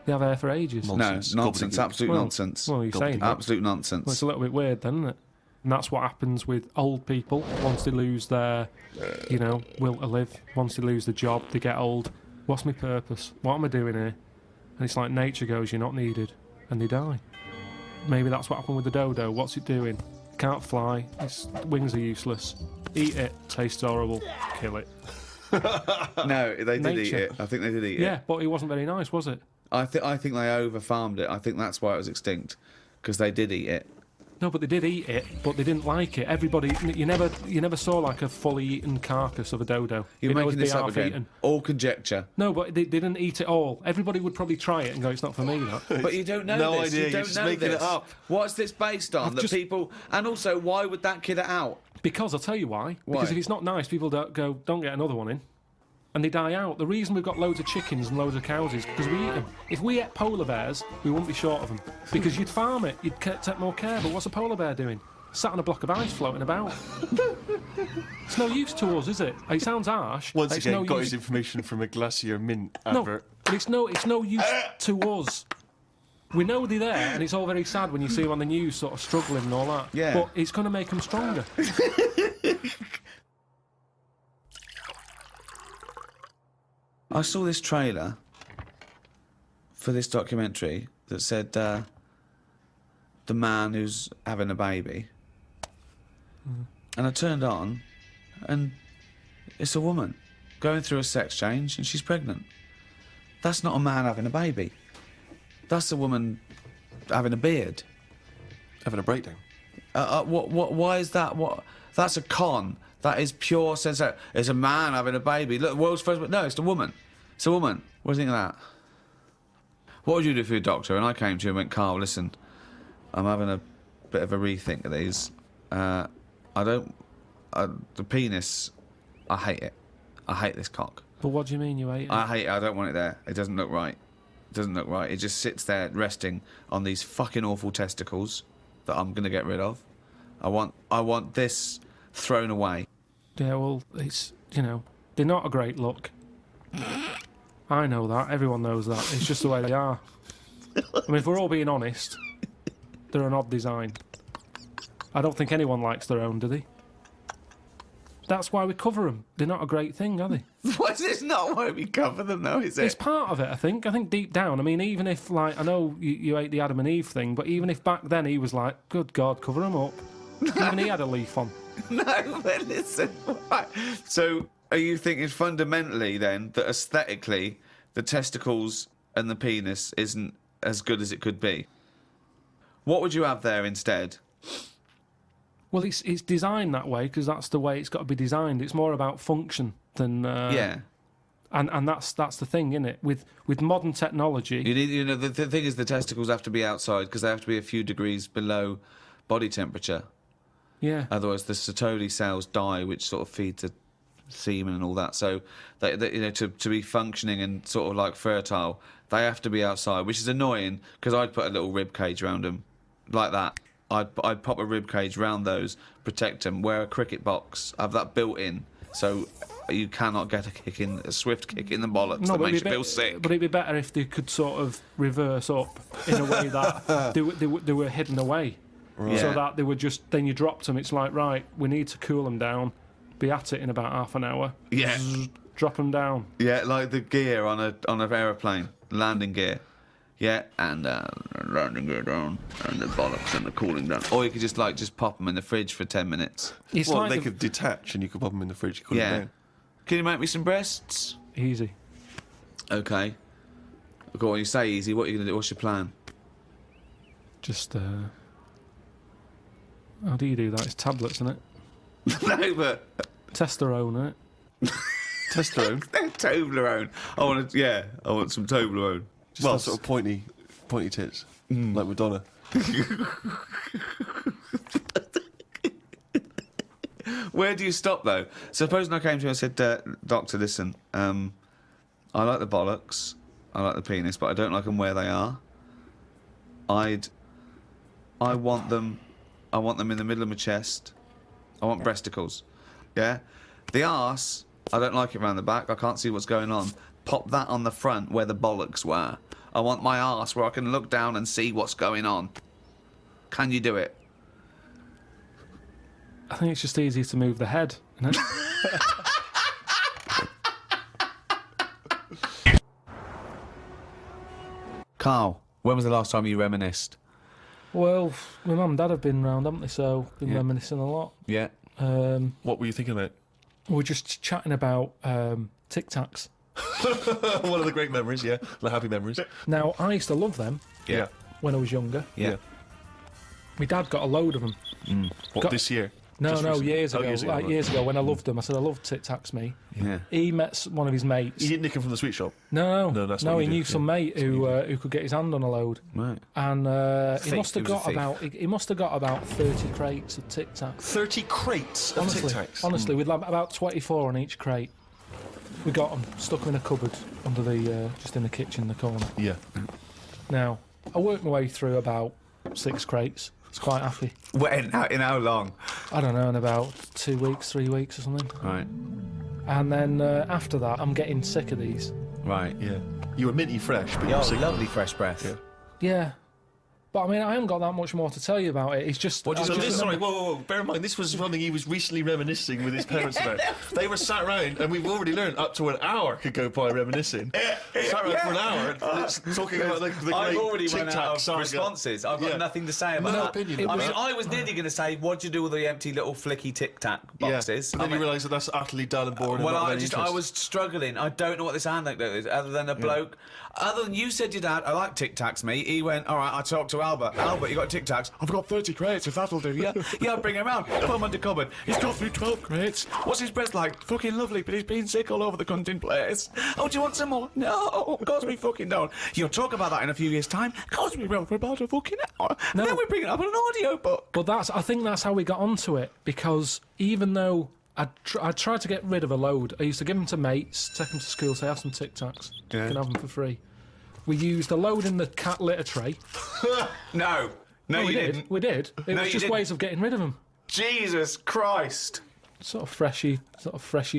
they have hair for ages. Nonsense. No, nonsense. Gobbledygook. Absolute Well, nonsense. well, you're saying that. Absolute Well, nonsense. it's a little bit weird, then, isn't it? And that's what happens with old people once they lose their, will to live. Once they lose the job, they get old. What's my purpose? What am I doing here? And it's like nature goes, you're not needed, and they die. Maybe that's what happened with the dodo. What's it doing? Can't fly. Its wings are useless. Eat it. Tastes horrible. Kill it. No, they did eat Nature. it. I think they did eat Yeah, it. but it wasn't very nice, was it? I think they over-farmed it. I think that's why it was extinct. Because they did eat it. No, but they did eat it, but they didn't like it. Everybody, you never saw like a fully eaten carcass of a dodo. You're It'd always making this be up half again. eaten. All conjecture. No, but they didn't eat it all. Everybody would probably try it and go, "It's not for me." That. But you don't know No this. idea, You you're don't just know making this. it up. What's this based on? I've That just- people... And also, why would that kid it out? Because I'll tell you why. Why? Because if it's not nice, people don't get another one in. And they die out. The reason we've got loads of chickens and loads of cows is because we eat them. If we ate polar bears, we wouldn't be short of them. Because you'd farm it, you'd take more care. But what's a polar bear doing? Sat on a block of ice floating about. It's no use to us, is it? It sounds harsh. Once but it's again, no got use. his information from a Glacier Mint No, advert. but it's no use to us. We know they're there, and it's all very sad when you see them on the news sort of struggling and all that. Yeah. But it's going to make them stronger. I saw this trailer for this documentary that said the man who's having a baby. And I turned on, and it's a woman going through a sex change, and she's pregnant. That's not a man having a baby. That's a woman having a beard. Having a breakdown. Why is that? What? That's a con. That is pure sense. It's a man having a baby. Look, world's first. No, it's a woman. It's a woman. What do you think of that? What would you do for your doctor? And I came to you and went, Carl, listen, I'm having a bit of a rethink of these. The penis, I hate it. I hate this cock. But what do you mean you ate it? I hate it. I don't want it there. It doesn't look right. It doesn't look right. It just sits there resting on these fucking awful testicles that I'm going to get rid of. I want this thrown away. Yeah, well, it's, they're not a great look. I know that. Everyone knows that. It's just the way they are. I mean, if we're all being honest, they're an odd design. I don't think anyone likes their own, do they? That's why we cover them. They're not a great thing, are they? What's this not why we cover them, though, is It's it? part of it, I think. I think deep down, I mean, even if, like, I know you hate the Adam and Eve thing, but even if back then he was like, good God, cover them up. Even he had a leaf on. No, but listen. Right. So, are you thinking fundamentally then that aesthetically the testicles and the penis isn't as good as it could be? What would you have there instead? Well, it's designed that way because that's the way it's got to be designed. It's more about function than... Yeah. And that's the thing, isn't it? With modern technology... You need, the thing is the testicles have to be outside because they have to be a few degrees below body temperature. Yeah. Otherwise, the Sertoli cells die, which sort of feed the semen and all that. So, to be functioning and sort of like fertile, they have to be outside, which is annoying because I'd put a little rib cage around them, like that. I'd pop a rib cage round those, protect them, wear a cricket box, have that built in, so you cannot get a swift kick in the bollocks that makes you feel sick. But it'd be better if they could sort of reverse up in a way that they were hidden away. Right. So Yeah. that they were just, then you dropped them, it's like, right, we need to cool them down, be at it in about half an hour. Yeah. Drop them down. Yeah, like the gear on an aeroplane, landing gear. Yeah, and landing gear down, and the bollocks and the cooling down. Or you could just pop them in the fridge for 10 minutes. It's Well, like they could detach and you could pop them in the fridge. You cool them down. Can you make me some breasts? Easy. Okay. Go on, you say easy. What are you going to do? What's your plan? Just, how do you do that? It's tablets, isn't it? No, but... Testosterone, isn't it? Testosterone. Toblerone. I want some Toblerone. Just that sort of pointy tits, like Madonna. Where do you stop, though? Supposing I came to you and said, Doctor, listen, I like the bollocks, I like the penis, but I don't like them where they are. I want them in the middle of my chest. I want breasticles. Yeah? The arse, I don't like it round the back. I can't see what's going on. Pop that on the front where the bollocks were. I want my arse where I can look down and see what's going on. Can you do it? I think it's just easier to move the head, isn't it? Carl, when was the last time you reminisced? Well, my mum and dad have been round, haven't they? So been reminiscing a lot. Yeah. What were you thinking about? We're just chatting about Tic Tacs. One of the great memories, yeah. The happy memories. Now, I used to love them Yeah. when I was younger. Yeah. My dad got a load of them. What, this year? No, Just recently? years Oh, ago. years ago, Like right. years ago when I loved them. I said, I love Tic Tacs, me. Yeah. He met one of his mates. You didn't nick him from the sweet shop? No, that's what he you knew do, some yeah. mate who could get his hand on a load. Right. And he Thief, must have he was a got thief. about 30 crates of Tic Tacs. 30 crates of Tic Tacs. Honestly, with like about 24 on each crate. We got them, stuck them in a cupboard under the just in the kitchen in the corner. Yeah. Now, I worked my way through about 6 crates. I was quite happy. In how long? I don't know, in about 2 weeks, 3 weeks or something. Right. And then after that, I'm getting sick of these. Right. Yeah. You were minty fresh, but you were sick. lovely fresh breath. Yeah. Yeah. But I mean, I haven't got that much more to tell you about it. It's just... What do you- I So just this, sorry, remember- whoa. Bear in mind, this was something he was recently reminiscing with his parents about. They were sat around, and we've already learned up to an hour could go by reminiscing. Sat around for an hour, talking about the great I've already Tic run Tac out of saga. responses. I've got Yeah. nothing to say about No that. opinion. I mean, It was- I was nearly going to say, what do you do with the empty little flicky Tic Tac boxes? Yeah. And then you realise that that's utterly dull and boring. Well, and not I of any interest. was struggling. I don't know what this anecdote is, other than a bloke. Other than you said your dad, I like Tic Tacs, mate. He went, all right, I talked to Albert. Albert, you got Tic Tacs? I've got 30 crates, if that'll do, yeah? Yeah, I'll bring him round. Put him under cupboard. He's got through 12 crates. What's his breast like? Fucking lovely, but he's been sick all over the cunting place. Oh, do you want some more? No, of course we fucking don't. You'll talk about that in a few years' time. Of course we will, for about a fucking hour. No. And then we bring it up in an audio book. But I think that's how we got onto it, because even though I tried to get rid of a load, I used to give them to mates, take them to school, say, have some Tic Tacs. You can have them for free. We used a load in the cat litter tray. No, we you did. didn't. We did. It No, was you just didn't. ways of getting rid of them. Jesus Christ. Sort of freshy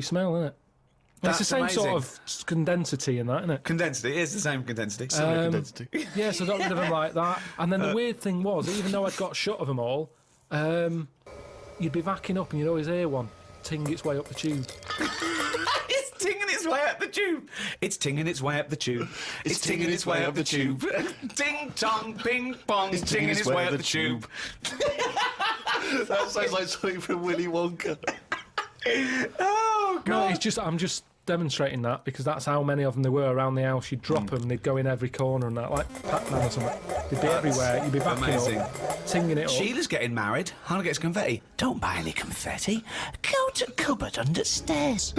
smell, isn't it? It's the same amazing. sort of condensity in that, isn't it? Condensity. It is the same condensity. Condensity. Yeah, so I got rid of them like that. And then the weird thing was, even though I'd got shut of them all, you'd be backing up and you'd always hear one ting its way up the tube. It's tinging its way up the tube. It's tinging its way up the tube. It's tinging its way up the tube. Ding tong, ping pong. It's tinging its way up the tube. That sounds like something from Willy Wonka. Oh No, god. it's just I'm just demonstrating that because that's how many of them there were around the house. You'd drop them, they'd go in every corner and that, like Pac-Man or something. They'd be everywhere. You'd be backing amazing. up, tinging it up. Sheila's getting married. Hannah gets confetti. Don't buy any confetti. Go to cupboard under stairs.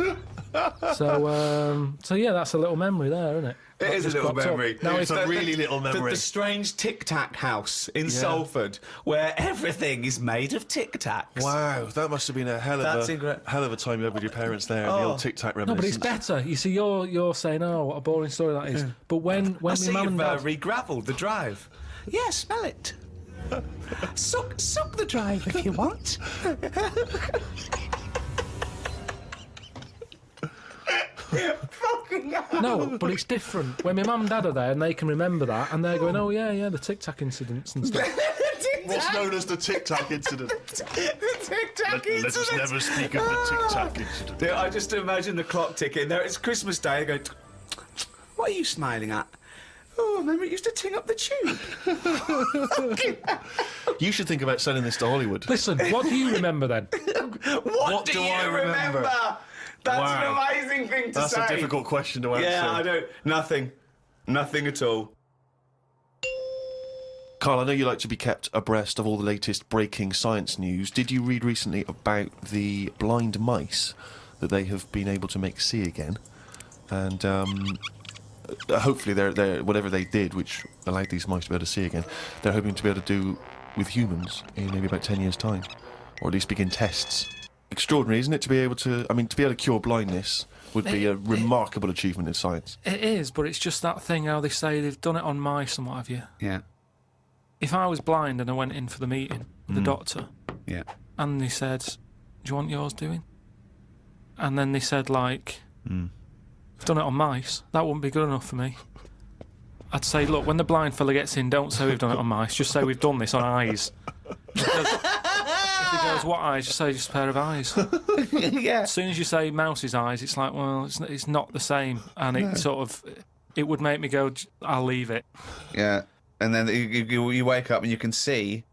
So yeah, that's a little memory there, isn't it? It That is a just little cropped up. memory. Now It's a really little memory. The strange Tic Tac house in Salford, where everything is made of Tic Tacs. Wow, that must have been a hell That's of a time you had with your parents there. The old Tic Tac No, but it's reminiscence. better. You see, you're saying, "Oh, what a boring story that is." But when I my see mum you've and dad, re-gravelled the drive. Yeah, smell it. Suck the drive if you want. no, but it's different. When my mum and dad are there and they can remember that, and they're going, "Oh yeah, the Tic Tac incidents and stuff." What's known as the Tic Tac incident. The Tic Tac Let us incident. never speak of the Tic Tac incident. Yeah, I just imagine the clock ticking. There, it's Christmas Day. I go, what are you smiling at? Oh, remember it used to ting up the tube. You should think about selling this to Hollywood. Listen, what do you remember then? What do I you remember? That's Wow. an amazing thing to That's say. a difficult question to answer. Yeah, I don't. Nothing at all. Carl, I know you like to be kept abreast of all the latest breaking science news. Did you read recently about the blind mice that they have been able to make see again? And hopefully they're whatever they did, which allowed these mice to be able to see again, they're hoping to be able to do with humans in maybe about 10 years' time, or at least begin tests. Extraordinary, isn't it, to be able to cure blindness would be a remarkable achievement in science. It is, but it's just that thing how they say they've done it on mice and what have you. Yeah. If I was blind and I went in for the meeting with the doctor, Yeah. and they said, "Do you want yours doing?" And then they said, like, "I've done it on mice," that wouldn't be good enough for me. I'd say, look, when the blind fella gets in, don't say we've done it on mice, just say we've done this on eyes. Because if he goes, what eyes? Just say just a pair of eyes. Yeah. As soon as you say mouse's eyes, it's like, well, it's not the same. And it would make me go, I'll leave it. Yeah. And then you wake up and you can see,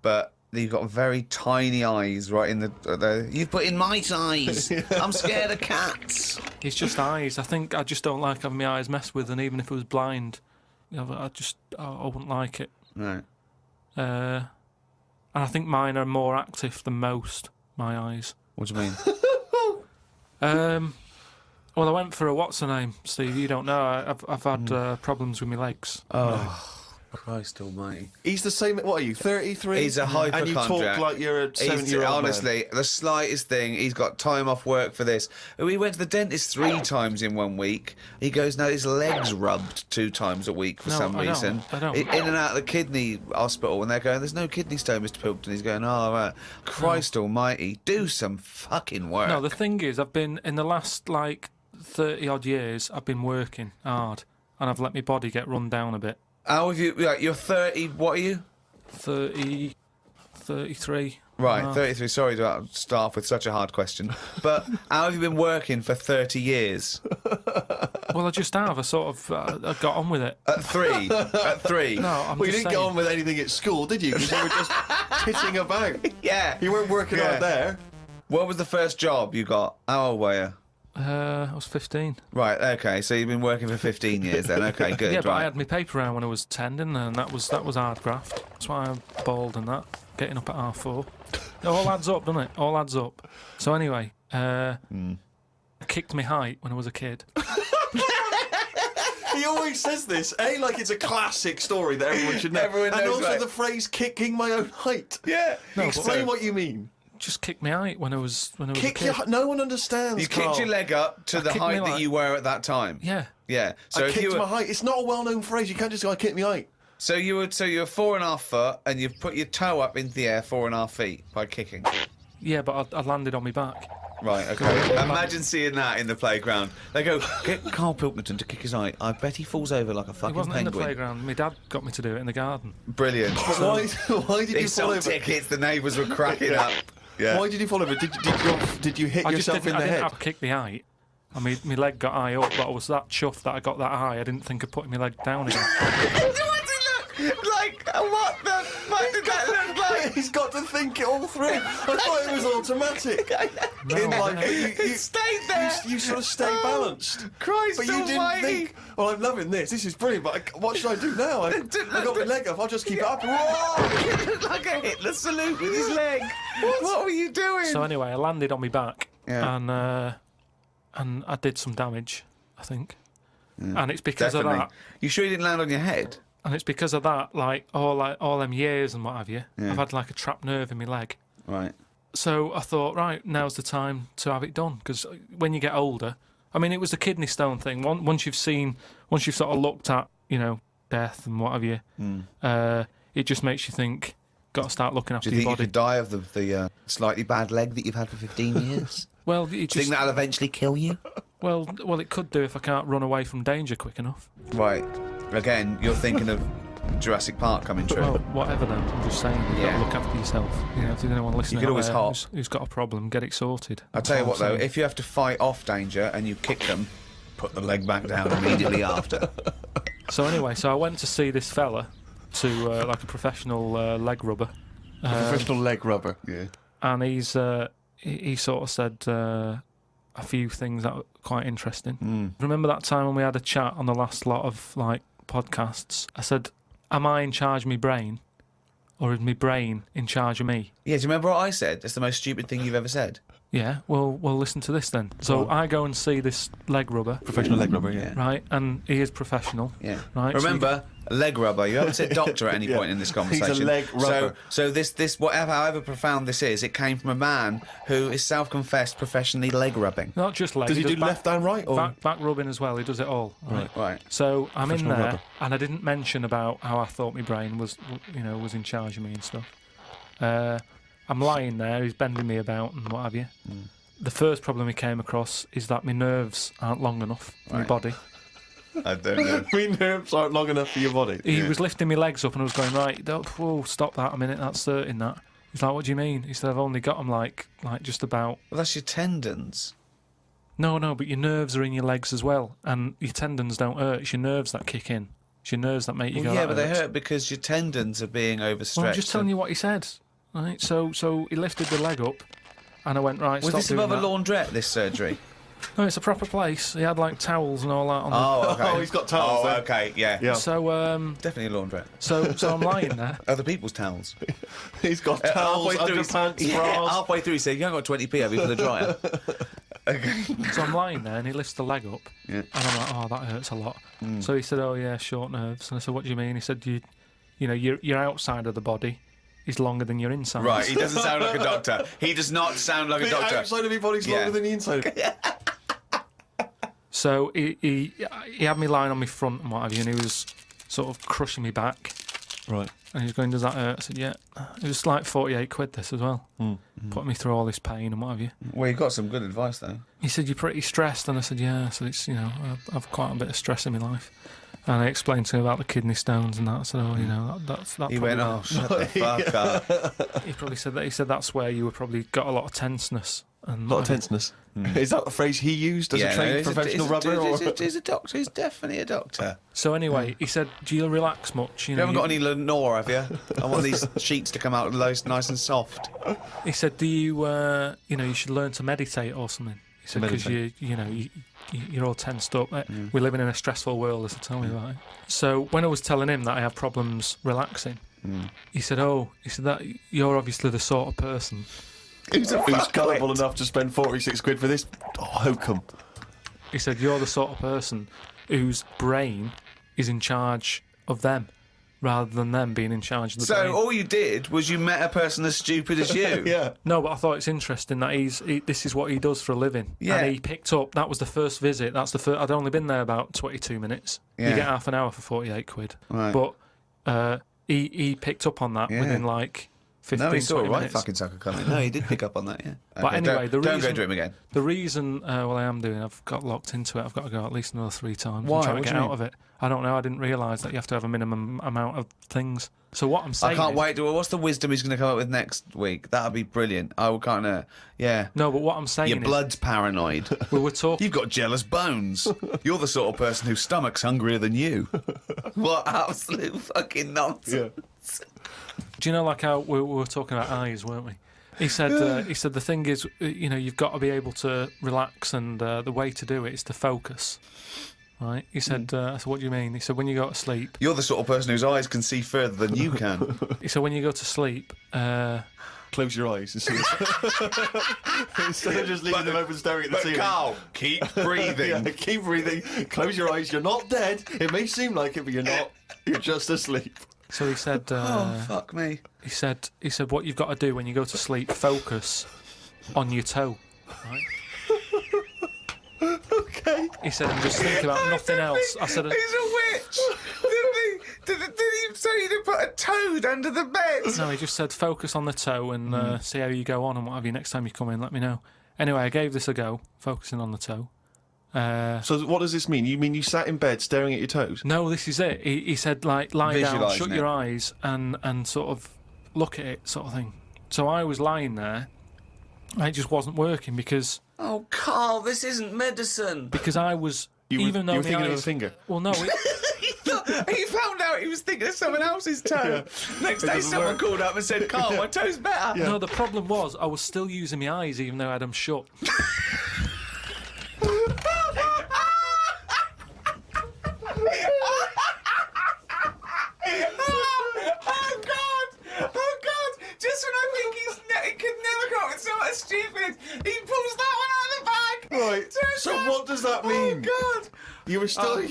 but you've got very tiny eyes right in the you've put in mice eyes. I'm scared of cats. It's just eyes. I think I just don't like having my eyes messed with, and even if I was blind, I wouldn't like it. No. And I think mine are more active than most, my eyes. What do you mean? Well, I went for a what's her name, Steve. You don't know. I've had problems with my legs. Oh, Christ Almighty! He's the same. What are you? 33. He's a And you talk hypochondriac. like you're a 70-year-old honestly, the slightest thing. He's got time off work for this. We went to the dentist 3 times in 1 week. He goes, now his legs rubbed 2 times a week for No, some I don't. reason. I don't. In and out of the kidney hospital, and they're going, there's no kidney stone, Mr. Pilkington. He's going, oh, right. Christ Almighty, do some fucking work. No, the thing is, I've been in the last 30 odd years. I've been working hard, and I've let my body get run down a bit. How have you? You're 30. What are you? 33. Right, 33. Sorry to start off with such a hard question, but how have you been working for 30 years? Well, I just have. I I got on with it. At 3. At 3. No, I'm Well, you just didn't saying. get on with anything at school, did you? Because you were just titting about. Yeah. You weren't working Yeah. out there. What was the first job you got? How old were you? I was 15. Right, okay, so you've been working for 15 years then. Okay, good. Yeah, but right. I had my paper round when I was 10, didn't I? And that was hard graft. That's why I'm bald and that. Getting up at 4:30. It all adds up, doesn't it? All adds up. So anyway, I kicked my height when I was a kid. He always says this, like it's a classic story that everyone should know. Everyone and knows, also right? the phrase "kicking my own height." Yeah. Explain what you mean. Just kicked my height when I was a Kick kid. no one understands. You kicked your leg up to the kicked height me that you were at that time. Yeah. Yeah. So I if you kicked were, my height. It's not a well-known phrase. You can't just go, "I kicked my height." so you're 4.5 foot, and you've put your toe up into the air 4.5 feet by kicking. Yeah, but I landed on my back. Right, okay. Imagine seeing that in the playground. They go, get Karl Pilkington to kick his eye. I bet he falls over like a It fucking wasn't penguin. in the playground. My dad got me to do it in the garden. Brilliant. But why did They you fall sold over? tickets, the neighbours were cracking up. Yeah. Why did you fall over? Did you hit I yourself just in the didn't head? have to kick the eye. I mean, my leg got eye up, but I was that chuffed that I got that eye. I didn't think of putting my leg down again. What did it look like? What the fuck did that look like? He's got to think it all through. I thought it was automatic. No, In like, no. It stayed there. you sort of stay balanced. Christ But you didn't almighty. think, well, I'm loving this. This is brilliant, but what should I do now? I got my leg up. I'll just keep it up. Whoa! It looked like a Hitler salute with his leg. What were you doing? So anyway, I landed on my back, Yeah. and I did some damage, I think. And it's because Definitely. of that. You sure you didn't land on your head? And it's because of that, like all them years and what have you. I've had like a trapped nerve in my leg. Right. So I thought, right, now's the time to have it done. Because when you get older, I mean, it was the kidney stone thing. Once you've sort of looked at, death and what have you, it just makes you think, got to start looking after Do you your think you body. could die of the slightly bad leg that you've had for 15 years? Well, it Do you just, think that'll eventually kill you? well, it could do if I can't run away from danger quick enough. Right. Again, you're thinking of Jurassic Park coming true. Well, whatever then. I'm just saying, you've got Yeah. to look after yourself. If there's anyone listening could out always there hop. who's got a problem, get it sorted. I'll tell you That's what, all I'm though, saying. if you have to fight off danger and you kick them, put the leg back down immediately after. So anyway, I went to see this fella, to like a professional leg rubber. Professional leg rubber. Yeah. And he sort of said a few things that were quite interesting. Remember that time when we had a chat on the last lot of like podcasts? I said, am I in charge of my brain, or is my brain in charge of me? Yeah, do you remember what I said? That's the most stupid thing you've ever said. Yeah, well listen to this then. So I go and see this leg rubber, Professional leg rubber, yeah. right? And he is professional. Yeah. Right, so Remember, leg rubber. You haven't said doctor at any Yeah. point in this conversation. leg rubber. So this whatever, however profound this is, it came from a man who is self-confessed professionally leg rubbing. Not just legs. Does he do back, left and right? Or? back rubbing as well. He does it all. Right. Right. So I'm in Professional there, rubber. and I didn't mention about how I thought my brain was in charge of me and stuff. I'm lying there. He's bending me about and what have you. The first problem he came across is that my nerves aren't long enough for my Right. body. I don't know. My nerves aren't long enough for your body. He was lifting my legs up, and I was going, right, whoa, stop that a minute. That's certain that. He's like, what do you mean? He said, I've only got them like just about. Well, that's your tendons. No, but your nerves are in your legs as well, and your tendons don't hurt. It's your nerves that kick in. It's your nerves that make you Well, go. yeah, that but they hurts." hurt because your tendons are being overstretched. Well, I'm just telling you what he said. Right, so he lifted the leg up, and I went, right, Was stop this doing above a that. laundrette, this surgery? No, it's a proper place. He had like towels and all that on Oh, okay. Oh, he's got towels Oh, there. okay, yeah. Yeah. So Definitely a laundrette. so I'm lying there. Other people's towels. He's got towels, Halfway through, underpants, yeah, bras. halfway through he said, you haven't got 20p, have you, for the dryer? Okay. So I'm lying there, and he lifts the leg up, Yeah. and I'm like, oh, that hurts a lot. So he said, oh yeah, short nerves. And I said, what do you mean? He said, your outside of the body is longer than your inside. Right, he doesn't sound like a doctor. He does not sound like a The doctor. outside of your body's Yeah. longer than the inside. So he had me lying on my front and what have you, and he was sort of crushing me back. Right. And he was going, does that hurt? I said, yeah. It was like 48 quid this as well. Putting me through all this pain and what have you. Well, you got some good advice, though. He said, you're pretty stressed. And I said, yeah. So it's, I've quite a bit of stress in my life. And I explained to him about the kidney stones and that. I said, oh, that's that. He went, oh, shut the fuck up. He probably said that. He said that's where you were probly got a lot of tenseness. And A lot of tenseness. Is that the phrase he used as a trained professional rubber? Or? He's a doctor. He's definitely a doctor. So anyway, he said, do you relax much? You haven't got any Lenore, have you? I want these sheets to come out nice and soft. He said, do you, you should learn to meditate or something. He said, because you're all tensed up. We're living in a stressful world, as I tell me about it. So when I was telling him that I have problems relaxing, he said, that you're obviously the sort of person Who's gullible enough to spend 46 quid for this hokum? He said, you're the sort of person whose brain is in charge of them rather than them being in charge of the brain. So all you did was you met a person as stupid as you. Yeah. No, but I thought it's interesting that this is what he does for a living. Yeah. And he picked up, that was the first visit. That's the first, I'd only been there about 22 minutes. Yeah. You get half an hour for 48 quid. Right. But he picked up on that Yeah. within like 15, No, he saw a 20 right minutes. fucking sucker coming. No, he did pick up on that, yeah. But Okay, anyway, don't go to him again. The reason, well, I am doing, I've got locked into it. I've got to go at least another 3 times. Why? I'm trying What to do get you out mean? of it. I don't know. I didn't realise that you have to have a minimum amount of things. So what I'm saying I can't is, wait. What's the wisdom he's going to come up with next week? That'd be brilliant. I kind of, yeah. No, but what I'm saying Your is, blood's paranoid. we were talking. You've got jealous bones. You're the sort of person whose stomach's hungrier than you. What absolute fucking nonsense. Do you know, like how we were talking about eyes, weren't we? He said the thing is, you've got to be able to relax, and the way to do it is to focus. Right? He said, I said, what do you mean? He said, when you go to sleep. You're the sort of person whose eyes can see further than you can. He said, when you go to sleep. Close your eyes and see. Instead of just leaving them open, staring at the ceiling. Carl, keep breathing. Yeah, keep breathing. Close your eyes. You're not dead. It may seem like it, but you're not. You're just asleep. So he said. Oh, fuck me. He said, what you've got to do when you go to sleep, focus on your toe. Right? Okay. He said, and just think about nothing else. I said, He's a witch. Did he say to put a toad under the bed? no, he just said, focus on the toe and see how you go on and what have you. Next time you come in, let me know. Anyway, I gave this a go, focusing on the toe. So what does this mean? You mean you sat in bed staring at your toes? No, this is it. He said, like, lie down, Visualising shut it. your eyes and sort of look at it, sort of thing. So I was lying there, and it just wasn't working because Oh, Carl, this isn't medicine. I was, You even were though my thinking of a eyes, finger. well, no, He found out he was thinking of someone else's toe. Next day, doesn't someone work. called up and said, Carl, my toe's better. no, the problem was I was still using my eyes even though I had them shut. Oh, God! Oh, God! Just when I think he could never come up with something stupid, he pulls that one out of the bag. Right. So what does that mean? Oh, God! You were still.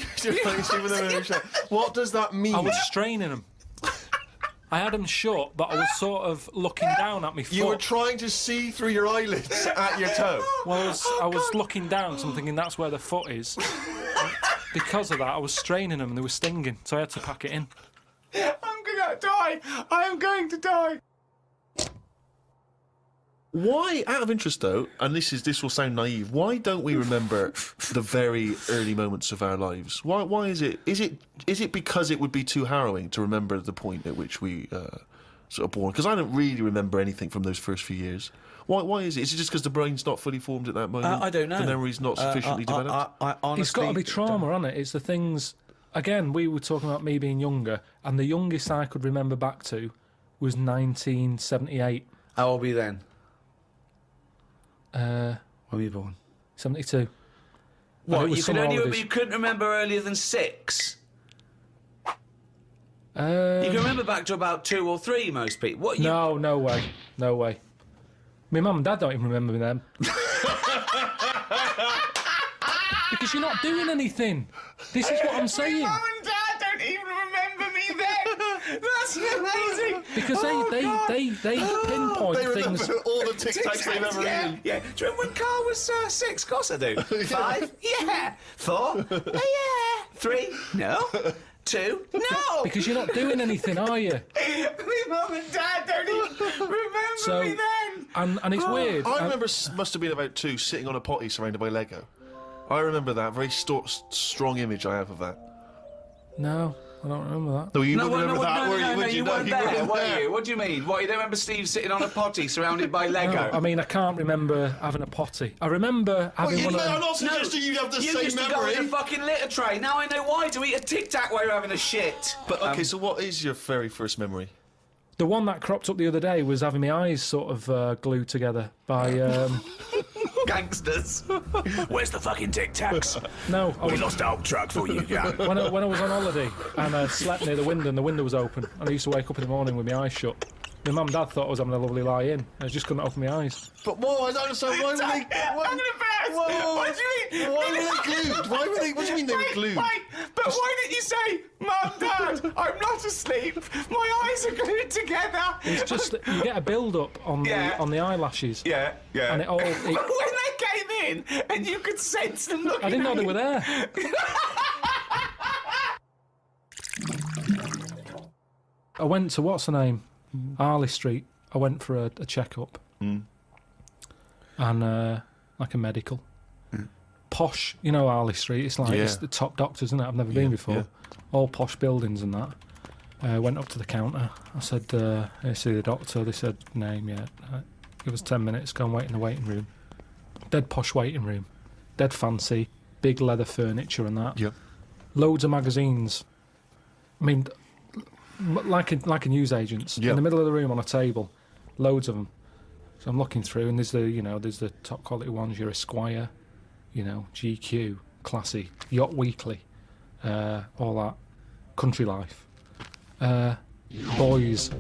What does that mean? I was straining them. I had them shut, but I was sort of looking down at my foot. You were trying to see through your eyelids at your toe. Well, I was looking down, so I'm thinking that's where the foot is. Because of that, I was straining them and they were stinging, so I had to pack it in. I'm gonna die! I am going to die! Why, out of interest though, and this will sound naive, why don't we remember the very early moments of our lives? Why is it? Is it because it would be too harrowing to remember the point at which we sort of born? Because I don't really remember anything from those first few years. Why is it? Is it just because the brain's not fully formed at that moment? I don't know. The memory's not sufficiently developed? I honestly... It's got to be trauma, hasn't it? It's the things... Again, we were talking about me being younger, and the youngest I could remember back to was 1978. How old were you then? Uh, When were you born? 72. And it What, was you summer holidays. you couldn't remember earlier than 6? You Uh, can remember back to about 2 or 3, most people. What, you... no way. No way. My mum and dad don't even remember me then. Because you're not doing anything. This is what I'm saying. Mum and Dad don't even remember me then! That's amazing! Because they pinpoint They remember things. all the Tic Tacs they've ever yeah, eaten. yeah. Do you remember when Carl was 6? Of course I do. 5? Yeah. 4? Yeah. 3? No. 2? No. Because you're not doing anything, are you? My mum and Dad don't even remember So, me then. and it's weird. I remember, must have been about 2, sitting on a potty surrounded by Lego. I remember that. Very strong image I have of that. No, I don't remember that. No, you No, wouldn't remember that, were you? no, Would you No, weren't there, weren't were there. you? What do you mean? What, you don't remember Steve sitting on a potty surrounded by Lego? No, I mean, I can't remember having a potty. I remember having Well, one of I'm them. not suggesting you have the You same used to memory. go in a fucking litter tray. Now I know why, to eat a Tic Tac while you're having a shit. But okay, so what is your very first memory? The one that cropped up the other day was having my eyes sort of glued together by... Gangsters. Where's the fucking Tic Tacs? No, I was, Lost our truck for you, yeah. when I was on holiday and I slept near the window and the window was open and I used to wake up in the morning with my eyes shut. My mum and dad thought I was having a lovely lie in. I just couldn't open my eyes. But whoa, I don't understand. Why were they? I'm gonna burst. Whoa. What do you mean? Why were they glued? Why were they? What do you mean they were glued? Wait, but why didn't you say, Mum, Dad, I'm not asleep. My eyes are glued together. It's just that you get a build-up on Yeah. the eyelashes. Yeah. And it all... But when they came in and you could sense them looking I didn't know at they you. were there. I went to, what's her name? Harley Street. I went for a checkup. And like a medical. Posh, you know Harley Street, it's like it's the top doctors, isn't it? I've never been before. Yeah. All posh buildings and that. Went up to the counter. I said, I see the doctor. They said, name, yeah. Give us 10 minutes, go and wait in the waiting room. Dead posh waiting room. Dead fancy. Big leather furniture and that. Yep. Loads of magazines. I mean, like a newsagent's. Yep. In the middle of the room on a table. Loads of them. So I'm looking through, and there's the top quality ones. Your Esquire, GQ, Classy, Yacht Weekly, all that. Country Life. Boys.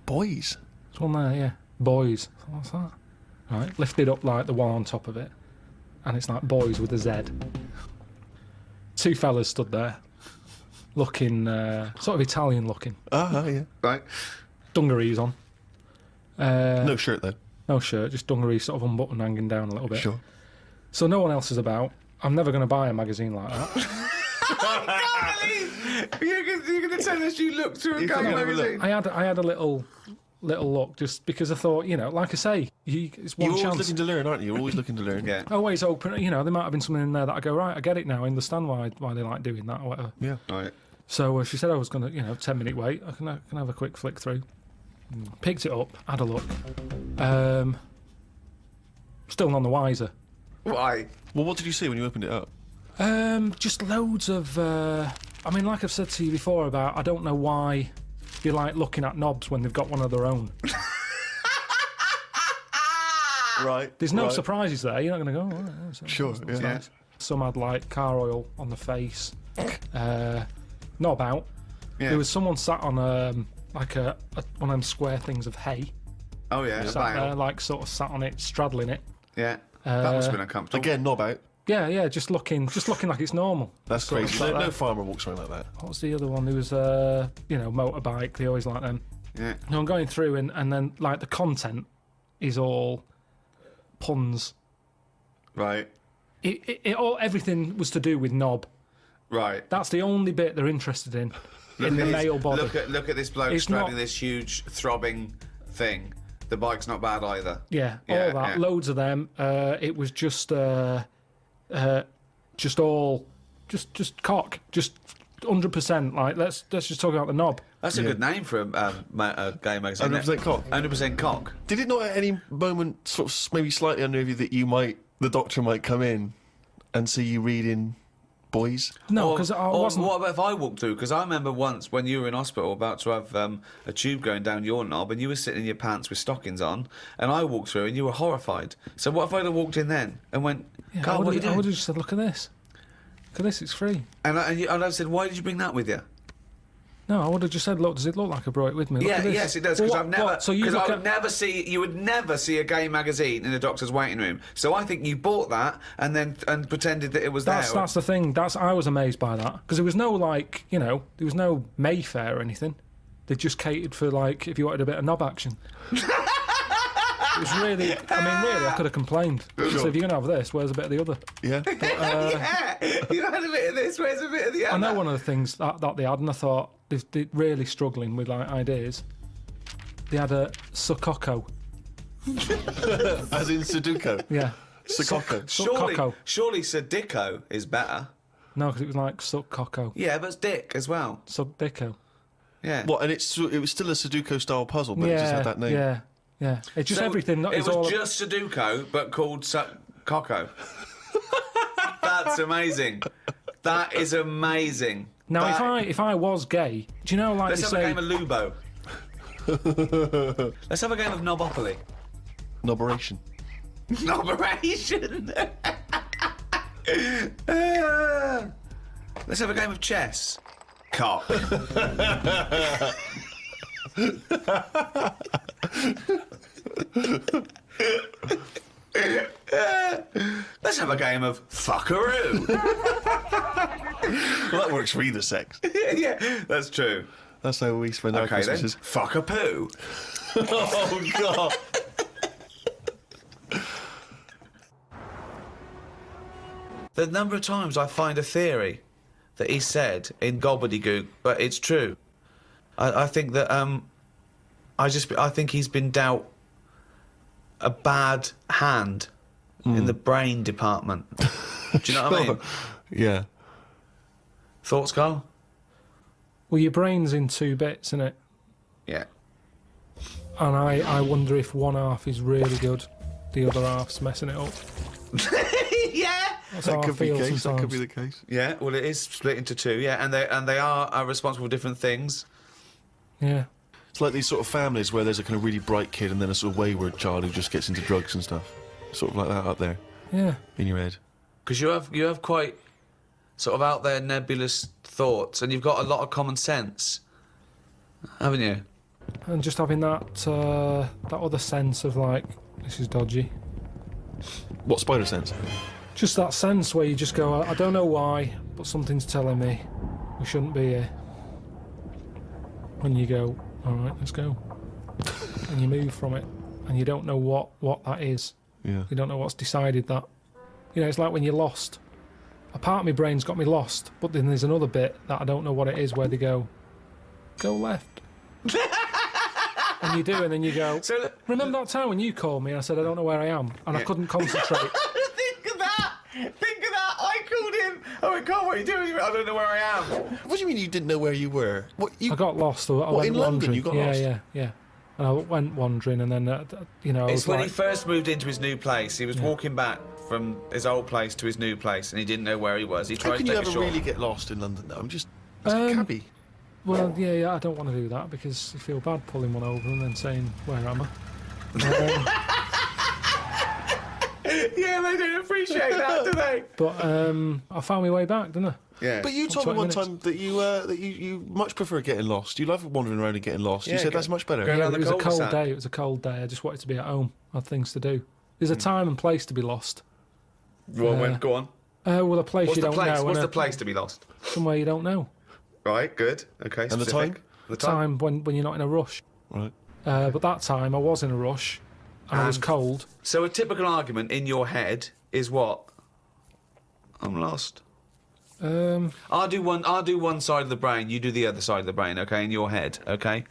Boys. There's one there, yeah. Boys. What's that? Right, lifted up like the one on top of it, and it's like Boys with a Z. Two fellas stood there, looking sort of Italian looking. Yeah. Right. Dungarees on. No shirt though. No shirt, just dungarees sort of unbuttoned, hanging down a little bit. Sure. So no one else is about. I'm never going to buy a magazine like that. You're going to tell us you looked through a gay magazine? I had a little look just because I thought, like I say, it's one You're always chance. looking to learn, aren't you? You're always looking to learn. Yeah. Always open. There might have been something in there that I go, right, I get it now. I understand why they like doing that or whatever. Yeah. Right. So she said I was going to, 10-minute wait. I can have a quick flick through. Picked it up, had a look. Still none the wiser. Why? Well, what did you see when you opened it up? Just loads of. Like I've said to you before about, I don't know why you like looking at knobs when they've got one of their own. Right. There's no surprises there. You're not going to go. Oh, that's Sure. that's Yeah. nice. Some had like car oil on the face. Knob out. Yeah. There was someone sat on like one of them square things of hay. Oh, yeah. Sat there, like sort of sat on it, straddling it. Yeah. That must have been uncomfortable. Again, knob out. Yeah, just looking like it's normal. That's Sort of crazy. like No that. farmer walks around like that. What was the other one? There was motorbike. They always like them. Yeah. No, I'm going through and then like the content is all puns. Right. Everything was to do with knob. Right. That's the only bit they're interested in the male body. Look at this bloke It's straddling not- this huge throbbing thing. The bike's not bad either. Yeah, Yeah, all that, yeah. loads of them. It was just cock, just 100%. Like let's just talk about the knob. That's a good name for a gay magazine. 100% cock. 100% cock. Did it not at any moment sort of maybe slightly unnerve you that the doctor might come in and see you reading Boys? No, because I wasn't. What about if I walked through? Because I remember once when you were in hospital about to have a tube going down your knob and you were sitting in your pants with stockings on and I walked through and you were horrified. So what if I'd have walked in then and went, Yeah, Carl, what are you I doing? would have just said, look at this. Look at this, it's free. And I said, why did you bring that with you? No, I would have just said, look, does it look like I brought it with me? Look Yeah, at this. yes, it does. Well, Because what- I've never, what? So you because look I at, would never see, you would never see a gay magazine in a doctor's waiting room. So I think you bought that and pretended that it was there. that's the thing. I was amazed by that because there was no there was no Mayfair or anything. They just catered for like if you wanted a bit of knob action. It was really, I could have complained. So if you're going to have this, where's a bit of the other? Yeah. Yeah, you had a bit of this, where's a bit of the other? I know one of the things that they had, and I thought they're really struggling with like ideas. They had a Sukoko. As in Sudoku. Yeah. Sukoko. Surely Sadico is better. No, because it was like Sukoko. Yeah, but it's Dick as well. Sukdiko. Yeah. What? And it was still a Sudoku style puzzle, but it just had that name. Yeah. It's just So everything. It was just Sudoku, but called Coco. That's amazing. That is amazing. Now, That- if I was gay, do you know like Let's you have a say? game of Lubo. Let's have a game of Knobopoly. Noberation. Operation. Let's have a game of chess. Cock. Let's have a game of fuckaroo. Well, that works for either sex. Yeah, that's true. That's how we spend our Okay then, Christmases. fuck a poo. Oh, God. The number of times I find a theory that he said in gobbledygook, but it's true. I think that I think he's been dealt a bad hand in the brain department. Do you know what I mean? Yeah. Thoughts, Carl? Well, your brain's in two bits, isn't it? Yeah. And I wonder if one half is really good, the other half's messing it up. Yeah. That's That how I could be feel the case. That sometimes. could be the case. Yeah. Well, it is split into two. Yeah, and they are responsible for different things. Yeah. It's like these sort of families where there's a kind of really bright kid and then a sort of wayward child who just gets into drugs and stuff. Sort of like that up there Yeah. in your head. Because you have quite sort of out there nebulous thoughts, and you've got a lot of common sense, haven't you? And just having that other sense of like, this is dodgy. What spider sense? Just that sense where you just go, I don't know why, but something's telling me we shouldn't be here. When you go, all right, let's go. And you move from it, and you don't know what that is. Yeah. You don't know what's decided that. You know, it's like when you're lost. A part of my brain's got me lost, but then there's another bit that I don't know what it is where they go left. And you do, and then you go, So remember that time when you called me and I said I don't know where I am, and I couldn't concentrate. think of that. I called him. I went, Carl, what are you doing? He went, I don't know where I am. What do you mean you didn't know where you were? What you? I got lost. I What, went in London wandering. you got yeah, lost? Yeah. And I went wandering, and then you know, I It's was when like, he first moved into his new place. He was walking back from his old place to his new place, and he didn't know where he was. He How tried can to you take a ever short. really get lost in London though? I'm just it's a cabbie. well, yeah, I don't want to do that because you feel bad pulling one over and then saying, where am I? Yeah, they don't appreciate that, do they? But I found my way back, didn't I? Yeah. But you told me 20 one minutes. time that you much prefer getting lost. You love wandering around and getting lost. Yeah, you said go- that's much better. go- Yeah, around it the was a cold cul-de-sac. day. It was a cold day. I just wanted to be at home. I had things to do. There's a time and place to be lost. Well, go on. Well, a place What's you the don't place? know. What's and the place to be lost? Somewhere you don't know. Right, good. Okay, And the specific. time? The time. Time when you're not in a rush. Right. But that time I was in a rush, and I was And- cold. So a typical argument in your head is what? I'm lost. I'll do one side of the brain, you do the other side of the brain, okay, in your head, okay?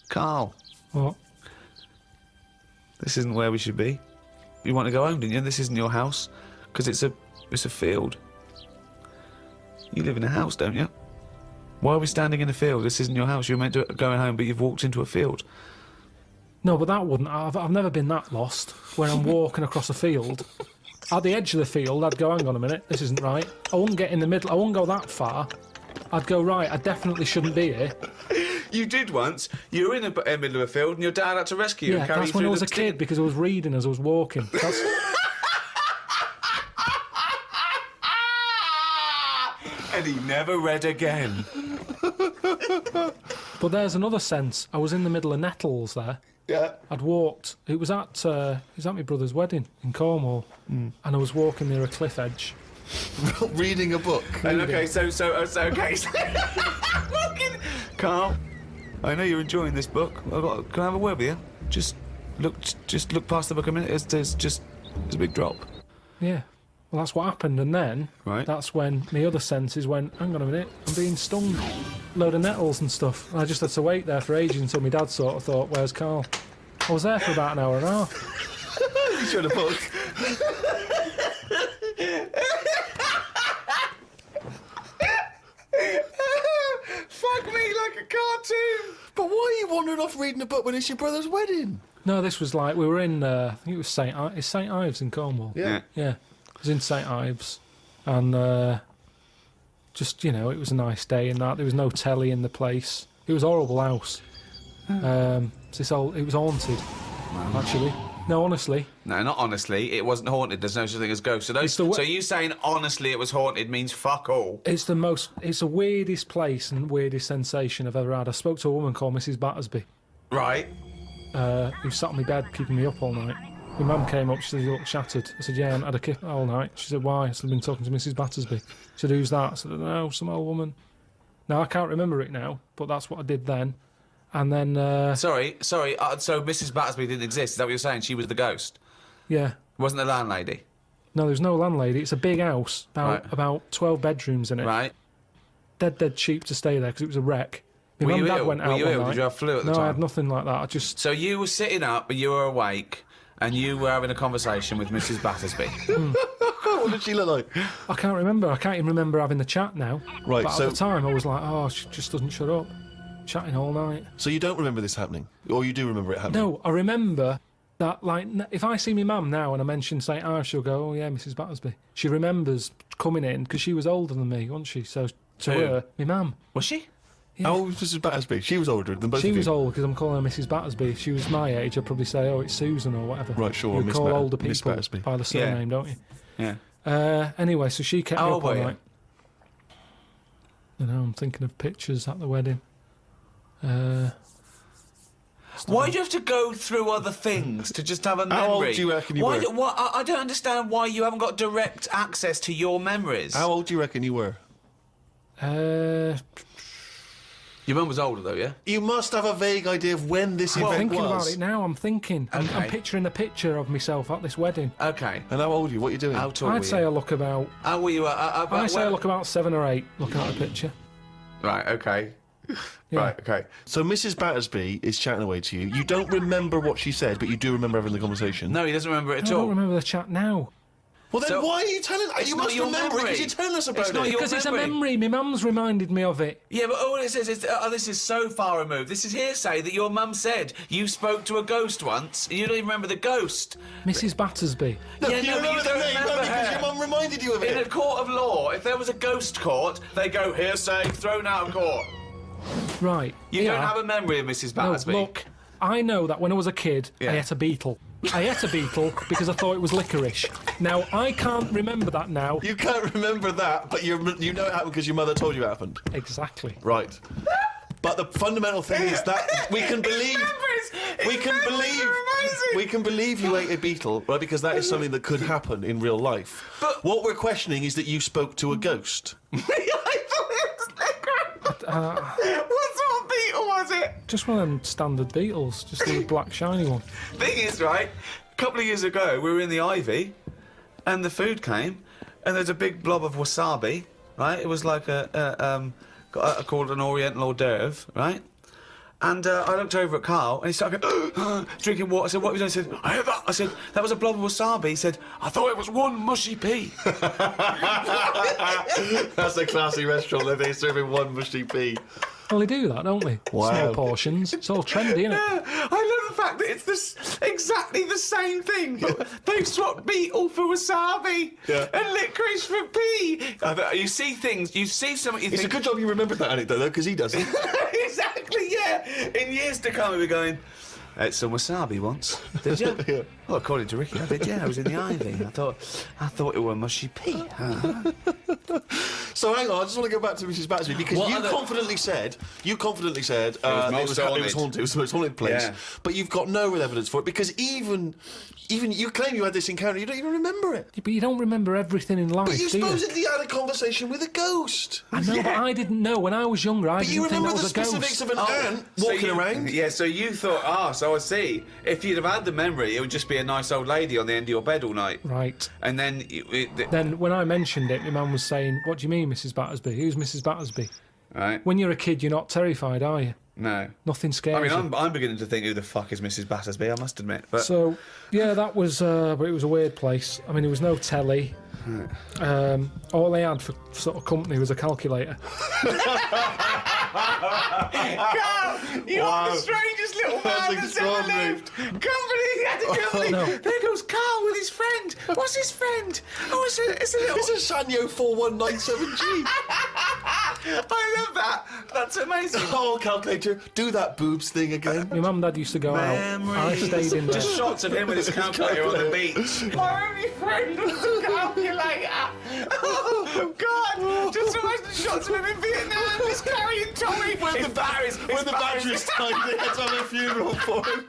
Carl, What? this isn't where we should be. You want to go home, didn't you? This isn't your house, because it's a field. You live in a house, don't you? Why are we standing in a field? This isn't your house. You're meant to go home, but you've walked into a field. No, but that wouldn't. I've never been that lost. Where I'm walking across a field, at the edge of the field, I'd go, hang on a minute, this isn't right. I wouldn't get in the middle. I wouldn't go that far. I'd go, right, I definitely shouldn't be here. You did once. You were in the middle of a field, and your dad had to rescue you Yeah, and carry that's you when through I was the a kid because I was reading as I was walking. That's, And he never read again. but there's another sense. I was in the middle of nettles there. Yeah. I'd walked. It was at my brother's wedding in Cornwall, and I was walking near a cliff edge. Reading a book. And okay, so okay. Fucking Carl, I know you're enjoying this book. Can I have a word with you? Just look past the book a minute. There's a big drop. Yeah. Well, that's what happened, and then Right. that's when my other senses went, hang on a minute, I'm being stung. Load of nettles and stuff. And I just had to wait there for ages until my dad sort of thought, where's Carl? I was there for about an hour and a half. You showed a book. Fuck me like a cartoon. But why are you wandering off reading a book when it's your brother's wedding? No, this was like, we were in, I think it was St Ives in Cornwall. Yeah. Yeah. It was in St Ives. And just, you know, it was a nice day and that. There was no telly in the place. It was a horrible house. It was haunted, actually. No, honestly. No, not honestly. It wasn't haunted. There's no such thing as ghosts. So, It's the so you saying honestly it was haunted means fuck all. It's the weirdest place and weirdest sensation I've ever had. I spoke to a woman called Mrs. Battersby, Right. who sat on my bed keeping me up all night. My mum came up, she said, you look shattered. I said, yeah, I haven't had a kip all night. She said, why? I said, I've been talking to Mrs. Battersby. She said, who's that? I said, no, some old woman. Now, I can't remember it now, but that's what I did then. And then, Sorry. So Mrs. Battersby didn't exist. Is that what you're saying? She was the ghost. yeah. Wasn't the landlady. No, there's no landlady. It's a big house, Right. about 12 bedrooms in it. Right. Dead cheap to stay there because it was a wreck. My Were mum you and dad ill? went Were out you one ill? night. Did you have flu at the No, I time? had nothing like that. I just... So you were sitting up, and you were awake, and you were having a conversation with Mrs. Battersby. What did she look like? I can't remember. I can't even remember having the chat now. Right, But so- at the time, I was like, oh, she just doesn't shut up. Chatting all night. So you don't remember this happening? Or you do remember it happening? No, I remember that, like, if I see my mum now and I mention St. Ives, she'll go, oh, yeah, Mrs. Battersby. She remembers coming in, because she was older than me, wasn't she? So to Who? her, my mum. Was she? How old was Mrs. Battersby? She was older than both She of you. was old because I'm calling her Mrs. Battersby. If she was my age, I'd probably say, oh, it's Susan or whatever. Right, sure, You Miss call older Miss people Battersby. by the surname, don't you? Yeah. Anyway, so she kept me How up old were all you? night. I know, I'm thinking of pictures at the wedding. Why do you have to go through other things to just have a memory? How old do you reckon you were? I don't understand why you haven't got direct access to your memories. How old do you reckon you were? Your mum was older, though, yeah? You must have a vague idea of when this I'm event thinking was. about it now. I'm thinking. I'm Okay. picturing a picture of myself at this wedding. Okay. And how old are you? What are you doing? How tall were I'd say you? I look about. How were you? I say I look about 7 or 8. Looking at the picture. Right, okay. Yeah. Right, okay. So Mrs. Battersby is chatting away to you. You don't remember what she said, but you do remember having the conversation. No, he doesn't remember it I at don't all. remember the chat now. Well, then So- why are you telling us? It's You not must your remember it memory. because you're telling us about It's not it. your Because it's a memory. memory. My mum's reminded me of it. Yeah, but all it says is, oh, this is so far removed. This is hearsay that your mum said you spoke to a ghost once, and you don't even remember the ghost. Mrs. Battersby. No, Yeah, you no, but remember you the don't name, remember no, because her. your mum reminded you of In a it. court of law, if there was a ghost court, they go hearsay, thrown out of court. Right. You yeah. don't have a memory of Mrs. No, Battersby. look, I know that when I was a kid, Yeah. I ate a beetle. I ate a beetle because I thought it was licorice. Now, I can't remember that now. You can't remember that, but you know it happened because your mother told you it happened. Exactly. Right. But the fundamental thing is that we can believe we can believe you ate a beetle, right? Because that is something that could happen in real life. But- what we're questioning is that you spoke to a ghost. What sort of beetle was it? Just one of them standard beetles, just the black shiny one. Thing is, right, a couple of years ago, we were in the Ivy, and the food came, and there's a big blob of wasabi, right? It was like called an Oriental hors d'oeuvre, right? And I looked over at Carl, and he started going, drinking water. I said, what was that? He said, I heard that. I said, that was a blob of wasabi. He said, I thought it was one mushy pea. That's a classy restaurant where they're serving one mushy pea. Well, they do that, don't they? Wow. Small portions. It's all trendy, isn't it? I love the fact that it's exactly the same thing. They've swapped beetle for wasabi and licorice for pea. You see things, you see something, you It's a think... good job you remembered that anecdote, though, because he doesn't. Exactly, yeah. In years to come, we'll be going, I ate some wasabi once. Did you? Yeah. Well, according to Ricky, I did, yeah. I was in the Ivy. I thought it were mushy pea. So hang on, I just want to go back to Mrs. Battersby because What you other- confidently said it was most haunted. It was the most haunted place, Yeah. but you've got no real evidence for it because even you claim you had this encounter, you don't even remember it. But you don't remember everything in life, But you do you? supposedly had a conversation with a ghost. I know, but I didn't know. When I was younger, I But you didn't think remember that the was a specifics ghost. of an ant walking around. Yeah, so you thought, so I see. If you'd have had the memory, it would just be a nice old lady on the end of your bed all night. Right. And then... Then when I mentioned it, my mum was saying, what do you mean, Mrs. Battersby? Who's Mrs. Battersby? Right? When you're a kid, you're not terrified, are you? No. Nothing scares I mean, you. I'm beginning to think who the fuck is Mrs. Battersby, I must admit. But So, yeah, that was... but it was a weird place. I mean, there was no telly. All they had for sort of company was a calculator. Carl, you are the strangest little man That's that's ever extraordinary. lived. Company, had a company. No. There goes Carl with his friend. What's his friend? Oh, it's a little... It's a Sanyo 4197G. I love that. That's amazing. Oh, calculator, do that boobs thing again. My mum and dad used to go out. I stayed in there. Just shots of him with his calculator on the beach. My only friend was a calculator. Oh, God. Just imagine the shots of him in Vietnam just carrying Tommy. When the batteries died, they had to have a funeral for him.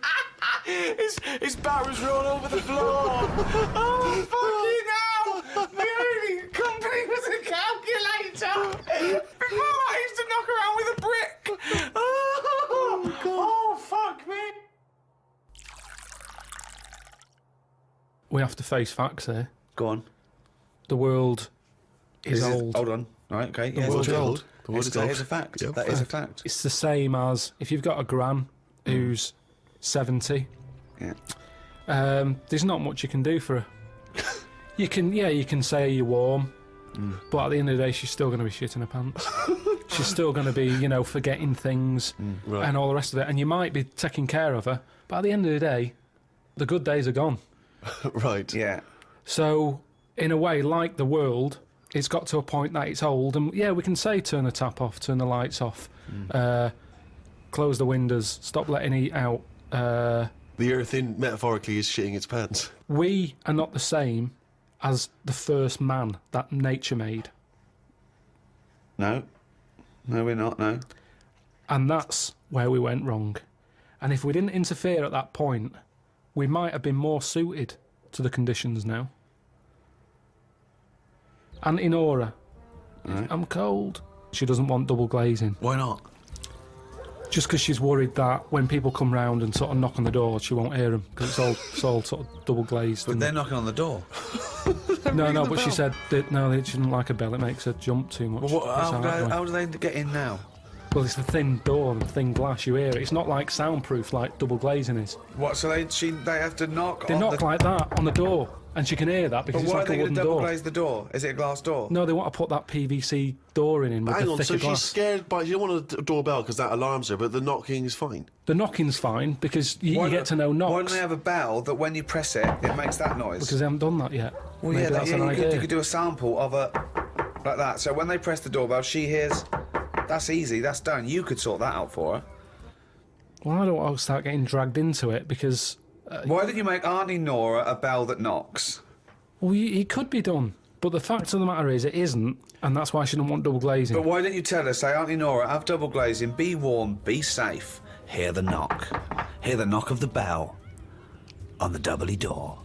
His barrels roll over the floor. Oh, fucking hell. My only company was a calculator. Before I used to knock around with a brick. Oh, fuck me. We have to face facts here. Go on. The world is old. Hold on. Right, okay. The world's old. The world is That old. is a fact. Yep. That is a fact. It's the same as if you've got a gran who's 70. Yeah. There's not much you can do for her. You can say you're warm, but at the end of the day, she's still going to be shitting her pants. She's still going to be, forgetting things Right. and all the rest of it. And you might be taking care of her, but at the end of the day, the good days are gone. Right. Yeah. So, in a way, like the world, it's got to a point that it's old. And yeah, we can say turn the tap off, turn the lights off, close the windows, stop letting heat out. The earth, metaphorically, is shitting its pants. We are not the same as the first man that nature made. No. No, we're not, no. And that's where we went wrong. And if we didn't interfere at that point, we might have been more suited to the conditions now. Auntie Nora, Right. I'm cold. She doesn't want double glazing. Why not? Just because she's worried that when people come round and sort of knock on the door, she won't hear them because it's all sort of double glazed. But they're knocking on the door. No, but she said that she didn't like a bell. It makes her jump too much. Well, That's how do they get in now? Well, it's the thin door and thin glass. You hear it. It's not like soundproof like double glazing is. What? So they have to knock. They on knock the... like that on the door, and she can hear that because But it's why like are a they going wooden to double door. glaze the door? Is it a glass door? No, they want to put that PVC door in with Hang the on, thicker so glass. she's scared by... You don't want a doorbell because that alarms her, but the knocking is fine. The knocking's fine because you Why get don't- to know knocks. Why don't they have a bell that when you press it, it makes that noise? Because they haven't done that yet. well, Maybe yeah, that's an you idea. could do a sample of a like that. So when they press the doorbell, she hears. That's easy. That's done. You could sort that out for her. Well, I don't want to start getting dragged into it because Why don't you make Auntie Nora a bell that knocks? well, it could be done. But the fact of the matter is, it isn't, and that's why she didn't want double glazing. But why don't you tell her, say, Auntie Nora, have double glazing, be warm, be safe. Hear the knock. Hear the knock of the bell on the doubly door.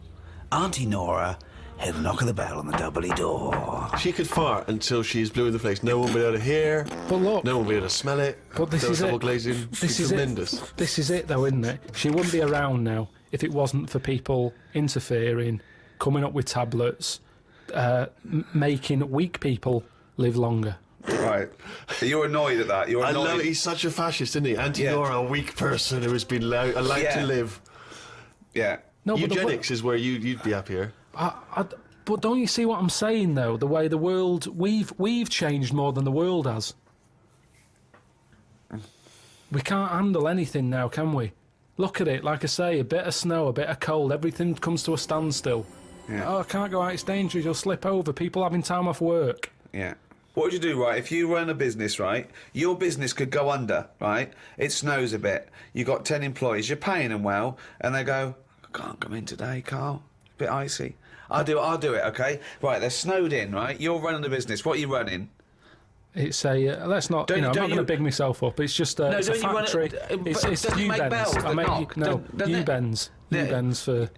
Auntie Nora, hear the knock of the bell on the doubly door. She could fart until she's blue in the face. No one will be able to hear. But look, No one will be able to smell it. But this No is double it. glazing. This It's is tremendous. it. This is it, though, isn't it? She wouldn't be around now if it wasn't for people interfering, coming up with tablets, making weak people live longer. Right. You're annoyed at that. You're I annoyed. love it. He's such a fascist, isn't he? Auntie Yeah. Nora, a weak person who has been allowed Yeah. to live. Yeah. No, but Eugenics is where you'd be happier. but don't you see what I'm saying, though? The way the world we've changed more than the world has. We can't handle anything now, can we? Look at it. Like I say, a bit of snow, a bit of cold, everything comes to a standstill. Yeah. Oh, I can't go out. It's dangerous. You'll slip over. People having time off work. Yeah. What would you do, right? If you run a business, right? Your business could go under, right? It snows a bit. You got 10 employees. You're paying them well, and they go, "I can't come in today, Carl. It's a bit icy." I'll do it. Okay. Right. They're snowed in, right? You're running the business. What are you running? It's a let's not. Don't- I'm not don't going to you- big myself up. It's just it's a don't you run it- factory. but It's doesn't it make U-bends. bells that knock? Doesn't it? U-bends. Yeah. U-bends for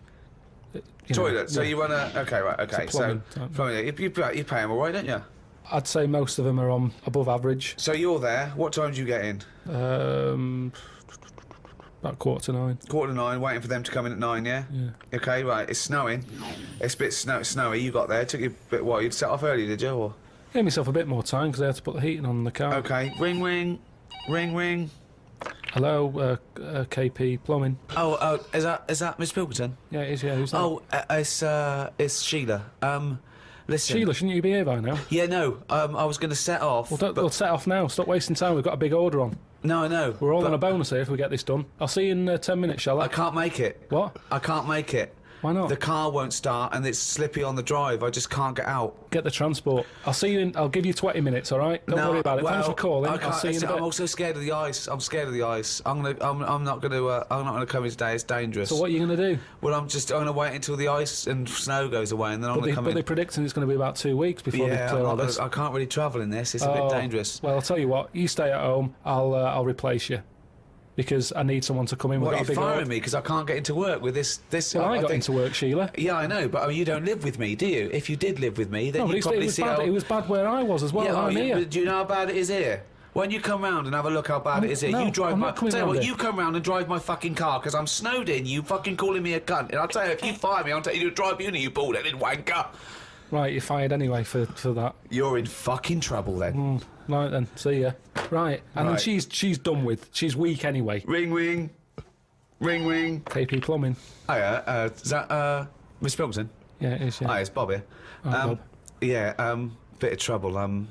Toilet. So yeah. you run a. Okay. Right. Okay. It's a plumbing So type. plumbing. You pay them all right, don't you? I'd say most of them are on above average. So you're there. What time do you get in? About 8:45. 8:45, waiting for them to come in at 9, yeah? Yeah. Okay, right, it's snowing. It's a bit snowy, you got there. It took you a bit, what, you'd set off early, did you? Or? Gave myself a bit more time because I had to put the heating on the car. Okay, ring, ring, ring, ring. Hello, KP Plumbing. Oh, is that Miss Pilkington? Yeah, it is. Yeah, who's that? Oh, it's Sheila. Listen. Sheila, shouldn't you be here by now? Yeah, no, I was going to set off. We'll set off now. Stop wasting time. We've got a big order on. No, I know. We're all but on a bonus here if we get this done. I'll see you in 10 minutes, shall I? I can't make it. What? I can't make it. Why not? The car won't start and it's slippy on the drive. I just can't get out. Get the transport. I'll see you in. I'll give you 20 minutes. All right? Don't worry about it. Thanks for calling. I'll see you in a bit. I'm also scared of the ice. I'm scared of the ice. I'm not gonna come in today. It's dangerous. So what are you going to do? Well, I'm gonna wait until the ice and snow goes away, and then I'm gonna come But in. they're predicting it's going to be about 2 weeks before they Yeah, clear all this. I can't really travel in this. It's a bit dangerous. Well, I'll tell you what. You stay at home. I'll replace you because I need someone to come in. What, We've are got a you big firing order. me because I can't get into work with this? Well, I got think- into work, Sheila. Yeah, I know, but I mean, you don't live with me, do you? If you did live with me, then No, but you it probably was see bad. how. It was bad where I was as well. Yeah, I'm here. but do you know how bad it is here? When you come round and have a look how bad it is here, no, you drive I'm my. not coming Tell you round what, here. you come round and drive my fucking car because I'm snowed in. You fucking calling me a cunt, and I'll tell you, if you fire me, I'll tell you to drive uni, you bald-headed wanker. Right, you're fired anyway for that. You're in fucking trouble then. Right then, see ya. Right, and then Right. she's done with. She's weak anyway. Ring, ring. Ring, ring. KP Plumbing. Hiya, is that, Miss Pilkington? Yeah, it is, yeah. Hi, it's Bob here. Bob. Yeah, bit of trouble. In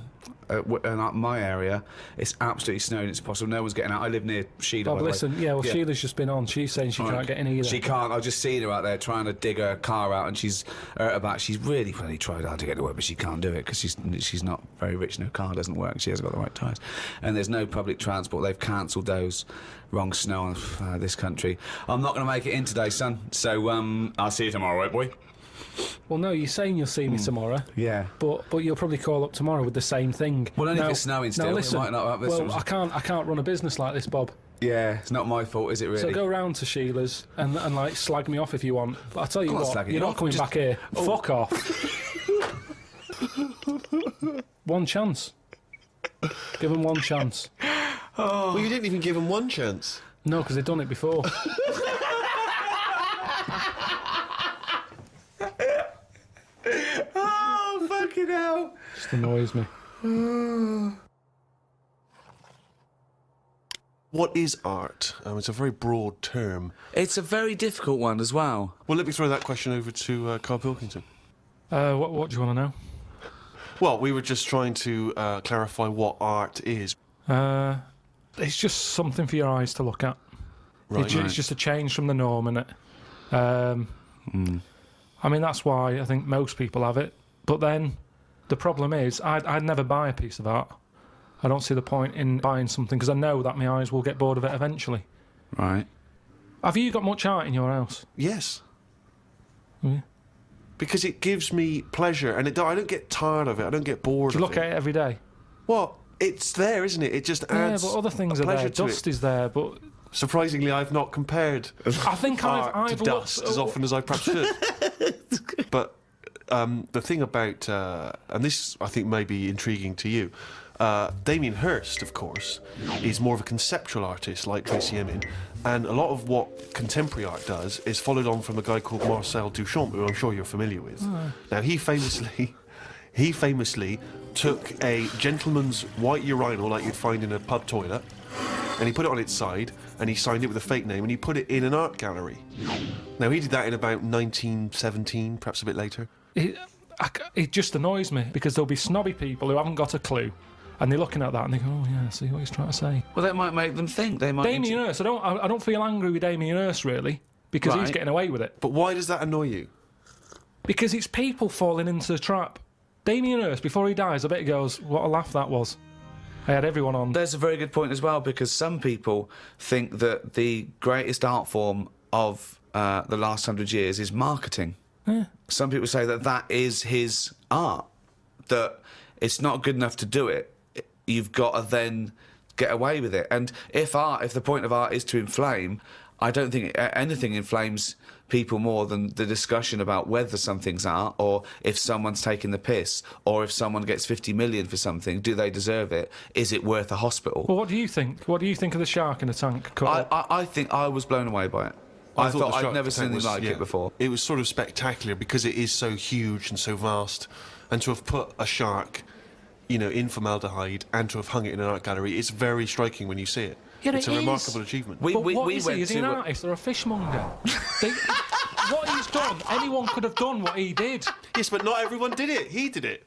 my area, it's absolutely snowing. It's impossible. No one's getting out. I live near Sheila. Bob, by the way. listen, Sheila's just been on. She's saying she can't get in either. She can't. I've just seen her out there trying to dig her car out, and she's hurt her back. She's really tried hard to get to work, but she can't do it because she's not very rich and her car doesn't work. She hasn't got the right tyres, and there's no public transport. They've cancelled those. Wrong snow on this country. I'm not going to make it in today, son. So I'll see you tomorrow, right, boy? Well, no, you're saying you'll see me tomorrow. Yeah. But you'll probably call up tomorrow with the same thing. Well, only if it's snowing still. Now It listen, might not have well, I can't run a business like this, Bob. Yeah, it's not my fault, is it really? So go round to Sheila's and like slag me off if you want. But I tell you I'm not what, slagging you're you not off, coming just- back here. Fuck off. One chance. Give them one chance. Well, you didn't even give him one chance. No, because they've done it before. Oh, fucking hell. Just annoys me. What is art? It's a very broad term. It's a very difficult one as well. Well, let me throw that question over to Karl Pilkington. What do you want to know? Well, we were just trying to clarify what art is. It's just something for your eyes to look at. Right. It's just a change from the norm, innit? I mean, that's why I think most people have it. But then the problem is, I'd never buy a piece of art. I don't see the point in buying something because I know that my eyes will get bored of it eventually. Right. Have you got much art in your house? Yes. Yeah. Because it gives me pleasure, and I don't get tired of it. I don't get bored Do you of look it. at it every day? Well, it's there, isn't it? It just adds Yeah, but other things a are pleasure there. to Dust it. is there, but Surprisingly, I've not compared I think art I've to dust as often as I perhaps should. But the thing about, and this I think may be intriguing to you, Damien Hirst, of course, is more of a conceptual artist like Tracy Emin, and a lot of what contemporary art does is followed on from a guy called Marcel Duchamp, who I'm sure you're familiar with. Now, he famously took a gentleman's white urinal like you'd find in a pub toilet, and he put it on its side, and he signed it with a fake name, and he put it in an art gallery. Now, he did that in about 1917, perhaps a bit later. it just annoys me because there'll be snobby people who haven't got a clue. And they're looking at that and they go, oh yeah, see what he's trying to say. Well, that might make them think. They might. Damien Hirst, I don't feel angry with Damien Hirst really, because he's Right. getting away with it. But why does that annoy you? Because it's people falling into the trap. Damien Hirst, before he dies, I bet he goes, what a laugh that was. I had everyone on. There's a very good point as well, because some people think that the greatest art form of the last 100 years is marketing. Yeah. Some people say that that is his art, that it's not good enough to do it. You've got to then get away with it. And if the point of art is to inflame, I don't think anything inflames people more than the discussion about whether something's art, or if someone's taking the piss, or if someone gets 50 million for something, do they deserve it? Is it worth a hospital? Well, what do you think? What do you think of the shark in the tank? I think I was blown away by it. I thought thought the I'd shark never tank seen anything was- like yeah. it before. It was sort of spectacular because it is so huge and so vast, and to have put a shark, in formaldehyde and to have hung it in an art gallery, it's very striking when you see it. Yeah, it's it a is. remarkable achievement. But what is he? Is he an artist or a fishmonger? What he's done, anyone could have done what he did. Yes, but not everyone did it. He did it.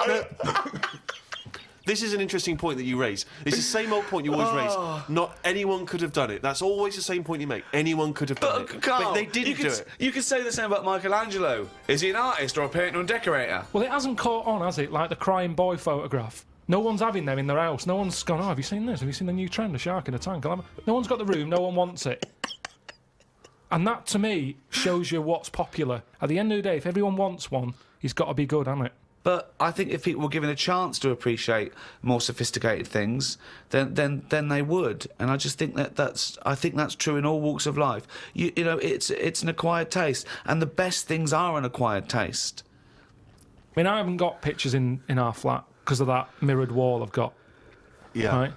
No. This is an interesting point that you raise. It's the same old point you always raise. Not anyone could have done it. That's always the same point you make. Anyone could have done it. Carl, But they didn't do it. You could say the same about Michelangelo. Is he an artist or a painter and decorator? Well, it hasn't caught on, has it? Like the crying boy photograph. No one's having them in their house. No one's gone, oh, have you seen this? Have you seen the new trend, a shark in a tank? No one's got the room. No one wants it. And that, to me, shows you what's popular. At the end of the day, if everyone wants one, he's got to be good, hasn't it? But I think if people were given a chance to appreciate more sophisticated things, then they would. And I just think that's true in all walks of life. It's an acquired taste, and the best things are an acquired taste. I mean, I haven't got pictures in our flat because of that mirrored wall I've got. Yeah.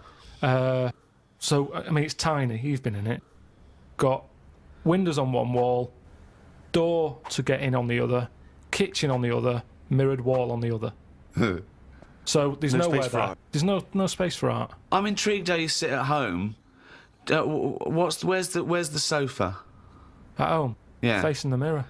Right? So, I mean, it's tiny. You've been in it. Got windows on one wall, door to get in on the other, kitchen on the other, mirrored wall on the other. So there's No nowhere space for there. art. There's no space for art. I'm intrigued how you sit at home. Where's the sofa? At home, Yeah. facing the mirror.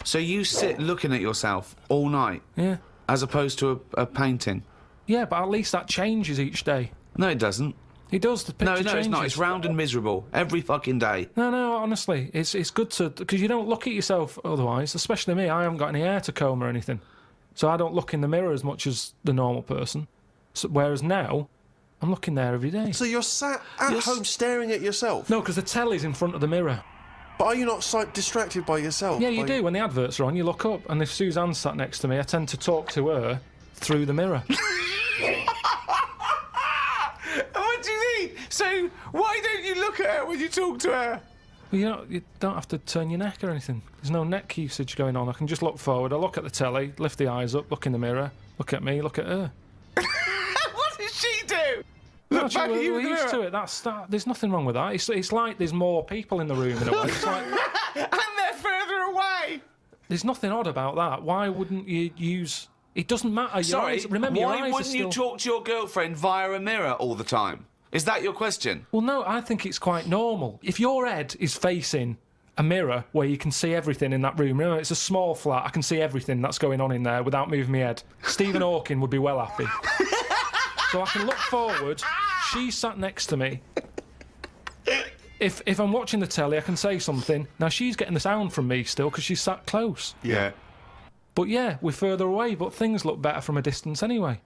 So you sit looking at yourself all night, Yeah. as opposed to a painting. Yeah, but at least that changes each day. No, it doesn't. It does. The picture No, it's changes. not. It's round and miserable every fucking day. No, honestly, it's good to, because you don't look at yourself otherwise. Especially me, I haven't got any hair to comb or anything, so I don't look in the mirror as much as the normal person. So, whereas now, I'm looking there every day. So you're sat at home staring at yourself? No, because the telly's in front of the mirror. But are you not distracted by yourself? Yeah, you do. When the adverts are on, you look up, and if Suzanne's sat next to me, I tend to talk to her through the mirror. What do you mean? So why don't you look at her when you talk to her? Well, you don't have to turn your neck or anything. There's no neck usage going on. I can just look forward. I look at the telly, lift the eyes up, look in the mirror, look at me, look at her. What does she do? No, Look back at you we're in the used to mirror. it. There's nothing wrong with that. It's like there's more people in the room in a way. It's like, And they're further away. there's nothing odd about that. Why wouldn't you use... It doesn't matter. Your Sorry, eyes, remember, your why eyes wouldn't are you still... talk to your girlfriend via a mirror all the time? Is that your question? Well, no, I think it's quite normal. If your head is facing a mirror where you can see everything in that room, remember, it's a small flat, I can see everything that's going on in there without moving my head. Stephen Hawking would be well happy. So I can look forward, she's sat next to me. If I'm watching the telly, I can say something. Now, she's getting the sound from me still because she's sat close. Yeah. But yeah, we're further away, but things look better from a distance anyway.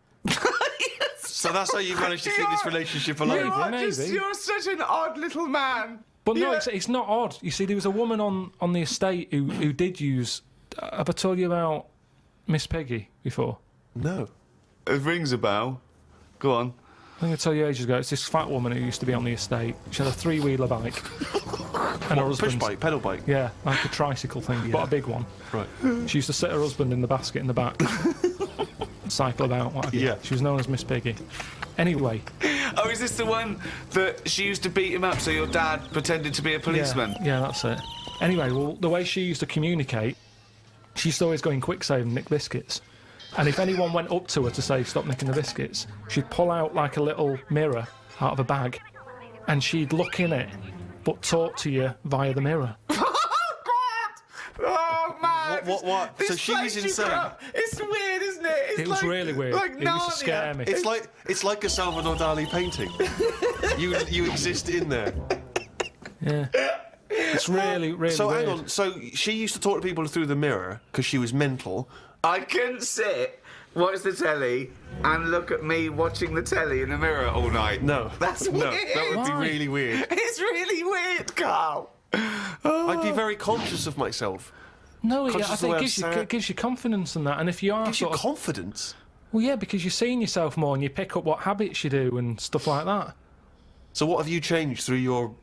So that's how you managed to keep this relationship alive? Maybe. You're such an odd little man. But no, Yeah. it's not odd. You see, there was a woman on the estate who did use... Have I told you about Miss Peggy before? No. It rings a bell. Go on. I think I told you ages ago, it's this fat woman who used to be on the estate. She had a three-wheeler bike. And her Push husband... bike, pedal bike. Yeah, like a tricycle thing, but a big one. Right. She used to sit her husband in the basket in the back. Cycle about, what have you. Yeah. She was known as Miss Piggy. Anyway, Oh, is this the one that she used to beat him up so your dad pretended to be a policeman? yeah, that's it. Anyway, well, the way she used to communicate, she used to always go in quick save and nick biscuits. And if anyone went up to her to say, stop nicking the biscuits, she'd pull out like a little mirror out of a bag and she'd look in it, but talk to you via the mirror. Oh, God! Oh, man. What? This So she was place you insane. grew up, it's weird, isn't it? It's It was like- really weird. Like It used to Narnia. scare me. It's like a Salvador Dali painting. you exist in there. Yeah. It's really, really So weird. hang on. So she used to talk to people through the mirror because she was mental. I couldn't sit, watch the telly, and look at me watching the telly in the mirror all night. No, That's no, weird. that would be Why? really weird. It's really weird, Carl. I'd be very conscious of myself. No, yeah, Conscious I of the think way it I'm gives you, sat. it gives you confidence and that. And if you are Gives you sort of... confidence. Well, yeah, because you're seeing yourself more and you pick up what habits you do and stuff like that. So what have you changed through your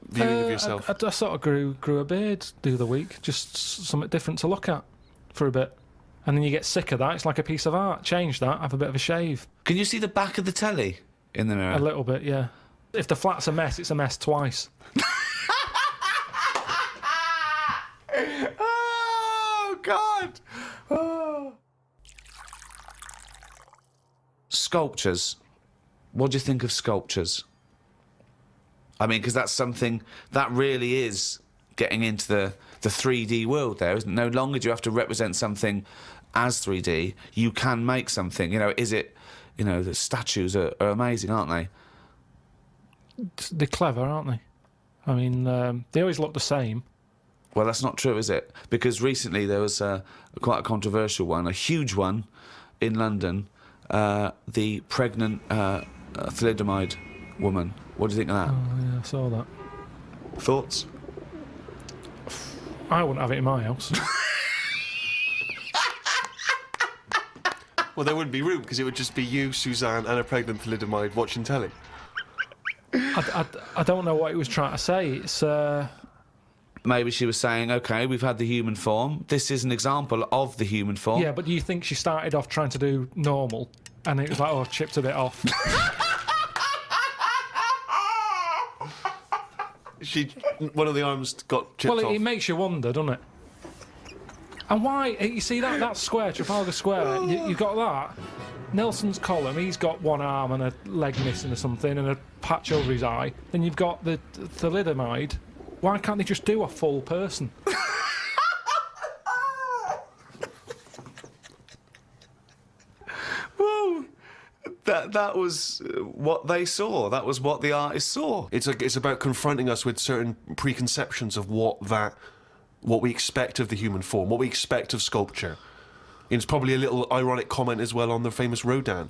viewing of yourself? I sort of grew a beard the other week, just something different to look at for a bit. And then you get sick of that. It's like a piece of art. Change that, have a bit of a shave. Can you see the back of the telly in the mirror? A little bit, yeah. If the flat's a mess, it's a mess twice. Oh, God. Oh. Sculptures. What do you think of sculptures? I mean, because that's something that really is getting into the 3D world there, isn't it? No longer do you have to represent something as 3D. You can make something. You know, is it... You know, the statues are amazing, aren't they? They're clever, aren't they? I mean, they always look the same. Well, that's not true, is it? Because recently there was quite a controversial one, a huge one in London, the pregnant thalidomide woman. What do you think of that? Oh, yeah, I saw that. Thoughts? I wouldn't have it in my house. Well, there wouldn't be room because it would just be you, Suzanne, and a pregnant thalidomide watching telly. I don't know what he was trying to say. It's... Maybe she was saying, OK, we've had the human form. This is an example of the human form. Yeah, but do you think she started off trying to do normal and it was like, oh, chipped a bit off? One of the arms got chipped Well, off. it makes you wonder, doesn't it? And why? You see that square, Trafalgar Square. You got that. Nelson's column. He's got one arm and a leg missing or something, and a patch over his eye. Then you've got the thalidomide. Why can't they just do a full person? Well, that was what they saw. That was what the artist saw. It's about confronting us with certain preconceptions of what we expect of the human form, what we expect of sculpture. And it's probably a little ironic comment as well on the famous Rodin.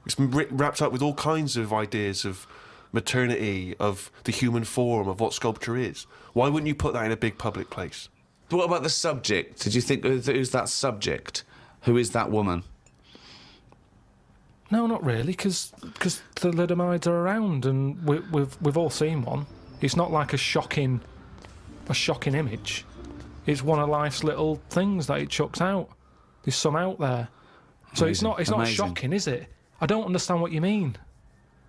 It's been wrapped up with all kinds of ideas of maternity, of the human form, of what sculpture is. Why wouldn't you put that in a big public place? But what about the subject? Did you think, who's that subject? Who is that woman? No, not really, because thalidomides are around, and we've all seen one. It's not like a shocking image. It's one of life's little things that it chucks out. There's some out there, so it's not shocking, is it? I don't understand what you mean.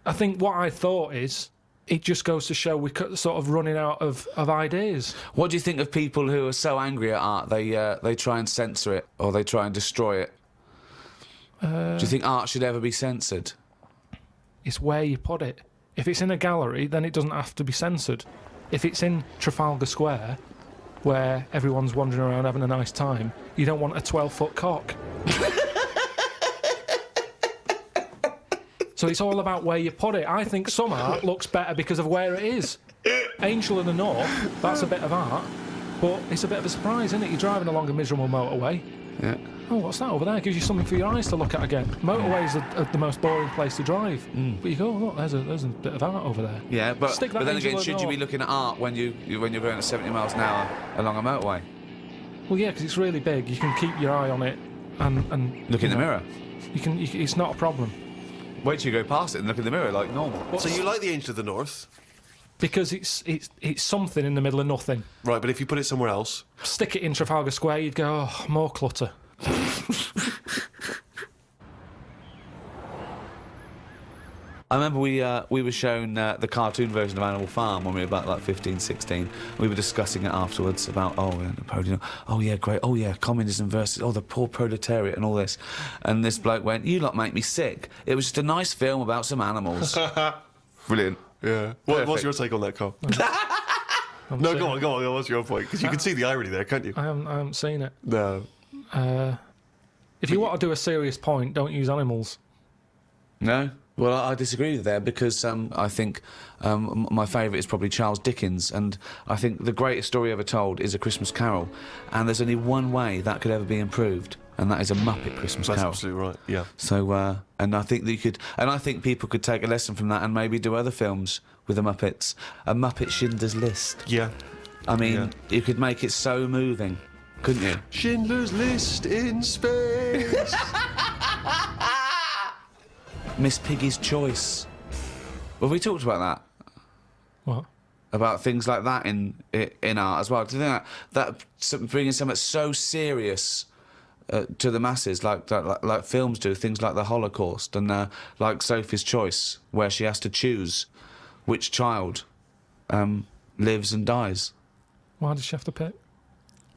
I think what I thought is it just goes to show we're sort of running out of ideas. What do you think of people who are so angry at art they try and censor it or they try and destroy it? Do you think art should ever be censored? It's where you put it. If it's in a gallery, then it doesn't have to be censored. If it's in Trafalgar Square, where everyone's wandering around having a nice time, you don't want a 12-foot cock. So it's all about where you put it. I think some art looks better because of where it is. Angel in the North, that's a bit of art, but it's a bit of a surprise, isn't it? You're driving along a miserable motorway. Yeah. Oh, what's that over there? Gives you something for your eyes to look at again. Motorways are the most boring place to drive. But you go, oh, look, there's a bit of art over there. Yeah, but Stick that then Angel again, in should the you be North. looking at art when you're going at 70 miles an hour along a motorway? Well, yeah, because it's really big. You can keep your eye on it and Look in the mirror. It's not a problem. Wait till you go past it and look in the mirror like normal. So you like the Angel of the North? Because it's something in the middle of nothing. Right, but if you put it somewhere else... Stick it in Trafalgar Square, you'd go, oh, more clutter. I remember we were shown the cartoon version of Animal Farm when we were about like 15, 16. We were discussing it afterwards about, Napoleon, oh yeah, great, oh yeah, communism versus, the poor proletariat and all this. And this bloke went, you lot make me sick. It was just a nice film about some animals. Brilliant. Yeah. What's your take on that, Carl? No, go on, what's your point? Because you can see the irony there, can't you? I haven't seen it. No. If you want to do a serious point, don't use animals. No? Well, I disagree with that because I think my favourite is probably Charles Dickens, and I think the greatest story ever told is A Christmas Carol, and there's only one way that could ever be improved, and that is a Muppet Christmas That's Carol. absolutely right, yeah. So, and I think that you could, and I think people could take a lesson from that and maybe do other films with the Muppets. A Muppet Schindler's List. Yeah. I mean, you could make it so moving, couldn't you? Schindler's List in space. Miss Piggy's Choice. Well, we talked about that. What? About things like that in art as well. Do you think that bringing something so serious to the masses, like films do, things like the Holocaust and like Sophie's Choice, where she has to choose which child lives and dies? Why did she have to pick?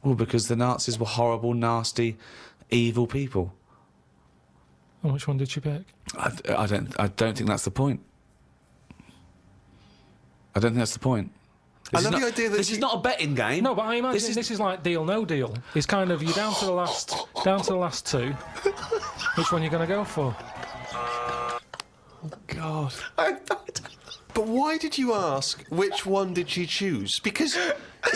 Well, because the Nazis were horrible, nasty, evil people. And which one did she pick? I don't think that's the point. I don't think that's the point. I love the idea that this is not a betting game. No, but I imagine this is like Deal No Deal. It's kind of you're down to the last two. Which one are you going to go for? God. But why did you ask which one did she choose? Because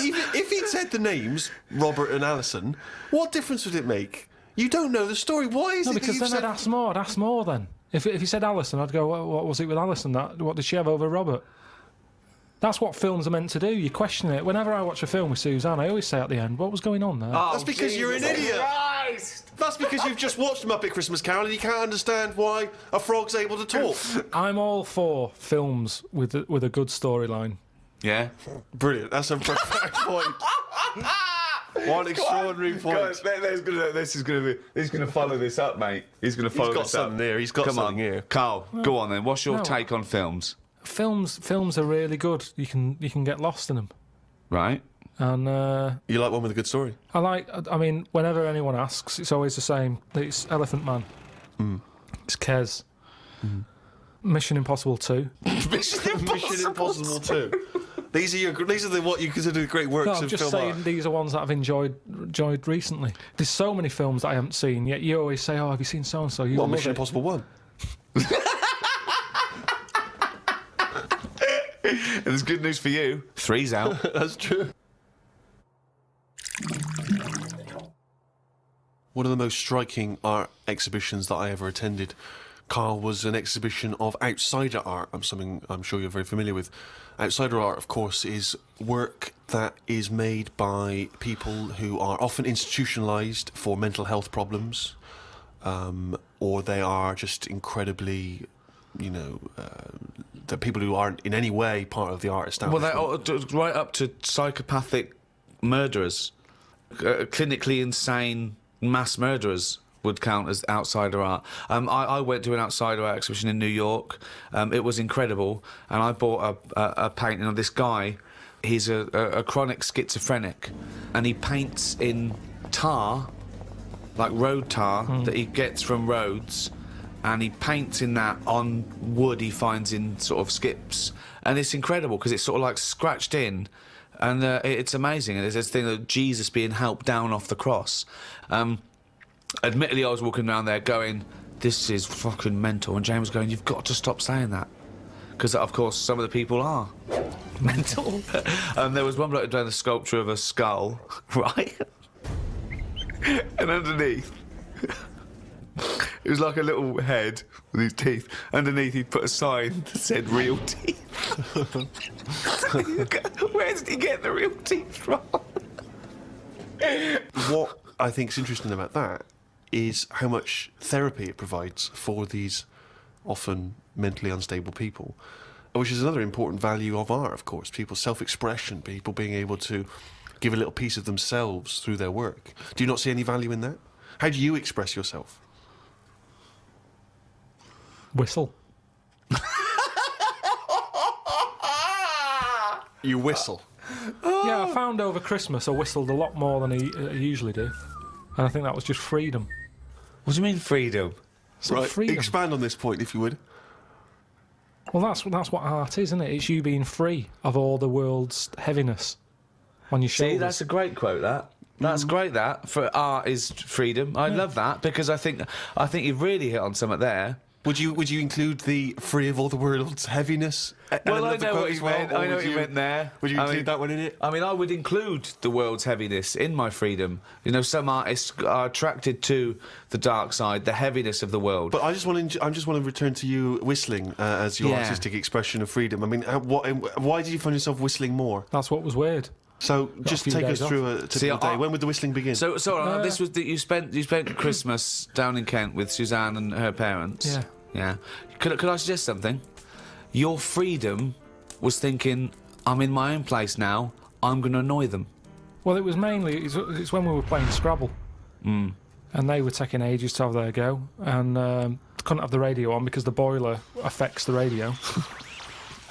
even if he'd said the names, Robert and Alison, what difference would it make? You don't know the story. Why is No, it because that then I'd ask more. I'd ask more then. If he said Alison, I'd go, what was it with Alison? What did she have over Robert? That's what films are meant to do. You question it. Whenever I watch a film with Suzanne, I always say at the end, what was going on there? That's because you're an idiot. Christ! That's because you've just watched Muppet Christmas Carol and you can't understand why a frog's able to talk. I'm all for films with a good storyline. Yeah. Brilliant. That's a perfect point. One extraordinary point. He's going to follow this up, mate. He's going to follow He's got this up. something there. He's got Come something on, here. Carl, go on then. What's your No. take on films? Films are really good. You can get lost in them. Right. And You like one with a good story? I mean, whenever anyone asks, it's always the same. It's Elephant Man. It's Kez. Mission Impossible 2. Mission Impossible 2. These are what you consider the great works No, of I'm just film saying art. these are ones that I've enjoyed recently. There's so many films that I haven't seen, yet you always say, "Oh, have you seen so and so?" You What, love Mission it. Impossible 1? And there's good news for you. 3's out. That's true. One of the most striking art exhibitions that I ever attended, Karl, was an exhibition of outsider art. Something I'm sure you're very familiar with. Outsider art, of course, is work that is made by people who are often institutionalised for mental health problems, or they are just incredibly, the people who aren't in any way part of the art establishment. Well, right up to psychopathic murderers, clinically insane mass murderers would count as outsider art. I went to an outsider art exhibition in New York. It was incredible, and I bought a painting of this guy. He's a chronic schizophrenic, and he paints in tar, like road tar, that he gets from roads, and he paints in that on wood he finds in sort of skips, and it's incredible because it's sort of like scratched in. And it's amazing. And there's this thing of Jesus being helped down off the cross. Admittedly, I was walking around there going, this is fucking mental. And James was going, you've got to stop saying that. Because, of course, some of the people are mental. There was one bloke doing a sculpture of a skull, right? And underneath, it was like a little head with his teeth. Underneath, he'd put a sign that said real teeth. Where did he get the real teeth from? What I think is interesting about that is how much therapy it provides for these often mentally unstable people, which is another important value of art, of course. People's self-expression, people being able to give a little piece of themselves through their work. Do you not see any value in that? How do you express yourself? Whistle. You whistle. Yeah, I found over Christmas I whistled a lot more than I usually do. And I think that was just freedom. What do you mean freedom? It's like freedom. Expand on this point, if you would. Well, that's what art is, isn't it? It's you being free of all the world's heaviness on your shoulders. See, that's a great quote, that. That's great, that. For art is freedom. I love that, because I think you've really hit on something there. Would you include the free of all the world's heaviness? Well, I know what you meant. I know what you meant there. Would you include that one in it? I mean, I would include the world's heaviness in my freedom. You know, some artists are attracted to the dark side, the heaviness of the world. But I just want to return to you whistling as your artistic expression of freedom. I mean, why did you find yourself whistling more? That's what was weird. So just take us through a typical day. When would the whistling begin? So this was that you spent Christmas down in Kent with Suzanne and her parents. Yeah. Yeah. Could I suggest something? Your freedom was thinking, I'm in my own place now. I'm going to annoy them. Well, it was mainly it's when we were playing Scrabble, and they were taking ages to have their go, and couldn't have the radio on because the boiler affects the radio.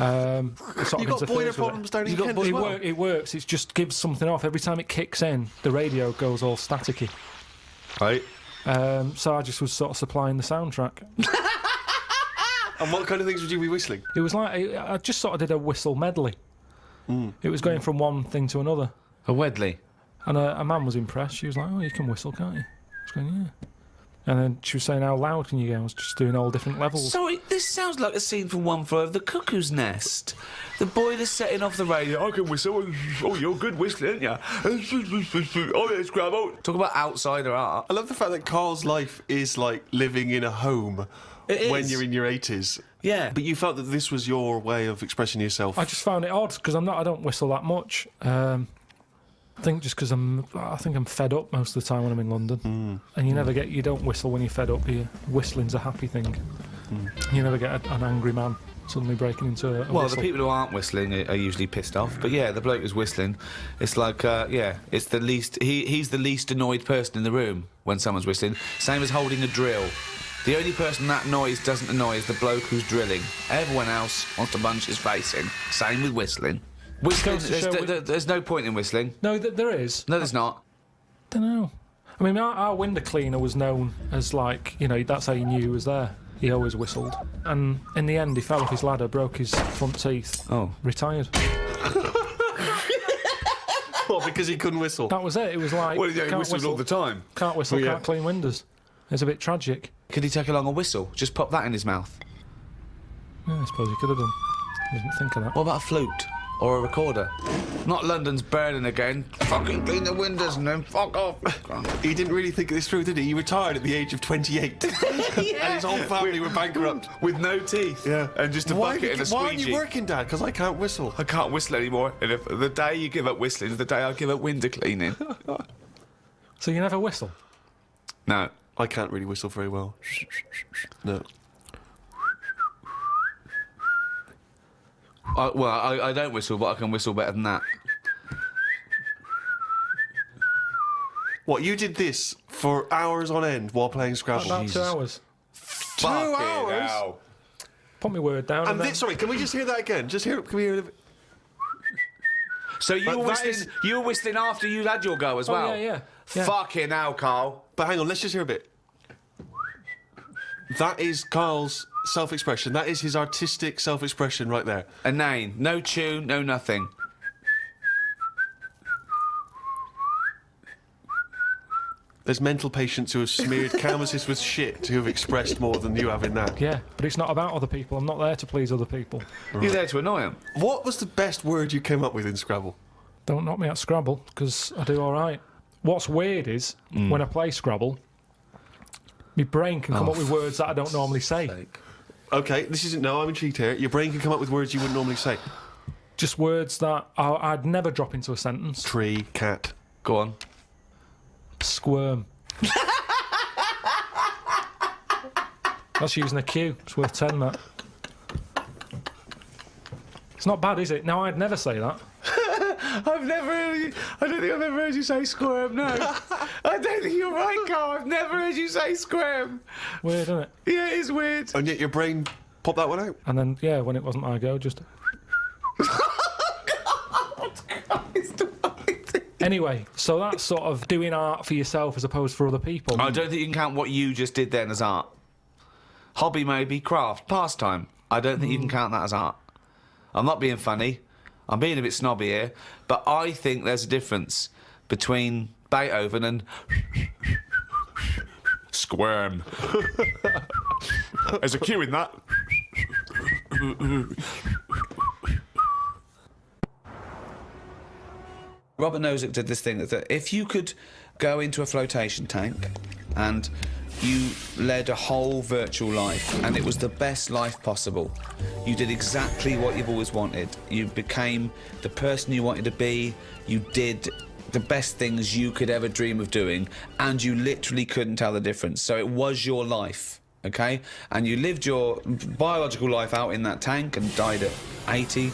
You've got boiler problems down in Kent as well? It works. It just gives something off. Every time it kicks in, the radio goes all staticky. Right. So I just was sort of supplying the soundtrack. And what kind of things would you be whistling? It was like I just sort of did a whistle medley. It was going from one thing to another. A Wedley. And a man was impressed. She was like, "Oh, you can whistle, can't you?" I was going, "Yeah." And then she was saying, "How loud can you go?" I was just doing all different levels. Sorry, this sounds like a scene from One Flew Over the Cuckoo's Nest. The boiler's setting off the radio. I can whistle. Oh, you're good whistling, aren't you? Oh, yeah, Scrabble. Talk about outsider art. I love the fact that Karl's life is like living in a home when you're in your 80s. Yeah. But you felt that this was your way of expressing yourself. I just found it odd because I don't whistle that much. I think just because I'm fed up most of the time when I'm in London, and you don't whistle when you're fed up. Whistling's a happy thing. You never get an angry man suddenly breaking into a Well, whistle. the people who aren't whistling are usually pissed off. But yeah, the bloke who's whistling, it's like, it's the least. He's the least annoyed person in the room when someone's whistling. Same as holding a drill. The only person that noise doesn't annoy is the bloke who's drilling. Everyone else wants to punch his face in. Same with whistling. Whistling, Goes to show there's no point in whistling. No, there is. No, there's not. Don't know. I mean, our window cleaner was known as, like, you know, that's how you knew he was there. He always whistled. And in the end, he fell off his ladder, broke his front teeth. Oh. Retired. What, because he couldn't whistle? That was it. It was like... Well, yeah, he can't whistled all the time. Can't whistle, Well, yeah. can't clean windows. It's a bit tragic. Could he take along a whistle? Just pop that in his mouth. Yeah, I suppose he could have done. I didn't think of that. What about a flute? Or a recorder? Not London's burning again. Fucking clean the windows and then fuck off. He didn't really think this through, did he? He retired at the age of 28. And his whole family were bankrupt. With no teeth. Yeah. And just a bucket and a Why aren't squeegee. you working, Dad? Because I can't whistle. I can't whistle anymore. And if the day you give up whistling is the day I give up window cleaning. So you never whistle? No. I can't really whistle very well. No. I don't whistle, but I can whistle better than that. What, you did this for hours on end while playing Scrabble? About 2 hours. 2 hours? Hell. Put my word down and And then... this, sorry, can we just hear that again? Just hear it. Can we hear it? So you But were, that whistling, you were whistling after you had your go as well? yeah. Fucking hell, Carl. But hang on, let's just hear a bit. That is Carl's self-expression. That is his artistic self-expression right there. A name. No tune, no nothing. There's mental patients who have smeared canvases with shit who have expressed more than you have in that. Yeah, but it's not about other people. I'm not there to please other people. You're there to annoy him. What was the best word you came up with in Scrabble? Don't knock me at Scrabble, because I do all right. What's weird is, when I play Scrabble, my brain can come up with words that I don't normally say. Okay, this isn't... No, I'm intrigued here. Your brain can come up with words you wouldn't normally say. Just words that I'd never drop into a sentence. Tree, cat. Go on. Squirm. That's using a Q. It's worth 10, that. It's not bad, is it? Now, I'd never say that. I've never heard you... I don't think I've ever heard you say squirm, no. I don't think you're right, Carl. I've never heard you say squirm. Weird, isn't it? Yeah, it is weird. And yet your brain popped that one out. And then, yeah, when it wasn't my go, just... Anyway, so that's sort of doing art for yourself as opposed for other people. I don't think you can count what you just did then as art. Hobby, maybe. Craft. Pastime. I don't think you can count that as art. I'm not being funny. I'm being a bit snobby here. But I think there's a difference between Beethoven and... Squirm. There's a Q in that. Robert Nozick did this thing that if you could go into a flotation tank and you led a whole virtual life and it was the best life possible, you did exactly what you've always wanted. You became the person you wanted to be, you did the best things you could ever dream of doing, and you literally couldn't tell the difference. So it was your life, okay? And you lived your biological life out in that tank and died at 80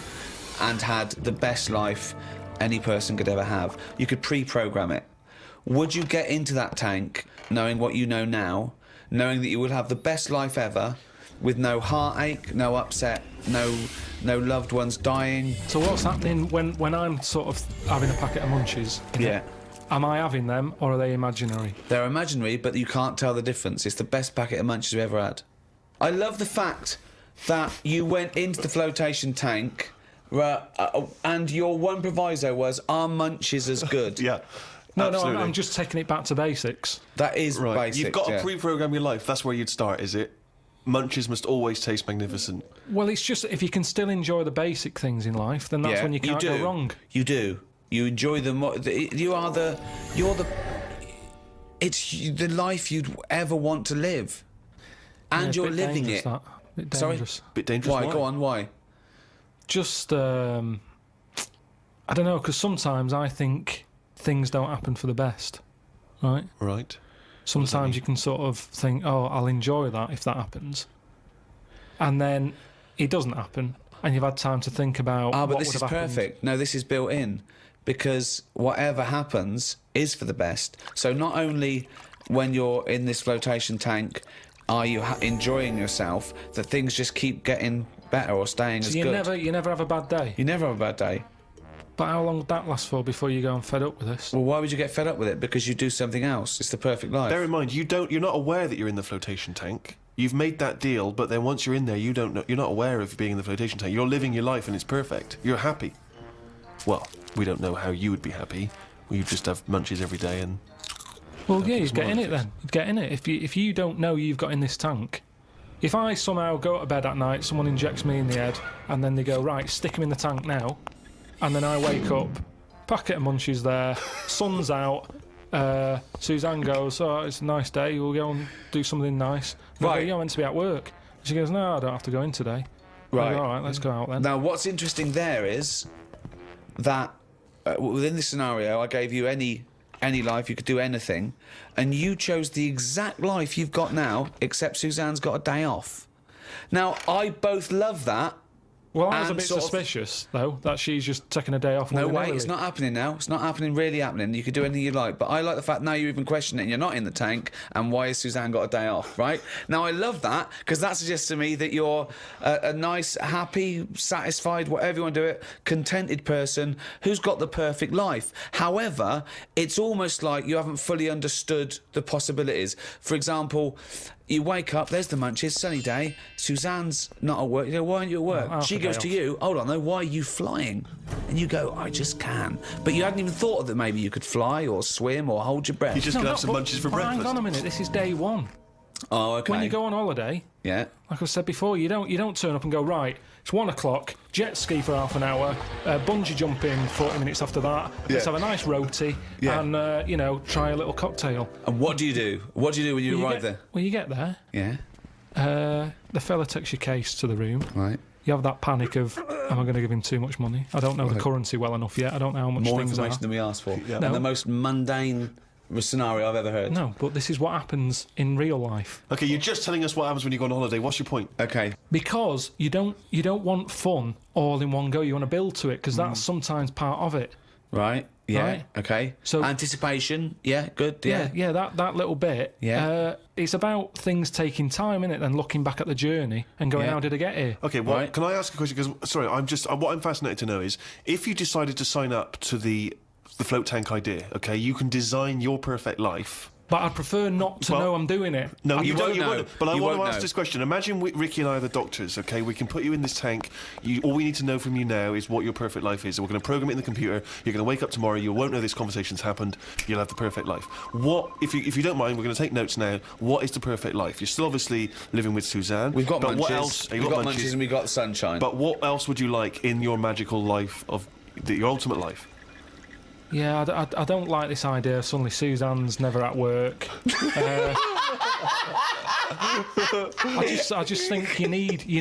and had the best life any person could ever have. You could pre-program it. Would you get into that tank knowing what you know now, knowing that you will have the best life ever, with no heartache, no upset, no loved ones dying? So what's happening when I'm sort of having a packet of munchies? Yeah. Am I having them, or are they imaginary? They're imaginary, but you can't tell the difference. It's the best packet of munchies we've ever had. I love the fact that you went into the flotation tank and your one proviso was, are munchies as good? Yeah. No, absolutely. I'm just taking it back to basics. That is Right. basic. You've got yeah. to pre-program your life. That's where you'd start, is it? Munchies must always taste magnificent. Well, it's just if you can still enjoy the basic things in life, then that's Yeah, when you can't go wrong. You do. You enjoy them. It's the life you'd ever want to live, and Yeah, you're bit living dangerous, it. That. Bit Sorry? dangerous. Bit dangerous. Why? Go on. Why? Just, I don't know, because sometimes I think things don't happen for the best, right? Right. Sometimes you can sort of think, oh, I'll enjoy that if that happens. And then it doesn't happen, and you've had time to think about But what this would is have happened. perfect. No, this is built in, because whatever happens is for the best. So not only when you're in this flotation tank are you enjoying yourself, that things just keep getting better or staying So as you good. never have a bad day. You never have a bad day. But how long would that last for before you go, I'm fed up with this? Well, why would you get fed up with it? Because you do something else. It's the perfect life. Bear in mind, you're not aware that you're in the flotation tank. You've made that deal, but then once you're in there, you don't know. You're not aware of being in the flotation tank. You're living your life, and it's perfect. You're happy. Well, we don't know how you would be happy. You just have munchies every day, and Well, yeah, you'd get in it then. You'd get in it if you don't know you've got in this tank. If I somehow go to bed at night, someone injects me in the head, and then they go, right, stick him in the tank now, and then I wake up, packet of munchies there, sun's out, Suzanne goes, oh, it's a nice day, we'll go and do something nice. And I go, you're meant to be at work. And she goes, no, I don't have to go in today. Right. I go, all right, let's go out then. Now, what's interesting there is that within this scenario, I gave you any life, you could do anything, and you chose the exact life you've got now, except Suzanne's got a day off. Now, I both love that. Well, I was a and bit sort of- suspicious, though, that she's just taking a day off. No, willy-nilly. wait, it's not happening now. It's not happening, really happening. You could do anything you like. But I like the fact now you're even questioning it. You're not in the tank. And why has Suzanne got a day off, right? Now, I love that because that suggests to me that you're a nice, happy, satisfied, whatever you want to do it, contented person who's got the perfect life. However, it's almost like you haven't fully understood the possibilities. For example, you wake up, there's the munchies, sunny day, Suzanne's not at work. You go, why aren't you at work? Well, She goes to you, hold on though, why are you flying? And you go, I just can. But you hadn't even thought that maybe you could fly or swim or hold your breath. you just No, gonna no, have some but- munchies for but breakfast. Hang on a minute, this is day one. Oh, okay. When you go on holiday, Yeah. like I said before, you don't turn up and go, right, it's 1 o'clock, jet ski for half an hour, bungee jumping 40 minutes after that, let's Yeah. have a nice roti, Yeah. and, try a little cocktail. And what do you do? What do you do when you arrive there? Well, you get there, Yeah. the fella takes your case to the room, Right. you have that panic of, am I going to give him too much money? I don't know the currency well enough yet, I don't know how much More things information are. than we asked for. Yeah. And No. the most mundane scenario I've ever heard. No, but this is what happens in real life. Okay, you're just telling us what happens when you go on holiday. What's your point? Okay. Because you don't want fun all in one go, you want to build to it, because Mm. that's sometimes part of it. Right. Yeah. Right. Okay. So- anticipation. Yeah. Good. Yeah. Yeah, that little bit. Yeah. It's about things taking time, innit? Then looking back at the journey and going, Yeah. how did I get here? Okay, well, Right. can I ask a question? Because sorry, what I'm fascinated to know is if you decided to sign up to the float tank idea. Okay, you can design your perfect life. But I'd prefer not to Well, know I'm doing it. No, You you won't don't. You know. won't. But I You want to won't ask know. this question. Imagine Ricky and I are the doctors. Okay, we can put you in this tank. All we need to know from you now is what your perfect life is. And we're going to program it in the computer. You're going to wake up tomorrow. You won't know this conversation's happened. You'll have the perfect life. What, if you don't mind, we're going to take notes now. What is the perfect life? You're still obviously living with Suzanne. We've got but munchies. what else? We've got munchies and we've got sunshine. But what else would you like in your magical life of your ultimate life? Yeah, I don't like this idea. Suddenly Suzanne's never at work. I just think you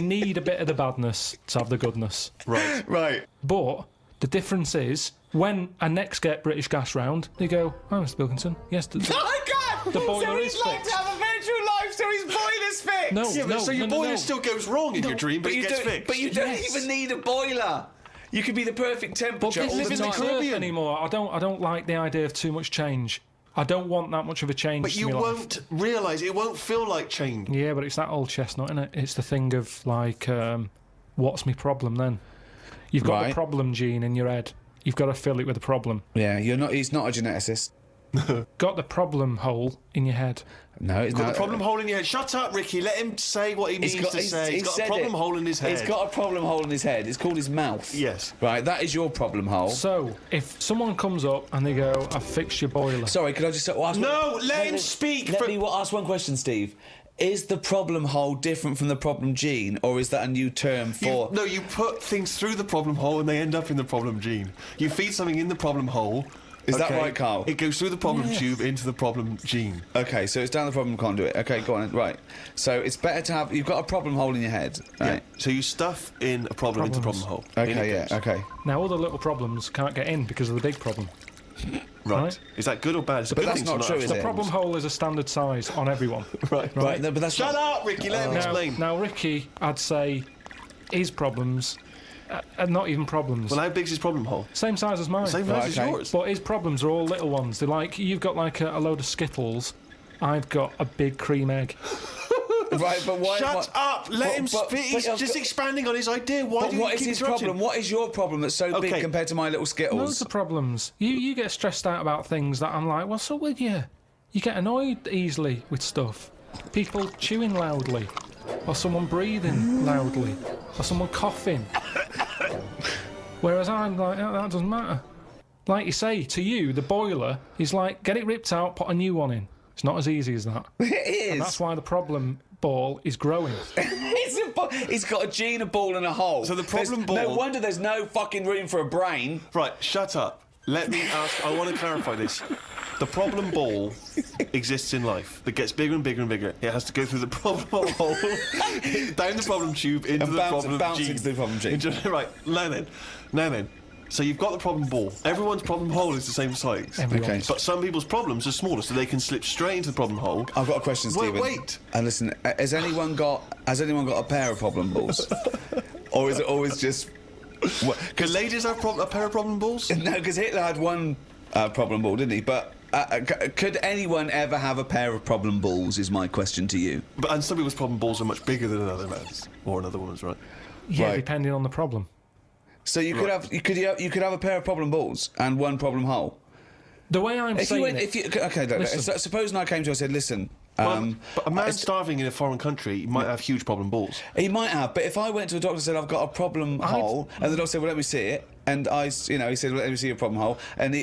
need a bit of the badness to have the goodness. Right. right. But the difference is when I next get British Gas round, they go, "Oh, Mr. Pilkington, yes, Oh my God! The boiler so is he's like fixed. to have a virtual life, so his boiler's fixed. No, Yeah, but no, so your no, no, boiler no. still goes wrong in your dream, but, it gets fixed. But you don't Yes. even need a boiler. You could be the perfect But temperature this all the isn't time. the Earth anymore. I don't like the idea of too much change. I don't want that much of a change. But to you my life. won't realise, it won't feel like change. Yeah, but it's that old chestnut, isn't it? It's the thing of like, what's my problem then? You've got Right. the problem gene in your head. You've got to fill it with a problem. Yeah, he's not a geneticist. Got the problem hole in your head. No, it's Got not. the problem hole in your head. Shut up, Ricky. Let him say what he means to say. He's got a said problem it. hole in his head. He's got a problem hole in his head. It's called his mouth. Yes. Right, that is your problem hole. So, if someone comes up and they go, I've fixed your boiler. Sorry, could I just ask No, let him speak Let for- me ask one question, Steve. Is the problem hole different from the problem gene, or is that a new term for... You put things through the problem hole and they end up in the problem gene. You feed something in the problem hole. Is that okay, right, Carl? It goes through the problem Yes. tube into the problem gene. Okay, so it's down the problem conduit. Okay, go on. Right. So it's better to have... You've got a problem hole in your head, right? Yeah. So you stuff in a problem into the problem Problems. hole. In Okay, it yeah, goes. okay. Now, all the little problems can't get in because of the big problem. Right. Right. Is that good or bad? It's a But good that's thing to not true, have is The it? problem hole is a standard size on everyone. Right. Right, no, but that's Shut not... up, Ricky. Let him explain. Now, Ricky, I'd say his problems are not even problems. Well, how big's his problem hole? Same size as mine. Same Right, size as okay. yours. But his problems are all little ones. They're like, you've got like a load of Skittles, I've got a big cream egg. Right, but why? Shut up! Let him speak. He's just expanding on his idea. Why do you what is keep his interrupting? problem? What is your problem that's so big Okay. compared to my little Skittles? Loads of problems. You get stressed out about things that I'm like, what's up with you? You get annoyed easily with stuff. People chewing loudly, or someone breathing loudly, or someone coughing. Whereas I'm like, oh, that doesn't matter. Like you say, to you, the boiler is like, get it ripped out, put a new one in. It's not as easy as that. It is. And that's why the problem ball is growing. He's got a gene, a ball, and a hole. So the problem No ball- wonder there's no fucking room for a brain. Right, shut up. Let me ask. I want to clarify this. The problem ball exists in life. That gets bigger and bigger and bigger. It has to go through the problem hole, down the problem tube, into And the problem bounce gene. into the problem gene. Right, now then. So you've got the problem ball. Everyone's problem hole is the same size. Everyone's. Okay. But some people's problems are smaller, so they can slip straight into the problem hole. I've got a question, Stephen. Wait. And listen, has anyone got a pair of problem balls, or is it always just? Can ladies have a pair of problem balls? No, because Hitler had one problem ball, didn't he? But could anyone ever have a pair of problem balls? Is my question to you. And some people's problem balls are much bigger than another man's or another woman's, right? Yeah, Right. depending on the problem. So you could have you could have a pair of problem balls and one problem hole. The way I'm If you saying went, it, if you okay, look, Listen. supposing I came to you and said, listen. But a man it's- starving in a foreign country might have huge problem balls. He might have, but if I went to a doctor and said I've got a problem hole, and the doctor said, "Well, let me see it," and he said, well, "Let me see your problem hole," and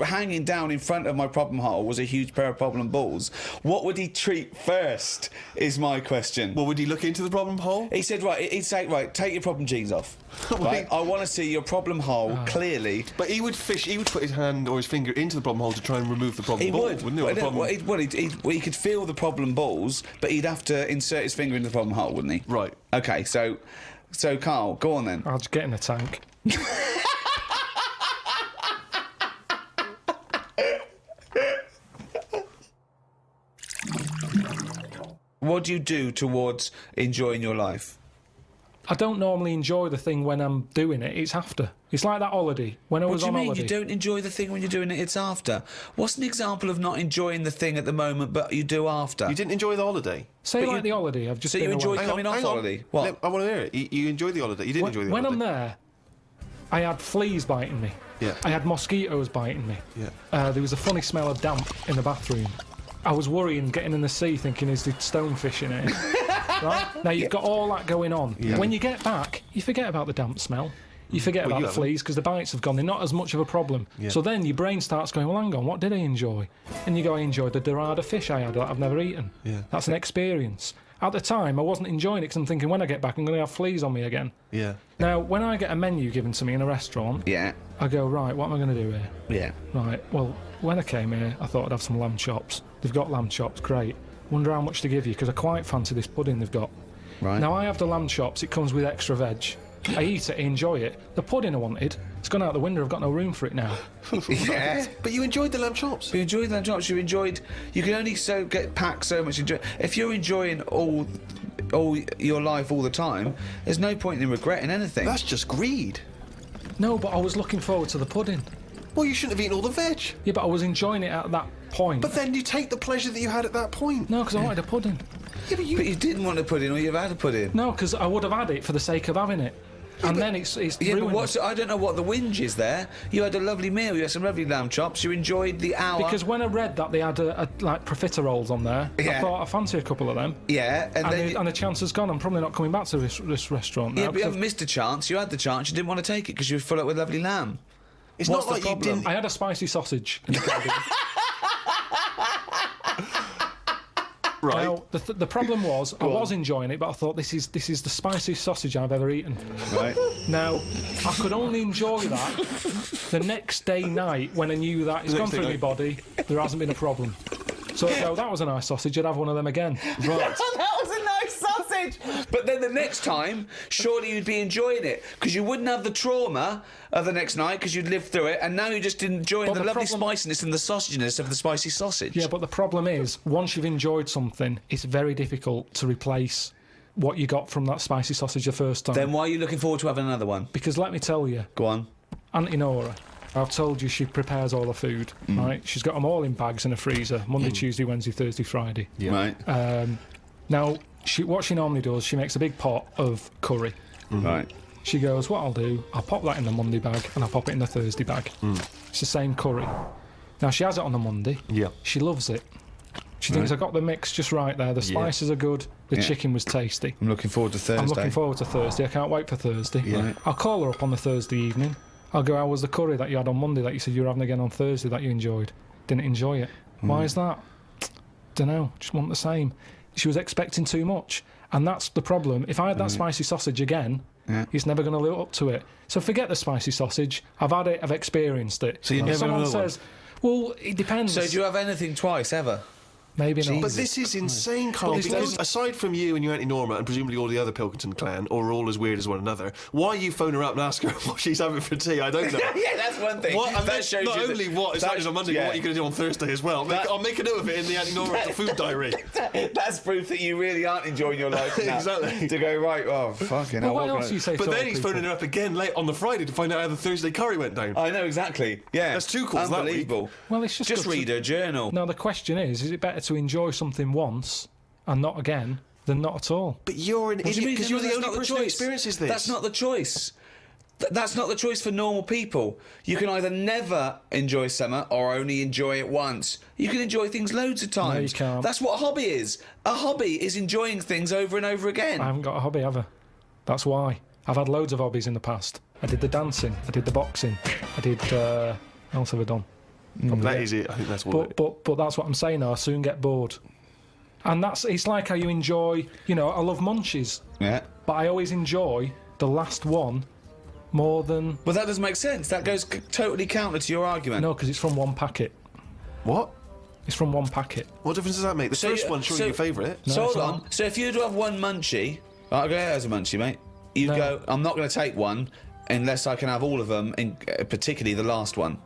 hanging down in front of my problem hole was a huge pair of problem balls. What would he treat first? Is my question. Well, would he look into the problem hole? He said, he'd say, right, take your problem jeans off. Right, I want to see your problem hole clearly. But he would put his hand or his finger into the problem hole to try and remove the problem He ball, would, wouldn't he? Or the problem- he could feel the problem balls, but he'd have to insert his finger into the problem hole, wouldn't he? Right. Okay, so Carl, go on then. I'll just get in a tank. What do you do towards enjoying your life? I don't normally enjoy the thing when I'm doing it. It's after. It's like that holiday. When I What was do you on mean holiday. you don't enjoy the thing when you're doing it? It's after. What's an example of not enjoying the thing at the moment, but you do after? You didn't enjoy the holiday? Say but like you- the holiday. I've just So been you enjoyed away. coming off hang on. holiday? What? I want to hear it. You enjoyed the holiday. You didn't enjoy the When holiday. I'm there, I had fleas biting me. Yeah. I had mosquitoes biting me. Yeah. There was a funny smell of damp in the bathroom. I was worrying, getting in the sea, thinking, is the stonefish in it? Right? Now, you've got all that going on. Yeah. When you get back, you forget about the damp smell. You forget Well, about you the haven't. fleas because the bites have gone. They're not as much of a problem. Yeah. So then your brain starts going, well, hang on, what did I enjoy? And you go, I enjoyed the dorada fish I had that I've never eaten. Yeah. That's an experience. At the time, I wasn't enjoying it because I'm thinking, when I get back, I'm going to have fleas on me again. Yeah. Now, when I get a menu given to me in a restaurant, Yeah. I go, right, what am I going to do here? Yeah. Right, well, when I came here, I thought I'd have some lamb chops. They've got lamb chops, great. Wonder how much to give you, because I quite fancy this pudding they've got. Right. Now, I have the lamb chops, it comes with extra veg. I eat it, I enjoy it. The pudding I wanted, it's gone out the window, I've got no room for it now. Yeah. But you enjoyed the lamb chops. But you enjoyed that jobs. You can only get packed so much. If you're enjoying all your life all the time, there's no point in regretting anything. That's just greed. No, but I was looking forward to the pudding. Well, you shouldn't have eaten all the veg. Yeah, but I was enjoying it at that point. But then you take the pleasure that you had at that point. No, because I wanted a pudding. Yeah, but But you didn't want to put in, or you've had to put in. No, because I would have had it for the sake of having it. And then it's Yeah, ruined. but I don't know what the whinge is there. You had a lovely meal. You had some lovely lamb chops. You enjoyed the hour. Because when I read that they had like profiteroles on there, Yeah. I thought I fancy a couple of them. yeah, and then And the chance has gone. I'm probably not coming back to this restaurant now. yeah, but you 'cause haven't missed a chance. You had the chance. You didn't want to take it because you were full up with lovely lamb. It's What's not the like you problem? didn't. I had a spicy sausage in the Caribbean. Right. Now, the problem was, I was enjoying it, but I thought this is the spiciest sausage I've ever eaten. Right. Now, I could only enjoy that the next day night when I knew that it's The gone next day through my night. body, there hasn't been a problem. So I go, that was a nice sausage, I'd have one of them again. Right. That was a nice sausage. But then the next time, surely you'd be enjoying it because you wouldn't have the trauma of the next night because you'd lived through it, and now you're just enjoying But the the lovely problem- spiciness and the sausaginess of the spicy sausage. Yeah, but the problem is, once you've enjoyed something, it's very difficult to replace what you got from that spicy sausage the first time. Then why are you looking forward to having another one? Because let me tell you, Go on. Auntie Nora, I've told you she prepares all the food, right? She's got them all in bags in a freezer, Monday, Tuesday, Wednesday, Thursday, Friday. Right. Now, what she normally does, she makes a big pot of curry. Right. She goes, what I'll do, I'll pop that in the Monday bag and I'll pop it in the Thursday bag. It's the same curry. Now, she has it on the Monday. Yeah. She loves it. She thinks I got the mix just right there. The spices are good. The chicken was tasty. I'm looking forward to Thursday. I'm looking forward to Thursday. I can't wait for Thursday. Yeah. I'll call her up on the Thursday evening. I'll go, how was the curry that you had on Monday that you said you were having again on Thursday that you enjoyed? Didn't enjoy it. Why is that? Dunno. Just want the same. She was expecting too much. And that's the problem. If I had that spicy sausage again, he's never going to live up to it. So forget the spicy sausage. I've had it. I've experienced it. So you if never someone have another says, well, it depends. So do you have anything twice ever? Maybe not. But this is insane, Carl, because aside from you and your Auntie Norma and presumably all the other Pilkington clan, or all as weird as one another, why you phone her up and ask her what she's having for tea? I don't know. Yeah, that's one thing. What, and that shows not you only what is happening on Monday, but what you're going to do on Thursday as well. I'll make a note of it in the Auntie Norma food diary. That's proof that you really aren't enjoying your life. Now. Exactly. To go, right, oh, fucking hell. What else do you say? But to then other he's people? phoning her up again late on the Friday to find out how the Thursday curry went down. I know, exactly. Yeah. That's two calls that week. Unbelievable. Well, it's just good read to- her journal. Now the question is it better to enjoy something once and not again than not at all? But you're an What do you idiot mean? because No, you're the that's only not the person who choice. experiences this. That's not the choice. That's not the choice for normal people. You can either never enjoy summer or only enjoy it once. You can enjoy things loads of times. No, you can't. That's what a hobby is. A hobby is enjoying things over and over again. I haven't got a hobby ever. That's why. I've had loads of hobbies in the past. I did the dancing. I did the boxing. I did... what else have I done? That is it. I think that's what. But that's what I'm saying now. I soon get bored. And it's like how you enjoy... You know, I love munchies. Yeah. But I always enjoy the last one more than... Well, that doesn't make sense. That goes totally counter to your argument. No, because it's from one packet. What? It's from one packet. What difference does that make? The first one's surely your favourite. No, So it's hold on. not. So if you were to have one munchie, I'll go as a munchie, mate. You No. go, I'm not going to take one unless I can have all of them, particularly the last one.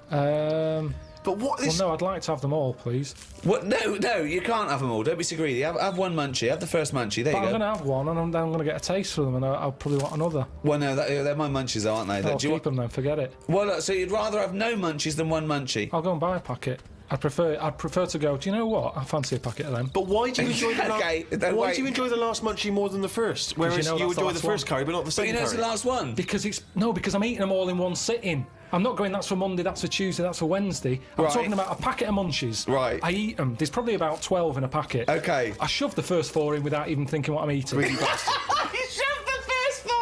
But what Well, this? no, I'd like to have them all, please. What? No, you can't have them all. Don't be so greedy. Have one munchie. Have the first munchie. There But you I'm go. going to have one, and I'm going to get a taste for them, and I'll probably want another. Well, no, they're my munchies, though, aren't they? I'll Do you keep them then, forget it. Well, look, so you'd rather have no munchies than one munchie? I'll go and buy a packet. I'd prefer to go, do you know what? I fancy a packet of them. But why do you enjoy the Okay, why wait. do you enjoy the last munchie more than the first? Whereas you know you that's the enjoy the last first one. curry, but not the But second you know it's curry. the last one. Because I'm eating them all in one sitting. I'm not going, that's for Monday, that's for Tuesday, that's for Wednesday. I'm Right. talking about a packet of munchies. Right. I eat them. There's probably about 12 in a packet. Okay. I shove the first 4 in without even thinking what I'm eating. Really bastard. You shoved the first 4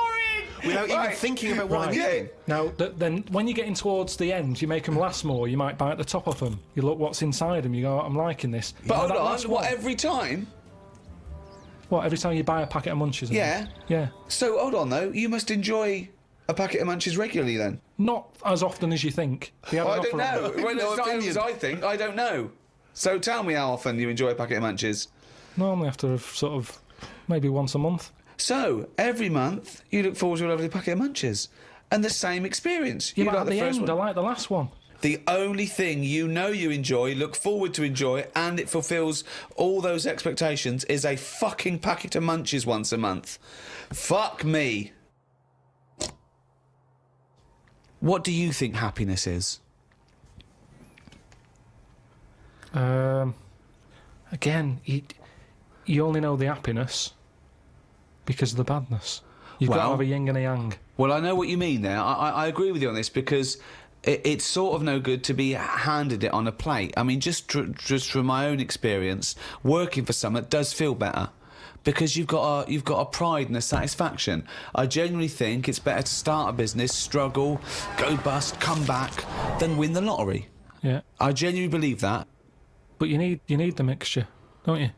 in! Without even thinking about what I'm Yeah. eating. Now, then when you're getting towards the end, you make them last more. You might bite the top off them. You look what's inside them. You go, I'm liking this. But You know hold that on, last what, one? every time? What, every time you buy a packet of munchies? Yeah. Yeah. So, hold on, though. You must enjoy a packet of munchies regularly, then? Not as often as you think. They have I an don't offer on know. them. Well, No it's not opinion. as I think. I don't know. So tell me how often you enjoy a packet of munchies. Normally after sort of maybe once a month. So, every month, you look forward to a lovely packet of munchies. And the same experience. Yeah, You but like at the first end, one. I like the last one. The only thing you know you enjoy, look forward to enjoy, and it fulfills all those expectations is a fucking packet of munchies once a month. Fuck me. What do you think happiness is? Again, you only know the happiness because of the badness. You've got to Well- have a yin and a yang. Well, I know what you mean there. I agree with you on this because it's sort of no good to be handed it on a plate. I mean, just from my own experience, working for someone does feel better because you've got a pride and a satisfaction. I genuinely think it's better to start a business, struggle, go bust, come back, than win the lottery. Yeah, I genuinely believe that. but you need the mixture, don't you?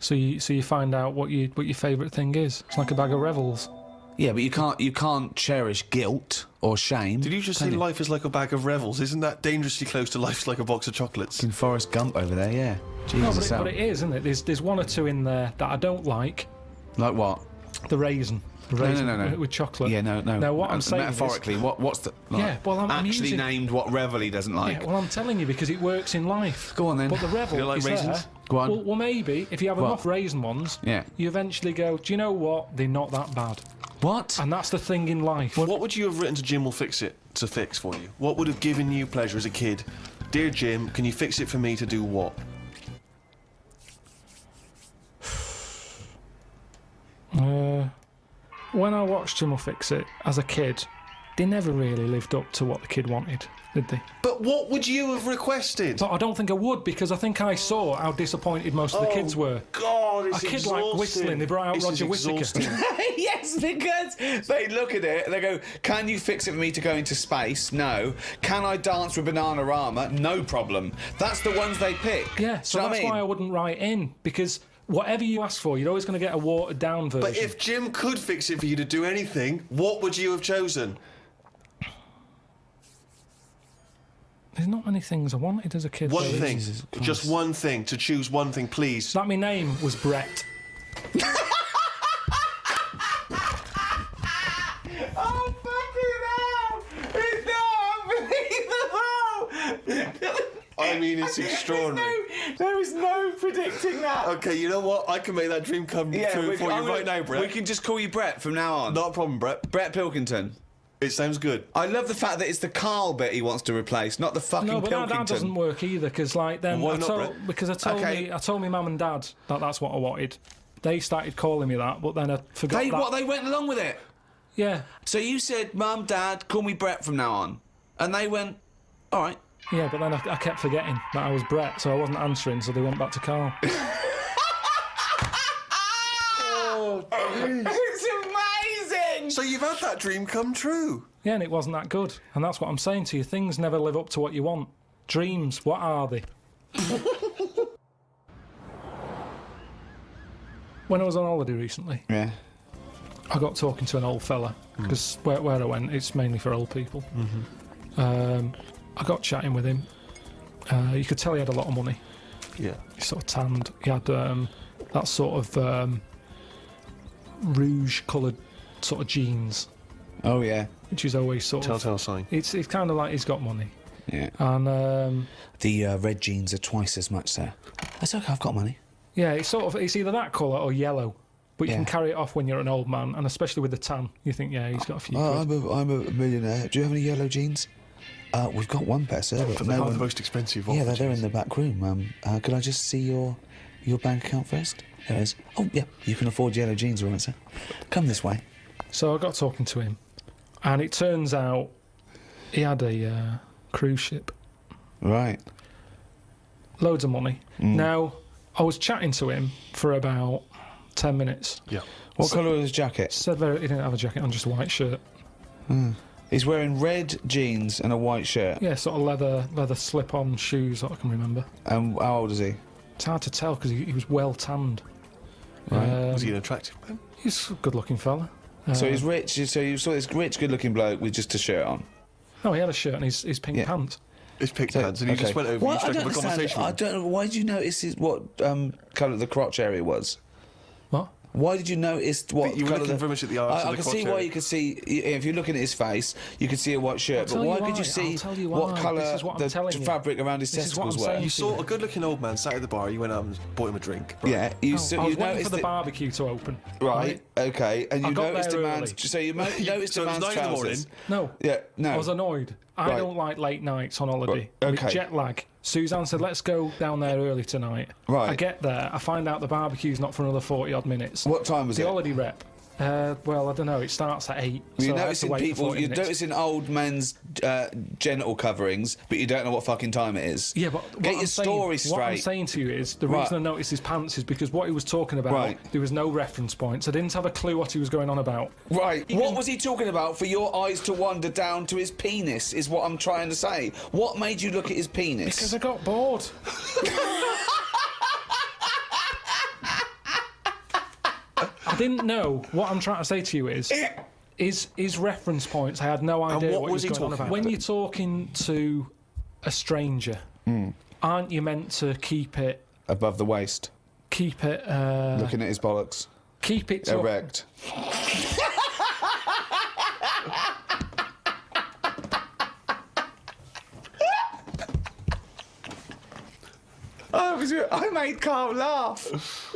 So you find out what your favourite thing is. It's like a bag of Revels. Yeah, but you can't cherish guilt or shame. Did you just can say life is like a bag of Revels? Isn't that dangerously close to life's like a box of chocolates? In Forrest Gump over there, yeah. No, Jesus, but it is, isn't it? There's one or two in there that I don't like. like what? The raisin. The No, raisin no. with chocolate. Yeah, no. Now what I'm saying metaphorically, is, what's the like, Yeah, well, I'm actually using- named what Revel he doesn't like? yeah, well, I'm telling you because it works in life. Go on then. But the Revel You like is raisins? there. Go on. Well, maybe if you have What? enough raisin ones, Yeah. you eventually go, do you know what? They're not that bad. What? And that's the thing in life. What would you have written to Jim will fix it to fix for you? What would have given you pleasure as a kid? Dear Jim, can you fix it for me to do what? when I watched Jim Will Fix It as a kid, they never really lived up to what the kid wanted, did they? But what would you have requested? But I don't think I would, because I think I saw how disappointed most of the kids were. God, it's A kid exhausting. like whistling, they brought out This is Roger Whittaker. exhausting. Yes, because they look at it and they go, can you fix it for me to go into space? No. Can I dance with Bananarama? No problem. That's the ones they pick. Yeah, so Do you know that's what I mean? why I wouldn't write in, because whatever you ask for, you're always going to get a watered-down version. But if Jim could fix it for you to do anything, what would you have chosen? There's not many things I wanted as a kid. One though. thing. Just one thing. To choose one thing, please. That my name was Brett. Oh, fucking hell! It's not unbelievable! I mean, it's extraordinary. There is no predicting that. Okay, you know what? I can make that dream come true for you right now, Brett. We can just call you Brett from now on. Not a problem, Brett. Brett Pilkington. It sounds good. I love the fact that it's the Carl bit he wants to replace, not the fucking No, but Pilkington. that doesn't work either, because like then Why I not, told, Brett? because I told Okay. I told my mum and dad that that's what I wanted. They started calling me that, but then I forgot that. They went along with it. Yeah, So you said, Mum, Dad, call me Brett from now on. And they went, all right. yeah, but then I kept forgetting that I was Brett, so I wasn't answering, so they went back to Carl. It's amazing! So you've had that dream come true. Yeah, and it wasn't that good, and that's what I'm saying to you. Things never live up to what you want. Dreams, what are they? When I was on holiday recently, Yeah. I got talking to an old fella, because where I went, it's mainly for old people. I got chatting with him. You could tell he had a lot of money. Yeah. He sort of tanned. He had that sort of rouge-coloured sort of jeans, Oh, yeah. which is always sort of... Telltale sign. It's kind of like he's got money. Yeah. And, The red jeans are twice as much, sir. That's okay, I've got money. yeah, it's either that colour or yellow. But you Yeah. can carry it off when you're an old man, and especially with the tan, you think, yeah, he's got a few quid. I'm a millionaire. Do you have any yellow jeans? We've got one pair, sir, but But no they're one... the most expensive Yeah, offers. they're in the back room. Could I just see your bank account first? There it is. Oh, yeah, you can afford yellow jeans, all right, sir. Come this way. So I got talking to him, and it turns out he had a cruise ship. Right. Loads of money. Now, I was chatting to him for about 10 minutes. Yeah. What colour was his jacket? Said he didn't have a jacket on, just a white shirt. He's wearing red jeans and a white shirt. Yeah, sort of leather slip-on shoes, that I can remember. And how old is he? It's hard to tell because he was well tanned. Right. Was he an attractive man? He's a good-looking fella. So he's rich. So you saw this rich, good-looking bloke with just a shirt on. No, he had a shirt and his pink Yeah. pants. His pink pants, and he just went over. Well, You I struck don't up a understand. conversation. I with him. don't know. Why did you notice what colour the crotch area was? What? Why did you notice what You were colour looking the... very much at the arse I of the can see crotch why area. you could see if you're looking at his face, you could see a white shirt. I'll But tell why you could why. you see I'll tell you what why. colour This is what I'm the telling you. fabric around his This is what testicles I'm were? saying. You saw a good-looking old man sat at the bar. You went out and bought him a drink. Yeah, you I saw, was you waiting noticed for the it, barbecue to open. right? Okay, and I you got noticed a there man's. early. So you noticed So a it was man's 9 in the trousers. No. Yeah, no. I was annoyed. I Right. don't like late nights on holiday. Right, With okay. jet lag. Suzanne said, let's go down there early tonight. Right. I get there, I find out the barbecue's not for another 40-odd minutes. What time was The it? holiday rep. Well, I don't know. It starts at 8. You're so I had to noticing wait for people. 40 You're minutes. noticing old men's genital coverings, but you don't know what fucking time it is. Yeah, but what get I'm your story saying, What I'm straight. saying to you is the Right. reason I noticed his pants is because what he was talking about, Right. there was no reference points. I didn't have a clue what he was going on about. Right. What was he talking about for your eyes to wander down to his penis, is what I'm trying to say. What made you look at his penis? Because I got bored. I didn't know. What I'm trying to say to you is reference points. I had no idea what what was he he was going on talking about. When about? you're talking to a stranger, aren't you meant to keep it Above the waist, looking at his bollocks, keep it to erect. I made Carl laugh.